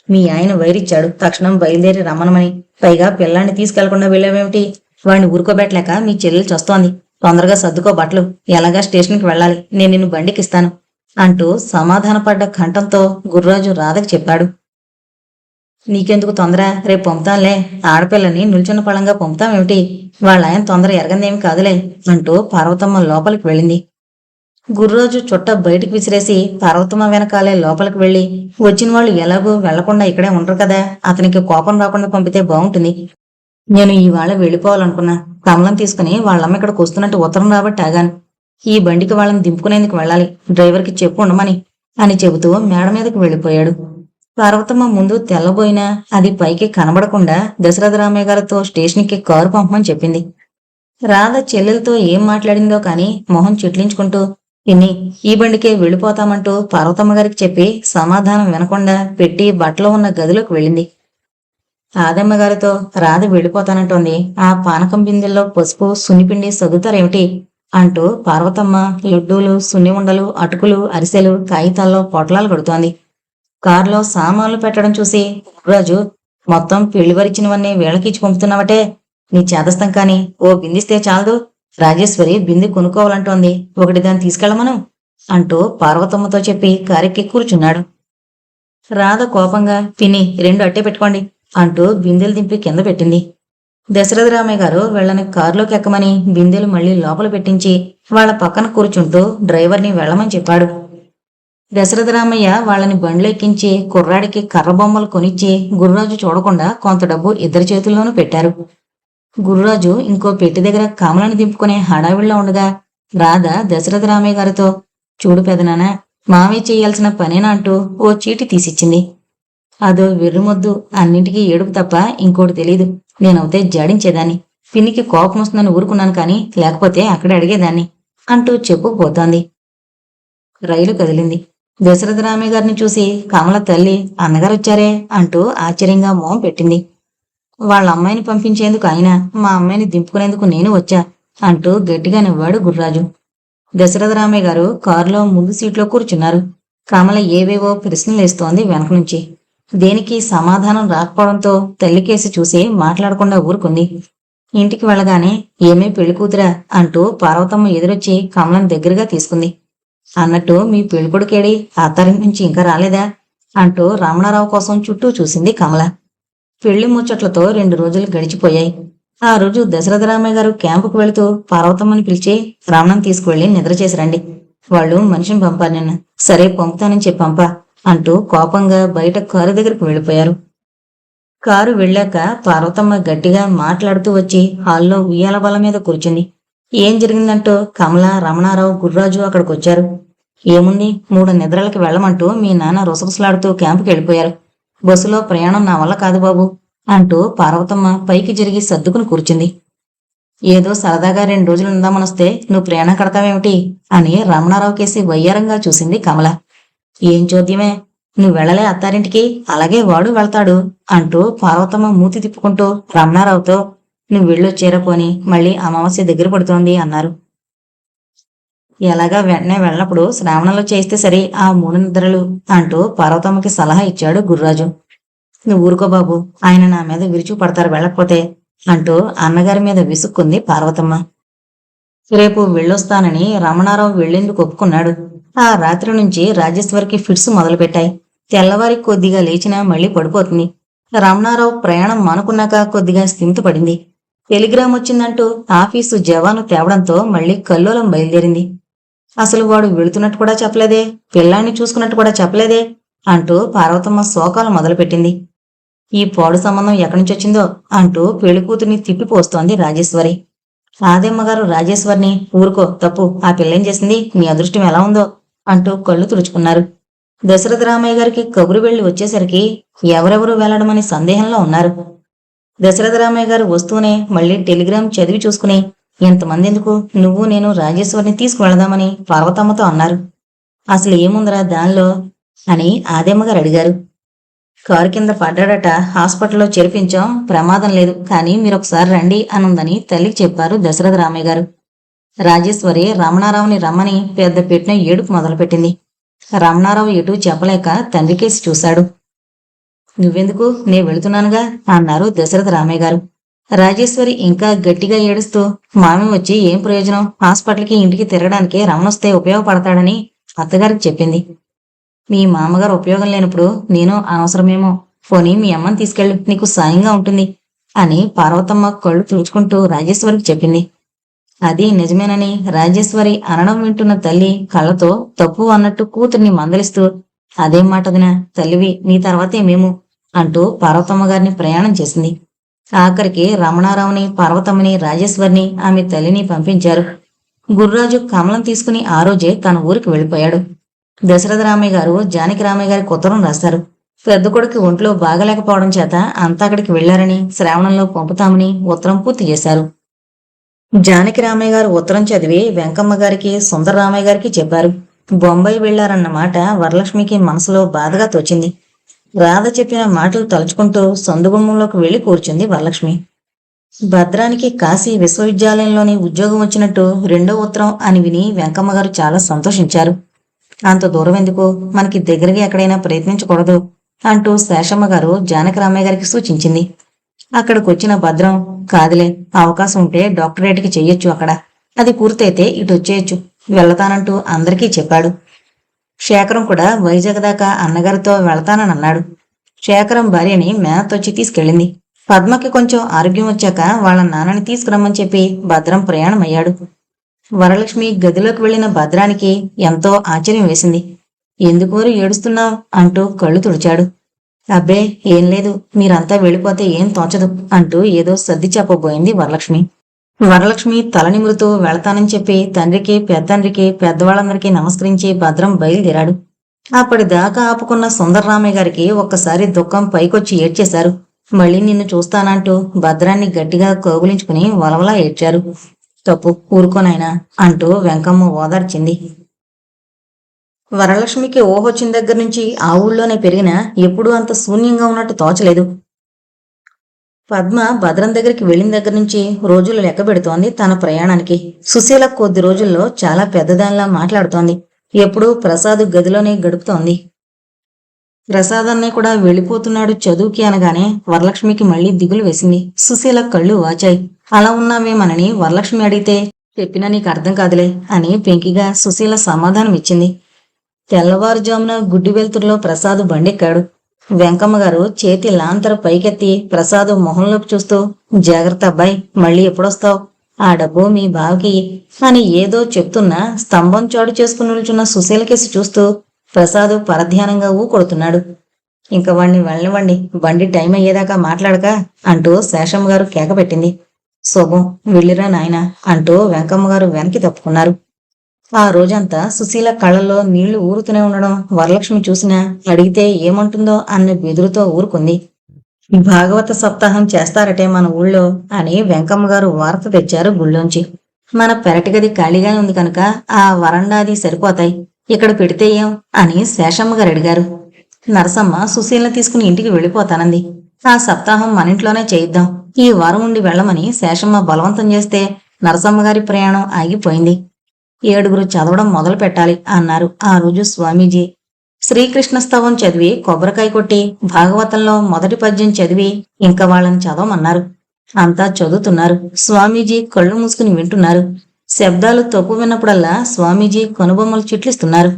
మీ ఆయన వైరిచ్చాడు, తక్షణం బయలుదేరి రమ్మనమని. పైగా పిల్లాన్ని తీసుకెళ్లకుండా వెళ్ళావేమిటి? వాడిని ఊరుకోబెట్టలేక మీ చెల్లెలు చస్తోంది. తొందరగా సర్దుకో బట్టలు, ఎలాగా స్టేషన్కి వెళ్ళాలి, నేను నిన్ను బండికిస్తాను అంటూ సమాధానపడ్డ కంఠంతో గుర్రాజు రాధకి చెప్పాడు. నీకెందుకు తొందర, రేపు పంపుతాంలే. ఆడపిల్లని నిల్చున్న పళంగా పంపుతామేమిటి? వాళ్ళ ఆయన తొందర ఎరగందేమి కాదులే అంటూ పార్వతమ్మ లోపలికి వెళ్ళింది. గుర్రాజు చుట్ట బయటికి విసిరేసి పార్వతమ్మ వెనకాలే లోపలికి వెళ్లి, వచ్చిన వాళ్ళు ఎలాగూ వెళ్లకుండా ఇక్కడే ఉండరు కదా, అతనికి కోపం రాకుండా పంపితే బాగుంటుంది. నేను ఇవాళ వెళ్ళిపోవాలనుకున్నా. కమలం తీసుకుని వాళ్ళమ్మ ఇక్కడికి వస్తున్నట్టు ఉత్తరం రాబట్టి ఆగాను. ఈ బండికి వాళ్ళని దింపుకునేందుకు వెళ్ళాలి, డ్రైవర్కి చెప్పు ఉండమని అని చెబుతూ మేడ మీదకి వెళ్ళిపోయాడు. పార్వతమ్మ ముందు తెల్లబోయినా అది పైకి కనబడకుండా దశరథరామయ్య గారితో స్టేషన్కి కారు పంపమని చెప్పింది. రాధ చెల్లెలతో ఏం మాట్లాడిందో కాని మొహం చిట్లించుకుంటూ, పిన్ని ఈ బండికే వెళ్ళిపోతామంటూ పార్వతమ్మ గారికి చెప్పి సమాధానం వినకుండా పెట్టి బట్టలో ఉన్న గదిలోకి వెళ్ళింది. ఆదమ్మ గారితో రాధ వెళ్ళిపోతానంటోంది. ఆ పానకం బిందెల్లో పసుపు సున్నిపిండి సగుతారేమిటి అంటూ పార్వతమ్మ లడ్డూలు, సున్ని ఉండలు, అటుకులు, అరిసెలు కాగితాల్లో పొట్లాలు కడుతోంది. కారులో సామాన్లు పెట్టడం చూసి రాజు, మొత్తం పెళ్లివరిచినవన్నీ వేళకిచ్చి పంపుతున్నావటే, నీ చేదస్తం కాని ఓ బిందిస్తే చాలదు. రాజేశ్వరి బింది కొనుక్కోవాలంటోంది, ఒకటి దాన్ని తీసుకెళ్ళమను అంటూ పార్వతమ్మతో చెప్పి కారెక్కి కూర్చున్నాడు. రాధ కోపంగా, పిన్ని 2 అట్టే పెట్టుకోండి అంటూ బిందెలు దింపి కింద పెట్టింది. దశరథరామయ్య గారు వీళ్ళని కారులోకి ఎక్కమని బిందెలు మళ్లీ లోపల పెట్టించి వాళ్ల పక్కన కూర్చుంటూ డ్రైవర్ని వెళ్లమని చెప్పాడు. దశరథరామయ్య వాళ్ళని బండ్లు ఎక్కించి కుర్రాడికి కర్రబొమ్మలు కొనిచ్చి గుర్రాజు చూడకుండా కొంత డబ్బు ఇద్దరి చేతుల్లోనూ పెట్టారు. గుర్రాజు ఇంకో పెట్టి దగ్గర కమలను దింపుకునే హడావిడిలో ఉండగా రాధ దశరథరామయ్య గారితో, చూడు పెదనాన్న, మావే చేయాల్సిన పనేనా అంటూ ఓ చీటి తీసిచ్చింది. అదో వెర్రిమొద్దు, అన్నింటికీ ఏడుపు తప్ప ఇంకోటి తెలీదు. నేనవుతే జాడించేదాన్ని. పిన్నికి కోపం వస్తుందని ఊరుకున్నాను కాని లేకపోతే అక్కడే అడిగేదాన్ని అంటూ చెప్పుకుపోతోంది. రైలు కదిలింది. దశరథరామయ్య గారిని చూసి కమల తల్లి, అన్నగారు వచ్చారే అంటూ ఆశ్చర్యంగా మొహం పెట్టింది. వాళ్ళ అమ్మాయిని పంపించేందుకు ఆయన, మా అమ్మాయిని దింపుకునేందుకు నేను వచ్చా అంటూ గట్టిగా నవ్వాడు గుర్రాజు. దశరథరామయ్య గారు కారులో ముందు సీట్లో కూర్చున్నారు. కమల ఏవేవో ప్రశ్నలేస్తోంది వెనక నుంచి. దేనికి సమాధానం రాకపోవడంతో తల్లికేసి చూసి మాట్లాడకుండా ఊరుకుంది. ఇంటికి వెళ్ళగానే ఏమీ పెళ్లికూతురా అంటూ పార్వతమ్మ ఎదురొచ్చి కమలను దగ్గరగా తీసుకుంది. అన్నట్టు మీ పెళ్ళికొడుకేడి, అత్తారింటి నుంచి ఇంకా రాలేదా అంటూ రమణారావు కోసం చుట్టూ చూసింది కమల. పెళ్లి ముచ్చట్లతో 2 రోజులు గడిచిపోయాయి. ఆ రోజు దశరథరామయ్య గారు క్యాంపుకు వెళుతూ పార్వతమ్మని పిలిచి, రమణం తీసుకువెళ్లి నిద్ర చేసి రండి, వాళ్ళు మనిషిని పంపారు నిన్న. సరే పంపుతానని చెప్పి పంపా అంటూ కోపంగా బయట కారు దగ్గరకు వెళ్ళిపోయారు. కారు వెళ్ళాక పార్వతమ్మ గట్టిగా మాట్లాడుతూ వచ్చి హాల్లో ఉయ్యాల బల మీద కూర్చుంది. ఏం జరిగిందంటూ కమల, రమణారావు, గుర్రాజు అక్కడికొచ్చారు. ఏముంది, 3 నిద్రలకి వెళ్ళమంటూ మీ నాన్న రుసరుసలాడుతూ క్యాంపుకి వెళ్ళిపోయారు. బస్సులో ప్రయాణం నా వల్ల కాదు బాబు అంటూ పార్వతమ్మ పైకి జరిగి సర్దుకుని కూర్చుంది. ఏదో సరదాగా 2 రోజులు ఉందామనొస్తే నువ్వు ప్రయాణం కడతావేమిటి అని రమణారావు కేసి వయ్యారంగా చూసింది కమల. ఏం చోద్యమే, నువ్వు వెళ్ళలే అత్తారింటికి, అలాగే వాడు వెళ్తాడు అంటూ పార్వతమ్మ మూతి తిప్పుకుంటూ రమణారావుతో, నువ్వు వెళ్ళొచ్చేరా పోని, మళ్ళీ అమావాస్య దగ్గర పడుతోంది అన్నారు. ఎలాగా వెంటనే వెళ్ళినప్పుడు శ్రావణంలో చేస్తే సరి ఆ 3 నిద్రలు అంటూ పార్వతమ్మకి సలహా ఇచ్చాడు గుర్రాజు. నువ్వు ఊరుకో బాబు, ఆయన నా మీద విరుచు పడతారు వెళ్ళకపోతే అంటూ అన్నగారి మీద విసుక్కుంది పార్వతమ్మ. రేపు వెళ్ళొస్తానని రమణారావు వెళ్లేందుకు ఒప్పుకున్నాడు. ఆ రాత్రి నుంచి రాజేశ్వరికి ఫిట్స్ మొదలుపెట్టాయి. తెల్లవారి కొద్దిగా లేచినా మళ్లీ పడిపోతుంది. రమణారావు ప్రయాణం మానుకున్నాక కొద్దిగా స్థిమిత పడింది. టెలిగ్రామ్ వచ్చిందంటూ ఆఫీసు జవాను తేవడంతో మళ్లీ కల్లోలం బయలుదేరింది. అసలు వాడు వెళుతున్నట్టు కూడా చెప్పలేదే, పిల్లాన్ని చూసుకున్నట్టు కూడా చెప్పలేదే అంటూ పార్వతమ్మ శోకాలు మొదలుపెట్టింది. ఈ పాడు సంబంధం ఎక్కడి నుంచి వచ్చిందో అంటూ పెళ్లికూతుర్ని తిప్పిపోస్తోంది రాజేశ్వరి. ఆదమ్మగారు రాజేశ్వరిని, ఊరుకో, తప్పు, ఆ పిల్లేం చేసింది, నీ అదృష్టం ఎలా ఉందో అంటూ కళ్ళు తుడుచుకున్నారు. దశరథరామయ్య గారికి కబురు వెళ్లి వచ్చేసరికి ఎవరెవరూ వెళ్లడమని సందేహంలో ఉన్నారు. దశరథరామయ్య గారు వస్తూనే మళ్లీ టెలిగ్రామ్ చదివి చూసుకుని, ఎంతమంది ఎందుకు, నువ్వు నేను రాజేశ్వరిని తీసుకువెళదామని పార్వతమ్మతో అన్నారు. అసలు ఏముందరా దానిలో అని ఆదమ్మగారు అడిగారు. కారు కింద పడ్డాడట, హాస్పిటల్లో చేర్పించాం, ప్రమాదం లేదు, కానీ మీరొకసారి రండి అనుందని తల్లికి చెప్పారు దశరథ రామయ్య గారు. రాజేశ్వరి రమణారావుని రమ్మని పెద్ద పెట్టిన ఏడుపు మొదలుపెట్టింది. రమణారావు ఎటూ చెప్పలేక తండ్రికేసి చూశాడు. నువ్వెందుకు, నే వెళుతున్నానుగా అన్నారు దశరథ రామయ్య గారు. రాజేశ్వరి ఇంకా గట్టిగా ఏడుస్తూ, మామి వచ్చి ఏం ప్రయోజనం, హాస్పిటల్కి ఇంటికి తిరగడానికి రమణొస్తే ఉపయోగపడతాడని అత్తగారికి చెప్పింది. మీ మామగారు ఉపయోగం లేనప్పుడు నేను అనవసరమేమో, పోనీ మీ అమ్మని తీసుకెళ్ళు, నీకు సాయంగా ఉంటుంది అని పార్వతమ్మ కళ్ళు తుడుచుకుంటూ రాజేశ్వరికి చెప్పింది. అది నిజమేనని రాజేశ్వరి అనడం వింటున్న తల్లి కళ్ళతో తప్పు అన్నట్టు కూతుర్ని మందలిస్తూ, అదేం మాటదినా, తల్లివి, నీ తర్వాతే మేము అంటూ పార్వతమ్మ గారిని ప్రయాణం చేసింది. ఆఖరికి రమణారావుని, పార్వతమ్మని, రాజేశ్వరిని, ఆమె తల్లిని పంపించారు. గుర్రాజు కమలం తీసుకుని ఆ రోజే తన ఊరికి వెళ్ళిపోయాడు. దశరథ రామయ్య గారు జానకి రామయ్య గారికి ఉత్తరం రాశారు. పెద్ద కొడుకు ఒంట్లో బాగలేకపోవడం చేత అంతా అక్కడికి వెళ్లారని, శ్రావణంలో పంపుతామని ఉత్తరం పూర్తి చేశారు. జానకి రామయ్య గారు ఉత్తరం చదివి వెంకమ్మ గారికి, సుందర రామయ్య గారికి చెప్పారు. బొంబాయి వెళ్లారన్న మాట వరలక్ష్మికి మనసులో బాధగా తోచింది. రాధ చెప్పిన మాటలు తలుచుకుంటూ సొందుగుమ్మంలోకి వెళ్లి కూర్చుంది వరలక్ష్మి. భద్రానికి కాశీ విశ్వవిద్యాలయంలోని ఉద్యోగం వచ్చినట్టు రెండో ఉత్తరం అని విని వెంకమ్మ గారు చాలా సంతోషించారు. అంత దూరం ఎందుకు, మనకి దగ్గరగా ఎక్కడైనా ప్రయత్నించకూడదు అంటూ శేషమ్మ గారు జానకి రామయ్య గారికి సూచించింది. అక్కడికి వచ్చిన భద్రం, కాదులే, అవకాశం ఉంటే డాక్టరేట్కి చెయ్యొచ్చు, అక్కడ అది పూర్తయితే ఇటు వచ్చేయచ్చు, వెళతానంటూ అందరికీ చెప్పాడు. శేఖరం కూడా వైజాగ్ దాకా అన్నగారితో వెళతానని అన్నాడు. శేఖరం భార్యని మేనత్తొచ్చి తీసుకెళ్ళింది. పద్మకి కొంచెం ఆరోగ్యం వచ్చాక వాళ్ళ నాన్నని తీసుకురమ్మని చెప్పి భద్రం ప్రయాణం అయ్యాడు. వరలక్ష్మి గదిలోకి వెళ్లిన భద్రానికి ఎంతో ఆశ్చర్యం వేసింది. ఎందుకోరు ఏడుస్తున్నావు అంటూ కళ్ళు తుడిచాడు. అబ్బే ఏం లేదు, మీరంతా వెళ్ళిపోతే ఏం తోచదు అంటూ ఏదో సర్ది చెప్పబోయింది వరలక్ష్మి. వరలక్ష్మి తల నిమురుతూ వెళతానని చెప్పి తండ్రికి, పెద్దండ్రికి, పెద్దవాళ్ళందరికీ నమస్కరించి భద్రం బయలుదేరాడు. అప్పటిదాకా ఆపుకున్న సుందరరామయ్య గారికి ఒక్కసారి దుఃఖం పైకొచ్చి ఏడ్చేశారు. మళ్ళీ నిన్ను చూస్తానంటూ భద్రాన్ని గట్టిగా కౌగులించుకుని వలవలా ఏడ్చారు. తప్పు, ఊరుకోనైనా అంటూ వెంకమ్మ ఓదార్చింది. వరలక్ష్మికి ఊహొచ్చిన దగ్గర నుంచి ఆ ఊళ్ళోనే పెరిగినా ఎప్పుడూ అంత శూన్యంగా ఉన్నట్టు తోచలేదు. పద్మ భద్రం దగ్గరికి వెళ్ళిన దగ్గర నుంచి రోజులు లెక్క పెడుతోంది తన ప్రయాణానికి. సుశీల కొద్ది రోజుల్లో చాలా పెద్దదానిలా మాట్లాడుతోంది. ఎప్పుడూ ప్రసాద్ గదిలోనే గడుపుతోంది. ప్రసాద్ అన్నయ్య కూడా వెళ్ళిపోతున్నాడు చదువుకి అనగానే వరలక్ష్మికి మళ్లీ దిగులు వేసింది. సుశీల కళ్ళు వాచాయి. అలా ఉన్నావేమనని వరలక్ష్మి అడిగితే, చెప్పినా నీకు అర్థం కాదులే అని పెంకిగా సుశీల సమాధానం ఇచ్చింది. తెల్లవారుజామున గుడ్డి వెలుతురులో ప్రసాద్ బండెక్కాడు. వెంకమ్మ గారు చేతి లాంతర పైకెత్తి ప్రసాద్ మొహంలోకి చూస్తూ, జాగ్రత్త అబ్బాయి, మళ్ళీ ఎప్పుడొస్తావు, ఆ డబ్బు మీ బావకి అని ఏదో చెప్తున్నా స్తంభం చాటు చేసుకుని నిల్చున్న సుశీలకేసి చూస్తూ ప్రసాద్ పరధ్యానంగా కొడుతున్నాడు. ఇంక వాణ్ణి వెళ్ళనివ్వండి, బండి టైం అయ్యేదాకా మాట్లాడక అంటూ శేషమ్మ గారు కేక పెట్టింది. శుభం, వెళ్ళిరా నాయనా అంటూ వెంకమ్మ గారు వెనక్కి తప్పుకున్నారు. ఆ రోజంతా సుశీల కళ్ళల్లో నీళ్లు ఊరుతూనే ఉండడం వరలక్ష్మి చూసినా అడిగితే ఏమంటుందో అన్న బెదురుతో ఊరుకుంది. భాగవత సప్తాహం చేస్తారటే మన ఊళ్ళో అని వెంకమ్మ గారు వార్త తెచ్చారు గుళ్ళోంచి. మన పెరటి గది ఖాళీగానే ఉంది కనుక ఆ వరండాది సరిపోతాయి, ఇక్కడ పెడితే ఏం అని శేషమ్మ గారు అడిగారు. నరసమ్మ సుశీలను తీసుకుని ఇంటికి వెళ్ళిపోతానంది. ఆ సప్తాహం మన ఇంట్లోనే చేయిద్దాం, ఈ వారం ఉండి వెళ్లమని శేషమ్మ బలవంతం చేస్తే నరసమ్మ గారి ప్రయాణం ఆగిపోయింది. 7 చదవడం మొదలు పెట్టాలి అన్నారు ఆ రోజు స్వామీజీ. శ్రీకృష్ణ స్తవం చదివి కొబ్బరికాయ కొట్టి భాగవతంలో మొదటి పద్యం చదివి ఇంకా వాళ్ళని చదవమన్నారు. అంతా చదువుతున్నారు. స్వామీజీ కళ్ళు మూసుకుని వింటున్నారు. శబ్దాలు తప్పు విన్నప్పుడల్లా స్వామీజీ కనుబొమ్మలు చిట్లిస్తున్నారు.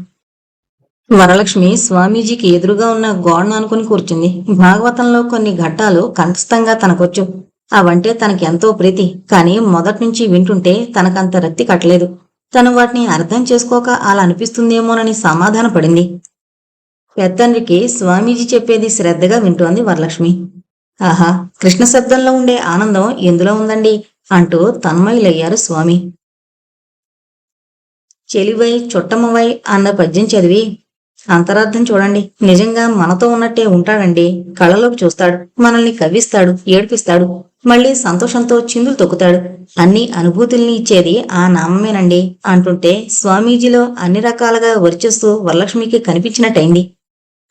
వరలక్ష్మి స్వామీజీకి ఎదురుగా ఉన్న గోడను అనుకుని కూర్చుంది. భాగవతంలో కొన్ని ఘట్టాలు కంఠస్థంగా తనకొచ్చు. అవంటే తనకెంతో ప్రీతి. కానీ మొదట్నుంచి వింటుంటే తనకంత రక్తి కట్టలేదు. తను వాటిని అర్థం చేసుకోక అలా అనిపిస్తుందేమోనని సమాధాన పడింది. పెద్దండ్రికి స్వామీజీ చెప్పేది శ్రద్ధగా వింటోంది వరలక్ష్మి. ఆహా, కృష్ణ శబ్దంలో ఉండే ఆనందం ఎందులో ఉందండి అంటూ తన్మయులయ్యారు స్వామి. చెలివై చుట్టమవై అన్న పద్యం చదివి అంతరార్థం చూడండి, నిజంగా మనతో ఉన్నట్టే ఉంటాడండి, కళ్ళలోకి చూస్తాడు, మనల్ని కవ్విస్తాడు, ఏడ్పిస్తాడు, మళ్ళీ సంతోషంతో చిందులు తొక్కుతాడు, అన్ని అనుభూతుల్ని ఇచ్చేది ఆ నామమేనండి అంటుంటే స్వామీజీలో అన్ని రకాలుగా వర్చిస్తూ వరలక్ష్మికి కనిపించినట్టయింది.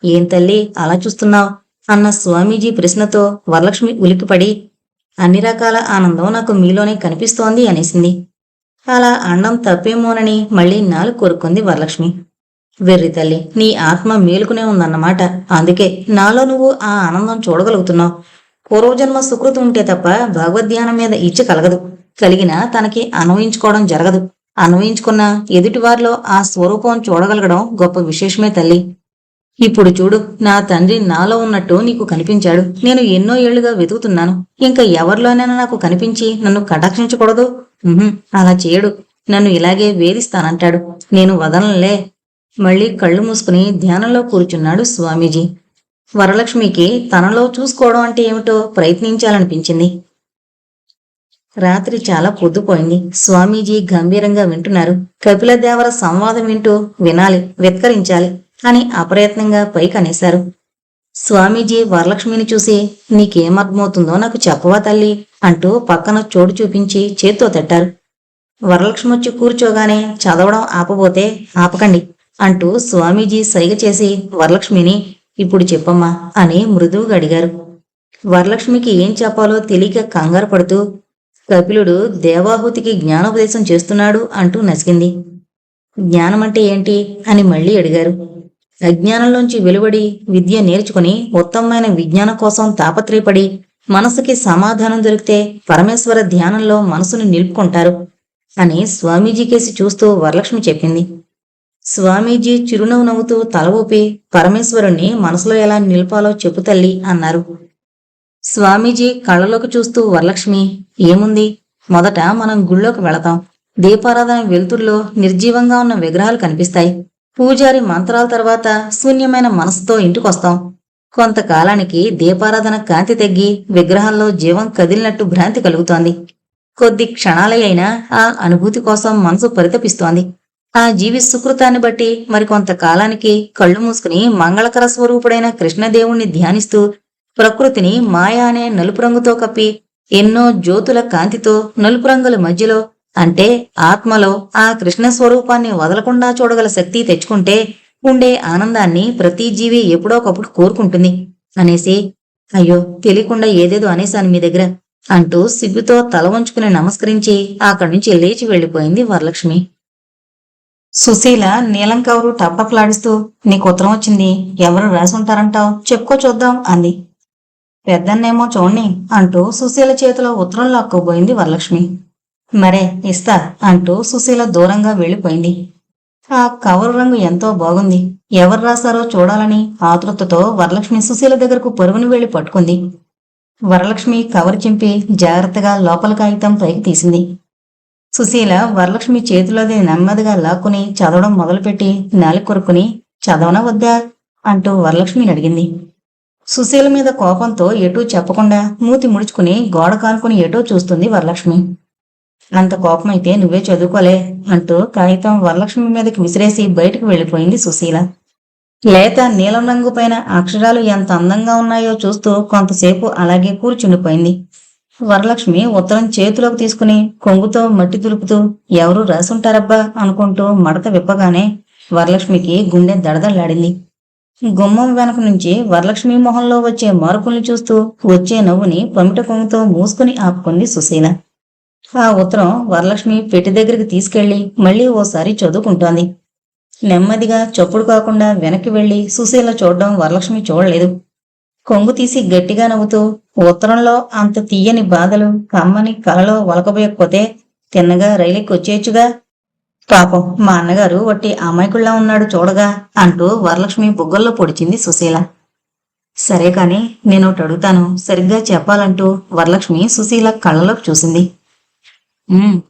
ఏం తల్లి అలా చూస్తున్నావు అన్న స్వామీజీ ప్రశ్నతో వరలక్ష్మి ఉలిక్కిపడి, అన్ని రకాల ఆనందం నాకు మీలోనే కనిపిస్తోంది అనేసింది. అలా అండం తప్పేమోనని మళ్ళీ నాలుగు కొరుక్కుంది వరలక్ష్మి. వెర్రి తల్లి, నీ ఆత్మ మేలుకునే ఉందన్నమాట. అందుకే నాలో నువ్వు ఆ ఆనందం చూడగలుగుతున్నావు. పూర్వజన్మ సుకృతి ఉంటే తప్ప భగవద్ధ్యానం మీద ఇచ్చి కలగదు. కలిగినా తనకి అన్వయించుకోవడం జరగదు. అన్వయించుకున్న ఎదుటివారిలో ఆ స్వరూపం చూడగలగడం గొప్ప విశేషమే తల్లి. ఇప్పుడు చూడు, నా తండ్రి నాలో ఉన్నట్టు నీకు కనిపించాడు. నేను ఎన్నో ఏళ్లుగా వెతుకుతున్నాను. ఇంకా ఎవరిలోనైనా నాకు కనిపించి నన్ను కటాక్షించకూడదు? అలా చేయడు. నన్ను ఇలాగే వేధిస్తానంటాడు. నేను వదలనులే. మళ్ళీ కళ్ళు మూసుకుని ధ్యానంలో కూర్చున్నాడు స్వామీజీ. వరలక్ష్మికి తనలో చూసుకోవడం అంటే ఏమిటో ప్రయత్నించాలనిపించింది. రాత్రి చాలా పొద్దుపోయింది. స్వామీజీ గంభీరంగా వింటున్నారు. కపిలదేవర సంవాదం వింటూ వినాలి, వెత్కరించాలి అని అప్రయత్నంగా పైకనేశారు. స్వామీజీ వరలక్ష్మిని చూసి, నీకేమర్థమవుతుందో నాకు చెప్పవా తల్లి అంటూ పక్కన చోటు చూపించి చేత్తో తట్టారు. వరలక్ష్మి వచ్చి కూర్చోగానే చదవడం ఆపబోతే, ఆపకండి అంటూ స్వామీజీ సైగ చేసి వరలక్ష్మిని, ఇప్పుడు చెప్పమ్మా అని మృదువుగా అడిగారు. వరలక్ష్మికి ఏం చెప్పాలో తెలియక కంగారు పడుతూ, కపిలుడు దేవాహుతికి జ్ఞానోపదేశం చేస్తున్నాడు అంటూ నసిగింది. జ్ఞానమంటే ఏంటి అని మళ్ళీ అడిగారు. అజ్ఞానంలోంచి వెలువడి విద్య నేర్చుకుని ఉత్తమమైన విజ్ఞానం కోసం తాపత్రయపడి మనసుకి సమాధానం దొరికితే పరమేశ్వర ధ్యానంలో మనసును నిలుపుకుంటారు అని స్వామీజీ కేసి చూస్తూ వరలక్ష్మి చెప్పింది. స్వామీజీ చిరునవ్వు నవ్వుతూ తల ఊపి, పరమేశ్వరుణ్ణి మనసులో ఎలా నిలపాలో చెప్పు తల్లి అన్నారు. స్వామీజీ కళ్ళలోకి చూస్తూ వరలక్ష్మి, ఏముంది, మొదట మనం గుళ్ళోకి వెళతాం. దీపారాధన వెలుతురులో నిర్జీవంగా ఉన్న విగ్రహాలు కనిపిస్తాయి. పూజారి మంత్రాల తర్వాత శూన్యమైన మనసుతో ఇంటికొస్తాం. కొంతకాలానికి దీపారాధన కాంతి తగ్గి విగ్రహాల్లో జీవం కదిలినట్టు భ్రాంతి కలుగుతోంది. కొద్ది క్షణాలే అయినా ఆ అనుభూతి కోసం మనసు పరితపిస్తోంది. ఆ జీవి సుకృతాన్ని బట్టి మరికొంతకాలానికి కళ్ళు మూసుకుని మంగళకర స్వరూపుడైన కృష్ణదేవుణ్ణి ధ్యానిస్తూ ప్రకృతిని మాయా అనే నలుపు రంగుతో కప్పి ఎన్నో జ్యోతుల కాంతితో నలుపు రంగుల మధ్యలో అంటే ఆత్మలో ఆ కృష్ణ స్వరూపాన్ని వదలకుండా చూడగల శక్తి తెచ్చుకుంటే ఉండే ఆనందాన్ని ప్రతి జీవి ఎప్పుడోకప్పుడు కోరుకుంటుంది అనేసి, అయ్యో తెలియకుండా ఏదేదో అనేశాను మీ దగ్గర అంటూ సిగ్గుతో తల వంచుకుని నమస్కరించి అక్కడి నుంచి లేచి వెళ్లిపోయింది వరలక్ష్మి. సుశీల నీలం కవరు టపటపలాడిస్తూ, నీకు ఉత్తరం వచ్చింది, ఎవరు రాసుంటారంటావు, చెప్పుకో చూద్దాం అంది. పెద్దన్నేమో చూడండి అంటూ సుశీల చేతిలో ఉత్తరం లాక్కోబోయింది వరలక్ష్మి. మరే ఇస్తా అంటూ సుశీల దూరంగా వెళ్లిపోయింది. ఆ కవరు రంగు ఎంతో బాగుంది. ఎవరు రాశారో చూడాలని ఆతృతతో వరలక్ష్మి సుశీల దగ్గరకు పరుగుని వెళ్లి పట్టుకుంది. వరలక్ష్మి కవరు చింపి జాగ్రత్తగా లోపల కాగితం పైకి తీసింది. సుశీల వరలక్ష్మి చేతిలోది నెమ్మదిగా లాక్కుని చదవడం మొదలుపెట్టి నాలుగు కొరుకుని, చదవనా వద్దా అంటూ వరలక్ష్మిని అడిగింది. సుశీల మీద కోపంతో ఎటూ చెప్పకుండా మూతి ముడుచుకుని గోడ కానుకుని ఎటో చూస్తుంది వరలక్ష్మి. అంత కోపమైతే నువ్వే చదువుకోలే అంటూ కాగితం వరలక్ష్మి మీదకి విసిరేసి బయటకు వెళ్లిపోయింది సుశీల. లేత నీలం రంగు పైన అక్షరాలు ఎంత అందంగా ఉన్నాయో చూస్తూ కొంతసేపు అలాగే కూర్చుండిపోయింది. వరలక్ష్మి ఉత్తరం చేతిలోకి తీసుకుని కొంగుతో మట్టి దులుపుతూ, ఎవరూ రాసుంటారబ్బా అనుకుంటూ మడత విప్పగానే వరలక్ష్మికి గుండె దడదళ్లాడింది. గుమ్మం వెనక నుంచి వరలక్ష్మి మొహంలో వచ్చే మార్పుల్ని చూస్తూ వచ్చే నవ్వుని పమిట కొంగుతో మూసుకుని ఆపుకుంది సుశీల. ఆ ఉత్తరం వరలక్ష్మి పెట్టి దగ్గరికి తీసుకెళ్లి మళ్లీ ఓసారి చదువుకుంటోంది. నెమ్మదిగా చప్పుడు కాకుండా వెనక్కి వెళ్లి సుశీల చూడడం వరలక్ష్మి చూడలేదు. కొంగు తీసి గట్టిగా నవ్వుతూ, ఉత్తరంలో అంత తీయని బాధలు కమ్మని కలలో వలకబోయకపోతే తిన్నగా రైలెక్కి వచ్చేయచ్చుగా. పాపం మా అన్నగారు వట్టి అమాయకుల్లా ఉన్నాడు చూడగా అంటూ వరలక్ష్మి బుగ్గల్లో పొడిచింది సుశీల. సరే కాని నేనోటి అడుగుతాను, సరిగ్గా చెప్పాలంటూ వరలక్ష్మి సుశీల కళ్ళలోకి చూసింది.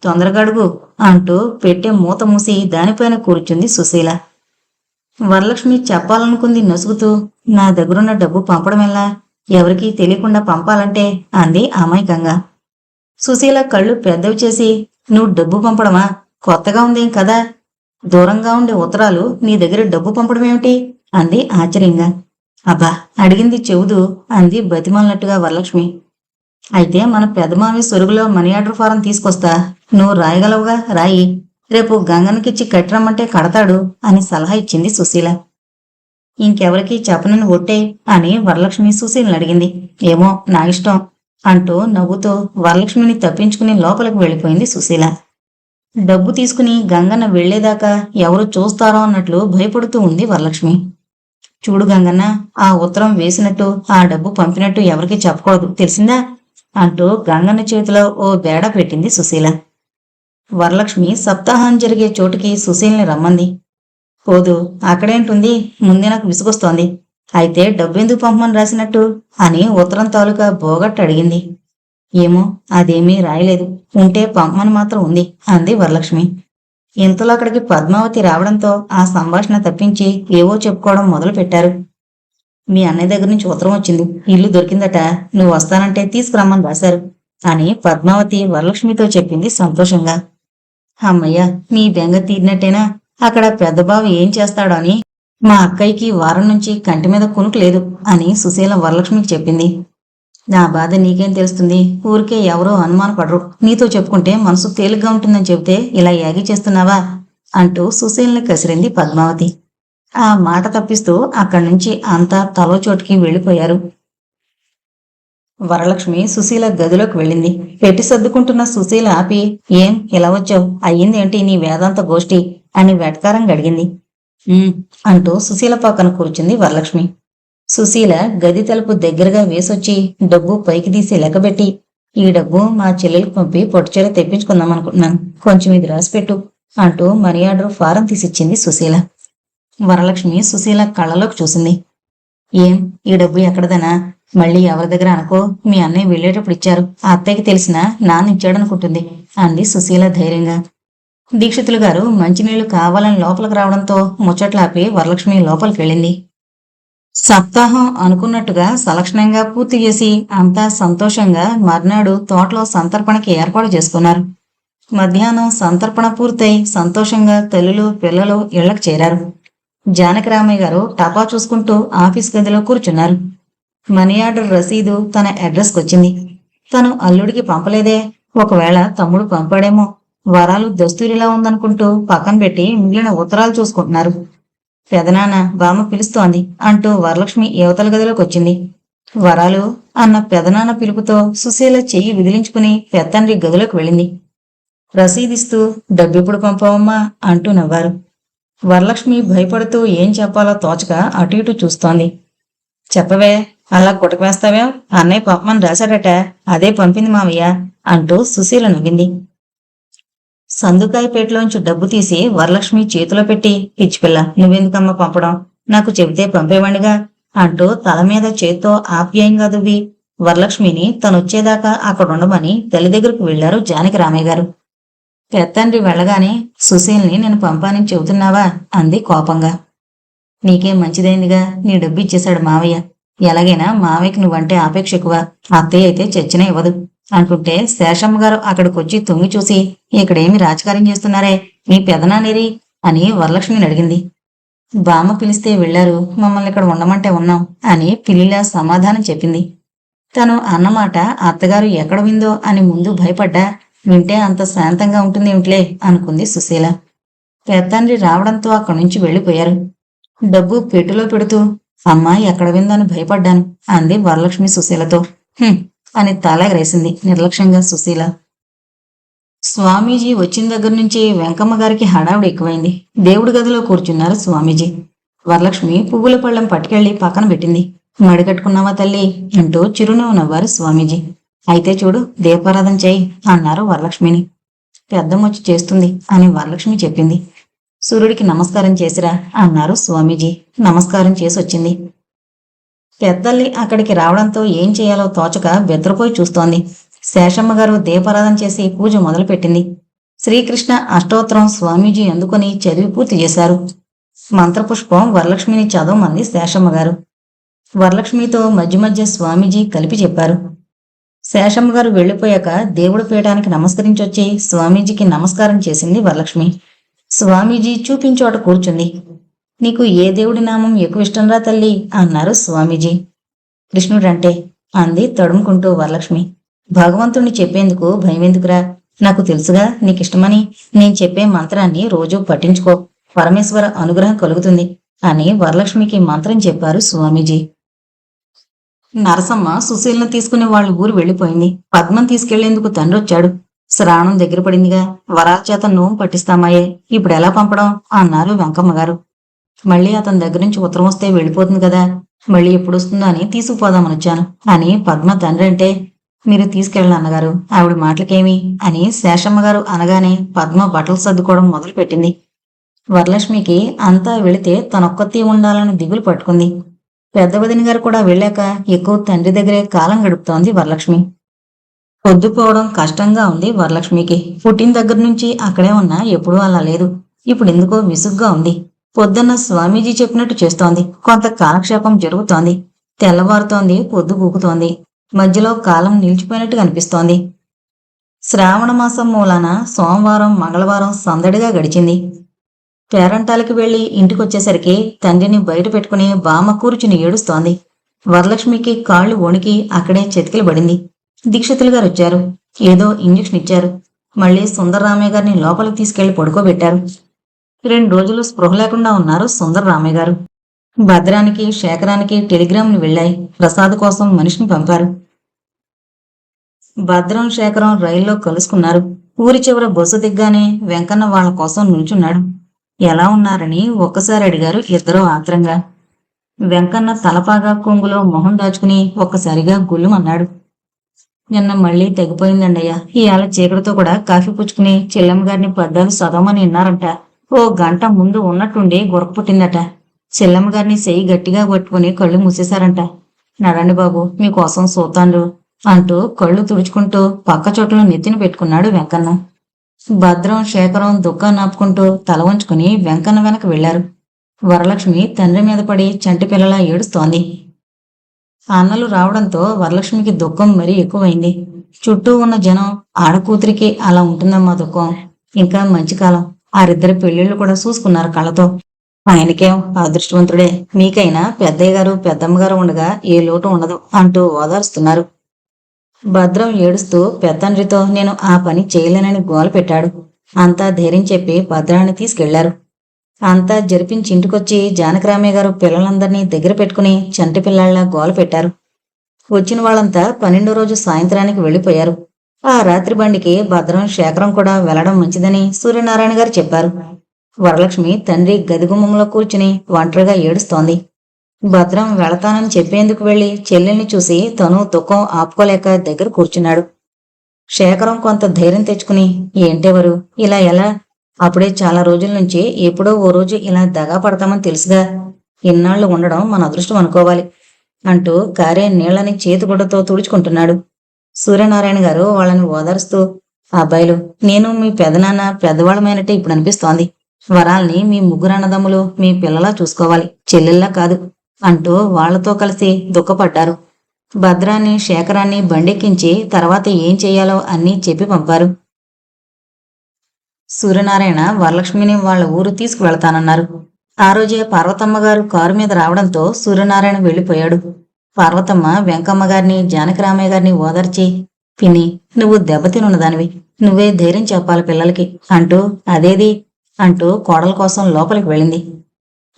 తొందరగా అడుగు అంటూ పెట్టే మూత మూసి దానిపైన కూర్చుంది సుశీల. వరలక్ష్మి చెప్పాలనుకుంది నసుగుతూ, నా దగ్గరున్న డబ్బు పంపడం ఎలా, ఎవరికీ తెలియకుండా పంపాలంటే అంది అమాయకంగా. సుశీల కళ్ళు పెద్దవి చేసి, నువ్వు డబ్బు పంపడమా, కొత్తగా ఉందేం కదా, దూరంగా ఉండే ఉత్తరాలు నీ దగ్గర డబ్బు పంపడమేమిటి అంది ఆశ్చర్యంగా. అబ్బా అడిగింది చెవుదు అంది బతిమాలినట్టుగా వరలక్ష్మి. అయితే మన పెదమావి సొరుగులో మనీ ఆర్డర్ ఫారం తీసుకొస్తా, నువ్వు రాయగలవుగా, రాయి, రేపు గంగనకిచ్చి కట్టిరమ్మంటే కడతాడు అని సలహా ఇచ్చింది సుశీల. ఇంకెవరికి చెప్పనని ఒట్టే అని వరలక్ష్మి సుశీల్ని అడిగింది. ఏమో నా ఇష్టం అంటూ నవ్వుతూ వరలక్ష్మిని తప్పించుకుని లోపలికి వెళ్ళిపోయింది సుశీల. డబ్బు తీసుకుని గంగన్న వెళ్లేదాకా ఎవరు చూస్తారో అన్నట్లు భయపడుతూ ఉంది వరలక్ష్మి. చూడు గంగన్న, ఆ ఉత్తరం వేసినట్టు ఆ డబ్బు పంపినట్టు ఎవరికి చెప్పకూడదు, తెలిసిందా అంటూ గంగన్న చేతిలో ఓ బేడ పెట్టింది సుశీల. వరలక్ష్మి సప్తాహం జరిగే చోటుకి సుశీల్ని రమ్మంది. పోదు, అక్కడేంటుంది, ముందే నాకు విసుగొస్తోంది. అయితే డబ్బెందుకు పంపమని రాసినట్టు అని ఉత్తరం తాలూకా బోగట్టు అడిగింది. ఏమో, అదేమీ రాయలేదు, ఉంటే పంపమని మాత్రం ఉంది అంది వరలక్ష్మి. ఇంతలో అక్కడికి పద్మావతి రావడంతో ఆ సంభాషణ తప్పించి ఏవో చెప్పుకోవడం మొదలు పెట్టారు. మీ అన్నయ్య దగ్గర నుంచి ఉత్తరం వచ్చింది, ఇల్లు దొరికిందట, నువ్వు వస్తానంటే తీసుకురమ్మని రాశారు అని పద్మావతి వరలక్ష్మితో చెప్పింది సంతోషంగా. అమ్మయ్య, మీ బెంగ తీరినట్టేనా? అక్కడ పెద్దబావ ఏం చేస్తాడో అని మా అక్కయ్యకి వారం నుంచి కంటి మీద కునుకు లేదు అని సుశీల వరలక్ష్మికి చెప్పింది. నా బాధ నీకేం తెలుస్తుంది, ఊరికే ఎవరో అనుమానపడరు, నీతో చెప్పుకుంటే మనసు తేలిగ్గా ఉంటుందని చెబితే ఇలా యాగి చేస్తున్నావా అంటూ సుశీల్ని కసిరింది పద్మావతి. ఆ మాట తప్పిస్తూ అక్కడి నుంచి అంతా తలో చోటికి వెళ్లిపోయారు. వరలక్ష్మి సుశీల గదిలోకి వెళ్ళింది. పెట్టి సర్దుకుంటున్న సుశీల ఆపి, ఏం ఇలా వచ్చావు, అయ్యిందేంటి నీ వేదాంత గోష్ఠి అని వెటకారంగా అడిగింది. అంటూ సుశీల పక్కన కూర్చుంది వరలక్ష్మి. సుశీల గది తలుపు దగ్గరగా వేసొచ్చి డబ్బు పైకి తీసి లెక్కబెట్టి, ఈ డబ్బు మా చెల్లెలకు పంపి పొట్టుచీర తెప్పించుకుందాం అనుకుంటున్నాను, కొంచెం ఇది రాసిపెట్టు అంటూ మనీ ఆర్డర్ ఫారం తీసిచ్చింది సుశీల. వరలక్ష్మి సుశీల కళ్ళలోకి చూసింది. ఏం, ఈ డబ్బు ఎక్కడదనా? మళ్ళీ ఎవరి దగ్గర అనుకో, మీ అన్నయ్య వెళ్ళేటప్పుడు ఇచ్చారు, ఆ అత్తయ్యకి తెలిసినా నాన్న ఇచ్చాడనుకుంటుంది అంది సుశీల ధైర్యంగా. దీక్షితులు గారు మంచినీళ్లు కావాలని లోపలికి రావడంతో ముచ్చట్లాపి వరలక్ష్మి లోపలికి వెళ్ళింది. సప్తాహం అనుకున్నట్టుగా సలక్షణంగా పూర్తి చేసి అంతా సంతోషంగా మర్నాడు తోటలో సంతర్పణకి ఏర్పాటు చేసుకున్నారు. మధ్యాహ్నం సంతర్పణ పూర్తయి సంతోషంగా తల్లులు పిల్లలు ఇళ్లకు చేరారు. జానకిరామయ్య గారు టపా చూసుకుంటూ ఆఫీస్ గదిలో కూర్చున్నారు. మనీ ఆర్డర్ రసీదు తన అడ్రస్కి వచ్చింది. తను అల్లుడికి పంపలేదే, ఒకవేళ తమ్ముడు పంపాడేమో, వరాలు దస్తూరిలా ఉందనుకుంటూ పక్కన పెట్టి మిగిలిన ఉత్తరాలు చూసుకుంటున్నారు. పెదనాన్న బామ్మ పిలుస్తోంది అంటూ వరలక్ష్మి యువతల గదిలోకి వచ్చింది. వరాలు అన్న పెదనాన్న పిలుపుతో సుశీల చెయ్యి విదిలించుకుని పెత్తండ్రి గదిలోకి వెళ్ళింది. రసీదిస్తూ డబ్బెప్పుడు పంపావమ్మా అంటూ నవ్వారు. వరలక్ష్మి భయపడుతూ ఏం చెప్పాలో తోచక అటు ఇటు చూస్తోంది. చెప్పవే, అలా గుటకవేస్తావే, అన్నయ్య పంపమని రాశాడట, అదే పంపింది మావయ్య అంటూ సుశీల నవ్వింది. సందుకాయపేటలోంచి డబ్బు తీసి వరలక్ష్మి చేతిలో పెట్టి, పిచ్చిపిల్ల నువ్వెందుకమ్మా పంపడం, నాకు చెబితే పంపేవాణ్ణిగా అంటూ తల మీద చేత్తో ఆప్యాయంగా దువ్వి వరలక్ష్మిని తనొచ్చేదాకా అక్కడుండమని తల్లి దగ్గరకు వెళ్లారు జానకిరామయ్య గారు. పెత్తండ్రి వెళ్ళగానే సుశీల్ని నేను పంపానని చెబుతున్నావా అంది కోపంగా. నీకేం మంచిదైందిగా, నీ డబ్బు ఇచ్చేశాడు మావయ్య, ఎలాగైనా మావయ్యకి నువ్వంటే ఆపేక్ష ఎక్కువ, అత్తయ్య అయితే చచ్చినా ఇవ్వదు అంటుంటే శేషమ్మ గారు అక్కడికొచ్చి తొంగి చూసి, ఇక్కడేమి రాజకార్యం చేస్తున్నారే, మీ పెదనానేరి అని వరలక్ష్మిని అడిగింది. బామ్మ పిలిస్తే వెళ్లారు, మమ్మల్ని ఇక్కడ ఉండమంటే ఉన్నాం అని పిల్లిలా సమాధానం చెప్పింది. తను అన్నమాట అత్తగారు ఎక్కడ విందో అని ముందు భయపడ్డా, వింటే అంత శాంతంగా ఉంటుందేమిట్లే అనుకుంది సుశీల. పెత్తండ్రి రావడంతో అక్కడి నుంచి వెళ్లిపోయారు. డబ్బు పెట్టులో పెడుతూ, అమ్మా ఎక్కడ విందో అని భయపడ్డాను అంది వరలక్ష్మి సుశీలతో. అని తలెగరేసింది నిర్లక్ష్యంగా సుశీల. స్వామీజీ వచ్చిన దగ్గర నుంచి వెంకమ్మ గారికి హడావుడి ఎక్కువైంది. దేవుడి గదిలో కూర్చున్నారు స్వామీజీ. వరలక్ష్మి పువ్వుల పళ్ళెం పట్టుకెళ్లి పక్కన పెట్టింది. మడికట్టుకున్నావా తల్లి అంటూ చిరునవ్వు నవ్వారు స్వామీజీ. అయితే చూడు, దీపారాధన చేయి అన్నారు వరలక్ష్మిని. పెద్దమ్మొచ్చి చేస్తుంది అని వరలక్ష్మి చెప్పింది. సూర్యుడికి నమస్కారం చేసిరా అన్నారు స్వామీజీ. నమస్కారం చేసి వచ్చింది. పెద్దల్లి అక్కడికి రావడంతో ఏం చేయాలో తోచక బెదరపోయి చూస్తోంది. శేషమ్మ గారు దీపారాధన చేసి పూజ మొదలుపెట్టింది. శ్రీకృష్ణ అష్టోత్తరం స్వామీజీ అందుకొని చదివి పూర్తి చేశారు. మంత్రపుష్పం వరలక్ష్మిని చదవమంది శేషమ్మ గారు. వరలక్ష్మితో మధ్య మధ్య స్వామీజీ కలిపి చెప్పారు. శేషమ్మ గారు వెళ్లిపోయాక దేవుడి పీఠానికి నమస్కరించొచ్చి స్వామీజీకి నమస్కారం చేసింది వరలక్ష్మి. స్వామీజీ చూపించోట కూర్చుంది. నీకు ఏ దేవుడి నామం ఎక్కువ ఇష్టంరా తల్లి అన్నారు స్వామీజీ. కృష్ణుడంటే అంది తడుముకుంటూ వరలక్ష్మి. భగవంతుణ్ణి చెప్పేందుకు భయమెందుకురా, నాకు తెలుసుగా నీకిష్టమని. నేను చెప్పే మంత్రాన్ని రోజూ పఠించుకో, పరమేశ్వర అనుగ్రహం కలుగుతుంది అని వరలక్ష్మికి మంత్రం చెప్పారు స్వామీజీ. నరసమ్మ సుశీలను తీసుకుని వాళ్ళ ఊరు వెళ్లిపోయింది. పద్మం తీసుకెళ్లేందుకు తండ్రి వచ్చాడు. శ్రావణం దగ్గర పడిందిగా, వరాల చేత నోము పట్టిస్తామాయే, ఇప్పుడు ఎలా పంపడం అన్నారు వెంకమ్మ గారు. మళ్ళీ అతని దగ్గర నుంచి ఉత్తరం వస్తే వెళ్ళిపోతుంది కదా, మళ్ళీ ఎప్పుడు వస్తుందో అని తీసుకుపోదామని వచ్చాను అని పద్మ తండ్రి అంటే, మీరు తీసుకెళ్ళను అన్నగారు, ఆవిడ మాటలకేమి అని శేషమ్మ గారు అనగానే పద్మ బట్టలు సర్దుకోవడం మొదలు పెట్టింది. వరలక్ష్మికి అంతా వెళితే తనొక్కతి ఉండాలని దిగులు పట్టుకుంది. పెద్ద వదిన గారు కూడా వెళ్ళాక ఎక్కువ తండ్రి దగ్గరే కాలం గడుపుతోంది వరలక్ష్మి. పొద్దుపోవడం కష్టంగా ఉంది వరలక్ష్మికి. పుట్టిన దగ్గర నుంచి అక్కడే ఉన్నా ఎప్పుడూ అలా లేదు. ఇప్పుడు ఎందుకో విసుగ్గా ఉంది. పొద్దున్న స్వామీజీ చెప్పినట్టు చేస్తోంది. కొంత కాలక్షేపం జరుగుతోంది. తెల్లవారుతోంది, పొద్దు గూకుతోంది. మధ్యలో కాలం నిలిచిపోయినట్టు కనిపిస్తోంది. శ్రావణ మాసం మూలాన సోమవారం, మంగళవారం సందడిగా గడిచింది. పేరంటాలకి వెళ్లి ఇంటికొచ్చేసరికి తండ్రిని బయట పెట్టుకుని బామ్మ కూర్చుని ఏడుస్తోంది. వరలక్ష్మికి కాళ్లు వణికి అక్కడే చతికిలు పడింది. దీక్షితులు గారు వచ్చారు. ఏదో ఇంజెక్షన్ ఇచ్చారు. మళ్లీ సుందరరామయ్య గారిని లోపలికి తీసుకెళ్లి పడుకోబెట్టారు. 2 రోజులు స్పృహ లేకుండా ఉన్నారు సుందరరామయ్య గారు. భద్రానికి, శేఖరానికి టెలిగ్రామ్లు వెళ్లాయి. ప్రసాద్ కోసం మనిషిని పంపారు. భద్రం, శేఖరం రైల్లో కలుసుకున్నారు. ఊరి చివర బస్సు దిగ్గానే వెంకన్న వాళ్ల కోసం నిల్చున్నాడు. ఎలా ఉన్నారని ఒక్కసారి అడిగారు ఇద్దరూ ఆత్రంగా. వెంకన్న తలపాగా కొంగులో మొహం దాచుకుని ఒక్కసారిగా గుల్లుమన్నాడు. నిన్న మళ్లీ తెగిపోయిందండయ్యా. ఇవాళ చీకటితో కూడా కాఫీ పుచ్చుకుని చెల్లెమ్మ గారిని పద్దాలు చదవమని విన్నారంట. ఓ గంట ముందు ఉన్నట్టుండి గురక పుట్టిందట. చెల్లెమ్మ గారిని చెయ్యి గట్టిగా పట్టుకుని కళ్ళు మూసేశారంట. నడండి బాబు, మీకోసం సూతాండ్రు అంటూ కళ్ళు తుడుచుకుంటూ పక్క చోట్ల నెత్తిన పెట్టుకున్నాడు వెంకన్న. భద్రం, శేఖరం దుఃఖాన్ని ఆపుకుంటూ తల వంచుకుని వెంకన్న వెనక వెళ్లారు. వరలక్ష్మి తండ్రి మీద పడి చంటి పిల్లలా ఏడుస్తోంది. అన్నలు రావడంతో వరలక్ష్మికి దుఃఖం మరీ ఎక్కువైంది. చుట్టూ ఉన్న జనం, ఆడకూతురికి అలా ఉంటుందమ్మా దుఃఖం. ఇంకా మంచి కాలం. ఆరిద్దరి పెళ్లిళ్లు కూడా చూసుకున్నారు కళ్ళతో. ఆయనకేం అదృష్టవంతుడే. మీకైనా పెద్దయ్య గారు, పెద్దమ్మగారు ఉండగా ఏ లోటు ఉండదు అంటూ ఓదారుస్తున్నారు. భద్రం ఏడుస్తూ పెత్తండ్రితో నేను ఆ పని చేయలేనని గోల పెట్టాడు. అంతా ధైర్యం చెప్పి భద్రాన్ని తీసుకెళ్లారు. అంతా జరిపించి ఇంటికొచ్చి జానకరామయ్య గారు పిల్లలందరినీ దగ్గర పెట్టుకుని చంటి పిల్లాళ్లా గోల పెట్టారు. వచ్చిన వాళ్ళంతా 12వ రోజు సాయంత్రానికి వెళ్లిపోయారు. ఆ రాత్రి బండికి భద్రం, శేఖరం కూడా వెళ్లడం మంచిదని సూర్యనారాయణ గారు చెప్పారు. వరలక్ష్మి తండ్రి గదిగుమ్మంలో కూర్చుని ఒంటరిగా ఏడుస్తోంది. భద్రం వెళతానని చెప్పేందుకు వెళ్లి చెల్లెల్ని చూసి తను దుఃఖం ఆపుకోలేక దగ్గర కూర్చున్నాడు. శేఖరం కొంత ధైర్యం తెచ్చుకుని, ఏంటెవరు ఇలా ఎలా? అప్పుడే చాలా రోజుల నుంచి ఎప్పుడో ఓ రోజు ఇలా దగా పడతామని తెలుసుగా. ఇన్నాళ్లు ఉండడం మన అదృష్టం అనుకోవాలి అంటూ కారే నీళ్లని చేతిగుడ్డతో తుడుచుకుంటున్నాడు. సూర్యనారాయణ గారు వాళ్ళని ఓదారుస్తూ, అబ్బాయిలు, నేను మీ పెదనాన్న పెద్దవాళ్ళమైనట్టే ఇప్పుడు అనిపిస్తోంది. వరాల్ని మీ ముగ్గురు అన్నదమ్ములు మీ పిల్లలా చూసుకోవాలి, చెల్లెల్లా కాదు అంటూ వాళ్లతో కలిసి దుఃఖపడ్డారు. భద్రాన్ని, శేఖరాన్ని బండెక్కించి తర్వాత ఏం చెయ్యాలో అన్నీ చెప్పి పంపారు. సూర్యనారాయణ వరలక్ష్మిని వాళ్ల ఊరు తీసుకువెళతానన్నారు. ఆ రోజే పార్వతమ్మ గారు కారు మీద రావడంతో సూర్యనారాయణ వెళ్లిపోయాడు. పార్వతమ్మ వెంకమ్మ గారిని, జానకిరామయ్య గారిని ఓదార్చి, పిన్ని, నువ్వు దెబ్బతినున్నదానివి, నువ్వే ధైర్యం చెప్పాలి పిల్లలకి అంటూ, అదేది అంటూ కోడల కోసం లోపలికి వెళ్ళింది.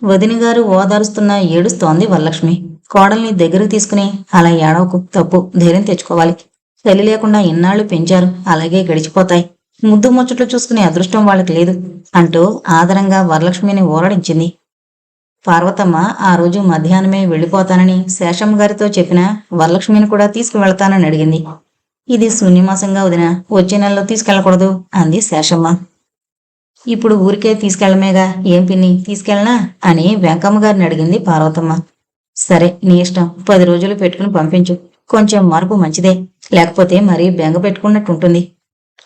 వదినగారు ఓదారుస్తున్నా ఏడుస్తోంది వరలక్ష్మి. కోడల్ని దగ్గరకు తీసుకుని, అలా ఏడవకు, తప్పు, ధైర్యం తెచ్చుకోవాలి. తల్లి లేకుండా ఇన్నాళ్లు పెంచారు, అలాగే గడిచిపోతాయి. ముద్దు ముచ్చట్లు చూసుకునే అదృష్టం వాళ్ళకి లేదు అంటూ ఆదరంగా వరలక్ష్మిని ఊరడించింది. పార్వతమ్మ ఆ రోజు మధ్యాహ్నమే వెళ్లిపోతానని శేషమ్మ గారితో చెప్పినా వరలక్ష్మిని కూడా తీసుకువెళతానని అడిగింది. ఇది శూన్యమాసంగా వదినా, వచ్చే నెలలో తీసుకెళ్లకూడదు అంది శేషమ్మ. ఇప్పుడు ఊరికే తీసుకెళ్లమేగా, ఏం పిన్ని తీసుకెళ్ళనా అని వెంకమ్మ గారిని అడిగింది పార్వతమ్మ. సరే, నీ ఇష్టం, 10 రోజులు పెట్టుకుని పంపించు. కొంచెం మార్పు మంచిదే, లేకపోతే మరీ బెంగ పెట్టుకున్నట్టుంటుంది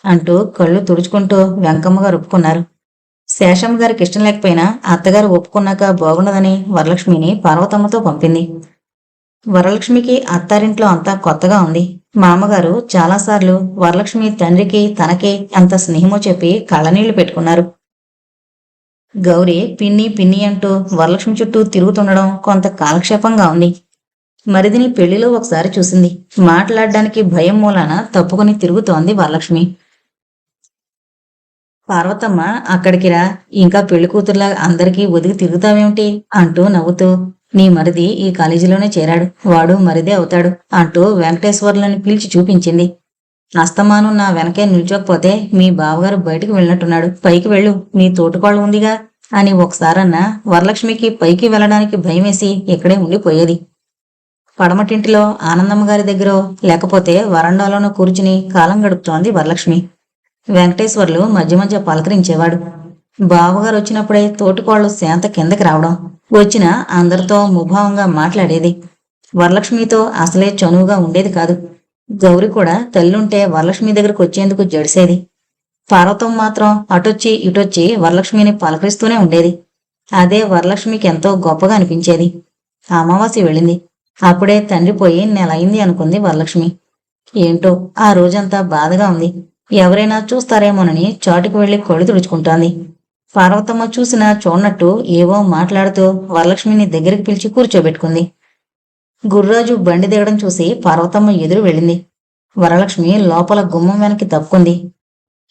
అంటూ కళ్ళు తుడుచుకుంటూ వెంకమ్మ గారు ఒప్పుకున్నారు. శేషమ్మ గారికి ఇష్టం లేకపోయినా అత్తగారు ఒప్పుకున్నాక బాగుండదని వరలక్ష్మిని పార్వతమ్మతో పంపింది. వరలక్ష్మికి అత్తారింట్లో అంతా కొత్తగా ఉంది. మామగారు చాలాసార్లు వరలక్ష్మి తండ్రికి తనకి అంత స్నేహమో చెప్పి కళ్ళనీళ్లు పెట్టుకున్నారు. గౌరీ పిన్ని పిన్ని అంటూ వరలక్ష్మి చుట్టూ తిరుగుతుండడం కొంత కాలక్షేపంగా ఉంది. మరిదిని పెళ్లిలో ఒకసారి చూసింది. మాట్లాడడానికి భయం మూలాన తప్పుకుని తిరుగుతోంది వరలక్ష్మి. పార్వతమ్మ అక్కడికి రా, ఇంకా పెళ్లి కూతురులా అందరికీ ఒదిగి తిరుగుతావేమిటి అంటూ నవ్వుతూ, నీ మరిది ఈ కాలేజీలోనే చేరాడు, వాడు మరిదే అవుతాడు అంటూ వెంకటేశ్వర్లని పిలిచి చూపించింది. అస్తమానం నా వెనకే నిల్చోకపోతే మీ బావగారు బయటికి వెళ్ళినట్టున్నాడు, పైకి వెళ్ళు, నీ తోటికోళ్ళు ఉందిగా అని ఒకసారన్నా వరలక్ష్మికి పైకి వెళ్ళడానికి భయమేసి ఇక్కడే ఉండిపోయేది. పడమటింటిలో ఆనందమ్మ గారి దగ్గర లేకపోతే వరండాలోనూ కూర్చుని కాలం గడుపుతోంది వరలక్ష్మి. వెంకటేశ్వర్లు మధ్య మధ్య పలకరించేవాడు. బావగారు వచ్చినప్పుడే తోటికోళ్లు శాంత కిందకి రావడం, వచ్చిన అందరితో ముభావంగా మాట్లాడేది. వరలక్ష్మితో అసలే చనువుగా ఉండేది కాదు. గౌరి కూడా తల్లుంటే వరలక్ష్మి దగ్గరకు వచ్చేందుకు జడిసేది. పార్వతం మాత్రం అటొచ్చి ఇటొచ్చి వరలక్ష్మిని పలకరిస్తూనే ఉండేది. అదే వరలక్ష్మికి ఎంతో గొప్పగా అనిపించేది. అమావాస్య వెళ్ళింది. అప్పుడే తండ్రి పోయి నెలయింది అనుకుంది వరలక్ష్మి. ఏంటో ఆ రోజంతా బాధగా ఉంది. ఎవరైనా చూస్తారేమోనని చాటుకు వెళ్లి కళ్ళు తుడుచుకుంటోంది. పార్వతమ్మ చూసినా చూడనట్టు ఏవో మాట్లాడుతూ వరలక్ష్మిని దగ్గరికి పిలిచి కూర్చోబెట్టుకుంది. గుర్రాజు బండి దిగడం చూసి పార్వతమ్మ ఎదురు వెళ్ళింది. వరలక్ష్మి లోపల గుమ్మం వెనక్కి తప్పుకుంది.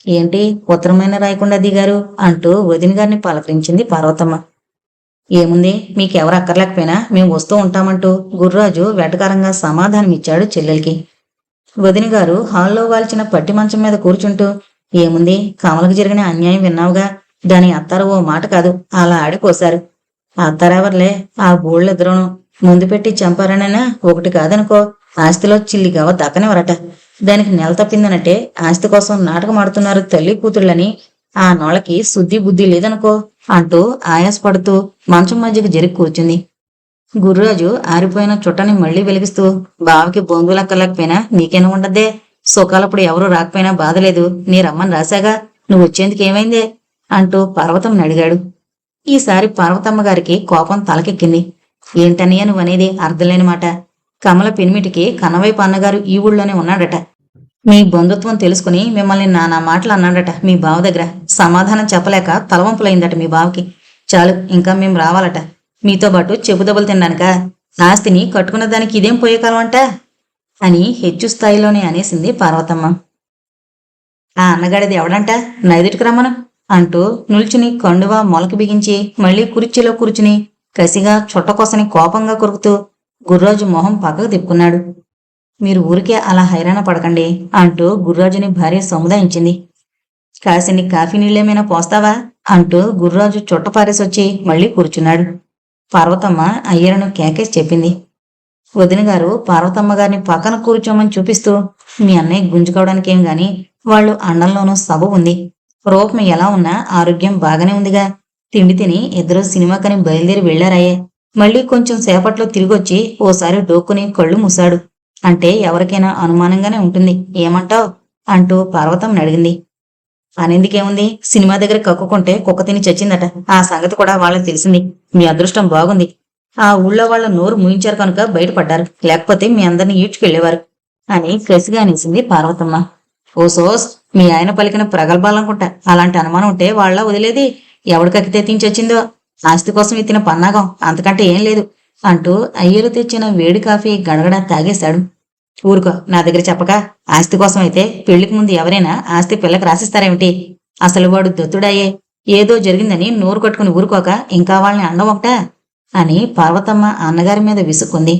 ఏంటి ఉత్తరమైన రాయకుండా దిగారు అంటూ వదిన గారిని పలకరించింది పార్వతమ్మ. ఏముంది, మీకెవరు అక్కర్లేకపోయినా మేము వస్తూ ఉంటామంటూ గుర్రాజు వెటకారంగా సమాధానమిచ్చాడు చెల్లెలికి. వదిన గారు హాల్లో వాల్చిన పట్టి మంచం మీద కూర్చుంటూ, ఏముంది, కమలకు జరిగిన అన్యాయం విన్నావుగా, దాని అత్తారు ఓ మాట కాదు అలా ఆడిపోశారు. అత్తారెవర్లే, ఆ బోళ్ళిద్దరూను ముందు పెట్టి చంపారనైనా ఒకటి కాదనుకో, ఆస్తిలో చిల్లిగవ దక్కనివరట. దానికి నెల తప్పిందనంటే ఆస్తి కోసం నాటకం ఆడుతున్నారు తల్లి కూతుళ్ళని ఆ నోళ్ళకి శుద్ధి బుద్ధి లేదనుకో అంటూ ఆయాసపడుతూ మంచం మధ్యకి జరిగి కూర్చుంది. గుర్రాజు ఆరిపోయిన చుట్టని మళ్లీ వెలిగిస్తూ, బావకి బంధువులక్కర్లేకపోయినా నీకేనా ఉండద్దే, సుఖాలప్పుడు ఎవరూ రాకపోయినా బాధలేదు, నీ రమ్మని రాశాగా, నువ్వు వచ్చేందుకు ఏమైందే అంటూ పార్వతమ్మని అడిగాడు. ఈసారి పార్వతమ్మ గారికి కోపం తలకెక్కింది. ఏంటన్నయ్య నువ్వనేది అర్థంలేని మాట. కమల పెనిమిటికి కన్నవైపు అన్నగారు ఈ ఊళ్ళోనే ఉన్నాడట. మీ బంధుత్వం తెలుసుకుని మిమ్మల్ని నానా మాటలు అన్నాడట మీ బావ దగ్గర. సమాధానం చెప్పలేక తలవంపులైందట మీ బావకి. చాలు, ఇంకా మేం రావాలట మీతో పాటు చెబుదబులు తినడానికా? ఆస్తిని కట్టుకున్న దానికి ఇదేం పోయే కాలం అంట అని హెచ్చు స్థాయిలోనే అనేసింది పార్వతమ్మ. ఆ అన్నగాడిది ఎవడంట, నైదుటికి రమ్మను అంటూ నిల్చుని కండువా మొలక బిగించి మళ్లీ కుర్చీలో కూర్చుని కసిగా చుట్టకొసని కోపంగా కొరుకుతూ గుర్రాజు మొహం పక్కకు తిప్పుకున్నాడు. మీరు ఊరికే అలా హైరాణ పడకండి అంటూ గుర్రాజుని భార్య సముదాయించింది. కాసిని కాఫీ నీళ్ళేమైనా పోస్తావా అంటూ గుర్రాజు చుట్టపారేసొచ్చి మళ్లీ కూర్చున్నాడు. పార్వతమ్మ అయ్యలను కేకేసి చెప్పింది. వదిన గారు పార్వతమ్మ గారిని పక్కన కూర్చోమని చూపిస్తూ, మీ అన్నయ్య గుంజుకోవడానికేం గాని వాళ్ళు అండంలోనూ సబ ఉంది. రూపం ఎలా ఉన్నా ఆరోగ్యం బాగానే ఉందిగా. తిండి తిని ఇద్దరూ సినిమాకని బయలుదేరి వెళ్లారాయే. మళ్లీ కొంచెం సేపట్లో తిరిగొచ్చి ఓసారి డోక్కుని కళ్ళు మూశాడు అంటే ఎవరికైనా అనుమానంగానే ఉంటుంది. ఏమంటావ్ అంటూ పార్వతమ్మని అడిగింది. అనేందుకేముంది, సినిమా దగ్గర కక్కుకుంటే కుక్క తిని చచ్చిందట. ఆ సంగతి కూడా వాళ్ళకి తెలిసింది. మీ అదృష్టం బాగుంది. ఆ ఊళ్ళో వాళ్ళ నోరు ముయించారు కనుక బయటపడ్డారు, లేకపోతే మీ అందరినీ ఈడ్చుకెళ్లేవారు అని కసిగా అనేసింది పార్వతమ్మ. ఓ సోస్, మీ ఆయన పలికిన ప్రగల్భాలనుకుంటా. అలాంటి అనుమానం ఉంటే వాళ్ళ వదిలేది. ఎవడికక్కితే తించొచ్చిందో, ఆస్తి కోసం ఎత్తిన పన్నాగం, అంతకంటే ఏం లేదు అంటూ అయ్యలు తెచ్చిన వేడి కాఫీ గడగడ తాగేశాడు. ఊరుకో, నా దగ్గర చెప్పక. ఆస్తి కోసం అయితే పెళ్లికి ముందు ఎవరైనా ఆస్తి పిల్లకి రాసిస్తారేమిటి? అసలు వాడు దత్తుడాయే. ఏదో జరిగిందని నోరు కట్టుకుని ఊరుకోక ఇంకా వాళ్ళని అండం ఒకటా అని పార్వతమ్మ అన్నగారి మీద విసుక్కుంది.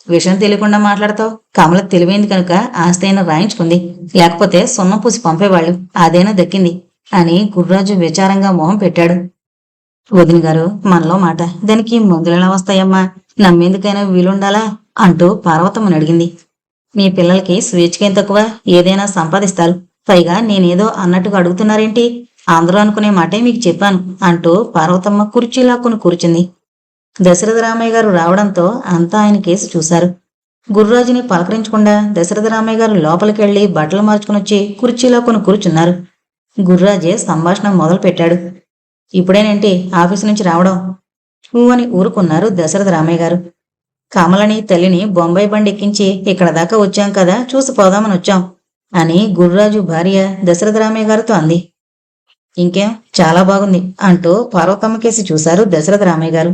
విషయం తెలియకుండా మాట్లాడతావు. కమల తెలివైంది కనుక ఆస్తి అయినా రాయించుకుంది, లేకపోతే సున్నం పూసి పంపేవాళ్లు. అదేనా దక్కింది అని గుర్రాజు విచారంగా మొహం పెట్టాడు. వదిన గారు, మనలో మాట, దానికి మందులెలా వస్తాయమ్మా? నమ్మేందుకైనా వీలుండాలా అంటూ పార్వతమ్మని అడిగింది. మీ పిల్లలకి స్వేచ్ఛకేం తక్కువ, ఏదైనా సంపాదిస్తారు. పైగా నేనేదో అన్నట్టుగా అడుగుతున్నారేంటి? అందరూ అనుకునే మాటే మీకు చెప్పాను అంటూ పార్వతమ్మ కుర్చీ లాక్కుని కూర్చుంది. దశరథ రామయ్య గారు రావడంతో అంతా ఆయన కేసు చూశారు. గుర్రాజుని పలకరించకుండా దశరథ రామయ్య గారు లోపలికెళ్లి బట్టలు మార్చుకునొచ్చి కుర్చీలాక్కుని కూర్చున్నారు. గుర్రాజే సంభాషణ మొదలు పెట్టాడు. ఇప్పుడేనేంటి ఆఫీసు నుంచి రావడం? అని ఊరుకున్నారు దశరథ రామయ్య గారు. కమలని తల్లిని బొంబాయి బండి ఎక్కించి ఇక్కడ దాకా వచ్చాం కదా, చూసిపోదామని వచ్చాం అని గుర్రాజు భార్య దశరథ రామయ్య గారితో అంది. ఇంకేం, చాలా బాగుంది అంటూ పార్వతమ్మ కేసి చూశారు దశరథ రామయ్య గారు.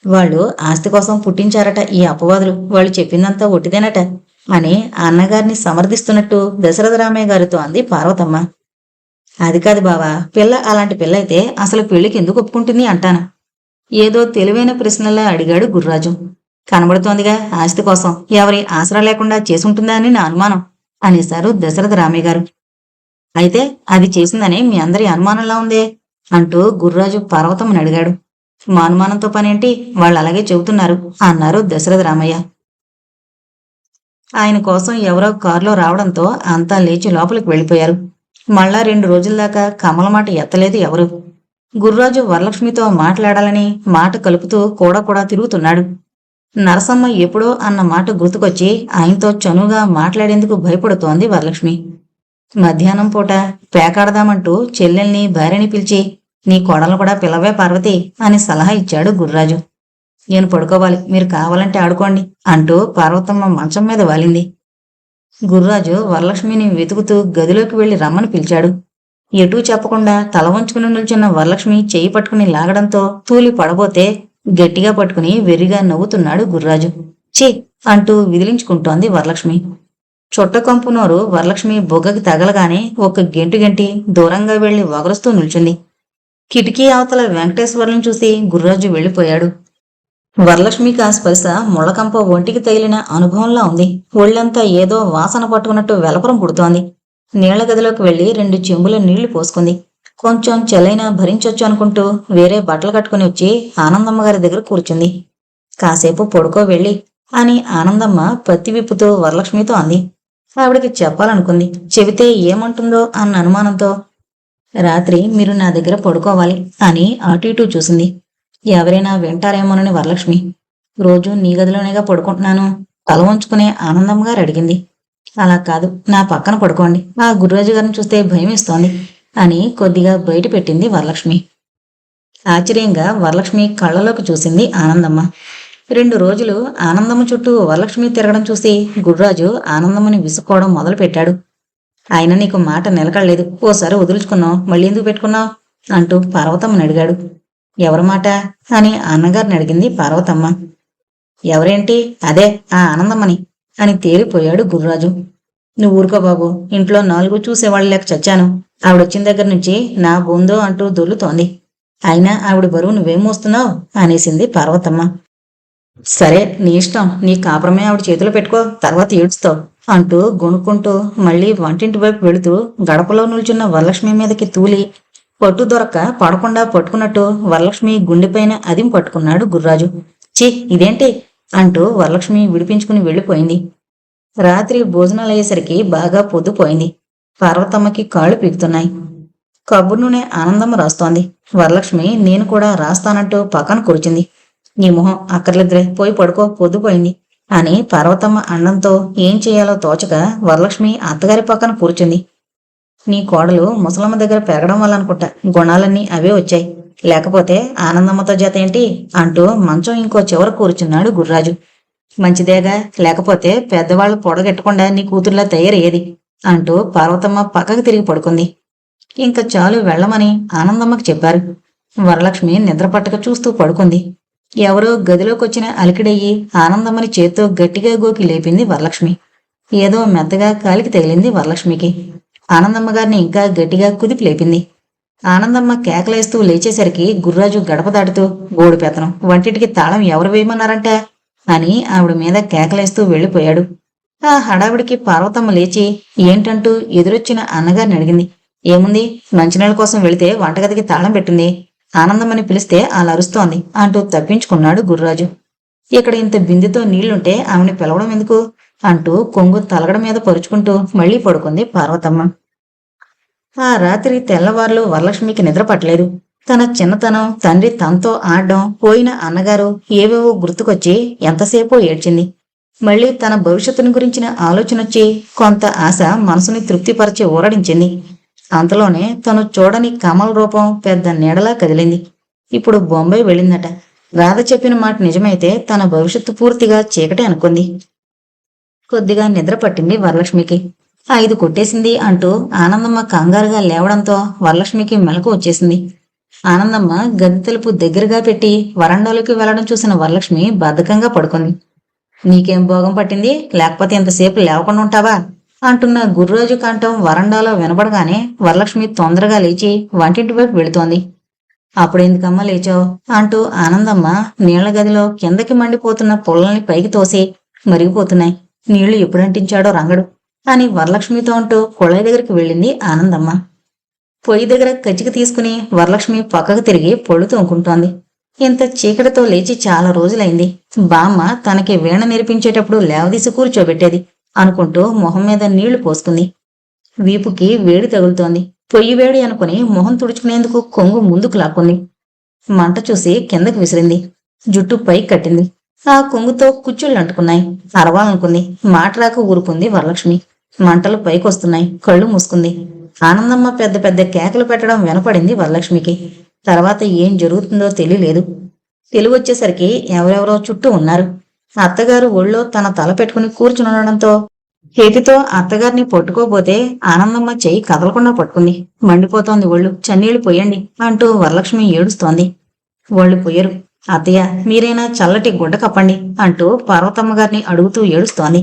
వాళ్ళు ఆస్తి కోసం పుట్టించారట ఈ అపవాదులు, వాళ్ళు చెప్పిందంతా ఒట్టిదేనట అని అన్నగారిని సమర్థిస్తున్నట్టు దశరథ రామయ్య గారితో అంది పార్వతమ్మ. అది కాదు బావా, పిల్ల అలాంటి పిల్ల అయితే అసలు పెళ్లికి ఎందుకు ఒప్పుకుంటుంది అంటాను. ఏదో తెలివైన ప్రశ్నలా అడిగాడు గుర్రాజు. కనబడుతోందిగా, ఆస్తి కోసం ఎవరి ఆసరా లేకుండా చేసుంటుందా అని నా అనుమానం అనేశారు దశరథ రామయ్య గారు. అయితే అది చేసిందని మీ అందరి అనుమానంలా ఉందే అంటూ గుర్రాజు పార్వతమ్మని అడిగాడు. మా అనుమానంతో పనేంటి, వాళ్ళు అలాగే చెబుతున్నారు అన్నారు దశరథ రామయ్య. ఆయన కోసం ఎవరో కారులో రావడంతో అంతా లేచి లోపలికి వెళ్ళిపోయారు. మళ్ళా 2 రోజుల దాకా కమల మాట ఎత్తలేదు ఎవరు. గుర్రాజు వరలక్ష్మితో మాట్లాడాలని మాట కలుపుతూ కూడా తిరుగుతున్నాడు. నరసమ్మ ఎప్పుడో అన్న మాట గుర్తుకొచ్చి ఆయనతో చనువుగా మాట్లాడేందుకు భయపడుతోంది వరలక్ష్మి. మధ్యాహ్నం పూట పేకాడదామంటూ చెల్లెల్ని భార్యని పిలిచి, నీ కోడలు కూడా పిలవే పార్వతి అని సలహా ఇచ్చాడు గుర్రాజు. నేను పడుకోవాలి, మీరు కావాలంటే ఆడుకోండి అంటూ పార్వతమ్మ మంచం మీద వాలింది. గుర్రాజు వరలక్ష్మిని వెతుకుతూ గదిలోకి వెళ్లి రమ్మని పిలిచాడు. ఎటూ చెప్పకుండా తల వంచుకుని నిల్చున్న వరలక్ష్మి చెయ్యి పట్టుకుని లాగడంతో తూలి పడబోతే గట్టిగా పట్టుకుని వెర్రిగా నవ్వుతున్నాడు గుర్రాజు. ఛీ అంటూ విదిలించుకుంటోంది వరలక్ష్మి. చుట్టకంపు నోరు వరలక్ష్మి బొగ్గకి తగలగానే ఒక గెంటు గెంటి దూరంగా వెళ్లి వగరుస్తూ నిల్చుంది. కిటికీ అవతల వెంకటేశ్వర్లను చూసి గుర్రాజు వెళ్లిపోయాడు. వరలక్ష్మికి ఆ స్పర్శ ముళ్ళకంప ఒంటికి తగిలిన అనుభవంలా ఉంది. ఒళ్ళంతా ఏదో వాసన పట్టుకున్నట్టు వెలపరం పుడుతోంది. నీళ్ల గదిలోకి వెళ్లి 2 చెంబుల నీళ్లు పోసుకుంది. కొంచెం చెల్లైనా భరించొచ్చు అనుకుంటూ వేరే బట్టలు కట్టుకుని వచ్చి ఆనందమ్మ గారి దగ్గర కూర్చుంది. కాసేపు పడుకో వెళ్ళి అని ఆనందమ్మ పత్తి విప్పుతూ వరలక్ష్మితో అంది. ఆవిడికి చెప్పాలనుకుంది, చెబితే ఏమంటుందో అన్న అనుమానంతో, రాత్రి మీరు నా దగ్గర పడుకోవాలి అని అటు ఇటూ చూసింది. ఎవరైనా వింటారేమోనని వరలక్ష్మి, రోజు నీ గదిలోనేగా పడుకుంటున్నాను తల వంచుకునే ఆనందమ్మ గారు అడిగింది. అలా కాదు, నా పక్కన పడుకోండి, ఆ గుర్రాజు గారిని చూస్తే భయం ఇస్తోంది అని కొద్దిగా బయట పెట్టింది వరలక్ష్మి. ఆశ్చర్యంగా వరలక్ష్మి కళ్ళలోకి చూసింది ఆనందమ్మ. 2 రోజులు ఆనందమ్మ చుట్టూ వరలక్ష్మి తిరగడం చూసి గుర్రాజు ఆనందమ్మని విసుక్కోవడం మొదలుపెట్టాడు. ఆయన నీకు మాట నిలకడలేదు, ఓసారి వదులుచుకున్నావు, మళ్ళీ ఎందుకు పెట్టుకున్నావు అంటూ పార్వతమ్మని అడిగాడు. ఎవరి మాట అని అన్నగారిని అడిగింది పార్వతమ్మ. ఎవరేంటి, అదే ఆ ఆనందమ్మని అని తేలిపోయాడు గుర్రాజు. నువ్వు ఊరుకో బాబు, ఇంట్లో 4 చూసేవాళ్ళు లేక చచ్చాను. ఆవిడొచ్చిన దగ్గర నుంచి నా బొందో అంటూ దొర్లుతోంది. అయినా ఆవిడ బరువు నువ్వేం మోస్తున్నావు అనేసింది పార్వతమ్మ. సరే నీ ఇష్టం, నీ కాపురమే ఆవిడ చేతిలో పెట్టుకో, తర్వాత ఏడుస్తావు అంటూ గొనుక్కుంటూ మళ్ళీ వంటింటి వైపు వెళుతూ గడపలో నిల్చున్న వరలక్ష్మి మీదకి తూలి పట్టు దొరక్క పడకుండా పట్టుకున్నట్టు వరలక్ష్మి గుండెపైన అదిం పట్టుకున్నాడు గుర్రాజు. ఛీ ఇదేంటి అంటూ వరలక్ష్మి విడిపించుకుని వెళ్ళిపోయింది. రాత్రి భోజనాలు అయ్యేసరికి బాగా పొద్దుపోయింది. పార్వతమ్మకి కాళ్ళు పీకుతున్నాయి. కబ్బు నూనె ఆనందమ్మ రాస్తోంది. వరలక్ష్మి నేను కూడా రాస్తానంటూ పక్కన కూర్చుంది. నీ మొహం అక్కర్లేదురే, పోయి పడుకో, పొద్దుపోయింది అని పార్వతమ్మ అండంతో ఏం చేయాలో తోచక వరలక్ష్మి అత్తగారి పక్కన కూర్చుంది. నీ కోడలు ముసలమ్మ దగ్గర పెరగడం వల్ల అనుకుంటా గుణాలన్నీ అవే వచ్చాయి, లేకపోతే ఆనందమ్మతో జత ఏంటి అంటూ మంచం ఇంకో చివర కూర్చున్నాడు గుర్రాజు. మంచిదేగా, లేకపోతే పెద్దవాళ్లు పొడగెట్టకుండా నీ కూతుర్లా తయారయ్యేది అంటూ పార్వతమ్మ పక్కకు తిరిగి పడుకుంది. ఇంకా చాలు వెళ్ళమని ఆనందమ్మకు చెప్పారు. వరలక్ష్మి నిద్రపట్టక చూస్తూ పడుకుంది. ఎవరో గదిలోకొచ్చిన అలికిడయ్యి ఆనందమ్మని చేత్తో గట్టిగా గోకి లేపింది వరలక్ష్మి. ఏదో మెత్తగా కాలికి తగిలింది వరలక్ష్మికి. ఆనందమ్మ గారిని ఇంకా గట్టిగా కుదిపి లేపింది. ఆనందమ్మ కేకలేస్తూ లేచేసరికి గుర్రాజు గడప దాటుతూ, గోడు పెత్తనం, వంటింటికి తాళం ఎవరు వేయమన్నారంట అని ఆవిడ మీద కేకలేస్తూ వెళ్ళిపోయాడు. ఆ హడావిడికి పార్వతమ్మ లేచి ఏంటంటూ ఎదురొచ్చిన అన్నగారిని అడిగింది. ఏముంది, మంచినీళ్ళ కోసం వెళితే వంటగదికి తాళం పెట్టింది, ఆనందమ్మని పిలిస్తే అలా అరుస్తోంది అంటూ తప్పించుకున్నాడు గుర్రాజు. ఇక్కడ ఇంత బిందెతో నీళ్లుంటే ఆమెని పిలవడం ఎందుకు అంటూ కొంగు తలగడ మీద పరుచుకుంటూ మళ్లీ పడుకుంది పార్వతమ్మ. ఆ రాత్రి తెల్లవార్లు వరలక్ష్మికి నిద్ర పట్టలేదు. తన చిన్నతనం, తండ్రి తనతో ఆడడం, పోయిన అన్నగారు ఏవేవో గుర్తుకొచ్చి ఎంతసేపో ఏడ్చింది. మళ్లీ తన భవిష్యత్తుని గురించిన ఆలోచనొచ్చి కొంత ఆశ మనసుని తృప్తిపరిచి ఊరడించింది. అంతలోనే తను చూడని కమల్ రూపం పెద్ద నీడలా కదిలింది. ఇప్పుడు బొంబాయి వెళ్ళిందట. రాధ చెప్పిన మాట నిజమైతే తన భవిష్యత్తు పూర్తిగా చీకటే అనుకుంది. కొద్దిగా నిద్ర పట్టింది వరలక్ష్మికి. 5 కొట్టేసింది అంటూ ఆనందమ్మ కంగారుగా లేవడంతో వరలక్ష్మికి మెలకు వచ్చేసింది. ఆనందమ్మ గది తలుపు దగ్గరగా పెట్టి వరండాలోకి వెళ్లడం చూసిన వరలక్ష్మి బద్ధకంగా పడుకుంది. నీకేం భోగం పట్టింది, లేకపోతే ఎంతసేపు లేవకుండా ఉంటావా అంటున్న గుర్రాజు కంఠం వరండాలో వినపడగానే వరలక్ష్మి తొందరగా లేచి వంటింటి వైపు వెళుతోంది. అప్పుడెందుకమ్మా లేచావు అంటూ ఆనందమ్మ నీళ్ల గదిలో కిందకి మండిపోతున్న పుల్లల్ని పైకి తోసి మరిగిపోతున్నాయి, నీళ్లు ఎప్పుడంటించాడో రంగడు అని వరలక్ష్మితో అంటూ కుళాయి దగ్గరికి వెళ్ళింది ఆనందమ్మ. పొయ్యి దగ్గర కచ్చిక తీసుకుని వరలక్ష్మి పక్కకు తిరిగి పొళ్ళు తోముకుంటోంది. ఇంత చీకటితో లేచి చాలా రోజులైంది. బామ్మ తనకి వీణ నేర్పించేటప్పుడు లేవదీసి కూర్చోబెట్టేది అనుకుంటూ మొహం మీద నీళ్లు పోసుకుంది. వీపుకి వేడి తగులుతోంది. పొయ్యి వేడి అనుకుని మొహం తుడుచుకునేందుకు కొంగు ముందుకు లాక్కుంది. మంట చూసి కిందకి విసిరింది. జుట్టు పైకి కట్టింది. ఆ కొంగుతో కుచ్చుళ్ళు అంటుకున్నాయి. అరవాలనుకుంది. మాట రాక ఊరుకుంది వరలక్ష్మి. మంటలు పైకొస్తున్నాయి. కళ్ళు మూసుకుంది. ఆనందమ్మ పెద్ద పెద్ద కేకలు పెట్టడం వినపడింది వరలక్ష్మికి. తర్వాత ఏం జరుగుతుందో తెలియలేదు. తెలివొచ్చేసరికి ఎవరెవరో చుట్టూ ఉన్నారు. అత్తగారు ఒళ్ళో తన తల పెట్టుకుని కూర్చునుండడంతో చేతితో అత్తగారిని పట్టుకోబోతే ఆనందమ్మ చెయ్యి కదలకుండా పట్టుకుంది. మండిపోతోంది ఒళ్ళు, చన్నీళ్లు పొయ్యండి అంటూ వరలక్ష్మి ఏడుస్తోంది. ఒళ్ళు పొయ్యరు. అత్తయ్య మీరైనా చల్లటి గుడ్డ కప్పండి అంటూ పార్వతమ్మ గారిని అడుగుతూ ఏడుస్తోంది.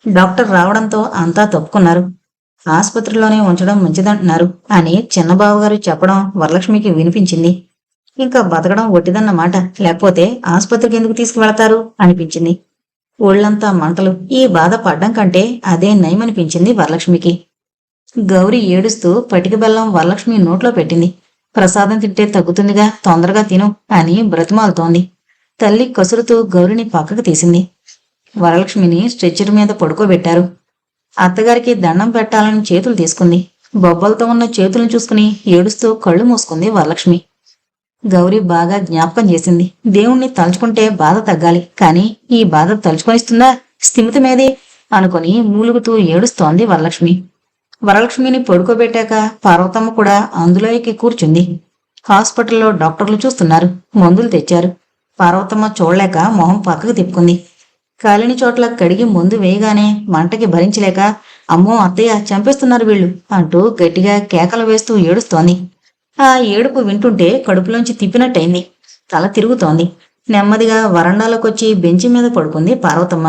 డాక్టర్ రావడంతో అంతా తప్పుకున్నారు. ఆసుపత్రిలోనే ఉంచడం మంచిదంటున్నారు అని చిన్నబావగారు చెప్పడం వరలక్ష్మికి వినిపించింది. ఇంకా బతకడం ఒట్టిదన్నమాట, లేకపోతే ఆసుపత్రికి ఎందుకు తీసుకువెళతారు అనిపించింది. ఒళ్లంతా మంటలు. ఈ బాధ పడ్డం కంటే అదే నయమనిపించింది వరలక్ష్మికి. గౌరి ఏడుస్తూ పటిక బెల్లం వరలక్ష్మి నోట్లో పెట్టింది. ప్రసాదం తింటే తగ్గుతుందిగా, తొందరగా తిను అని బ్రతిమాలుతోంది. తల్లి కసురుతూ గౌరిని పక్కకు తీసింది. వరలక్ష్మిని స్ట్రెచ్చర్ మీద పడుకోబెట్టారు. అత్తగారికి దండం పెట్టాలని చేతులు తీసుకుంది. బొబ్బలతో ఉన్న చేతులను చూసుకుని ఏడుస్తూ కళ్ళు మూసుకుంది వరలక్ష్మి. గౌరీ బాగా జ్ఞాపకం చేసింది. దేవుణ్ణి తలుచుకుంటే బాధ తగ్గాలి, కాని ఈ బాధ తలుచుకొనిస్తుందా, స్థిమితమేది అనుకుని మూలుగుతూ ఏడుస్తోంది వరలక్ష్మి. వరలక్ష్మిని పడుకోబెట్టాక పార్వతమ్మ కూడా అందులో ఎక్కి కూర్చుంది. హాస్పిటల్లో డాక్టర్లు చూస్తున్నారు. మందులు తెచ్చారు. పార్వతమ్మ చూడలేక మొహం పక్కకు తిప్పుకుంది. కాలిని చోట్ల కడిగి మందు వేయగానే మంటకి భరించలేక అమ్మో అత్తయ్య చంపేస్తున్నారు వీళ్ళు అంటూ గట్టిగా కేకలు వేస్తూ ఏడుస్తోంది. ఆ ఏడుపు వింటుంటే కడుపులోంచి తిప్పినట్టయింది. తల తిరుగుతోంది. నెమ్మదిగా వరండాలోకొచ్చి బెంచి మీద పడుకుంది పార్వతమ్మ.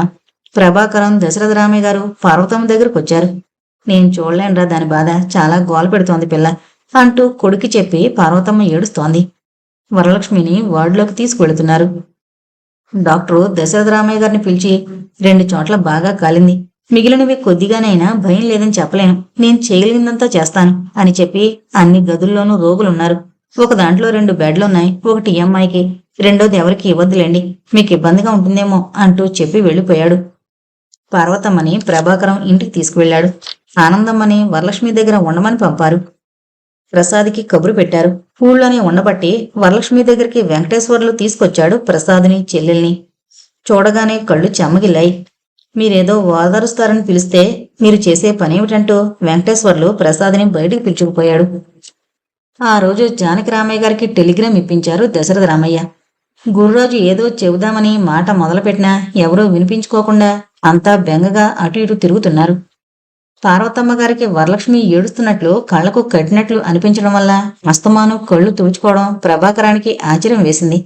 ప్రభాకరం, దశరథరామయ్య గారు పార్వతమ్మ దగ్గరకొచ్చారు. నేను చూడలేనురా దాని బాధ, చాలా గోల పెడుతోంది పిల్ల అంటూ కొడుకు చెప్పి పార్వతమ్మ ఏడుస్తోంది. వరలక్ష్మిని వార్డులోకి తీసుకువెళుతున్నారు. డాక్టరు దశరథరామయ్య గారిని పిలిచి 2 చోట్ల బాగా కాలింది, మిగిలినవి కొద్దిగానైనా భయం లేదని చెప్పలేను, నేను చేయగలిగిందంతా చేస్తాను అని చెప్పి అన్ని గదుల్లోనూ రోగులున్నారు. ఒక దాంట్లో 2 బెడ్లున్నాయి. ఒకటి ఈ అమ్మాయికి, రెండోది ఎవరికి ఇవ్వద్దులేండి, మీకు ఇబ్బందిగా ఉంటుందేమో అంటూ చెప్పి వెళ్ళిపోయాడు. పార్వతమ్మని ప్రభాకరం ఇంటికి తీసుకువెళ్లాడు. ఆనందమ్మని వరలక్ష్మి దగ్గర ఉండమని పంపారు. ప్రసాద్కి కబురు పెట్టారు. ఊళ్ళోనే ఉండబట్టి వరలక్ష్మి దగ్గరికి వెంకటేశ్వర్లు తీసుకొచ్చాడు ప్రసాద్ని, చెల్లెల్ని. చూడగానే కళ్ళు చెమ్మగిల్లాయి. మీరేదో ఓదారుస్తారని పిలిస్తే మీరు చేసే పనేమిటంటూ వెంకటేశ్వర్లు ప్రసాద్ని బయటికి పిలుచుకుపోయాడు. ఆ రోజు జానకి రామయ్య గారికి టెలిగ్రామ్ ఇప్పించారు దశరథ రామయ్య. గురురాజు ఏదో చెబుదామని మాట మొదలుపెట్టినా ఎవరూ వినిపించుకోకుండా అంతా బెంగగా అటు ఇటు తిరుగుతున్నారు. పార్వతమ్మ గారికి వరలక్ష్మి ఏడుస్తున్నట్లు కళ్లకు కట్టినట్లు అనిపించడం వల్ల అస్తమాను కళ్ళు తుడుచుకోవడం ప్రభాకరానికి ఆశ్చర్యం వేసింది.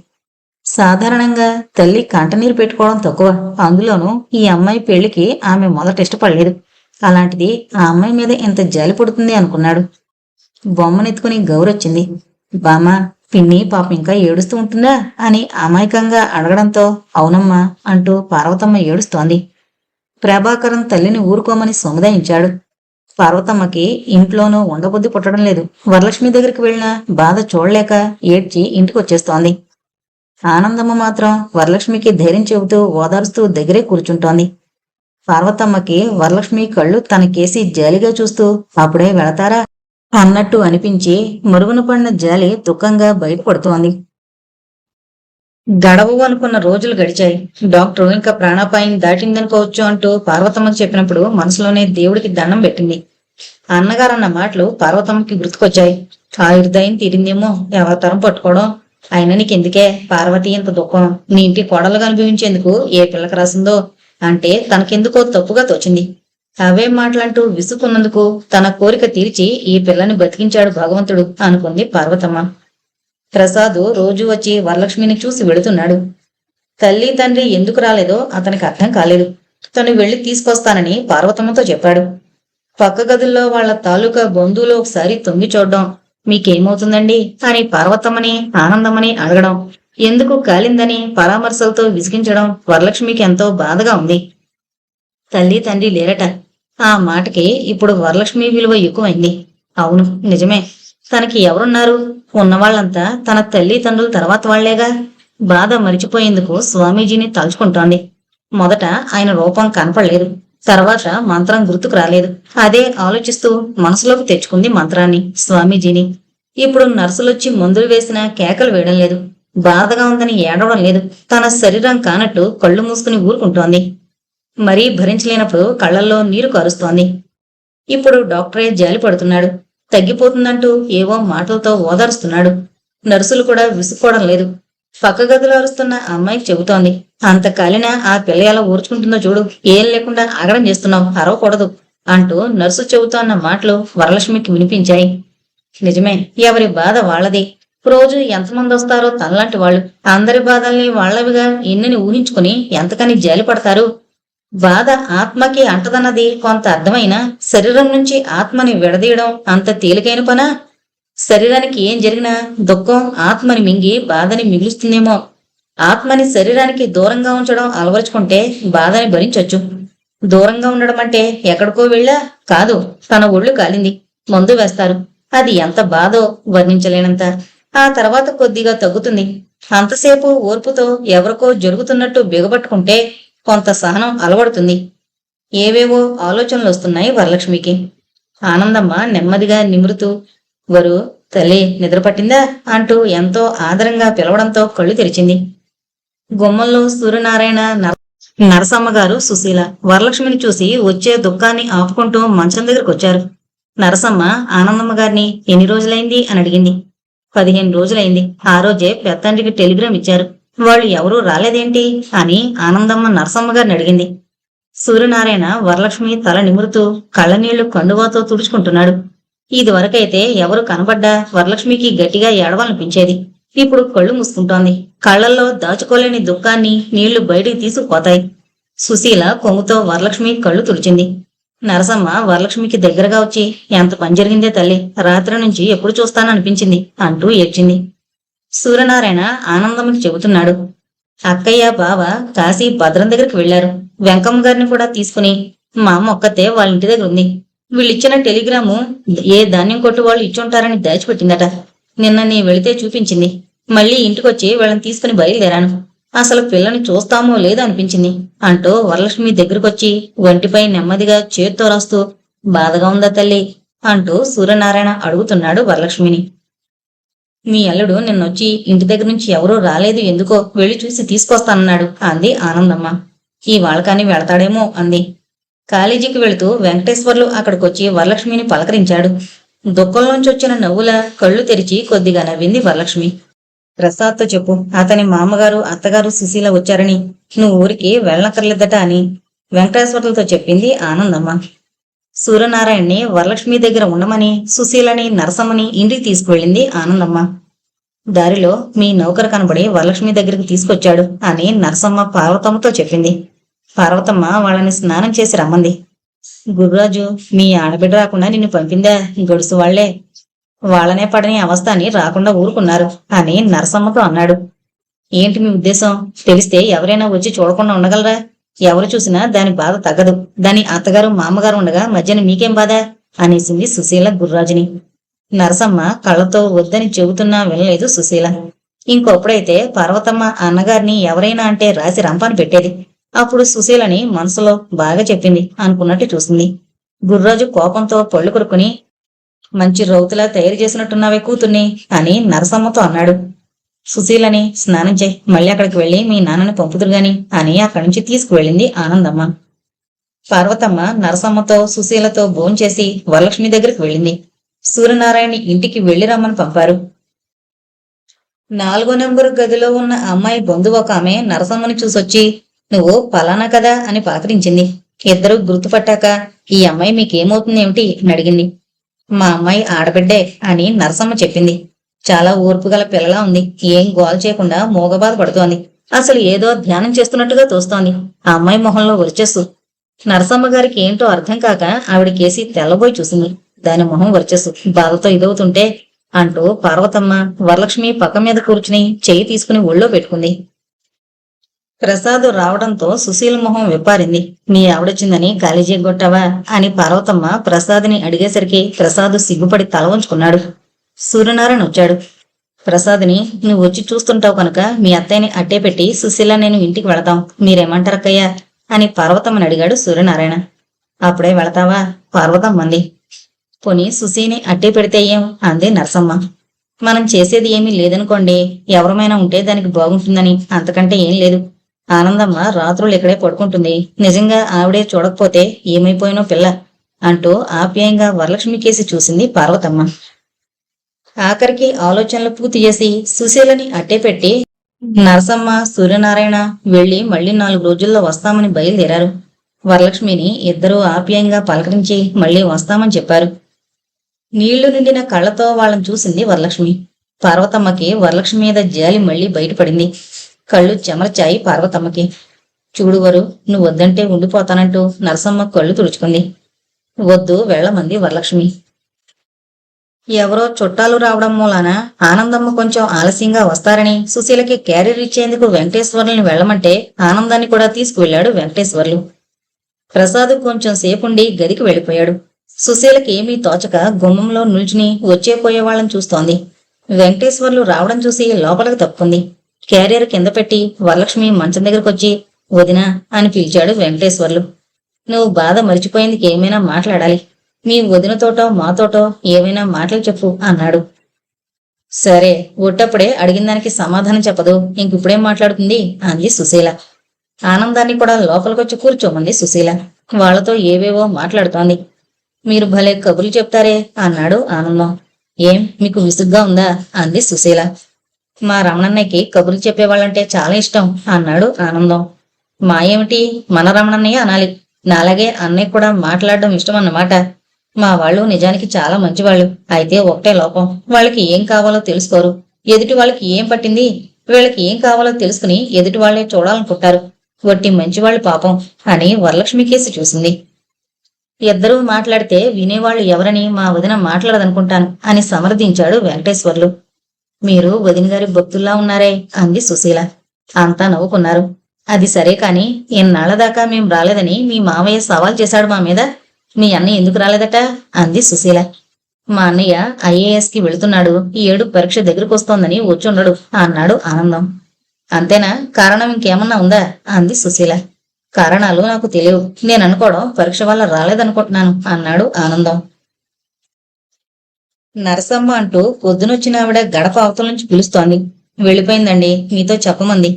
సాధారణంగా తల్లి కంటనీరు పెట్టుకోవడం తక్కువ, అందులోనూ ఈ అమ్మాయి పెళ్లికి ఆమె మొదట ఇష్టపడలేదు. అలాంటిది ఆ అమ్మాయి మీద ఎంత జాలి పడుతుంది అనుకున్నాడు. బొమ్మనెత్తుకుని గౌరొచ్చింది. బామ్మ, పిన్ని పాప ఇంకా ఏడుస్తూ ఉంటుందా అని అమాయకంగా అడగడంతో అవునమ్మా అంటూ పార్వతమ్మ ఏడుస్తోంది. ప్రభాకరం తల్లిని ఊరుకోమని సముదాయించాడు. పార్వతమ్మకి ఇంట్లోనూ ఉండబుద్ధి పుట్టడం లేదు. వరలక్ష్మి దగ్గరికి వెళ్ళినా బాధ చూడలేక ఏడ్చి ఇంటికొచ్చేస్తోంది. ఆనందమ్మ మాత్రం వరలక్ష్మికి ధైర్యం చెబుతూ ఓదారుస్తూ దగ్గరే కూర్చుంటోంది. పార్వతమ్మకి వరలక్ష్మి కళ్ళు తనకేసి జాలిగా చూస్తూ అప్పుడే వెళతారా అన్నట్టు అనిపించి మరుగున పడిన జాలి దుఃఖంగా బయటపడుతోంది. గడవు అనుకున్న రోజులు గడిచాయి. డాక్టర్ ఇంకా ప్రాణాపాయం దాటిందనుకోవచ్చు అంటూ పార్వతమ్మకి చెప్పినప్పుడు మనసులోనే దేవుడికి దండం పెట్టింది. అన్నగారన్న మాటలు పార్వతమ్మకి గుర్తుకొచ్చాయి. ఆయుర్దాయం తీరిందేమో, ఎవరి తరం పట్టుకోవడం, అయినా నీకెందుకే పార్వతి ఇంత దుఃఖం, నీ ఇంటి కోడలుగా అనుభవించేందుకు ఏ పిల్లకి రాసిందో అంటే తనకెందుకో తప్పుగా తోచింది. అవే మాటలంటూ విసుకున్నందుకు తన కోరిక తీర్చి ఈ పిల్లని బతికించాడు భగవంతుడు అనుకుంది పార్వతమ్మ. ప్రసాదు రోజు వచ్చి వరలక్ష్మిని చూసి వెళుతున్నాడు. తల్లి తండ్రి ఎందుకు రాలేదో అతనికి అర్థం కాలేదు. తను వెళ్లి తీసుకొస్తానని పార్వతమ్మతో చెప్పాడు. పక్క గదుల్లో వాళ్ళ తాలూకా బంధువులు ఒకసారి తొంగి చూడడం, మీకేమవుతుందండి అని పార్వతమ్మని ఆనందమని అడగడం, ఎందుకు కాలిందని పరామర్శలతో విసిగించడం వరలక్ష్మికి ఎంతో బాధగా ఉంది. తల్లి తండ్రి లేరట. ఆ మాటకి ఇప్పుడు వరలక్ష్మి విలువ ఎక్కువైంది. అవును, నిజమే. తనకి ఎవరున్నారు? ఉన్నవాళ్లంతా తన తల్లి తండ్రుల తర్వాత వాళ్లేగా. బాధ మరిచిపోయేందుకు స్వామీజీని తలుచుకుంటోంది. మొదట ఆయన రూపం కనపడలేదు. తర్వాత మంత్రం గుర్తుకు రాలేదు. అదే ఆలోచిస్తూ మనసులోకి తెచ్చుకుంది మంత్రాన్ని, స్వామీజీని. ఇప్పుడు నర్సులొచ్చి మందులు వేసినా కేకలు వేయడం లేదు. బాధగా ఉందని ఏడవడం లేదు. తన శరీరం కానట్టు కళ్ళు మూసుకుని ఊరుకుంటోంది. మరీ భరించలేనప్పుడు కళ్లల్లో నీరు కారుస్తోంది. ఇప్పుడు డాక్టరే జాలి పడుతున్నాడు. తగ్గిపోతుందంటూ ఏవో మాటలతో ఓదారుస్తున్నాడు. నర్సులు కూడా విసుక్కోవడం లేదు. పక్క గదిలో అరుస్తున్న అమ్మాయికి చెబుతోంది, అంత కాలినా ఆ పిల్ల ఎలా ఊర్చుకుంటుందో చూడు. ఏం లేకుండా ఆగడం చేస్తున్నావు, అరవకూడదు అంటూ నర్సు చెబుతోన్న మాటలు వరలక్ష్మికి వినిపించాయి. నిజమే, ఎవరి బాధ వాళ్లది. రోజు ఎంతమంది వస్తారో తనలాంటి వాళ్ళు. అందరి బాధల్ని వాళ్లవిగా ఎన్నని ఊహించుకుని ఎంతకని జాలి పడతారు. బాధ ఆత్మకి అంటదన్నది కొంత అర్థమైనా శరీరం నుంచి ఆత్మని విడదీయడం అంత తేలికైన పనా? శరీరానికి ఏం జరిగినా దుఃఖం ఆత్మని మింగి బాధని మిగులుస్తుందేమో. ఆత్మని శరీరానికి దూరంగా ఉంచడం అలవరుచుకుంటే బాధని భరించొచ్చు. దూరంగా ఉండడం అంటే ఎక్కడికో వెళ్ళా కాదు, తన ఒళ్ళు కాలింది, మందు వేస్తారు. అది ఎంత బాధో వర్ణించలేనంత. ఆ తర్వాత కొద్దిగా తగ్గుతుంది. అంతసేపు ఓర్పుతో ఎవరికో జరుగుతున్నట్టు బిగబట్టుకుంటే కొంత సహనం అలవడుతుంది. ఏవేవో ఆలోచనలు వస్తున్నాయి వరలక్ష్మికి. ఆనందమ్మ నెమ్మదిగా నిమురుతూ, వరు, తల్లి నిద్రపట్టిందా అంటూ ఎంతో ఆదరంగా పిలవడంతో కళ్ళు తెరిచింది. గుమ్మంలో సూర్యనారాయణ, నరసమ్మ గారు, సుశీల వరలక్ష్మిని చూసి వచ్చే దుఃఖాన్ని ఆపుకుంటూ మంచం దగ్గరకు వచ్చారు. నరసమ్మ ఆనందమ్మ గారిని ఎన్ని రోజులైంది అని అడిగింది. 15 రోజులైంది. ఆ రోజే పెత్తండ్రికి టెలిగ్రామ్ ఇచ్చారు. వాళ్ళు ఎవరూ రాలేదేంటి అని ఆనందమ్మ నరసమ్మ గారిని అడిగింది. సూర్యనారాయణ వరలక్ష్మి తల నిమురుతూ కళ్ళనీళ్లు కండువాతో తుడుచుకుంటున్నాడు. ఇదివరకైతే ఎవరు కనబడ్డా వరలక్ష్మికి గట్టిగా ఏడవాలనిపించేది. ఇప్పుడు కళ్ళు మూసుకుంటోంది. కళ్లల్లో దాచుకోలేని దుఃఖాన్ని నీళ్లు బయటికి తీసుకుపోతాయి. సుశీల కొంగుతో వరలక్ష్మి కళ్ళు తుడిచింది. నరసమ్మ వరలక్ష్మికి దగ్గరగా వచ్చి, ఎంత పని జరిగిందే తల్లి, రాత్రి నుంచి ఎప్పుడు చూస్తాననిపించింది అంటూ ఏడ్చింది. సూర్యనారాయణ ఆనందమ్మకి చెబుతున్నాడు. అక్కయ్య బావ కాశీ భద్రం దగ్గరికి వెళ్లారు. వెంకమ్మ గారిని కూడా తీసుకుని. మా అమ్మ ఒక్కతే వాళ్ళ ఇంటి దగ్గర ఉంది. వీళ్ళిచ్చిన టెలిగ్రాము ఏ ధాన్యం కొట్టు వాళ్ళు ఇచ్చుంటారని దాచిపెట్టిందట. నిన్న నీ వెళితే చూపించింది. మళ్ళీ ఇంటికొచ్చి వీళ్ళని తీసుకుని బయలుదేరాను. అసలు పిల్లని చూస్తామో లేదో అనిపించింది అంటూ వరలక్ష్మి దగ్గరకొచ్చి వంటిపై నెమ్మదిగా చేత్తో రాస్తూ, బాధగా ఉందా తల్లి అంటూ సూర్యనారాయణ అడుగుతున్నాడు వరలక్ష్మిని. మీ అల్లుడు నిన్నొచ్చి ఇంటి దగ్గర నుంచి ఎవరూ రాలేదు, ఎందుకో వెళ్లి చూసి తీసుకొస్తానన్నాడు అంది ఆనందమ్మ. ఈ వాళ్ళకాని వెళతాడేమో అంది. కాలేజీకి వెళుతూ వెంకటేశ్వర్లు అక్కడికొచ్చి వరలక్ష్మిని పలకరించాడు. దుఃఖంలోంచి వచ్చిన నవ్వుల కళ్ళు తెరిచి కొద్దిగా నవ్వింది వరలక్ష్మి. ప్రసాద్తో చెప్పు, అతని మామగారు అత్తగారు సుశీల వచ్చారని, నువ్వు ఊరికి వెళ్ళనక్కర్లేదట అని వెంకటేశ్వర్లతో చెప్పింది ఆనందమ్మ. సూర్యనారాయణ్ణి వరలక్ష్మి దగ్గర ఉండమని సుశీలని నరసమ్మని ఇంటికి తీసుకువెళ్ళింది ఆనందమ్మ. దారిలో మీ నౌకరు కనబడి వరలక్ష్మి దగ్గరికి తీసుకొచ్చాడు అని నరసమ్మ పార్వతమ్మతో చెప్పింది. పార్వతమ్మ వాళ్ళని స్నానం చేసి రమ్మంది. గుర్రాజు మీ ఆడబిడ్డ రాకుండా నిన్ను పంపిందా? గడుసు వాళ్లే వాళ్ళనే పడని అవస్థ అని రాకుండా ఊరుకున్నారు అని నరసమ్మతో అన్నాడు. ఏంటి మీ ఉద్దేశం? తెలిస్తే ఎవరైనా వచ్చి చూడకుండా ఉండగలరా? ఎవరు చూసినా దాని బాధ తగ్గదు. దాని అత్తగారు మామగారు ఉండగా మధ్యన మీకేం బాధ అనేసింది సుశీల గుర్రాజుని. నరసమ్మ కళ్ళతో వద్దని చెబుతున్నా వినలేదు సుశీల. ఇంకొప్పుడైతే పార్వతమ్మ అన్నగారిని ఎవరైనా అంటే రాసి రంపాన్ని పెట్టేది. అప్పుడు సుశీలని మనసులో బాగా చెప్పింది అనుకున్నట్టు చూసింది. గుర్రాజు కోపంతో పళ్ళు కొరుకుని, మంచి రౌతులా తయారు చేసినట్టున్నావే కూతుర్ని అని నరసమ్మతో అన్నాడు. సుశీలని స్నానం చేయి, మళ్ళీ అక్కడికి వెళ్లి మీ నాన్నని పంపుదురుగాని అని అక్కడి నుంచి తీసుకువెళ్ళింది ఆనందమ్మ. పార్వతమ్మ నరసమ్మతో సుశీలతో భోంచేసి వరలక్ష్మి దగ్గరికి వెళ్ళింది. సూర్యనారాయణ ఇంటికి వెళ్లి రమ్మని పంపారు. 4వ నెంబరు గదిలో ఉన్న అమ్మాయి బంధువు ఒక ఆమె నరసమ్మని చూసొచ్చి, నువ్వు పలానా కదా అని పలకరించింది. ఇద్దరు గుర్తుపట్టాక, ఈ అమ్మాయి మీకేమవుతుందేమిటి అని అడిగింది. మా అమ్మాయి ఆడబిడ్డే అని నరసమ్మ చెప్పింది. చాలా ఓర్పుగల పిల్లలా ఉంది. ఏం గోల్ చేయకుండా మూగబాధ పడుతోంది. అసలు ఏదో ధ్యానం చేస్తున్నట్టుగా తోస్తోంది. ఆ అమ్మాయి మొహంలో వర్చస్సు. నరసమ్మ గారికి ఏంటో అర్థం కాక ఆవిడ కేసి తెల్లబోయి చూసింది. దాని మొహం వర్చస్సు బాధతో ఇదవుతుంటే అంటూ పార్వతమ్మ వరలక్ష్మి పక్క మీద కూర్చుని చెయ్యి తీసుకుని ఒళ్ళో పెట్టుకుంది. ప్రసాదు రావడంతో సుశీల మొహం విప్పారింది. మీ ఆవిడొచ్చిందని గాలి జేగొట్టావా అని పార్వతమ్మ ప్రసాద్ని అడిగేసరికి ప్రసాదు సిగ్గుపడి తల వంచుకున్నాడు. సూర్యనారాయణ వచ్చాడు. ప్రసాద్ని నువ్వు వచ్చి చూస్తుంటావు కనుక మీ అత్తయ్యని అట్టే పెట్టి సుశీల నేను ఇంటికి వెళతాం, మీరేమంటారక్కయ్యా అని పార్వతమ్మని అడిగాడు సూర్యనారాయణ. అప్పుడే వెళతావా పార్వతమ్మంది. పోనీ సుశీని అట్టే పెడితే ఏం అంది నరసమ్మ. మనం చేసేది ఏమీ లేదనుకోండి, ఎవరమైనా ఉంటే దానికి బాగుంటుందని, అంతకంటే ఏం లేదు. ఆనందమ్మ రాత్రులు ఇక్కడే పడుకుంటుంది. నిజంగా ఆవిడే చూడకపోతే ఏమైపోయినో పిల్ల అంటూ ఆప్యాయంగా వరలక్ష్మి కేసి చూసింది పార్వతమ్మ. ఆఖరికి ఆలోచనలు పూర్తి చేసి సుశీలని అట్టే పెట్టి నరసమ్మ సూర్యనారాయణ వెళ్లి మళ్లీ 4 రోజుల్లో వస్తామని బయలుదేరారు. వరలక్ష్మిని ఇద్దరూ ఆప్యాయంగా పలకరించి మళ్లీ వస్తామని చెప్పారు. నీళ్లు నిండిన కళ్లతో వాళ్ళని చూసింది వరలక్ష్మి. పార్వతమ్మకి వరలక్ష్మి మీద జాలి మళ్లీ బయటపడింది. కళ్ళు చెమరచాయి పార్వతమ్మకి. చూడువరు, నువ్వు వద్దంటే ఉండిపోతానంటూ నరసమ్మ కళ్ళు తుడుచుకుంది. వద్దు వెళ్లమంది వరలక్ష్మి. ఎవరో చుట్టాలు రావడం మూలాన ఆనందమ్మ కొంచెం ఆలస్యంగా వస్తారని సుశీలకి క్యారియర్ ఇచ్చేందుకు వెంకటేశ్వర్లని వెళ్లమంటే ఆనందాన్ని కూడా తీసుకువెళ్లాడు వెంకటేశ్వర్లు. ప్రసాద్ కొంచెం సేపుండి గదికి వెళ్లిపోయాడు. సుశీలకి ఏమీ తోచక గుమ్మంలో నిల్చుని వచ్చేపోయే వాళ్ళని చూస్తోంది. వెంకటేశ్వర్లు రావడం చూసి లోపలికి తప్పుకుంది. క్యారియర్ కింద పెట్టి వరలక్ష్మి మంచం దగ్గరకొచ్చి వదినా అని పిలిచాడు వెంకటేశ్వర్లు. నువ్వు బాధ మరిచిపోయేందుకు ఏమైనా మాట్లాడాలి. మీ వదినతోటో మాతోటో ఏమైనా మాటలు చెప్పు అన్నాడు. సరే, ఒట్టప్పుడే అడిగిన దానికి సమాధానం చెప్పదు, ఇంకిప్పుడేం మాట్లాడుతుంది అంది సుశీల. ఆనందాన్ని కూడా లోపలికొచ్చి కూర్చోమంది సుశీల. వాళ్లతో ఏవేవో మాట్లాడుతోంది. మీరు భలే కబుర్లు చెప్తారే అన్నాడు ఆనందం. ఏం మీకు విసుగ్గా ఉందా అంది సుశీల. మా రమణన్నయ్యకి కబుర్లు చెప్పేవాళ్ళంటే చాలా ఇష్టం అన్నాడు ఆనందం. మా ఏమిటి, మన రమణన్నయ్య అనాలి. నాలాగే అన్నయ్య కూడా మాట్లాడడం ఇష్టం అన్నమాట. మా వాళ్ళు నిజానికి చాలా మంచివాళ్ళు. అయితే ఒకటే లోపం, వాళ్ళకి ఏం కావాలో తెలుసుకోరు. ఎదుటి వాళ్ళకి ఏం పట్టింది, వీళ్ళకి ఏం కావాలో తెలుసుకుని ఎదుటి వాళ్లే చూడాలనుకుంటారు. వట్టి మంచివాళ్ళు పాపం అని వరలక్ష్మి కేసి చూసింది. ఇద్దరూ మాట్లాడితే వినేవాళ్లు ఎవరని మా వదిన మాట్లాడదనుకుంటాను అని సమర్థించాడు వెంకటేశ్వర్లు. మీరు వదిన గారి భక్తుల్లా ఉన్నారే అంది సుశీల. అంతా నవ్వుకున్నారు. అది సరే కాని ఇన్నాళ్ల దాకా మేం రాలేదని మీ మావయ్య సవాల్ చేశాడు మా మీద. మీ అన్నయ్య ఎందుకు రాలేదట అంది సుశీల. మా అన్నయ్య IAS కి వెళుతున్నాడు, ఈ ఏడు పరీక్ష దగ్గరకు వస్తోందని వచ్చుండడు అన్నాడు ఆనందం. అంతేనా, కారణం ఇంకేమన్నా ఉందా అంది సుశీల. కారణాలు నాకు తెలియవు, నేను అనుకోవడం పరీక్ష వల్ల రాలేదనుకుంటున్నాను అన్నాడు ఆనందం. నరసమ్మ అంటూ పొద్దునొచ్చిన ఆవిడ గడప అవతల నుంచి పిలుస్తోంది. వెళ్ళిపోయిందండి, మీతో చెప్పమంది.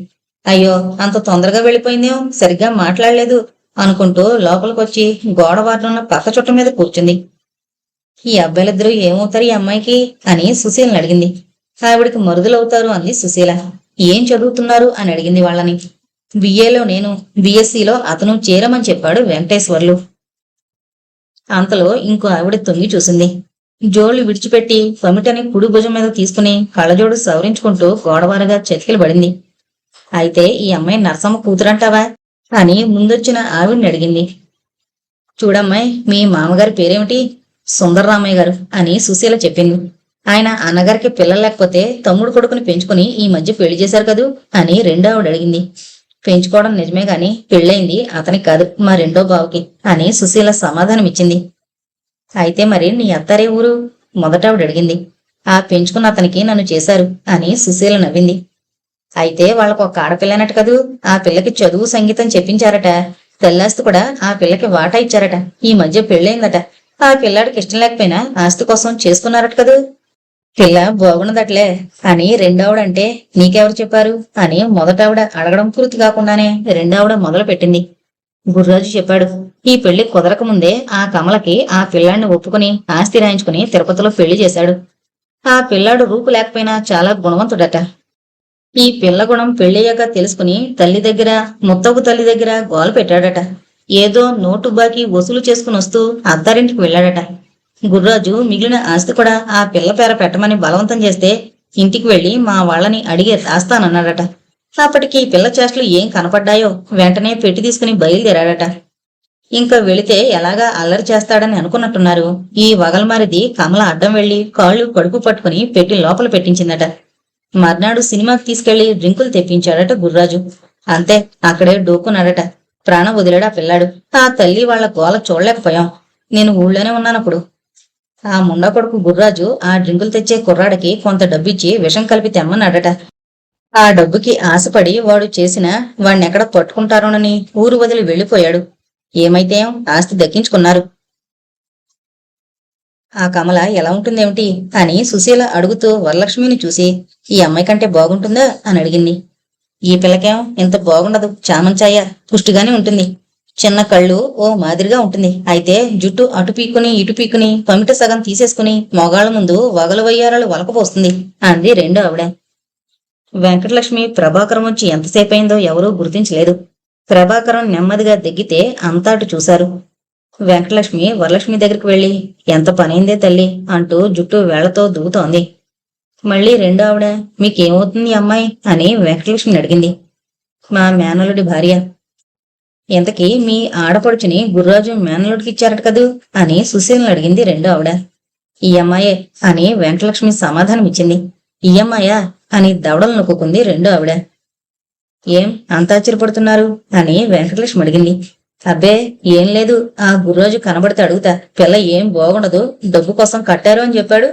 అయ్యో, అంత తొందరగా వెళ్ళిపోయిందేమో, సరిగ్గా మాట్లాడలేదు అనుకుంటూ లోపలికొచ్చి గోడవారున్న పక్క చుట్ట మీద కూర్చుంది. ఈ అబ్బాయిలిద్దరూ ఏమవుతారు ఈ అమ్మాయికి అని సుశీలను అడిగింది. ఆవిడికి మరుదులవుతారు అంది సుశీల. ఏం చదువుతున్నారు అని అడిగింది వాళ్ళని. BAలో నేను, BSCలో అతను చేరమని చెప్పాడు వెంకటేశ్వర్లు. అంతలో ఇంకో ఆవిడ తొంగి చూసింది. జోళ్లు విడిచిపెట్టి పమిటని కుడి భుజం మీద తీసుకుని కళ్ళజోడు సవరించుకుంటూ గోడవారగా చతికిలు పడింది. అయితే ఈ అమ్మాయి నరసమ్మ కూతురంటావా అని ముందొచ్చిన ఆవిడ్ని అడిగింది. చూడమ్మాయి, మీ మామగారి పేరేమిటి? సుందరరామయ్య గారు అని సుశీల చెప్పింది. ఆయన అన్నగారికి పిల్లలు లేకపోతే తమ్ముడు కొడుకుని పెంచుకుని ఈ మధ్య పెళ్లి చేశారు కదూ అని రెండో ఆవిడ అడిగింది. పెంచుకోవడం నిజమే గాని పెళ్ళయింది అతనికి కాదు, మా రెండో బావుకి అని సుశీల సమాధానమిచ్చింది. అయితే మరి నీ అత్తారే ఊరు? మొదటావిడ అడిగింది. ఆ పెంచుకున్న అతనికి నన్ను చేశారు అని సుశీల నవ్వింది. అయితే వాళ్ళకు ఒక ఆడపిల్లనట్టు కదూ, ఆ పిల్లకి చదువు సంగీతం చెప్పించారట. తెల్లాస్తి కూడా ఆ పిల్లకి వాటా ఇచ్చారట. ఈ మధ్య పెళ్ళయిందట. ఆ పిల్లాడికి ఇష్టం లేకపోయినా ఆస్తి కోసం చేసుకున్నారట కదూ. పిల్ల బాగున్నదట్లే అని రెండావిడంటే నీకెవరు చెప్పారు అని మొదటావిడ అడగడం పూర్తి కాకుండానే రెండావిడ మొదలు పెట్టింది. గుర్రాజు చెప్పాడు. ఈ పెళ్లి కుదరకముందే ఆ కమలకి ఆ పిల్లాడిని ఒప్పుకుని ఆస్తి రాయించుకుని తిరుపతిలో పెళ్లి చేశాడు. ఆ పిల్లాడు రూపు లేకపోయినా చాలా గుణవంతుడట. ఈ పిల్ల గుణం పెళ్ళయ్యాక తెలుసుకుని తల్లి దగ్గర, ముత్తగు తల్లి దగ్గర గోల పెట్టాడట. ఏదో నోటు బాకీ వసూలు చేసుకుని వస్తూ అత్తారింటికి వెళ్ళాడట. గుర్రాజు మిగిలిన ఆస్తి కూడా ఆ పిల్ల పేర పెట్టమని బలవంతం చేస్తే ఇంటికి వెళ్లి మా వాళ్ళని అడిగే రాస్తానన్నాడట. అప్పటికి పిల్ల చేష్టలు ఏం కనపడ్డాయో వెంటనే పెట్టి తీసుకుని బయలుదేరాడట. ఇంకా వెళితే ఎలాగా అల్లరి చేస్తాడని అనుకున్నట్టున్నారు. ఈ వగల్మారిది కమల అడ్డం వెళ్లి కాళ్ళు కడుపు పట్టుకుని పెట్టి లోపల పెట్టించిందట. మర్నాడు సినిమాకి తీసుకెళ్లి డ్రింకులు తెప్పించాడట గుర్రాజు. అంతే, అక్కడే డోకున్నాడట. ప్రాణం వదిలాడు ఆ పిల్లాడు. ఆ తల్లి వాళ్ల గోల చూడలేకపోయాం. నేను ఊళ్ళోనే ఉన్నానప్పుడు. ఆ ముండా కొడుకు గుర్రాజు ఆ డ్రింకులు తెచ్చే కుర్రాడికి కొంత డబ్బిచ్చి విషం కలిపి తెమ్మన్నాడట. ఆ డబ్బుకి ఆశపడి వాడు చేసిన వాణ్ణెక్కడ పట్టుకుంటారోనని ఊరు వదిలి వెళ్లిపోయాడు. ఏమైతే ఆస్తి దక్కించుకున్నారు. ఆ కమల ఎలా ఉంటుందేమిటి అని సుశీల అడుగుతూ వరలక్ష్మిని చూసి, ఈ అమ్మాయి కంటే బాగుంటుందా అని అడిగింది. ఈ పిల్లకేం ఇంత బాగుండదు. చామంచాయ పుష్టిగానే ఉంటుంది. చిన్న కళ్ళు ఓ మాదిరిగా ఉంటుంది. అయితే జుట్టు అటు పీక్కుని ఇటు పీక్కుని పమిట సగం తీసేసుకుని మొగాళ్ళ ముందు వగలు వయ్యారాలు వలకపోస్తుంది అంది రెండో ఆవిడ. వెంకటలక్ష్మి ప్రభాకరం వచ్చి ఎంతసేపయిందో ఎవరూ గుర్తించలేదు. ప్రభాకరం నెమ్మదిగా దగ్గితే అంతా అటు చూశారు. వెంకటలక్ష్మి వరలక్ష్మి దగ్గరికి వెళ్లి, ఎంత పనైందే తల్లి అంటూ జుట్టు వేళ్లతో దువ్వుతోంది. మళ్ళీ రెండో ఆవిడ, మీకేమవుతుంది అమ్మాయి అని వెంకటలక్ష్మిని అడిగింది. మా మేనలుడి భార్య. ఎంతకీ మీ ఆడపడుచుని గుర్రాజు మేనలుడికిచ్చారట కదూ అని సుశీలను అడిగింది రెండో ఆవిడ. ఈ అమ్మాయే అని వెంకటలక్ష్మి సమాధానమిచ్చింది. ఈ అమ్మాయా అని దవడలు నొక్కుంది రెండో ఆవిడ. ఏం అంత ఆశ్చర్యపడుతున్నారు అని వెంకటలక్ష్మి అడిగింది. అబ్బే ఏం లేదు, ఆ గుర్రాజు కనబడితే అడుగుతా, పిల్ల ఏం బాగుండదు, డబ్బు కోసం కట్టారు అని చెప్పాడు.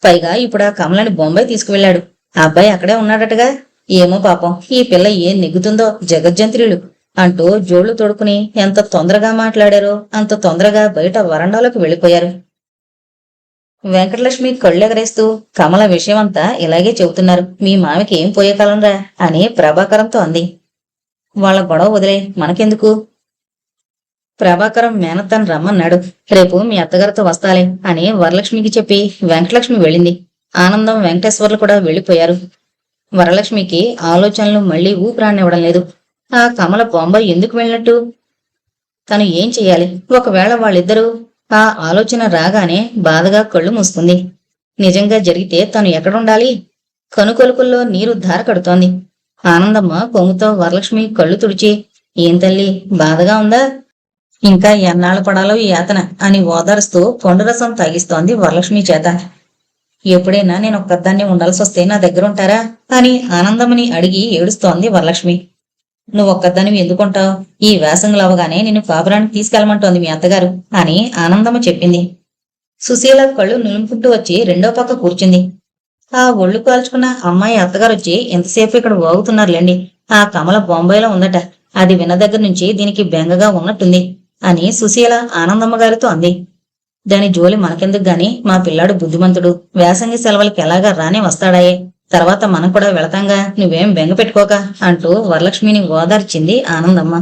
పైగా ఇప్పుడు ఆ కమలని బొంబాయి తీసుకువెళ్లాడు. ఆ అబ్బాయి అక్కడే ఉన్నాడటగా. ఏమో పాపం, ఈ పిల్ల ఏం నెగ్గుతుందో జగజ్జంత్రులు అంటూ జోళ్లు తొడుకుని ఎంత తొందరగా మాట్లాడారో అంత తొందరగా బయట వరండాలోకి వెళ్లిపోయారు. వెంకటలక్ష్మి కళ్ళెగరేస్తూ, కమల విషయమంతా ఇలాగే చెబుతున్నారు, మీ మామికి ఏం పోయే కాలంరా అని ప్రభాకరంతో అంది. వాళ్ళ గొడవ వదిలే, మనకెందుకు? ప్రభాకరం మేనత్తను రమ్మన్నాడు. రేపు మీ అత్తగారితో వస్తాలే అని వరలక్ష్మికి చెప్పి వెంకటలక్ష్మి వెళ్ళింది. ఆనందం, వెంకటేశ్వర్లు కూడా వెళ్లిపోయారు. వరలక్ష్మికి ఆలోచనలు మళ్లీ ఊపిరానివ్వడం లేదు. ఆ కమల బొంబాయి ఎందుకు వెళ్ళినట్టు? తను ఏం చెయ్యాలి? ఒకవేళ వాళ్ళిద్దరూ ఆ ఆలోచన రాగానే బాధగా కళ్ళు మూసుకుంది. నిజంగా జరిగితే తను ఎక్కడుండాలి? కనుకొలుకుల్లో నీరు ధార కడుతోంది. ఆనందమ్మ కొంగుతో వరలక్ష్మి కళ్ళు తుడిచి, ఏం తల్లి బాధగా ఉందా? ఇంకా ఎన్నాళ్ళు పడాలో ఈ యాతన అని ఓదారుస్తూ పండురసం తాగిస్తోంది వరలక్ష్మి చేత. ఎప్పుడైనా నేను ఒక్కదాన్ని ఉండాల్సి వస్తే నా దగ్గరుంటారా అని ఆనందమ్మని అడిగి ఏడుస్తోంది వరలక్ష్మి. నువ్వొక్కదానివి ఎందుకుంటావు? ఈ వేసంగులు అవగానే నిన్ను కాపురానికి తీసుకెళ్లమంటోంది మీ అత్తగారు అని ఆనందమ్మ చెప్పింది. సుశీల కళ్ళు నిలుపుకుంటూ వచ్చి రెండో పక్క కూర్చుంది. ఆ ఒళ్ళు కాల్చుకున్న అమ్మాయి అత్తగారొచ్చి ఎంతసేపు ఇక్కడ వాగుతున్నారులేండి. ఆ కమల బొంబాయిలో ఉందట. అది విన్న దగ్గర నుంచి దీనికి బెంగగా ఉన్నట్టుంది అని సుశీల ఆనందమ్మ గారితో అంది. దాని జోలి మనకెందుకు గాని, మా పిల్లాడు బుద్ధిమంతుడు, వేసంగి సెలవులకి ఎలాగా రానే వస్తాడాయే, తర్వాత మనం కూడా వెళతాంగా, నువ్వేం బెంగ పెట్టుకోక అంటూ వరలక్ష్మిని ఓదార్చింది ఆనందమ్మ.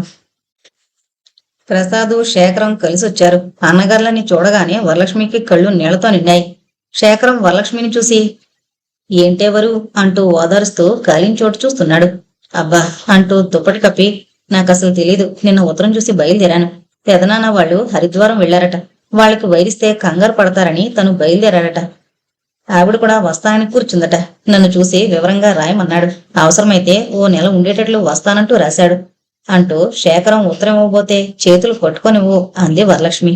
ప్రసాదు, శేఖరం కలిసొచ్చారు. అన్నగారులని చూడగానే వరలక్ష్మికి కళ్ళు నీళ్లతో నిండాయి. శేఖరం వరలక్ష్మిని చూసి, ఏంటెవరు అంటూ ఓదారుస్తూ కాలిన చోటు చూస్తున్నాడు. అబ్బా అంటూ దుప్పటి కప్పి, నాకసలు తెలీదు, నిన్న ఉత్తరం చూసి బయలుదేరాను. పెదనాన్న వాళ్ళు హరిద్వారం వెళ్లారట. వాళ్ళకి వైరిస్తే కంగారు పడతారని తను బయలుదేరాడట. ఆవిడ కూడా వస్తానని కూర్చుందట. నన్ను చూసి వివరంగా రాయమన్నాడు. అవసరమైతే ఓ నెల ఉండేటట్లు వస్తానంటూ రాశాడు అంటూ శేఖరం ఉత్తరం ఇవ్వబోతే చేతులు పట్టుకొనివ్వు అంది వరలక్ష్మి.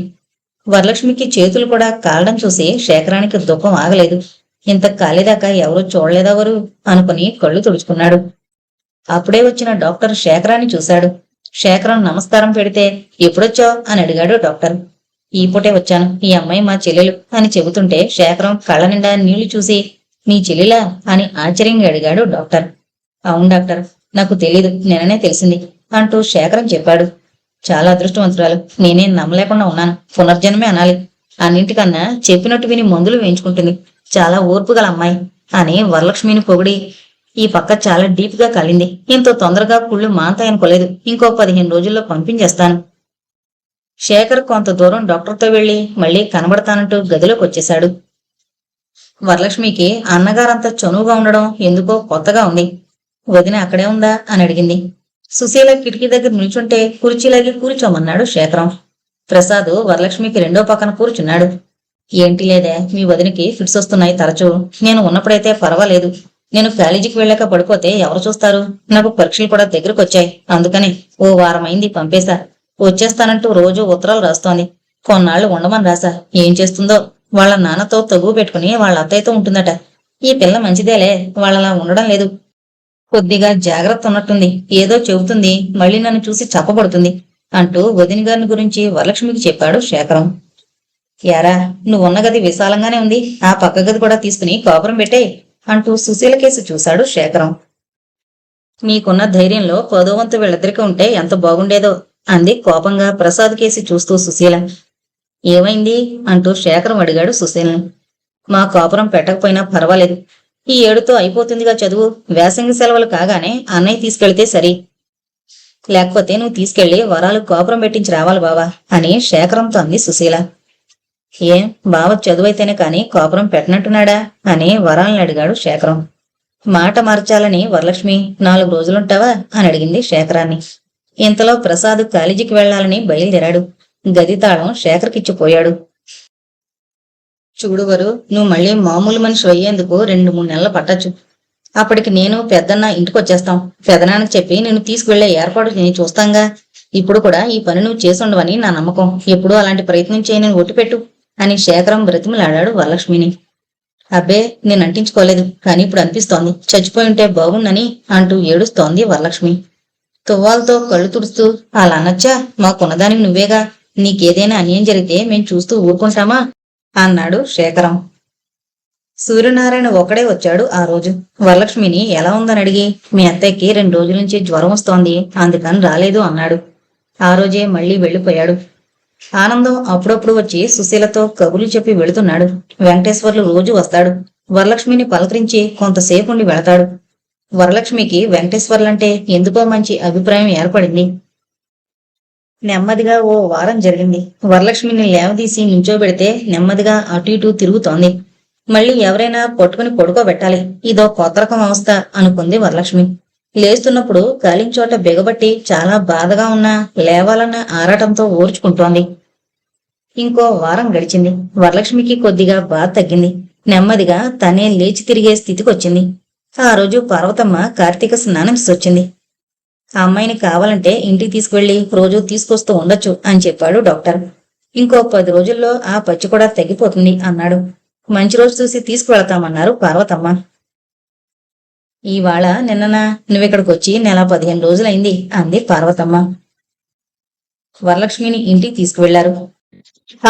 వరలక్ష్మికి చేతులు కూడా కాలడం చూసి శేఖరానికి దుఃఖం ఆగలేదు. ఇంత కాలేదాకా ఎవరూ చూడలేదెవరు అనుకుని కళ్ళు తుడుచుకున్నాడు. అప్పుడే వచ్చిన డాక్టర్ శేఖరాన్ని చూశాడు. శేఖరం నమస్కారం పెడితే, ఎప్పుడొచ్చావు అని అడిగాడు డాక్టర్. ఈ పూటే వచ్చాను, ఈ అమ్మాయి మా చెల్లెలు అని చెబుతుంటే శేఖరం కళ్ళ నిండా నీళ్లు చూసి, నీ చెల్లెలా అని ఆశ్చర్యంగా అడిగాడు డాక్టర్. అవును డాక్టర్, నాకు తెలీదు, నిన్ననే తెలిసింది అంటూ శేఖరం చెప్పాడు. చాలా అదృష్టవంతురాలు, నేనేం నమ్మలేకుండా ఉన్నాను. పునర్జన్మే అనాలి. అన్నింటికన్నా చెప్పినట్టు విని మందులు వేయించుకుంటుంది. చాలా ఓర్పు గల అమ్మాయి అని వరలక్ష్మిని పొగిడి, ఈ పక్క చాలా డీప్ గా కలింది. ఇంత తొందరగా కుళ్ళు మాంతాయనుకోలేదు. ఇంకో 15 రోజుల్లో పంపించేస్తాను. శేఖర్ కొంత దూరం డాక్టర్తో వెళ్లి మళ్లీ కనబడతానంటూ గదిలోకి వచ్చేశాడు. వరలక్ష్మికి అన్నగారంత చనువుగా ఉండడం ఎందుకో కొత్తగా ఉంది. వదిన అక్కడే ఉందా అని అడిగింది. సుశీల కిటికీ దగ్గర నిల్చుంటే కుర్చీలాగి కూర్చోమన్నాడు శేఖరం. ప్రసాద్ వరలక్ష్మికి రెండో పక్కన కూర్చున్నాడు. ఏంటి లేదే, మీ వదినికి ఫిట్స్ వస్తున్నాయి తరచూ. నేను ఉన్నప్పుడైతే పర్వాలేదు. నేను కాలేజీకి వెళ్ళాక పడిపోతే ఎవరు చూస్తారు? నాకు పరీక్షలు కూడా దగ్గరకు వచ్చాయి. అందుకని ఓ వారమైంది పంపేశా. వచ్చేస్తానంటూ రోజు ఉత్తరాలు రాస్తోంది. కొన్నాళ్లు ఉండమని రాసా. ఏం చేస్తుందో? వాళ్ళ నాన్నతో తగువ పెట్టుకుని వాళ్ళ అత్తయ్యతో ఉంటుందట. ఈ పిల్ల మంచిదేలే, వాళ్ళలా ఉండడం లేదు. కొద్దిగా జాగ్రత్త ఉన్నట్టుంది. ఏదో చెబుతుంది, మళ్ళీ నన్ను చూసి చప్పబడుతుంది అంటూ వదిన గారిని గురించి వరలక్ష్మికి చెప్పాడు శేఖరం. యారా, నువ్వున్న గది విశాలంగానే ఉంది, ఆ పక్క గది కూడా తీసుకుని కాపురం పెట్టే అంటూ సుశీల కేసు చూశాడు శేఖరం. మీకున్న ధైర్యంలో 10వ వంతు వీళ్ళిద్దరికీ ఉంటే ఎంత బాగుండేదో అంది కోపంగా ప్రసాద్ కేసి చూస్తూ సుశీల. ఏమైంది అంటూ శేఖరం అడిగాడు సుశీల్ని. మా కాపురం పెట్టకపోయినా పర్వాలేదు, ఈ ఏడుతో అయిపోతుందిగా చదువు. వేసంగి సెలవులు కాగానే అన్నయ్య తీసుకెళ్తే సరి. లేకపోతే నువ్వు తీసుకెళ్లి వరాలు కాపురం పెట్టించి రావాలి బావా అని శేఖరంతో అంది సుశీల. ఏం బావ చదువైతేనే కాని కాపురం పెట్టనంటున్నాడా అని వరాల్ని అడిగాడు శేఖరం. మాట మార్చాలని వరలక్ష్మి 4 రోజులుంటావా అని అడిగింది శేఖరాన్ని. ఇంతలో ప్రసాద్ కాలేజీకి వెళ్లాలని బయలుదేరాడు. గది తాళం శేఖర్కిచ్చిపోయాడు. చూడువరు, నువ్వు మళ్ళీ మామూలు మనిషి అయ్యేందుకు 2-3 నెలలు పట్టచ్చు. అప్పటికి నేను పెద్దన్న ఇంటికొచ్చేస్తాం. పెదనాన్నకి చెప్పి నిన్ను తీసుకువెళ్లే ఏర్పాటు నేను చూస్తాంగా. ఇప్పుడు కూడా ఈ పని నువ్వు చేసుండవని నా నమ్మకం. ఎప్పుడూ అలాంటి ప్రయత్నం చేయని ఒట్టిపెట్టు అని శేఖరం బ్రతిమలాడాడు వరలక్ష్మిని. అబ్బే, నేను అంటించుకోలేదు, కానీ ఇప్పుడు అనిపిస్తోంది చచ్చిపోయి ఉంటే బాగుండని అంటూ ఏడుస్తోంది వరలక్ష్మి. తువ్వాలతో కళ్ళు తుడుస్తూ, అలా అనొచ్చా? మాకున్నదానికి నువ్వేగా. నీకేదైనా అన్యాయం జరిగితే మేం చూస్తూ ఊరుకుంటామా అన్నాడు శేఖరం. సూర్యనారాయణ ఒక్కడే వచ్చాడు ఆ రోజు. వరలక్ష్మిని ఎలా ఉందని అడిగి, మీ అత్తయ్యకి 2 రోజుల నుంచి జ్వరం వస్తోంది, అందుకని రాలేదు అన్నాడు. ఆ రోజే మళ్లీ వెళ్లిపోయాడు. ఆనందం అప్పుడప్పుడు వచ్చి సుశీలతో కబుర్లు చెప్పి వెళుతున్నాడు. వెంకటేశ్వర్లు రోజు వస్తాడు. వరలక్ష్మిని పలకరించి కొంతసేపు ఉండి వెళతాడు. వరలక్ష్మికి వెంకటేశ్వర్లంటే ఎందుకో మంచి అభిప్రాయం ఏర్పడింది. నెమ్మదిగా ఓ వారం జరిగింది. వరలక్ష్మిని లేవదీసి నించోబెడితే నెమ్మదిగా అటు ఇటు తిరుగుతోంది. మళ్ళీ ఎవరైనా పట్టుకుని పడుకోబెట్టాలి. ఇదో కొత్త రకం అవస్థ అనుకుంది వరలక్ష్మి. లేస్తున్నప్పుడు కాలించోట బిగబట్టి చాలా బాధగా ఉన్నా లేవాలన్న ఆరాటంతో ఓర్చుకుంటోంది. ఇంకో వారం గడిచింది. వరలక్ష్మికి కొద్దిగా బాధ తగ్గింది. నెమ్మదిగా తనే లేచి తిరిగే స్థితికొచ్చింది. ఆ రోజు పార్వతమ్మ కార్తీక స్నానంసి వచ్చింది. ఆ అమ్మాయిని కావాలంటే ఇంటికి తీసుకువెళ్లి రోజు తీసుకొస్తూ ఉండొచ్చు అని చెప్పాడు డాక్టర్. ఇంకో 10 రోజుల్లో ఆ పచ్చి కూడా తగ్గిపోతుంది అన్నాడు. మంచి రోజు చూసి తీసుకువెళతామన్నారు పార్వతమ్మ. ఇవాళ నిన్ననా నువ్విక్కడికి వచ్చి నెల 15 రోజులైంది అంది పార్వతమ్మ. వరలక్ష్మిని ఇంటికి తీసుకువెళ్లారు.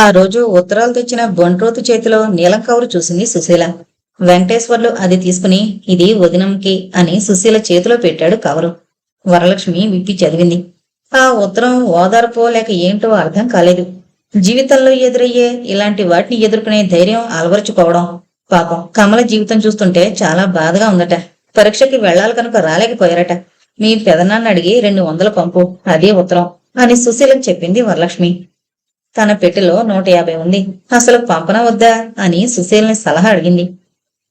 ఆ రోజు ఉత్తరాలు తెచ్చిన బొంట్రోతు చేతిలో నీలం కవరు చూసింది సుశీల. వెంకటేశ్వర్లు అది తీసుకుని, ఇది వదినంకి అని సుశీల చేతిలో పెట్టాడు కవరు. వరలక్ష్మి విప్పి చదివింది. ఆ ఉత్తరం ఓదార్పో లేక ఏంటో అర్థం కాలేదు. జీవితంలో ఎదురయ్యే ఇలాంటి వాటిని ఎదుర్కొనే ధైర్యం అలవరుచుకోవడం. పాపం కమల జీవితం చూస్తుంటే చాలా బాధగా ఉందట. పరీక్షకి వెళ్లాలి కనుక రాలేకపోయారట. మీ పెదనాన్న అడిగి 200 పంపు, అదే ఉత్తరం అని సుశీలకు చెప్పింది వరలక్ష్మి. తన పెట్టెలో 150 ఉంది. అసలు పంపన వద్దా అని సుశీలని సలహా అడిగింది.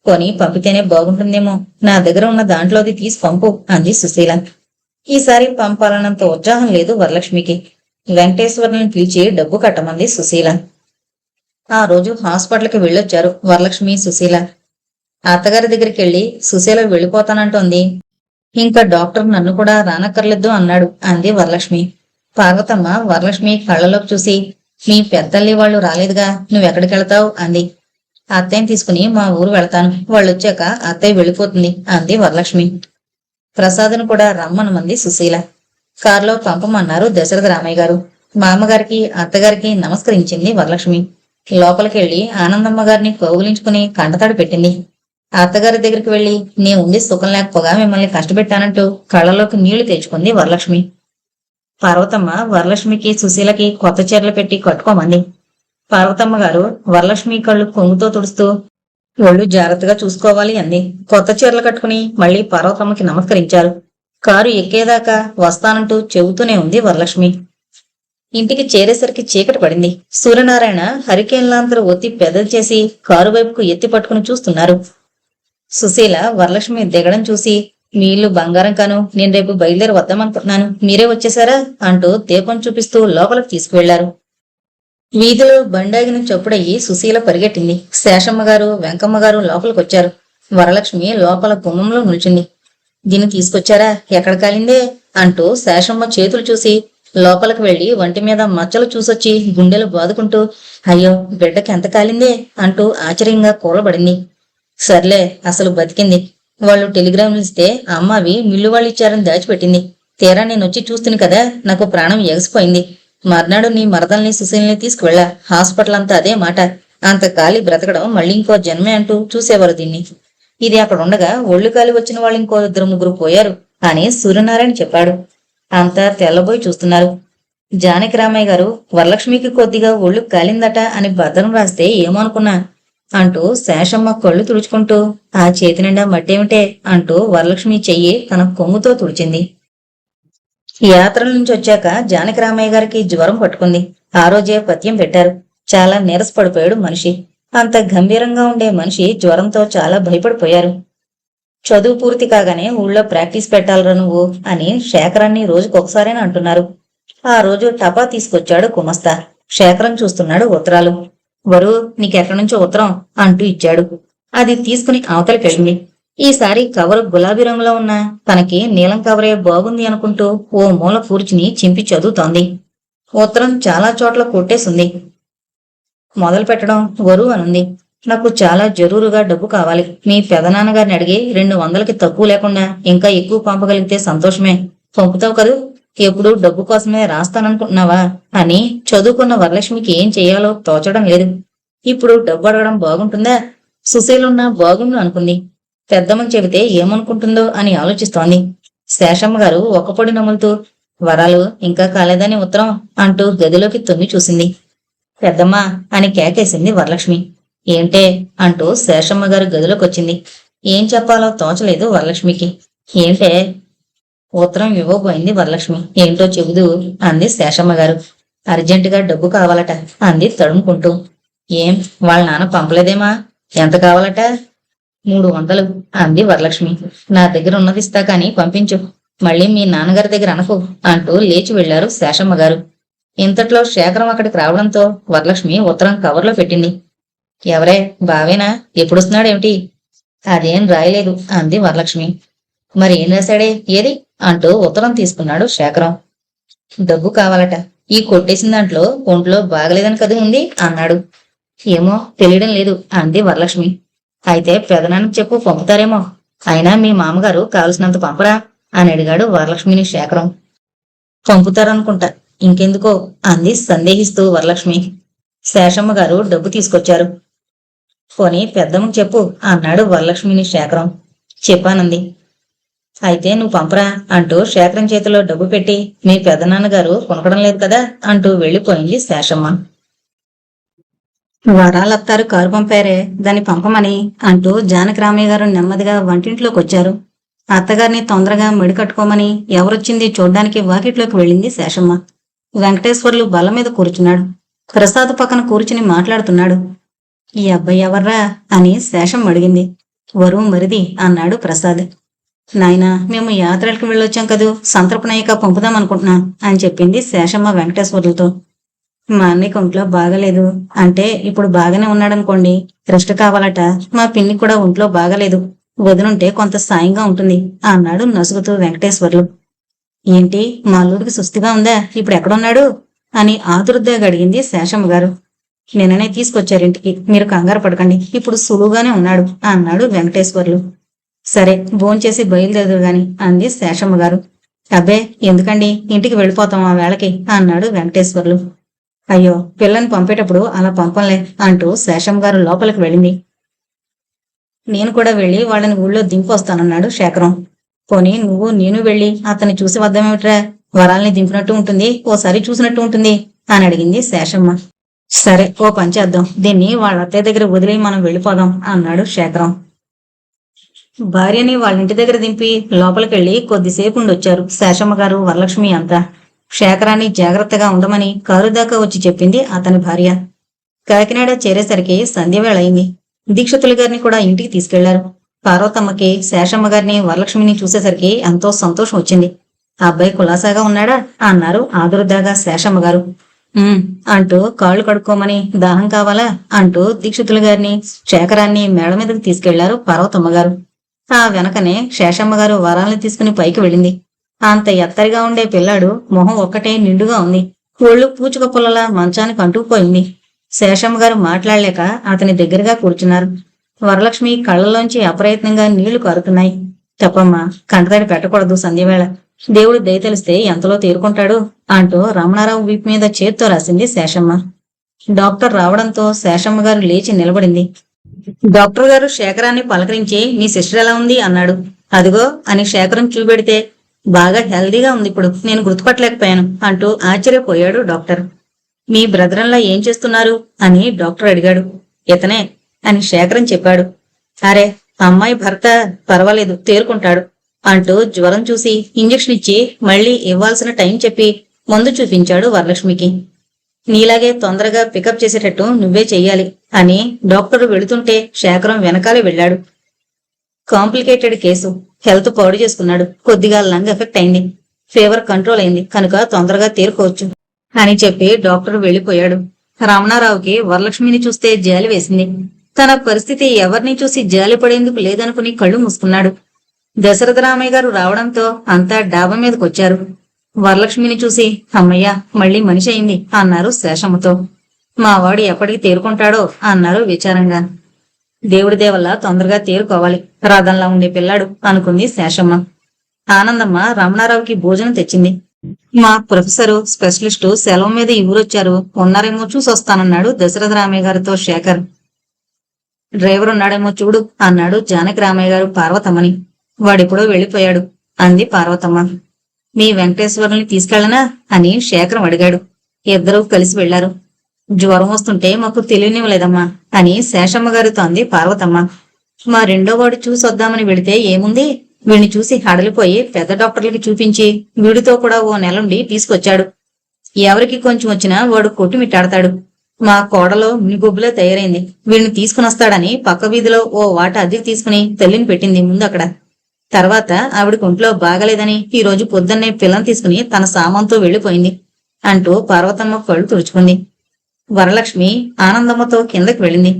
కొని పంపితేనే బాగుంటుందేమో, నా దగ్గర ఉన్న దాంట్లోది తీసి పంపు అంది సుశీల. ఈసారి పంపాలన్నంత ఉత్సాహం లేదు వరలక్ష్మికి. వెంకటేశ్వర్ని పిలిచి డబ్బు కట్టమంది సుశీల. ఆ రోజు హాస్పిటల్కి వెళ్ళొచ్చారు వరలక్ష్మి, సుశీల. అత్తగారి దగ్గరికి వెళ్లి సుశీల వెళ్ళిపోతానంటోంది. ఇంకా డాక్టర్ నన్ను కూడా రానక్కర్లేదు అన్నాడు అంది వరలక్ష్మి. పార్వతమ్మ వరలక్ష్మి కళ్ళలోకి చూసి, మీ పెద్దల్లి వాళ్ళు రాలేదుగా, నువ్వెక్కడికెళ్తావు అంది. అత్తయ్యని తీసుకుని మా ఊరు వెళతాను, వాళ్ళొచ్చాక అత్తయ్య వెళ్ళిపోతుంది అంది వరలక్ష్మి. ప్రసాద్ను కూడా రమ్మనమంది సుశీల. కారులో పంపమన్నారు దశరథ రామయ్య గారు. మామగారికి అత్తగారికి నమస్కరించింది వరలక్ష్మి. లోపలికెళ్లి ఆనందమ్మ గారిని కౌగులించుకుని కంటతాడు పెట్టింది. అత్తగారి దగ్గరికి వెళ్లి, నే ఉండి సుఖం లేకపోగా మిమ్మల్ని కష్టపెట్టానంటూ కళ్ళలోకి నీళ్లు తెచ్చుకుంది వరలక్ష్మి. పార్వతమ్మ వరలక్ష్మికి సుశీలకి కొత్త చీరలు పెట్టి కట్టుకోమంది. పార్వతమ్మ గారు వరలక్ష్మి కళ్ళు కొంగుతో తుడుస్తూ, ఒళ్ళు జాగ్రత్తగా చూసుకోవాలి అంది. కొత్త చీరలు కట్టుకుని మళ్లీ పార్వతమ్మకి నమస్కరించారు. కారు ఎక్కేదాకా వస్తానంటూ చెబుతూనే ఉంది వరలక్ష్మి. ఇంటికి చేరేసరికి చీకటి పడింది. సూర్యనారాయణ హరికేన్లాంతరు ఒత్తి పెద్దది చేసి కారు వైపుకు ఎత్తి పట్టుకుని చూస్తున్నారు. సుశీల వరలక్ష్మి దిగడం చూసి, మీ ఇల్లు బంగారం కాను, నేను రేపు బయలుదేరి వద్దామనుకుంటున్నాను, మీరే వచ్చేశారా అంటూ దీపం చూపిస్తూ లోపలికి తీసుకువెళ్లారు. వీధిలో బండాగిన చప్పుడయ్యి సుశీల పరిగెట్టింది. శేషమ్మగారు, వెంకమ్మగారు లోపలికొచ్చారు. వరలక్ష్మి లోపల గుమ్మంలో నిల్చుంది. దీన్ని తీసుకొచ్చారా, ఎక్కడ కాలిందే అంటూ శేషమ్మ చేతులు చూసి, లోపలికి వెళ్లి వంటి మీద మచ్చలు చూసొచ్చి గుండెలు బాదుకుంటూ అయ్యో బిడ్డకి ఎంత కాలిందే అంటూ ఆశ్చర్యంగా కూలబడింది. సర్లే అసలు బతికింది. వాళ్ళు టెలిగ్రామ్లు ఇస్తే అమ్మ అవి మిల్లు వాళ్ళు ఇచ్చారని దాచిపెట్టింది. తీరా నేనొచ్చి చూస్తుంది కదా, నాకు ప్రాణం ఎగసిపోయింది. మర్నాడు నీ మరదల్ని సుశీల్ని తీసుకువెళ్ళా. హాస్పిటల్ అంతా అదే మాట. అంత కాలి బ్రతకడం మళ్ళీ ఇంకో జన్మే అంటూ చూసేవారు దీన్ని. ఇది అక్కడ ఉండగా ఒళ్ళు కాలి వచ్చిన వాళ్ళు ఇంకో 2-3 పోయారు అని సూర్యనారాయణ చెప్పాడు. అంతా తెల్లబోయి చూస్తున్నారు. జానకిరామయ్య గారు వరలక్ష్మికి కొద్దిగా ఒళ్ళు కాలిందట అని భద్రం రాస్తే ఏమో అనుకున్నా అంటూ శేషమ్మ కళ్ళు తుడుచుకుంటూ ఆ చేతి నిండా మట్టేమిటే అంటూ వరలక్ష్మి చెయ్యి తన కొంగుతో తుడిచింది. యాత్రల నుంచి వచ్చాక జానకిరామయ్య గారికి జ్వరం పట్టుకుంది. ఆ రోజే పథ్యం పెట్టారు. చాలా నీరసపడిపోయాడు మనిషి. అంత గంభీరంగా ఉండే మనిషి జ్వరంతో చాలా భయపడిపోయారు. చదువు పూర్తి కాగానే ఊళ్ళో ప్రాక్టీస్ పెట్టాలరా నువ్వు అని శేఖరాన్ని రోజుకొకసారైనా అంటున్నారు. ఆ రోజు టపా తీసుకొచ్చాడు గుమస్తా. శేఖరం చూస్తున్నాడు ఉత్తరాలు. వరు నీకెక్కడి నుంచో ఉత్తరం అంటూ ఇచ్చాడు. అది తీసుకుని అవతలికెళ్ళింది. ఈసారి కవరు గులాబీ రంగులో ఉన్న తనకి నీలం కవరే బాగుంది అనుకుంటూ ఓ మూల కూర్చుని చింపి చదువుతోంది. ఉత్తరం చాలా చోట్ల కొట్టేసింది. మొదలు పెట్టడం వరు అనుంది. నాకు చాలా జరూరుగా డబ్బు కావాలి. మీ పెదనాన్నగారిని అడిగి 200కి తక్కువ లేకుండా ఇంకా ఎక్కువ పంపగలిగితే సంతోషమే. పంపుతావు కదూ? ఎప్పుడు డబ్బు కోసమే రాస్తాననుకుంటున్నావా అని చదువుకున్న వరలక్ష్మికి ఏం చెయ్యాలో తోచడం లేదు. ఇప్పుడు డబ్బు అడగడం బాగుంటుందా? సుశీలున్నా బాగుండు అనుకుంది. పెద్దమ్మకి చెబితే ఏమనుకుంటుందో అని ఆలోచిస్తోంది. శేషమ్మ గారు ఒక్కపొడి నములుతూ వరాలు ఇంకా కాలేదని ఉత్తరం అంటూ గదిలోకి తొంగి చూసింది. పెద్దమ్మ అని కేకేసింది వరలక్ష్మి. ఏంటే అంటూ శేషమ్మ గారు గదిలోకి వచ్చింది. ఏం చెప్పాలో తోచలేదు వరలక్ష్మికి. ఏంటే? ఉత్తరం ఇవ్వబోయింది వరలక్ష్మి. ఏంటో చెబుదు అంది శేషమ్మ గారు. అర్జెంటుగా డబ్బు కావాలట అంది తడుముకుంటూ. ఏం వాళ్ళ నాన్న పంపలేదేమా? ఎంత కావాలట? 300 అంది వరలక్ష్మి. నా దగ్గర ఉన్నది ఇస్తా కాని పంపించు. మళ్ళీ మీ నాన్నగారి దగ్గర అనకు అంటూ లేచి వెళ్లారు శేషమ్మ గారు. ఇంతట్లో శేఖరం అక్కడికి రావడంతో వరలక్ష్మి ఉత్తరం కవర్లో పెట్టింది. ఎవరే? బావేనా? ఎప్పుడొస్తున్నాడేమిటి? అదేం రాయలేదు అంది వరలక్ష్మి. మరి ఏం రాశాడే? ఏది అంటూ ఉత్తరం తీసుకున్నాడు శేఖరం. డబ్బు కావాలట. ఈ కొట్టేసిన దాంట్లో ఒంట్లో బాగలేదని కదా ఉంది అన్నాడు. ఏమో తెలియడం లేదు అంది వరలక్ష్మి. అయితే పెదనాన్నకి చెప్పు పంపుతారేమో. అయినా మీ మామగారు కావలసినంత పంపరా అని అడిగాడు వరలక్ష్మిని శేఖరం. పంపుతారనుకుంటా, ఇంకెందుకో అంది సందేహిస్తూ వరలక్ష్మి. శేషమ్మ గారు డబ్బు తీసుకొచ్చారు. పోనీ పెద్దమ్మకి చెప్పు అన్నాడు వరలక్ష్మిని శేఖరం. చెప్పానంది. అయితే నువ్వు పంపరా అంటూ శేఖరం చేతిలో డబ్బు పెట్టి మీ పెదనాన్నగారు కొనకడం లేదు కదా అంటూ వెళ్లిపోయింది శేషమ్మ. వరాలత్తారు కారు పంపారే, దాన్ని పంపమని అంటూ జానకిరామయ్య గారు నెమ్మదిగా వంటింట్లోకి వచ్చారు. అత్తగారిని తొందరగా మెడికట్టుకోమని ఎవరొచ్చింది చూడ్డానికి వాకిట్లోకి వెళ్ళింది శేషమ్మ. వెంకటేశ్వర్లు బల్ల మీద కూర్చున్నాడు. ప్రసాద్ పక్కన కూర్చుని మాట్లాడుతున్నాడు. ఈ అబ్బాయి ఎవర్రా అని శేషమ్మ అడిగింది. వరు మరిది అన్నాడు ప్రసాద్. నాయనా, మేము యాత్రలకు వెళ్ళొచ్చాం కదూ, సంతర్పణయ్యక పంపుదాం అనుకుంటున్నాం అని చెప్పింది శేషమ్మ వెంకటేశ్వర్లతో. మా అన్నయ్యకి ఒంట్లో బాగలేదు అంటే ఇప్పుడు బాగానే ఉన్నాడనుకోండి. రెస్ట్ కావాలట. మా పిన్ని కూడా ఒంట్లో బాగలేదు. వదినుంటే కొంత సాయంగా ఉంటుంది అన్నాడు నసుగుతూ వెంకటేశ్వర్లు. ఏంటి మా అల్లుడికి సుస్థిగా ఉందా? ఇప్పుడు ఎక్కడున్నాడు అని ఆదుర్దాగా అడిగింది శేషమ్మ గారు. నిన్ననే తీసుకొచ్చారింటికి, మీరు కంగారు పడకండి, ఇప్పుడు సులువుగానే ఉన్నాడు అన్నాడు వెంకటేశ్వర్లు. సరే భోంచేసి బయలుదేరదు గాని అంది శేషమ్మ గారు. అబ్బే ఎందుకండి, ఇంటికి వెళ్ళిపోతాం ఆ వేళకి అన్నాడు వెంకటేశ్వర్లు. అయ్యో పిల్లని పంపేటప్పుడు అలా పంపంలే అంటూ శేషమ్మ గారు లోపలికి వెళ్ళింది. నేను కూడా వెళ్ళి వాళ్ళని ఊళ్ళో దింపొస్తానన్నాడు శేఖరం. పోనీ నువ్వు నేను వెళ్ళి అతన్ని చూసి వద్దామేమిట్రా? వరాల్ని దింపినట్టు ఉంటుంది, ఓసారి చూసినట్టు ఉంటుంది అని అడిగింది శేషమ్మ. సరే ఓ పని చేద్దాం, దీన్ని వాళ్ళ అత్తయ్య దగ్గర వదిలి మనం వెళ్ళిపోదాం అన్నాడు శేఖరం. భార్యని వాళ్ళ ఇంటి దగ్గర దింపి లోపలికెళ్లి కొద్దిసేపు ఉండొచ్చారు శేషమ్మ గారు వరలక్ష్మి అంతా. శేఖరాన్ని జాగ్రత్తగా ఉండమని కారు దాకా వచ్చి చెప్పింది అతని భార్య. కాకినాడ చేరేసరికి సంధ్యవేళ అయింది. దీక్షితుల గారిని కూడా ఇంటికి తీసుకెళ్లారు. పార్వతమ్మకి శేషమ్మ గారిని వరలక్ష్మిని చూసేసరికి ఎంతో సంతోషం వచ్చింది. ఆ అబ్బాయి కులాసాగా ఉన్నాడా అన్నారు ఆదురుదాగా శేషమ్మ గారు. అంటూ కాళ్ళు కడుక్కోమని, దాహం కావాలా అంటూ దీక్షితుల గారిని శేఖరాన్ని మేడ మీదకి తీసుకెళ్లారు పార్వతమ్మ గారు. ఆ వెనకనే శేషమ్మ గారు వరాల్ని తీసుకుని పైకి వెళ్ళింది. అంత ఎత్తరిగా ఉండే పిల్లాడు మొహం ఒక్కటే నిండుగా ఉంది. ఒళ్ళు పూచుక పుల్లలా మంచానికి అంటుకుపోయింది. శేషమ్మ గారు మాట్లాడలేక అతని దగ్గరగా కూర్చున్నారు. వరలక్ష్మి కళ్ళలోంచి అప్రయత్నంగా నీళ్లు కారుతున్నాయి. చెప్పమ్మా, కంటతడి పెట్టకూడదు సంధ్యవేళ. దేవుడు దయ తెలిస్తే ఎంతలో తేరుకుంటాడు అంటూ రమణారావు వీపు మీద చేత్తో రాసింది శేషమ్మ. డాక్టర్ రావడంతో శేషమ్మ గారు లేచి నిలబడింది. డాక్టర్ గారు శేఖరాన్ని పలకరించి మీ సిస్టర్ ఎలా ఉంది అన్నాడు. అదిగో అని శేఖరం చూపెడితే, బాగా హెల్దీగా ఉంది ఇప్పుడు, నేను గుర్తుపట్టలేకపోయాను అంటూ ఆశ్చర్యపోయాడు డాక్టర్. మీ బ్రదరంలా ఏం చేస్తున్నారు అని డాక్టర్ అడిగాడు. ఇతనే అని శేఖరం చెప్పాడు. అరే, అమ్మాయి భర్త పర్వాలేదు, తేరుకుంటాడు అంటూ జ్వరం చూసి ఇంజెక్షన్ ఇచ్చి మళ్లీ ఇవ్వాల్సిన టైం చెప్పి మందు చూపించాడు వరలక్ష్మికి. నీలాగే తొందరగా పికప్ చేసేటట్టు నువ్వే చెయ్యాలి అని డాక్టర్ వెళుతుంటే శేఖరం వెనకాలే వెళ్లాడు. కాంప్లికేటెడ్ కేసు, హెల్త్ పాడు చేసుకున్నాడు, కొద్దిగా లంగ్ ఎఫెక్ట్ అయింది, ఫీవర్ కంట్రోల్ అయింది కనుక తొందరగా తేరుకోవచ్చు అని చెప్పి డాక్టర్ వెళ్లిపోయాడు. రమణారావుకి వరలక్ష్మిని చూస్తే జాలి వేసింది. తన పరిస్థితి ఎవరిని చూసి జాలి పడేందుకు లేదనుకుని కళ్ళు మూసుకున్నాడు. దశరథరామయ్య గారు రావడంతో అంతా డాబా మీదకొచ్చారు. వరలక్ష్మిని చూసి, అమ్మయ్య, మళ్లీ మనిషి అయింది అన్నారు శేషమ్మతో. మావాడు ఎప్పటికి తేరుకుంటాడో అన్నారు విచారంగా. దేవుడి దేవల్ల తొందరగా తేరుకోవాలి, రథంలా ఉండే పిల్లాడు అనుకుంది శేషమ్మ. ఆనందమ్మ రమణారావుకి భోజనం తెచ్చింది. మా ప్రొఫెసరు స్పెషలిస్టు సెలవు మీద ఈ ఊరొచ్చారు, ఉన్నారేమో చూసొస్తానన్నాడు దశరథరామయ్య గారితో శేఖర్. డ్రైవర్ ఉన్నాడేమో చూడు అన్నాడు జానకి రామయ్య గారు పార్వతమ్మని. వాడిప్పుడో వెళ్లిపోయాడు అంది పార్వతమ్మ. మీ వెంకటేశ్వరుల్ని తీసుకెళ్లనా అని శేఖరం అడిగాడు. ఇద్దరూ కలిసి వెళ్లారు. జ్వరం వస్తుంటే మాకు తెలియనివ్వలేదమ్మా అని శేషమ్మ గారితో అంది పార్వతమ్మ. మా రెండో వాడు చూసొద్దామని వెళితే ఏముంది, వీడిని చూసి హడలిపోయి పెద్ద డాక్టర్లకి చూపించి వీడితో కూడా ఓ నెలండి తీసుకొచ్చాడు. ఎవరికి కొంచెం వచ్చినా వాడు కొట్టుమిట్టాడతాడు. మా కోడలో మినిగొబ్బులే తయారైంది. వీడిని తీసుకునొస్తాడని పక్క వీధిలో ఓ వాట అద్దెకి తీసుకుని తల్లిని పెట్టింది ముందు అక్కడ. తర్వాత ఆవిడికి ఒంట్లో బాగలేదని ఈ రోజు పొద్దున్నే పిల్లని తీసుకుని తన సామాన్తో వెళ్లిపోయింది అంటూ పార్వతమ్మ కళ్ళు తుడుచుకుంది. వరలక్ష్మి ఆనందమ్మతో కిందకి వెళ్ళింది.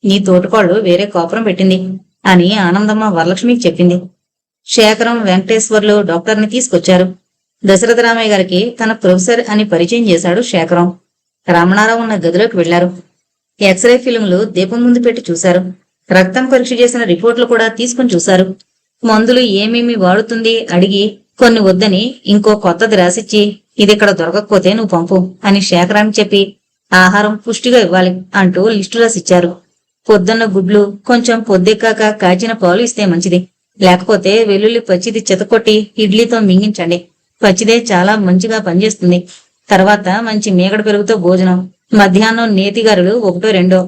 నీ తోటికోళ్లు వేరే కోపరం పెట్టింది అని ఆనందమ్మ వరలక్ష్మికి చెప్పింది. శేఖరం వెంకటేశ్వర్లు డాక్టర్ని తీసుకొచ్చారు. దశరథరామయ్య గారికి తన ప్రొఫెసర్ అని పరిచయం చేశాడు శేఖరం. రమణారావు ఉన్న గదిలోకి వెళ్లారు. ఎక్స్రే ఫిల్ములు దీపం ముందు పెట్టి చూశారు. రక్తం పరీక్ష చేసిన రిపోర్ట్లు కూడా తీసుకుని చూశారు. మందులు ఏమేమి వాడుతుంది అడిగి కొన్ని వద్దని ఇంకో కొత్తది రాసిచ్చి, ఇదిక్కడ దొరకకపోతే నువ్వు పంపు అని శేఖరానికి చెప్పి, ఆహారం పుష్టిగా ఇవ్వాలి అంటూ లిస్టు రాసిచ్చారు. పొద్దున్న గుడ్లు, కొంచెం పొద్దెక్కాక కాచిన పాలు ఇస్తే మంచిది, లేకపోతే వెల్లుల్లి పచ్చిది చెతకొట్టి ఇడ్లీతో మింగించండి, పచ్చిదే చాలా మంచిగా పనిచేస్తుంది. తర్వాత మంచి మీగడ పెరుగుతో భోజనం, మధ్యాహ్నం నేతిగారులు 1-2,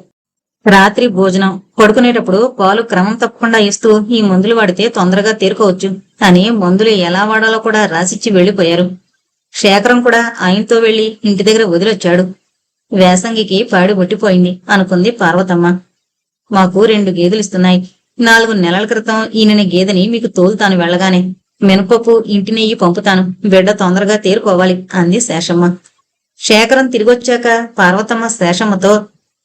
రాత్రి భోజనం, పడుకునేటప్పుడు పాలు క్రమం తప్పకుండా ఇస్తూ ఈ మందులు వాడితే తొందరగా తేరుకోవచ్చు అని మందులు ఎలా వాడాలో కూడా రాసిచ్చి వెళ్లిపోయారు. శేఖరం కూడా ఆయనతో వెళ్లి ఇంటి దగ్గర వదిలొచ్చాడు. వేసంగికి పాడి ఒట్టిపోయింది అనుకుంది పార్వతమ్మ. మాకు 2 గేదెలు ఇస్తున్నాయి. 4 నెలల క్రితం ఈయన గేదెని మీకు తోలుతాను వెళ్లగానే. మినపప్పు, ఇంటి నెయ్యి పంపుతాను, బిడ్డ తొందరగా తేరుకోవాలి అంది శేషమ్మ. శేఖరం తిరిగొచ్చాక పార్వతమ్మ శేషమ్మతో,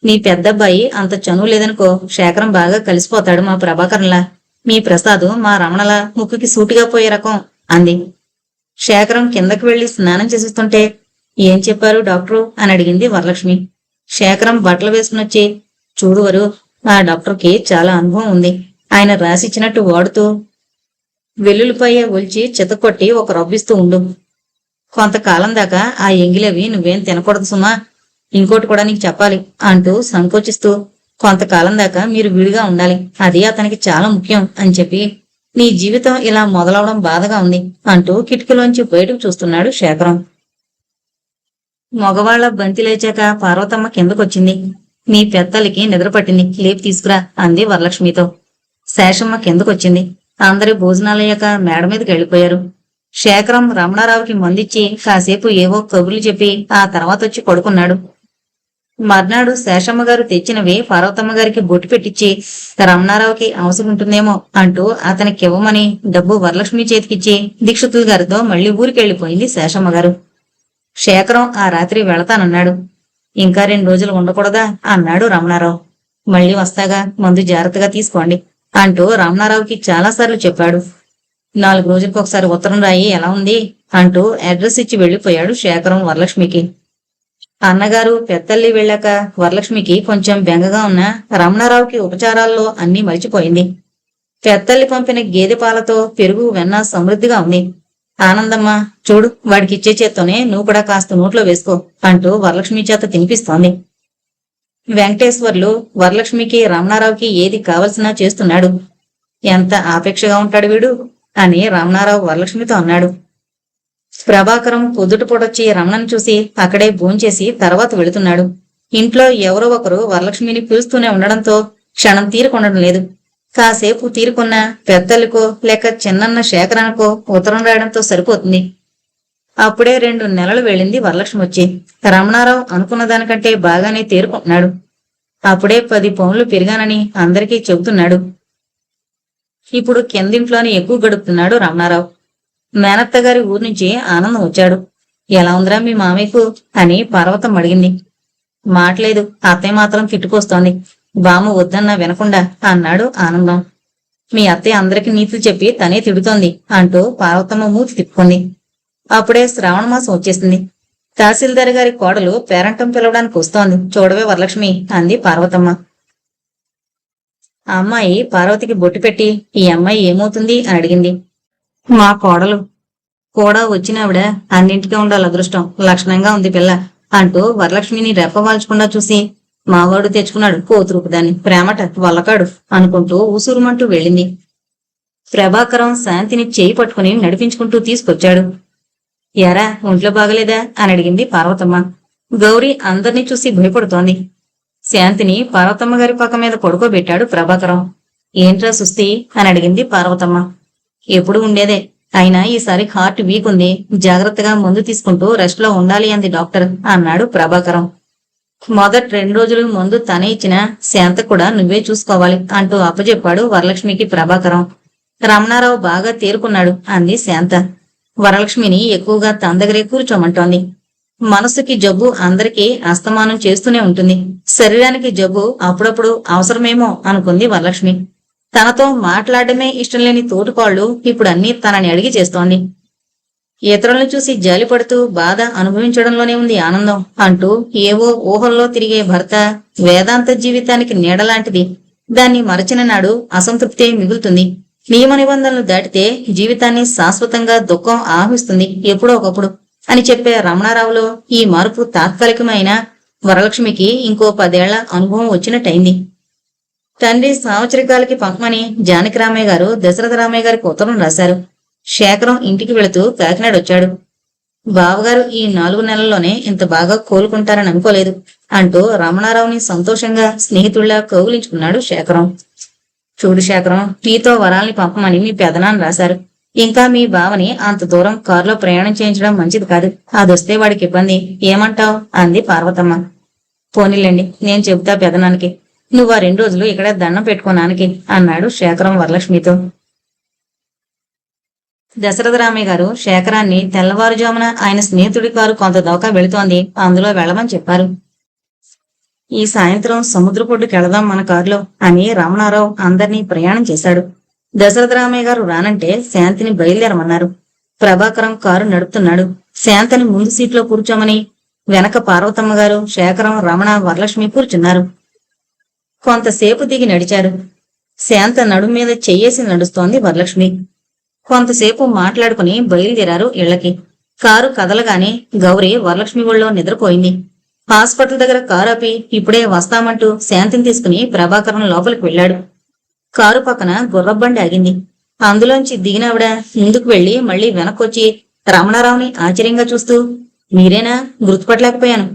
నీ పెద్దబ్బాయి అంత చనువు లేదనుకో, శేఖరం బాగా కలిసిపోతాడు మా ప్రభాకరంలా. మీ ప్రసాదు మా రమణలా ముక్కుకి సూటిగా పోయే రకం అంది. శేఖరం కిందకి వెళ్లి స్నానం చేసిస్తుంటే, ఏం చెప్పారు డాక్టరు అని అడిగింది వరలక్ష్మి. శేఖరం బట్టలు వేసుకునొచ్చి, చూడువరు, ఆ డాక్టర్కి చాలా అనుభవం ఉంది. ఆయన రాసిచ్చినట్టు వాడుతూ వెల్లుల్లిపాయ ఒలిచి చితకొట్టి ఒక రవ్విస్తూ ఉండు. కొంతకాలం దాకా ఆ ఎంగిలవి నువ్వేం తినకూడదు సుమా. ఇంకోటి కూడా నీకు చెప్పాలి అంటూ సంకోచిస్తూ, కొంతకాలం దాకా మీరు విడిగా ఉండాలి, అది అతనికి చాలా ముఖ్యం అని చెప్పి, నీ జీవితం ఇలా మొదలవడం బాధగా ఉంది అంటూ కిటికీలోంచి బయటకు చూస్తున్నాడు శేఖరం. మగవాళ్ల బంతి లేచాక పార్వతమ్మ కిందకొచ్చింది. నీ పెద్దలకి నిద్రపట్టింది, లేపు తీసుకురా అంది వరలక్ష్మితో. శేషమ్మ కిందకొచ్చింది. అందరి భోజనాలయ్యాక మేడ మీదకి వెళ్లిపోయారు. శేఖరం రమణారావుకి మందిచ్చి కాసేపు ఏవో కబుర్లు చెప్పి ఆ తర్వాత వచ్చి పడుకున్నాడు. మర్నాడు శేషమ్మ గారు తెచ్చినవి పార్వతమ్మ గారికి బొట్టు పెట్టించి, రమణారావుకి అవసరం ఉంటుందేమో అంటూ అతనికి ఇవ్వమని డబ్బు వరలక్ష్మి చేతికిచ్చి దీక్షితుల గారితో మళ్లీ ఊరికెళ్లిపోయింది శేషమ్మ గారు. శేఖరం ఆ రాత్రి వెళతానన్నాడు. ఇంకా 2 రోజులు ఉండకూడదా అన్నాడు రమణారావు. మళ్లీ వస్తాగా, మందు జాగ్రత్తగా తీసుకోండి అంటూ రమణారావుకి చాలాసార్లు చెప్పాడు. 4 రోజులకు ఒకసారి ఉత్తరం రాయి, ఎలా ఉంది అంటూ అడ్రస్ ఇచ్చి వెళ్లిపోయాడు శేఖరం వరలక్ష్మికి. అన్నగారు పెద్దల్లి వెళ్ళాక వరలక్ష్మికి కొంచెం బెంగగా ఉన్న రమణారావుకి ఉపచారాల్లో అన్నీ మరిచిపోయింది. పెద్దల్లి పంపిన గేదె పాలతో పెరుగు వెన్న సమృద్ధిగా ఉంది. ఆనందమ్మ, చూడు, వాడికిచ్చే చేత్తోనే నువ్వు కూడా కాస్త నోట్లో వేసుకో అంటూ వరలక్ష్మి చేత తినిపిస్తోంది. వెంకటేశ్వర్లు వరలక్ష్మికి రమణారావుకి ఏది కావలసినా చేస్తున్నాడు. ఎంత ఆపేక్షగా ఉంటాడు వీడు అని రమణారావు వరలక్ష్మితో అన్నాడు. ప్రభాకరం పొద్దుటపూటొచ్చి రమణను చూసి అక్కడే భోంచేసి తర్వాత వెళుతున్నాడు. ఇంట్లో ఎవరో ఒకరు వరలక్ష్మిని పిలుస్తూనే ఉండడంతో క్షణం తీరుకొనడం లేదు. కాసేపు తీరుకున్న పెద్దలకో లేక చిన్నన్న శేఖరానికో ఉత్తరం రాయడంతో సరిపోతుంది. అప్పుడే 2 నెలలు వెళ్ళింది వరలక్ష్మి వచ్చి. రమణారావు అనుకున్న దానికంటే బాగానే తేరుకుంటున్నాడు. అప్పుడే 10 పౌన్లు పెరిగానని అందరికీ చెబుతున్నాడు. ఇప్పుడు కిందింట్లోనే ఎక్కువ గడుపుతున్నాడు రమణారావు. మేనత్త గారి ఊరి నుంచి ఆనందం వచ్చాడు. ఎలా ఉందిరా మీ మామయ్యకు అని పర్వతం అడిగింది. మాట్లేదు, అత్తయ్య మాత్రం తిట్టుకొస్తోంది. బామ్మ వద్దన్నా వినకుండా అన్నాడు ఆనందం. మీ అత్తయ్య అందరికి నీతులు చెప్పి తనే తిడుతోంది అంటూ పార్వతమ్మ మూతి తిప్పుకుంది. అప్పుడే శ్రావణ మాసం వచ్చేసింది. తహసీల్దార్ గారి కోడలు పేరంటం పిలవడానికి వస్తోంది, చూడవే వరలక్ష్మి అంది పార్వతమ్మ. ఆ అమ్మాయి పార్వతికి బొట్టు పెట్టి, ఈ అమ్మాయి ఏమవుతుంది అని అడిగింది. మా కోడలు కూడా వచ్చినావిడ అన్నింటికీ ఉండాలి అదృష్టం, లక్షణంగా ఉంది పిల్ల అంటూ వరలక్ష్మిని రెప్పవాల్చకుండా చూసి, మావాడు తెచ్చుకున్నాడు కోతురుపు దాన్ని, ప్రేమట వల్లకాడు అనుకుంటూ ఊసూరుమంటూ వెళ్ళింది. ప్రభాకరం శాంతిని చేయి పట్టుకుని నడిపించుకుంటూ తీసుకొచ్చాడు. ఎరా, ఒంట్లో బాగలేదా అని అడిగింది పార్వతమ్మ. గౌరీ అందర్నీ చూసి భయపడుతోంది. శాంతిని పార్వతమ్మ గారి పక్క మీద పడుకోబెట్టాడు ప్రభాకరం. ఏంట్రా సుస్థి అని అడిగింది పార్వతమ్మ. ఎప్పుడు ఉండేదే, అయినా ఈసారి హార్ట్ వీక్ ఉంది, జాగ్రత్తగా మందు తీసుకుంటూ రెస్ట్ లో ఉండాలి అంది డాక్టర్ అన్నాడు ప్రభాకరం. మొదటి 2 రోజులు మందు తనే ఇచ్చినా శాంత కూడా నువ్వే చూసుకోవాలి అంటూ అప్పచెప్పాడు వరలక్ష్మికి ప్రభాకరం. రమణారావు బాగా తేరుకున్నాడు అంది శాంత. వరలక్ష్మిని ఎక్కువగా తన దగ్గరే కూర్చోమంటోంది. మనసుకి జబ్బు అందరికీ అస్తమానం చేస్తూనే ఉంటుంది, శరీరానికి జబ్బు అప్పుడప్పుడు అవసరమేమో అనుకుంది వరలక్ష్మి. తనతో మాట్లాడమే ఇష్టం లేని తోటికోళ్లు ఇప్పుడు అన్నీ తనని అడిగి చేస్తోంది. ఇతరులను చూసి జాలిపడుతూ బాధ అనుభవించడంలోనే ఉంది ఆనందం అంటూ ఏవో ఊహల్లో తిరిగే భర్త వేదాంత జీవితానికి నీడలాంటిది. దాన్ని మరచిన నాడు అసంతృప్తే మిగులుతుంది. నియమ నిబంధనలు దాటితే జీవితాన్ని శాశ్వతంగా దుఃఖం ఆహ్విస్తుంది ఎప్పుడో ఒకప్పుడు అని చెప్పే రమణారావులో ఈ మార్పు తాత్కాలికమైన వరలక్ష్మికి ఇంకో 10 ఏళ్ల అనుభవం వచ్చినట్టయింది. తండ్రి సంవత్సరికాలకి పంపమని జానకిరామయ్య గారు దశరథరామయ్య గారికి ఉత్తరం రాశారు. శేఖరం ఇంటికి వెళుతూ కాకినాడ వచ్చాడు. బావగారు ఈ 4 నెలల్లోనే ఇంత బాగా కోలుకుంటారని అనుకోలేదు అంటూ రమణారావుని సంతోషంగా స్నేహితుల్లా కౌగిలించుకున్నాడు శేఖరం. చూడు శేఖరం, నీతో వరాల్ని పంపమని మీ పెదనాన్న రాశారు. ఇంకా మీ బావని అంత దూరం కారులో ప్రయాణం చేయించడం మంచిది కాదు, అదొస్తే వాడికి ఇబ్బంది, ఏమంటావ్ అంది పార్వతమ్మ. పోనీలేండి, నేను చెబుతా పెదనానికి, నువ్వు ఆ 2 రోజులు ఇక్కడ దండం పెట్టుకోనానికి అన్నాడు శేఖరం వరలక్ష్మితో. దశరథరామయ్య గారు శేఖరాన్ని తెల్లవారుజామున ఆయన స్నేహితుడి కారు కొంత దోకా వెళుతోంది, అందులో వెళ్ళమని చెప్పారు. ఈ సాయంత్రం సముద్రపొడ్డుకెళదాం మన కారులో అని రమణారావు అందర్నీ ప్రయాణం చేశాడు. దశరథరామయ్య గారు రానంటే శాంతిని బయలుదేరమన్నారు. ప్రభాకరం కారు నడుపుతున్నాడు. శాంతిని ముందు సీట్లో కూర్చోమని వెనక పార్వతమ్మ గారు, శేఖరం, రమణ, వరలక్ష్మి కూర్చున్నారు. కొంతసేపు దిగి నడిచారు. శాంత నడుం మీద చెయ్యేసి నడుస్తోంది వరలక్ష్మి. కొంతసేపు మాట్లాడుకుని బయలుదేరారు ఇళ్లకి. కారు కదలగానే గౌరీ వరలక్ష్మి ఒళ్ళో నిద్రపోయింది. హాస్పిటల్ దగ్గర కారు ఆపి ఇప్పుడే వస్తామంటూ శాంతిని తీసుకుని ప్రభాకరం లోపలికి వెళ్ళాడు. కారు పక్కన గుర్రబండి ఆగింది. అందులోంచి దిగినావిడ ముందుకు వెళ్లి మళ్లీ వెనక్కొచ్చి రమణారావుని ఆశ్చర్యంగా చూస్తూ, మీరేనా, గుర్తుపట్టలేకపోయాను.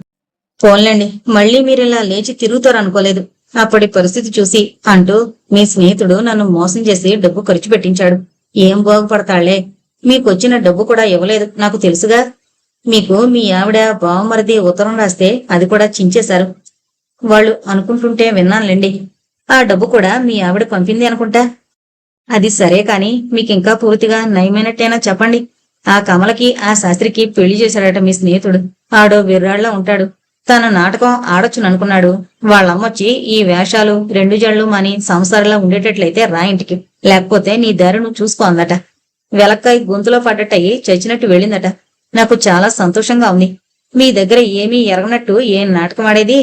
పోన్లేండి, మళ్లీ మీరిలా లేచి తిరుగుతారనుకోలేదు, అప్పటి పరిస్థితి చూసి అంటూ మీ స్నేహితుడు నన్ను మోసం చేసి డబ్బు ఖర్చు పెట్టించాడు. ఏం బాగుపడతాళ్లే, మీకొచ్చిన డబ్బు కూడా ఇవ్వలేదు నాకు తెలుసుగా. మీకు మీ ఆవిడ బావమరిది ఉత్తరం రాస్తే అది కూడా చించేశారు. వాళ్ళు అనుకుంటుంటే విన్నానులేండి. ఆ డబ్బు కూడా మీ ఆవిడ పంపింది అనుకుంటా. అది సరే కాని మీకింకా పూర్తిగా నయమైనట్టేనా చెప్పండి. ఆ కమలకి ఆ శాస్త్రికి పెళ్లి చేశాడట మీ స్నేహితుడు. ఆడో విర్రాళ్లా ఉంటాడు. తన నాటకం ఆడొచ్చుననుకున్నాడు. వాళ్ళమ్మొచ్చి ఈ వేషాలు 2 జళ్ళు మాని సంసారంలా ఉండేటట్లయితే రా ఇంటికి, లేకపోతే నీ దారి నువ్వు చూసుకో అందట. వెలక్కాయ గొంతులో పడ్డట్టయి చచ్చినట్టు వెళ్ళిందట. నాకు చాలా సంతోషంగా ఉంది. మీ దగ్గర ఏమీ ఎరగనట్టు ఏం నాటకం ఆడేది?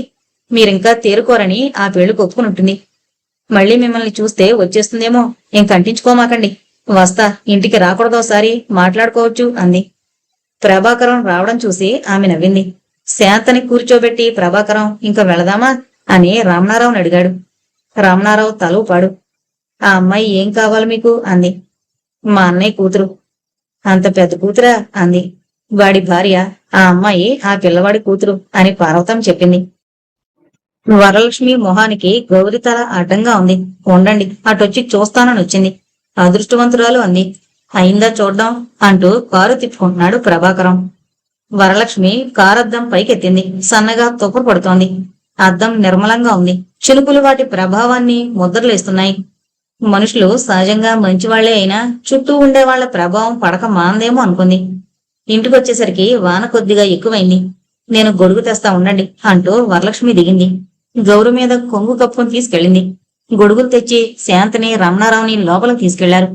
మీరింకా తేరుకోరని ఆ పెళ్లికి ఒప్పుకునుంటుంది. మళ్ళీ మిమ్మల్ని చూస్తే వచ్చేస్తుందేమో, ఇంకంటించుకోమాకండి. వస్తా, ఇంటికి రాకూడదోసారి మాట్లాడుకోవచ్చు అంది. ప్రభాకరం రావడం చూసి ఆమె నవ్వింది. శాంతని కూర్చోబెట్టి ప్రభాకరం ఇంక వెళదామా అని రమణారావుని అడిగాడు. రమణారావు తల ఊపాడు. ఆ అమ్మాయి ఏం కావాలి మీకు అంది. మా అన్నయ్య కూతురు. అంత పెద్ద కూతురా అంది. వాడి భార్య, ఆ అమ్మాయి ఆ పిల్లవాడి కూతురు అని పార్వతం చెప్పింది. వరలక్ష్మి మొహానికి గౌరితల అడ్డంగా ఉంది. ఉండండి, అటొచ్చి చూస్తానని వచ్చింది. అదృష్టవంతురాలు అంది. అయిందా చూడ్డాం అంటూ కారు తిప్పుకుంటున్నాడు ప్రభాకరం. వరలక్ష్మి కారద్దం పైకెత్తింది. సన్నగా తుప్పు పడుతోంది. అద్దం నిర్మలంగా ఉంది. చినుకులు వాటి ప్రభావాన్ని ముద్రలేస్తున్నాయి. మనుషులు సహజంగా మంచివాళ్లే అయినా చుట్టూ ఉండే వాళ్ల ప్రభావం పడక మాందేమో అనుకుంది. ఇంటికొచ్చేసరికి వాన కొద్దిగా ఎక్కువైంది. నేను గొడుగు తెస్తా ఉండండి అంటూ వరలక్ష్మి దిగింది. గౌరు మీద కొంగు కప్పుకొని తీసుకెళ్ళింది. గొడుగులు తెచ్చి శాంతని రమణారావుని లోపలికి తీసుకెళ్లారు.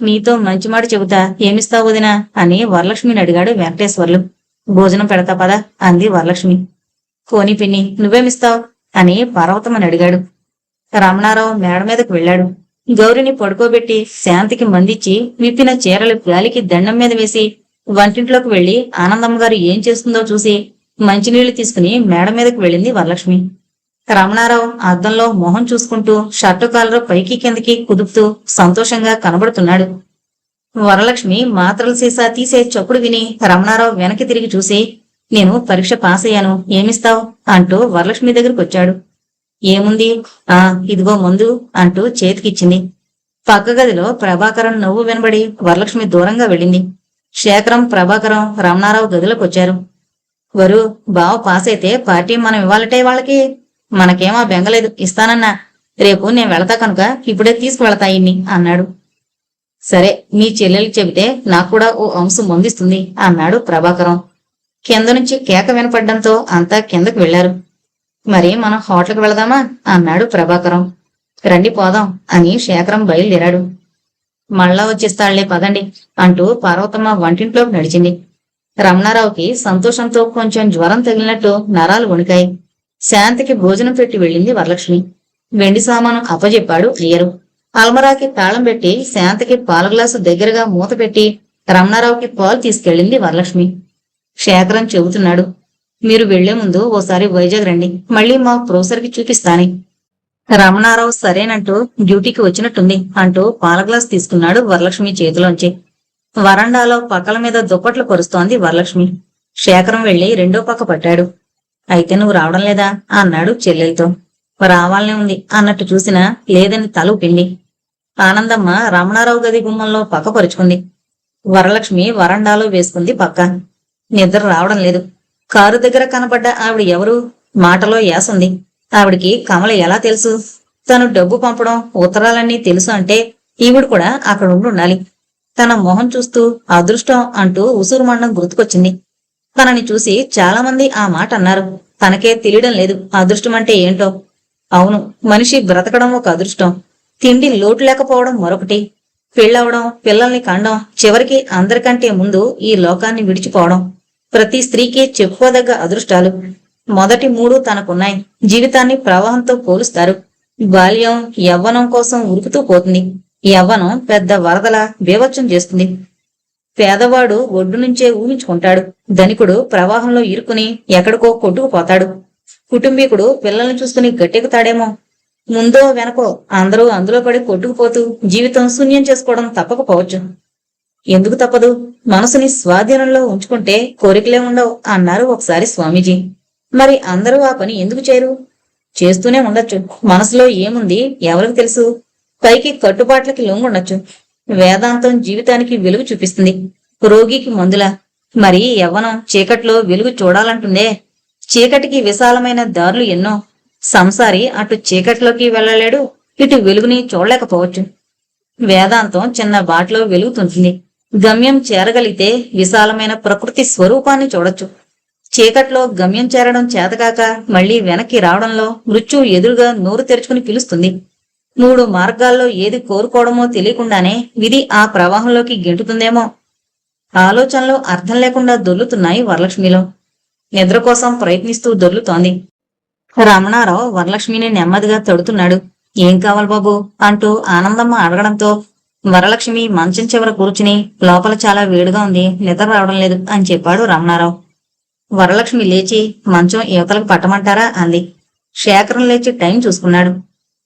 నీతో మంచి మాట చెబుతా, ఏమిస్తావు వదినా అని వరలక్ష్మిని అడిగాడు వెంకటేశ్వర్లు. భోజనం పెడతా పదా అంది వరలక్ష్మి. కోని పిన్ని, నువ్వేమిస్తావు అని పార్వతమ్మని అడిగాడు. రమణారావు మేడ మీదకు వెళ్లాడు. గౌరిని పడుకోబెట్టి శాంతికి మందిచ్చి విప్పిన చీరలు గాలికి దండం మీద వేసి వంటింట్లోకి వెళ్లి ఆనందమ్మ గారు ఏం చేస్తుందో చూసి మంచినీళ్లు తీసుకుని మేడ మీదకు వెళ్ళింది వరలక్ష్మి. రమణారావు అద్దంలో మొహం చూసుకుంటూ షర్టు కాలరు పైకి కిందకి కుదుపుతూ సంతోషంగా కనబడుతున్నాడు. వరలక్ష్మి మాత్రల సీసా తీసే చప్పుడు విని రమణారావు వెనక్కి తిరిగి చూసి, నేను పరీక్ష పాస్ అయ్యాను, ఏమిస్తావు అంటూ వరలక్ష్మి దగ్గరికి వచ్చాడు. ఏముంది, ఇదిగో ముందు అంటూ చేతికిచ్చింది. పక్క గదిలో ప్రభాకరం నవ్వు వినబడి వరలక్ష్మి దూరంగా వెళ్ళింది. శేఖరం, ప్రభాకరం రమణారావు గదిలోకి వచ్చారు. వరు, బావ పాస్ అయితే పార్టీ మనం ఇవ్వాలటే వాళ్ళకి. మనకేమా బెంగలేదు, ఇస్తానన్నా. రేపు నేను వెళతా కనుక ఇప్పుడే తీసుకువెళతా ఇన్ని అన్నాడు. సరే, మీ చెల్లెలికి చెబితే నాకు కూడా ఓ అంశం పొందిస్తుంది అన్నాడు ప్రభాకరం. కింద నుంచి కేక వినపడ్డంతో అంతా కిందకు వెళ్లారు. మరి మనం హోటల్కి వెళదామా అన్నాడు ప్రభాకరం. రండి పోదాం అని శేఖరం బయలుదేరాడు. మళ్ళా వచ్చేస్తాళ్లే పదండి అంటూ పార్వతమ్మ వంటింట్లోకి నడిచింది. రమణారావుకి సంతోషంతో కొంచెం జ్వరం తగిలినట్టు నరాలు వణికాయి. శాంతికి భోజనం పెట్టి వెళ్ళింది వరలక్ష్మి. వెండి సామాను అప్పజెప్పాడు అయ్యరు. అల్మరాకి తాళం పెట్టి శాంతికి పాల గ్లాసు దగ్గరగా మూత పెట్టి రమణారావుకి పాలు తీసుకెళ్ళింది వరలక్ష్మి. శేఖరం చెబుతున్నాడు, మీరు వెళ్లే ముందు ఓసారి వైజాగ్ రండి, మళ్ళీ మా ప్రొఫెసర్కి చూపిస్తాని. రమణారావు సరేనంటూ డ్యూటీకి వచ్చినట్టుంది అంటూ పాల గ్లాస్ తీసుకున్నాడు వరలక్ష్మి చేతిలోంచి. వరండాలో పక్కల మీద దుప్పట్లు పరుస్తోంది వరలక్ష్మి. శేఖరం వెళ్లి రెండో పక్క పట్టాడు. అయితే నువ్వు రావడం లేదా అన్నాడు చెల్లెలతో. రావాలనే ఉంది అన్నట్టు చూసినా లేదని తల ఊపింది. ఆనందమ్మ రమణారావు గది గుమ్మంలో పక్క పరుచుకుంది. వరలక్ష్మి వరండాలో వేసుకుంది పక్క. నిద్ర రావడం లేదు. కారు దగ్గర కనపడ్డ ఆవిడ ఎవరు? మాటలో యాసుంది. ఆవిడికి కమల ఎలా తెలుసు? తను డబ్బు పంపడం, ఉత్తరాలన్నీ తెలుసు అంటే ఈవిడ కూడా అక్కడ ఉండాలి. తన మొహం చూస్తూ అదృష్టం అంటూ ఉసురుమండం గుర్తుకొచ్చింది. తనని చూసి చాలా మంది ఆ మాట అన్నారు. తనకే తెలియడం లేదు అదృష్టం అంటే ఏంటో. అవును, మనిషి బ్రతకడం ఒక అదృష్టం. తిండి లోటు లేకపోవడం మరొకటి. పెళ్ళవడం, పిల్లల్ని కండం, చివరికి అందరికంటే ముందు ఈ లోకాన్ని విడిచిపోవడం. ప్రతి స్త్రీకి చెప్పుకోదగ్గ అదృష్టాలు. మొదటి 3 తనకున్నాయి. జీవితాన్ని ప్రవాహంతో పోలుస్తారు. బాల్యం యవ్వనం కోసం ఉరుకుతూ పోతుంది. యవ్వనం పెద్ద వరదల బీభత్సం చేస్తుంది. పేదవాడు ఒడ్డు నుంచే ఊహించుకుంటాడు. ధనికుడు ప్రవాహంలో ఇరుకుని ఎక్కడికో కొట్టుకుపోతాడు. కుటుంబీకుడు పిల్లల్ని చూసుకుని గట్టెక్కుతాడేమో. ముందో వెనకో అందరూ అందులో పడి కొట్టుకుపోతూ జీవితం శూన్యం చేసుకోవడం తప్పకపోవచ్చు. ఎందుకు తప్పదు? మనసుని స్వాధీనంలో ఉంచుకుంటే కోరికలే ఉండవు అన్నారు ఒకసారి స్వామీజీ. మరి అందరూ ఆ పని ఎందుకు చేయరు? చేస్తూనే ఉండొచ్చు. మనసులో ఏముంది ఎవరికి తెలుసు? పైకి కట్టుబాట్లకి లొంగుండొచ్చు. వేదాంతం జీవితానికి వెలుగు చూపిస్తుంది, రోగికి మందులా. మరి యవ్వనం చీకట్లో వెలుగు చూడాలంటుందే. చీకటికి విశాలమైన దారులు ఎన్నో. సంసారి అటు చీకట్లోకి వెళ్ళలేడు, ఇటు వెలుగుని చూడలేకపోవచ్చు. వేదాంతం చిన్న బాటలో వెలుగుతుంటుంది. గమ్యం చేరగలిగితే విశాలమైన ప్రకృతి స్వరూపాన్ని చూడొచ్చు. చీకట్లో గమ్యం చేరడం చేతకాక మళ్లీ వెనక్కి రావడంలో మృత్యు ఎదురుగా నోరు తెరుచుకుని పిలుస్తుంది. మూడు మార్గాల్లో ఏది కోరుకోవడమో తెలియకుండానే విధి ఆ ప్రవాహంలోకి గెంటుతుందేమో. ఆలోచనలు అర్థం లేకుండా దొర్లుతున్నాయి వరలక్ష్మిలో. నిద్ర కోసం ప్రయత్నిస్తూ దొర్లుతోంది. రమణారావు వరలక్ష్మిని నెమ్మదిగా తడుతున్నాడు. ఏం కావాలి బాబు అంటూ ఆనందమ్మ అడగడంతో వరలక్ష్మి మంచం చివర కూర్చుని లోపల చాలా వేడిగా ఉంది, నిద్ర రావడం లేదు అని చెప్పాడు రమణారావు. వరలక్ష్మి లేచి మంచం యువతలకు పట్టమంటారా అంది. శేఖరం లేచి టైం చూసుకున్నాడు.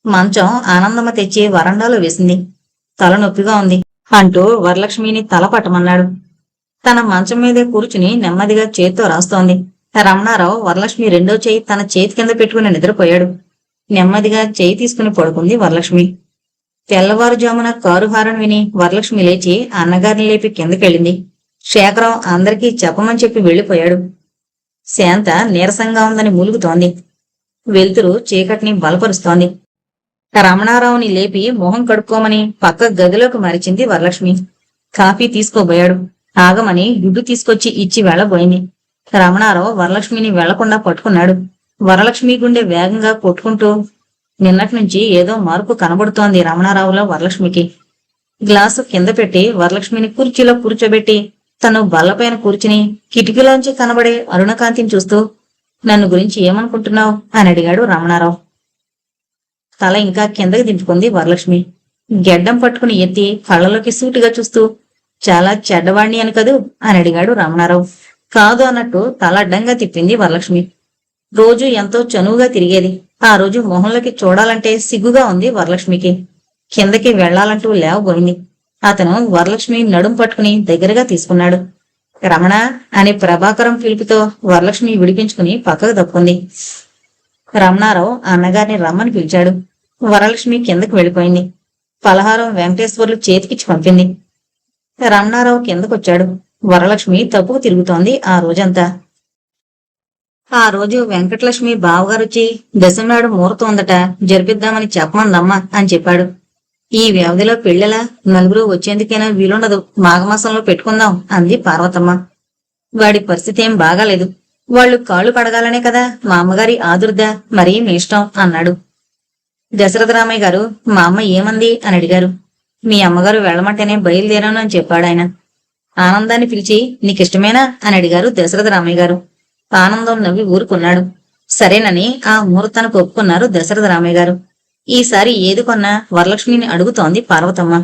మంచం ఆనందమ్మ తెచ్చి వరండాలో వేసింది. తల నొప్పిగా ఉంది అంటూ వరలక్ష్మిని తల పట్టమన్నాడు. తన మంచం మీదే కూర్చుని నెమ్మదిగా చేత్తో రాస్తోంది. రమణారావు వరలక్ష్మి రెండో చేయి తన చేతి కింద పెట్టుకుని నిద్రపోయాడు. నెమ్మదిగా చేయి తీసుకుని పడుకుంది వరలక్ష్మి. తెల్లవారుజామున కారు హారన్ విని వరలక్ష్మి లేచి అన్నగారిని లేపి కిందకెళ్ళింది. శేఖరం అందరికీ చెప్పమని చెప్పి వెళ్లిపోయాడు. శాంత నీరసంగా ఉందని మూలుగుతోంది. వెలుతురు చీకటిని బలపరుస్తోంది. రమణారావుని లేపి మొహం కడుక్కోమని పక్క గదిలోకి మరిచింది వరలక్ష్మి. కాఫీ తీసుకోబోయాడు. ఆగమని గుడ్డు తీసుకొచ్చి ఇచ్చి వెళ్లబోయింది. రమణారావు వరలక్ష్మిని వెళ్లకుండా పట్టుకున్నాడు. వరలక్ష్మి గుండె వేగంగా కొట్టుకుంటూ నిన్నటి నుంచి ఏదో మార్పు కనబడుతోంది రమణారావులో వరలక్ష్మికి. గ్లాసు కింద పెట్టి వరలక్ష్మిని కుర్చీలో కూర్చోబెట్టి తను బల్లపైన కూర్చుని కిటికీలోంచి కనబడే అరుణకాంతిని చూస్తూ నన్ను గురించి ఏమనుకుంటున్నావు అని అడిగాడు రమణారావు. తల ఇంకా కిందకి దింపుకుంది వరలక్ష్మి. గెడ్డం పట్టుకుని ఎత్తి కళ్ళలోకి సూటిగా చూస్తూ చాలా చెడ్డవాణ్ణి అని కదూ అని అడిగాడు రమణారావు. కాదు అన్నట్టు తల అడ్డంగా తిప్పింది వరలక్ష్మి. రోజు ఎంతో చనువుగా తిరిగేది. ఆ రోజు మొహంలోకి చూడాలంటే సిగ్గుగా ఉంది వరలక్ష్మికి. కిందకి వెళ్లాలంటూ లేవబోయింది. అతను వరలక్ష్మి నడుం పట్టుకుని దగ్గరగా తీసుకున్నాడు. రమణ అని ప్రభాకరం పిలుపుతో వరలక్ష్మి విడిపించుకుని పక్కకు తప్పుకుంది. రమణారావు అన్నగారిని రమ్మని పిలిచాడు. వరలక్ష్మి కిందకు వెళ్ళిపోయింది. పలహారం వెంకటేశ్వర్లు చేతికిచ్చి పంపింది. రమణారావు కిందకొచ్చాడు. వరలక్ష్మి తప్పుకు తిరుగుతోంది ఆ రోజంతా. ఆ రోజు వెంకటలక్ష్మి బావగారొచ్చి దశనాడు ముహూర్తోందట, జరిపిద్దామని చెప్పమందమ్మా అని చెప్పాడు. ఈ వ్యవధిలో పెళ్లెలా, నలుగురు వచ్చేందుకైనా వీలుండదు, మాఘమాసంలో పెట్టుకుందాం అంది పార్వతమ్మ. వాడి పరిస్థితి ఏం బాగాలేదు. వాళ్ళు కాళ్ళు కడగాలనే కదా మా అమ్మగారి ఆదుర్దా, మరీ మీ ఇష్టం అన్నాడు. దశరథరామయ్య గారు మా అమ్మ ఏమంది అని అడిగారు. మీ అమ్మగారు వెళ్లమంటేనే బయలుదేరాను అని చెప్పాడాయన. ఆనందాన్ని పిలిచి నీకిష్టమేనా అని అడిగారు దశరథరామయ్య గారు. ఆనందం నవ్వి ఊరుకున్నాడు. సరేనని ఆ ముహూర్తానికి ఒప్పుకున్నారు దశరథరామయ్య గారు. ఈసారి ఏది కొన్నా వరలక్ష్మిని అడుగుతోంది పార్వతమ్మ.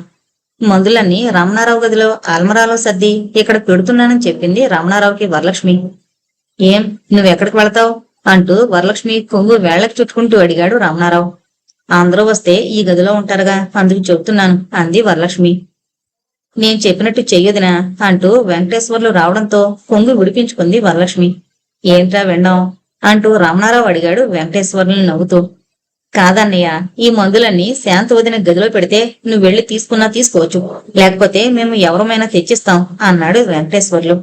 మందులన్నీ రమణారావు గదిలో అల్మరాలో సర్ది ఇక్కడ పెడుతున్నానని చెప్పింది రమణారావుకి వరలక్ష్మి. ఏం నువ్వెక్కడికి వెళతావు అంటూ వరలక్ష్మి కొంగు వేళ్లకు చుట్టుకుంటూ అడిగాడు రమణారావు. అందరూ వస్తే ఈ గదిలో ఉంటారుగా, అందుకు చెబుతున్నాను అంది వరలక్ష్మి. నేను చెప్పినట్టు చెయ్యొదినా అంటూ వెంకటేశ్వర్లు రావడంతో కొంగు విడిపించుకుంది వరలక్ష్మి. ఏంట్రా వెండం అంటూ రమణారావు అడిగాడు వెంకటేశ్వర్లను నవ్వుతూ. కాదన్నయ్య, ఈ మందులన్నీ శాంత వదిన గదిలో పెడితే నువ్వు వెళ్లి తీసుకున్నా తీసుకోవచ్చు, లేకపోతే మేము ఎవరమైనా తెచ్చిస్తాం అన్నాడు వెంకటేశ్వర్లు.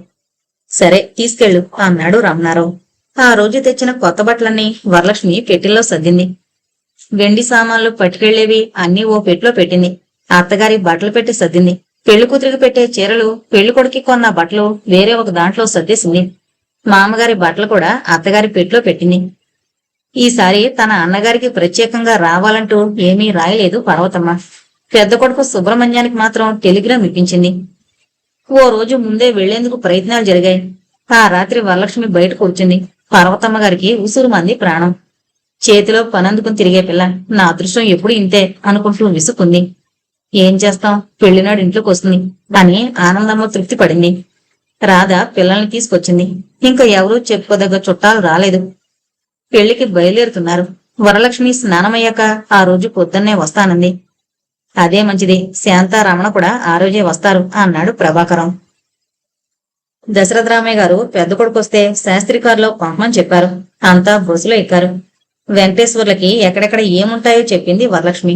సరే తీసుకెళ్ళు అన్నాడు రమణారావు. ఆ రోజు తెచ్చిన కొత్త బట్టలన్నీ వరలక్ష్మి పెట్టెల్లో సర్దింది. వెండి సామాన్లు పట్టుకెళ్లేవి అన్నీ ఓ పెట్టిలో పెట్టింది. అత్తగారి బట్టలు పెట్టి సర్దింది. పెళ్లి కూతురికి పెట్టే చీరలు, పెళ్లి కొడుకి కొన్న బట్టలు వేరే ఒక దాంట్లో సర్దేసింది. మామగారి బట్టలు కూడా అత్తగారి పెట్టిలో పెట్టింది. ఈసారి తన అన్నగారికి ప్రత్యేకంగా రావాలంటూ ఏమీ రాయలేదు పార్వతమ్మ. పెద్ద కొడుకు సుబ్రహ్మణ్యానికి మాత్రం టెలిగ్రామ్ ఇప్పించింది. ఓ రోజు ముందే వెళ్లేందుకు ప్రయత్నాలు జరిగాయి. ఆ రాత్రి వరలక్ష్మి బయట కూర్చుంది. పార్వతమ్మ గారికి ఉసురు మంది ప్రాణం. చేతిలో పనందుకుని తిరిగే పిల్ల, నా అదృష్టం ఎప్పుడు ఇంతే అనుకుంటూ విసుకుంది. ఏం చేస్తాం, పెళ్లినాడు ఇంట్లోకి వస్తుంది అని ఆనందమ్మ తృప్తి పడింది. రాధ పిల్లల్ని తీసుకొచ్చింది. ఇంకా ఎవరూ చెప్పుకోదగ్గ చుట్టాలు రాలేదు. పెళ్లికి బయలుదేరుతున్నారు. వరలక్ష్మి స్నానమయ్యాక ఆ రోజు పొద్దున్నే వస్తానంది. అదే మంచిది, శాంత రమణ కూడా ఆ రోజే వస్తారు అన్నాడు ప్రభాకరం. దశరథరామయ్య గారు పెద్ద కొడుకొస్తే శాస్త్రి కారులో పంపమని చెప్పారు. అంతా బస్సులో ఎక్కారు. వెంకటేశ్వర్లకి ఎక్కడెక్కడ ఏముంటాయో చెప్పింది వరలక్ష్మి.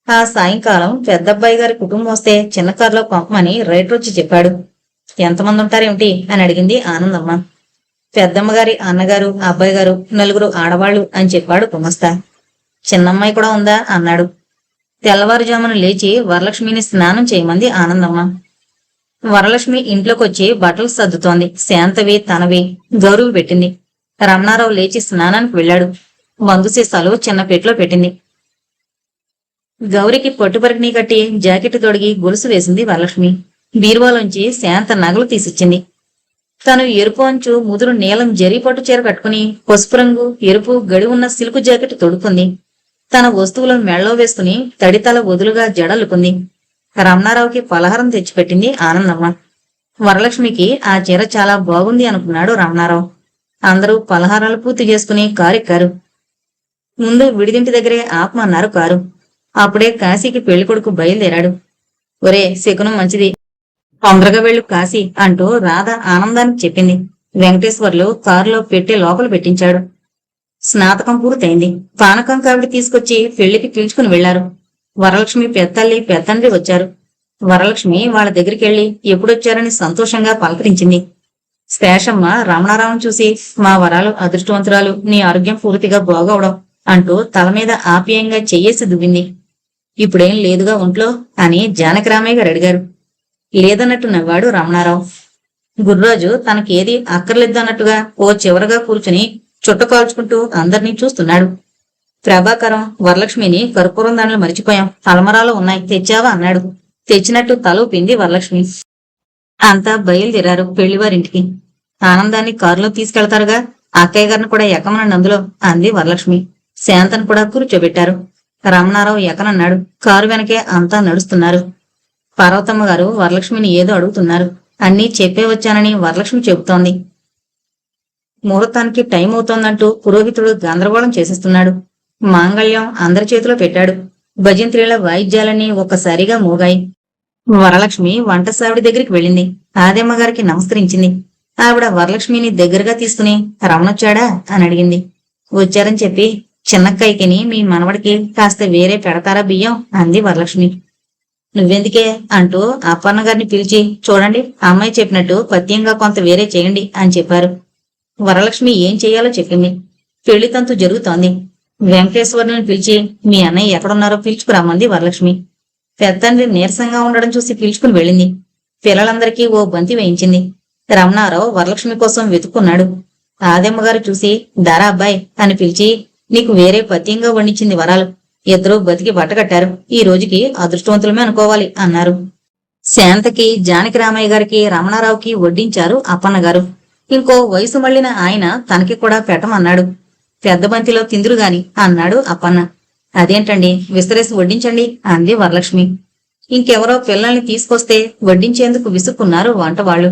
ఆ సాయంకాలం పెద్దబ్బాయి గారి కుటుంబం వస్తే చిన్న కారులో పంపమని రైటర్ వచ్చి చెప్పాడు. ఎంతమంది ఉంటారేమిటి అని అడిగింది ఆనందమ్మ. పెద్దమ్మగారి అన్నగారు, అబ్బాయి గారు, 4 ఆడవాళ్లు అని చెప్పాడు గుమస్తా. చిన్నమ్మాయి కూడా ఉందా అన్నాడు. తెల్లవారుజామున లేచి వరలక్ష్మిని స్నానం చేయమంది ఆనందమ్మ. వరలక్ష్మి ఇంట్లోకొచ్చి బట్టలు సర్దుతోంది. శాంతవి తనవి గౌరవి పెట్టింది. రమణారావు లేచి స్నానానికి వెళ్ళాడు. మందు సీసాలు చిన్న పెట్లో పెట్టింది. గౌరికి పట్టుపరికిని కట్టి జాకెట్ తొడిగి గొలుసు వేసింది వరలక్ష్మి. బీరువాలోంచి శాంత నగలు తీసిచ్చింది. తను ఎరుపు అంచు ముదురు నీలం జరీ పట్టు చీర కట్టుకుని పసుపు రంగు ఎరుపు గడి ఉన్న సిల్కు జాకెట్ తొడుక్కుంది. తన వస్తువులను మెళ్ళో వేసుకుని తడితల వదులుగా జడలుకుంది. రమణారావుకి పలహారం తెచ్చిపెట్టింది ఆనందమ్మ. వరలక్ష్మికి ఆ చీర చాలా బాగుంది అనుకున్నాడు రమణారావు. అందరూ పలహారాలు పూర్తి చేసుకుని కారెక్కారు. ముందు విడిదింటి దగ్గరే ఆపమన్నారు కారు. అప్పుడే కాశీకి పెళ్లికొడుకు బయలుదేరాడు. ఒరే, శకునం మంచిది, తొందరగా వెళ్ళు కాశీ అంటూ రాధ ఆనందానికి చెప్పింది. వెంకటేశ్వర్లు కారులో పెట్టి లోపల పెట్టించాడు. స్నాతకం పూర్తయింది. పానకం కావిడి తీసుకొచ్చి పెళ్లికి పిలుచుకుని వెళ్లారు. వరలక్ష్మి పెద్దల్లి పెద్దండ్రి వచ్చారు. వరలక్ష్మి వాళ్ళ దగ్గరికెళ్లి ఎప్పుడొచ్చారని సంతోషంగా పలకరించింది. శేషమ్మ రమణారావును చూసి, మా వరాలు అదృష్టవంతురాలు, నీ ఆరోగ్యం పూర్తిగా బాగవడం అంటూ తల మీద ఆప్యాయంగా చెయ్యేసి దువ్వింది. ఇప్పుడేం లేదుగా ఒంట్లో అని జానకిరామయ్య గారు అడిగారు. లేదన్నట్టు నవ్వాడు రమణారావు. గుర్రాజు తనకేది అక్కర్లేదన్నట్టుగా ఓ చివరగా కూర్చుని చుట్ట కాల్చుకుంటూ అందర్నీ చూస్తున్నాడు. ప్రభాకరం వరలక్ష్మిని కర్పూరం దాంట్లో మరిచిపోయాం, అలమరాలో ఉన్నాయి, తెచ్చావా అన్నాడు. తెచ్చినట్టు తల ఊపింది వరలక్ష్మి. అంతా బయలుదేరారు పెళ్లివారింటికి. ఆనందాన్ని కారులో తీసుకెళ్తారుగా, అక్కయ్య గారిని కూడా ఎక్కమనండి అందులో అంది వరలక్ష్మి. శాంతను కూడా కూర్చోబెట్టారు. రమణారావు ఎక్కనన్నాడు. కారు వెనకే అంతా నడుస్తున్నారు. పార్వతమ్మ గారు వరలక్ష్మిని ఏదో అడుగుతున్నారు. అన్నీ చెప్పే వచ్చానని వరలక్ష్మి చెబుతోంది. ముహూర్తానికి టైం అవుతోందంటూ పురోహితుడు గందరగోళం చేసేస్తున్నాడు. మాంగళ్యం అందరి చేతిలో పెట్టాడు. భజంత్రీల వాయిద్యాలన్నీ ఒక్కసారిగా మోగాయి. వరలక్ష్మి వంటసావిడి దగ్గరికి వెళ్ళింది. ఆదెమ్మ గారికి నమస్కరించింది. ఆవిడ వరలక్ష్మిని దగ్గరగా తీసుకుని రమణొచ్చాడా అని అడిగింది. వచ్చారని చెప్పి చిన్నక్కయ్యకిని మీ మనవడికి కాస్త వేరే పెడతారా బియ్యం అంది వరలక్ష్మి. నువ్వెందుకే అంటూ అప్పన్న గారిని పిలిచి, చూడండి అమ్మాయి చెప్పినట్టు పత్యంగా కొంత వేరే చేయండి అని చెప్పారు. వరలక్ష్మి ఏం చెయ్యాలో చెప్పింది. పెళ్లి తంతు జరుగుతోంది. వెంకటేశ్వర్ని పిలిచి, మీ అన్నయ్య ఎక్కడున్నారో పిలుచుకురమ్మంది వరలక్ష్మి. పెద్దండ్రి నీరసంగా ఉండడం చూసి పిలుచుకుని వెళ్ళింది. పిల్లలందరికీ ఓ బంతి వేయించింది. రమణారావు వరలక్ష్మి కోసం వెతుక్కున్నాడు. ఆదెమ్మగారు చూసి, దారా అబ్బాయి అని పిలిచి, నీకు వేరే పత్యంగా వండించింది వరాలు. ఇద్దరూ బతికి బట్టకట్టారు. ఈ రోజుకి అదృష్టవంతులమే అనుకోవాలి అన్నారు. శాంతకి జానకిరామయ్య గారికి రమణారావుకి వడ్డించారు అప్పన్నగారు. ఇంకో వయసు మళ్లిన ఆయన తనకి కూడా పెట్టమన్నాడు. పెద్ద బంతిలో తిందురు గాని అన్నాడు అప్పన్న. అదేంటండి, విసిరేసి వడ్డించండి అంది వరలక్ష్మి. ఇంకెవరో పిల్లల్ని తీసుకొస్తే వడ్డించేందుకు విసుక్కున్నారు వంటవాళ్లు.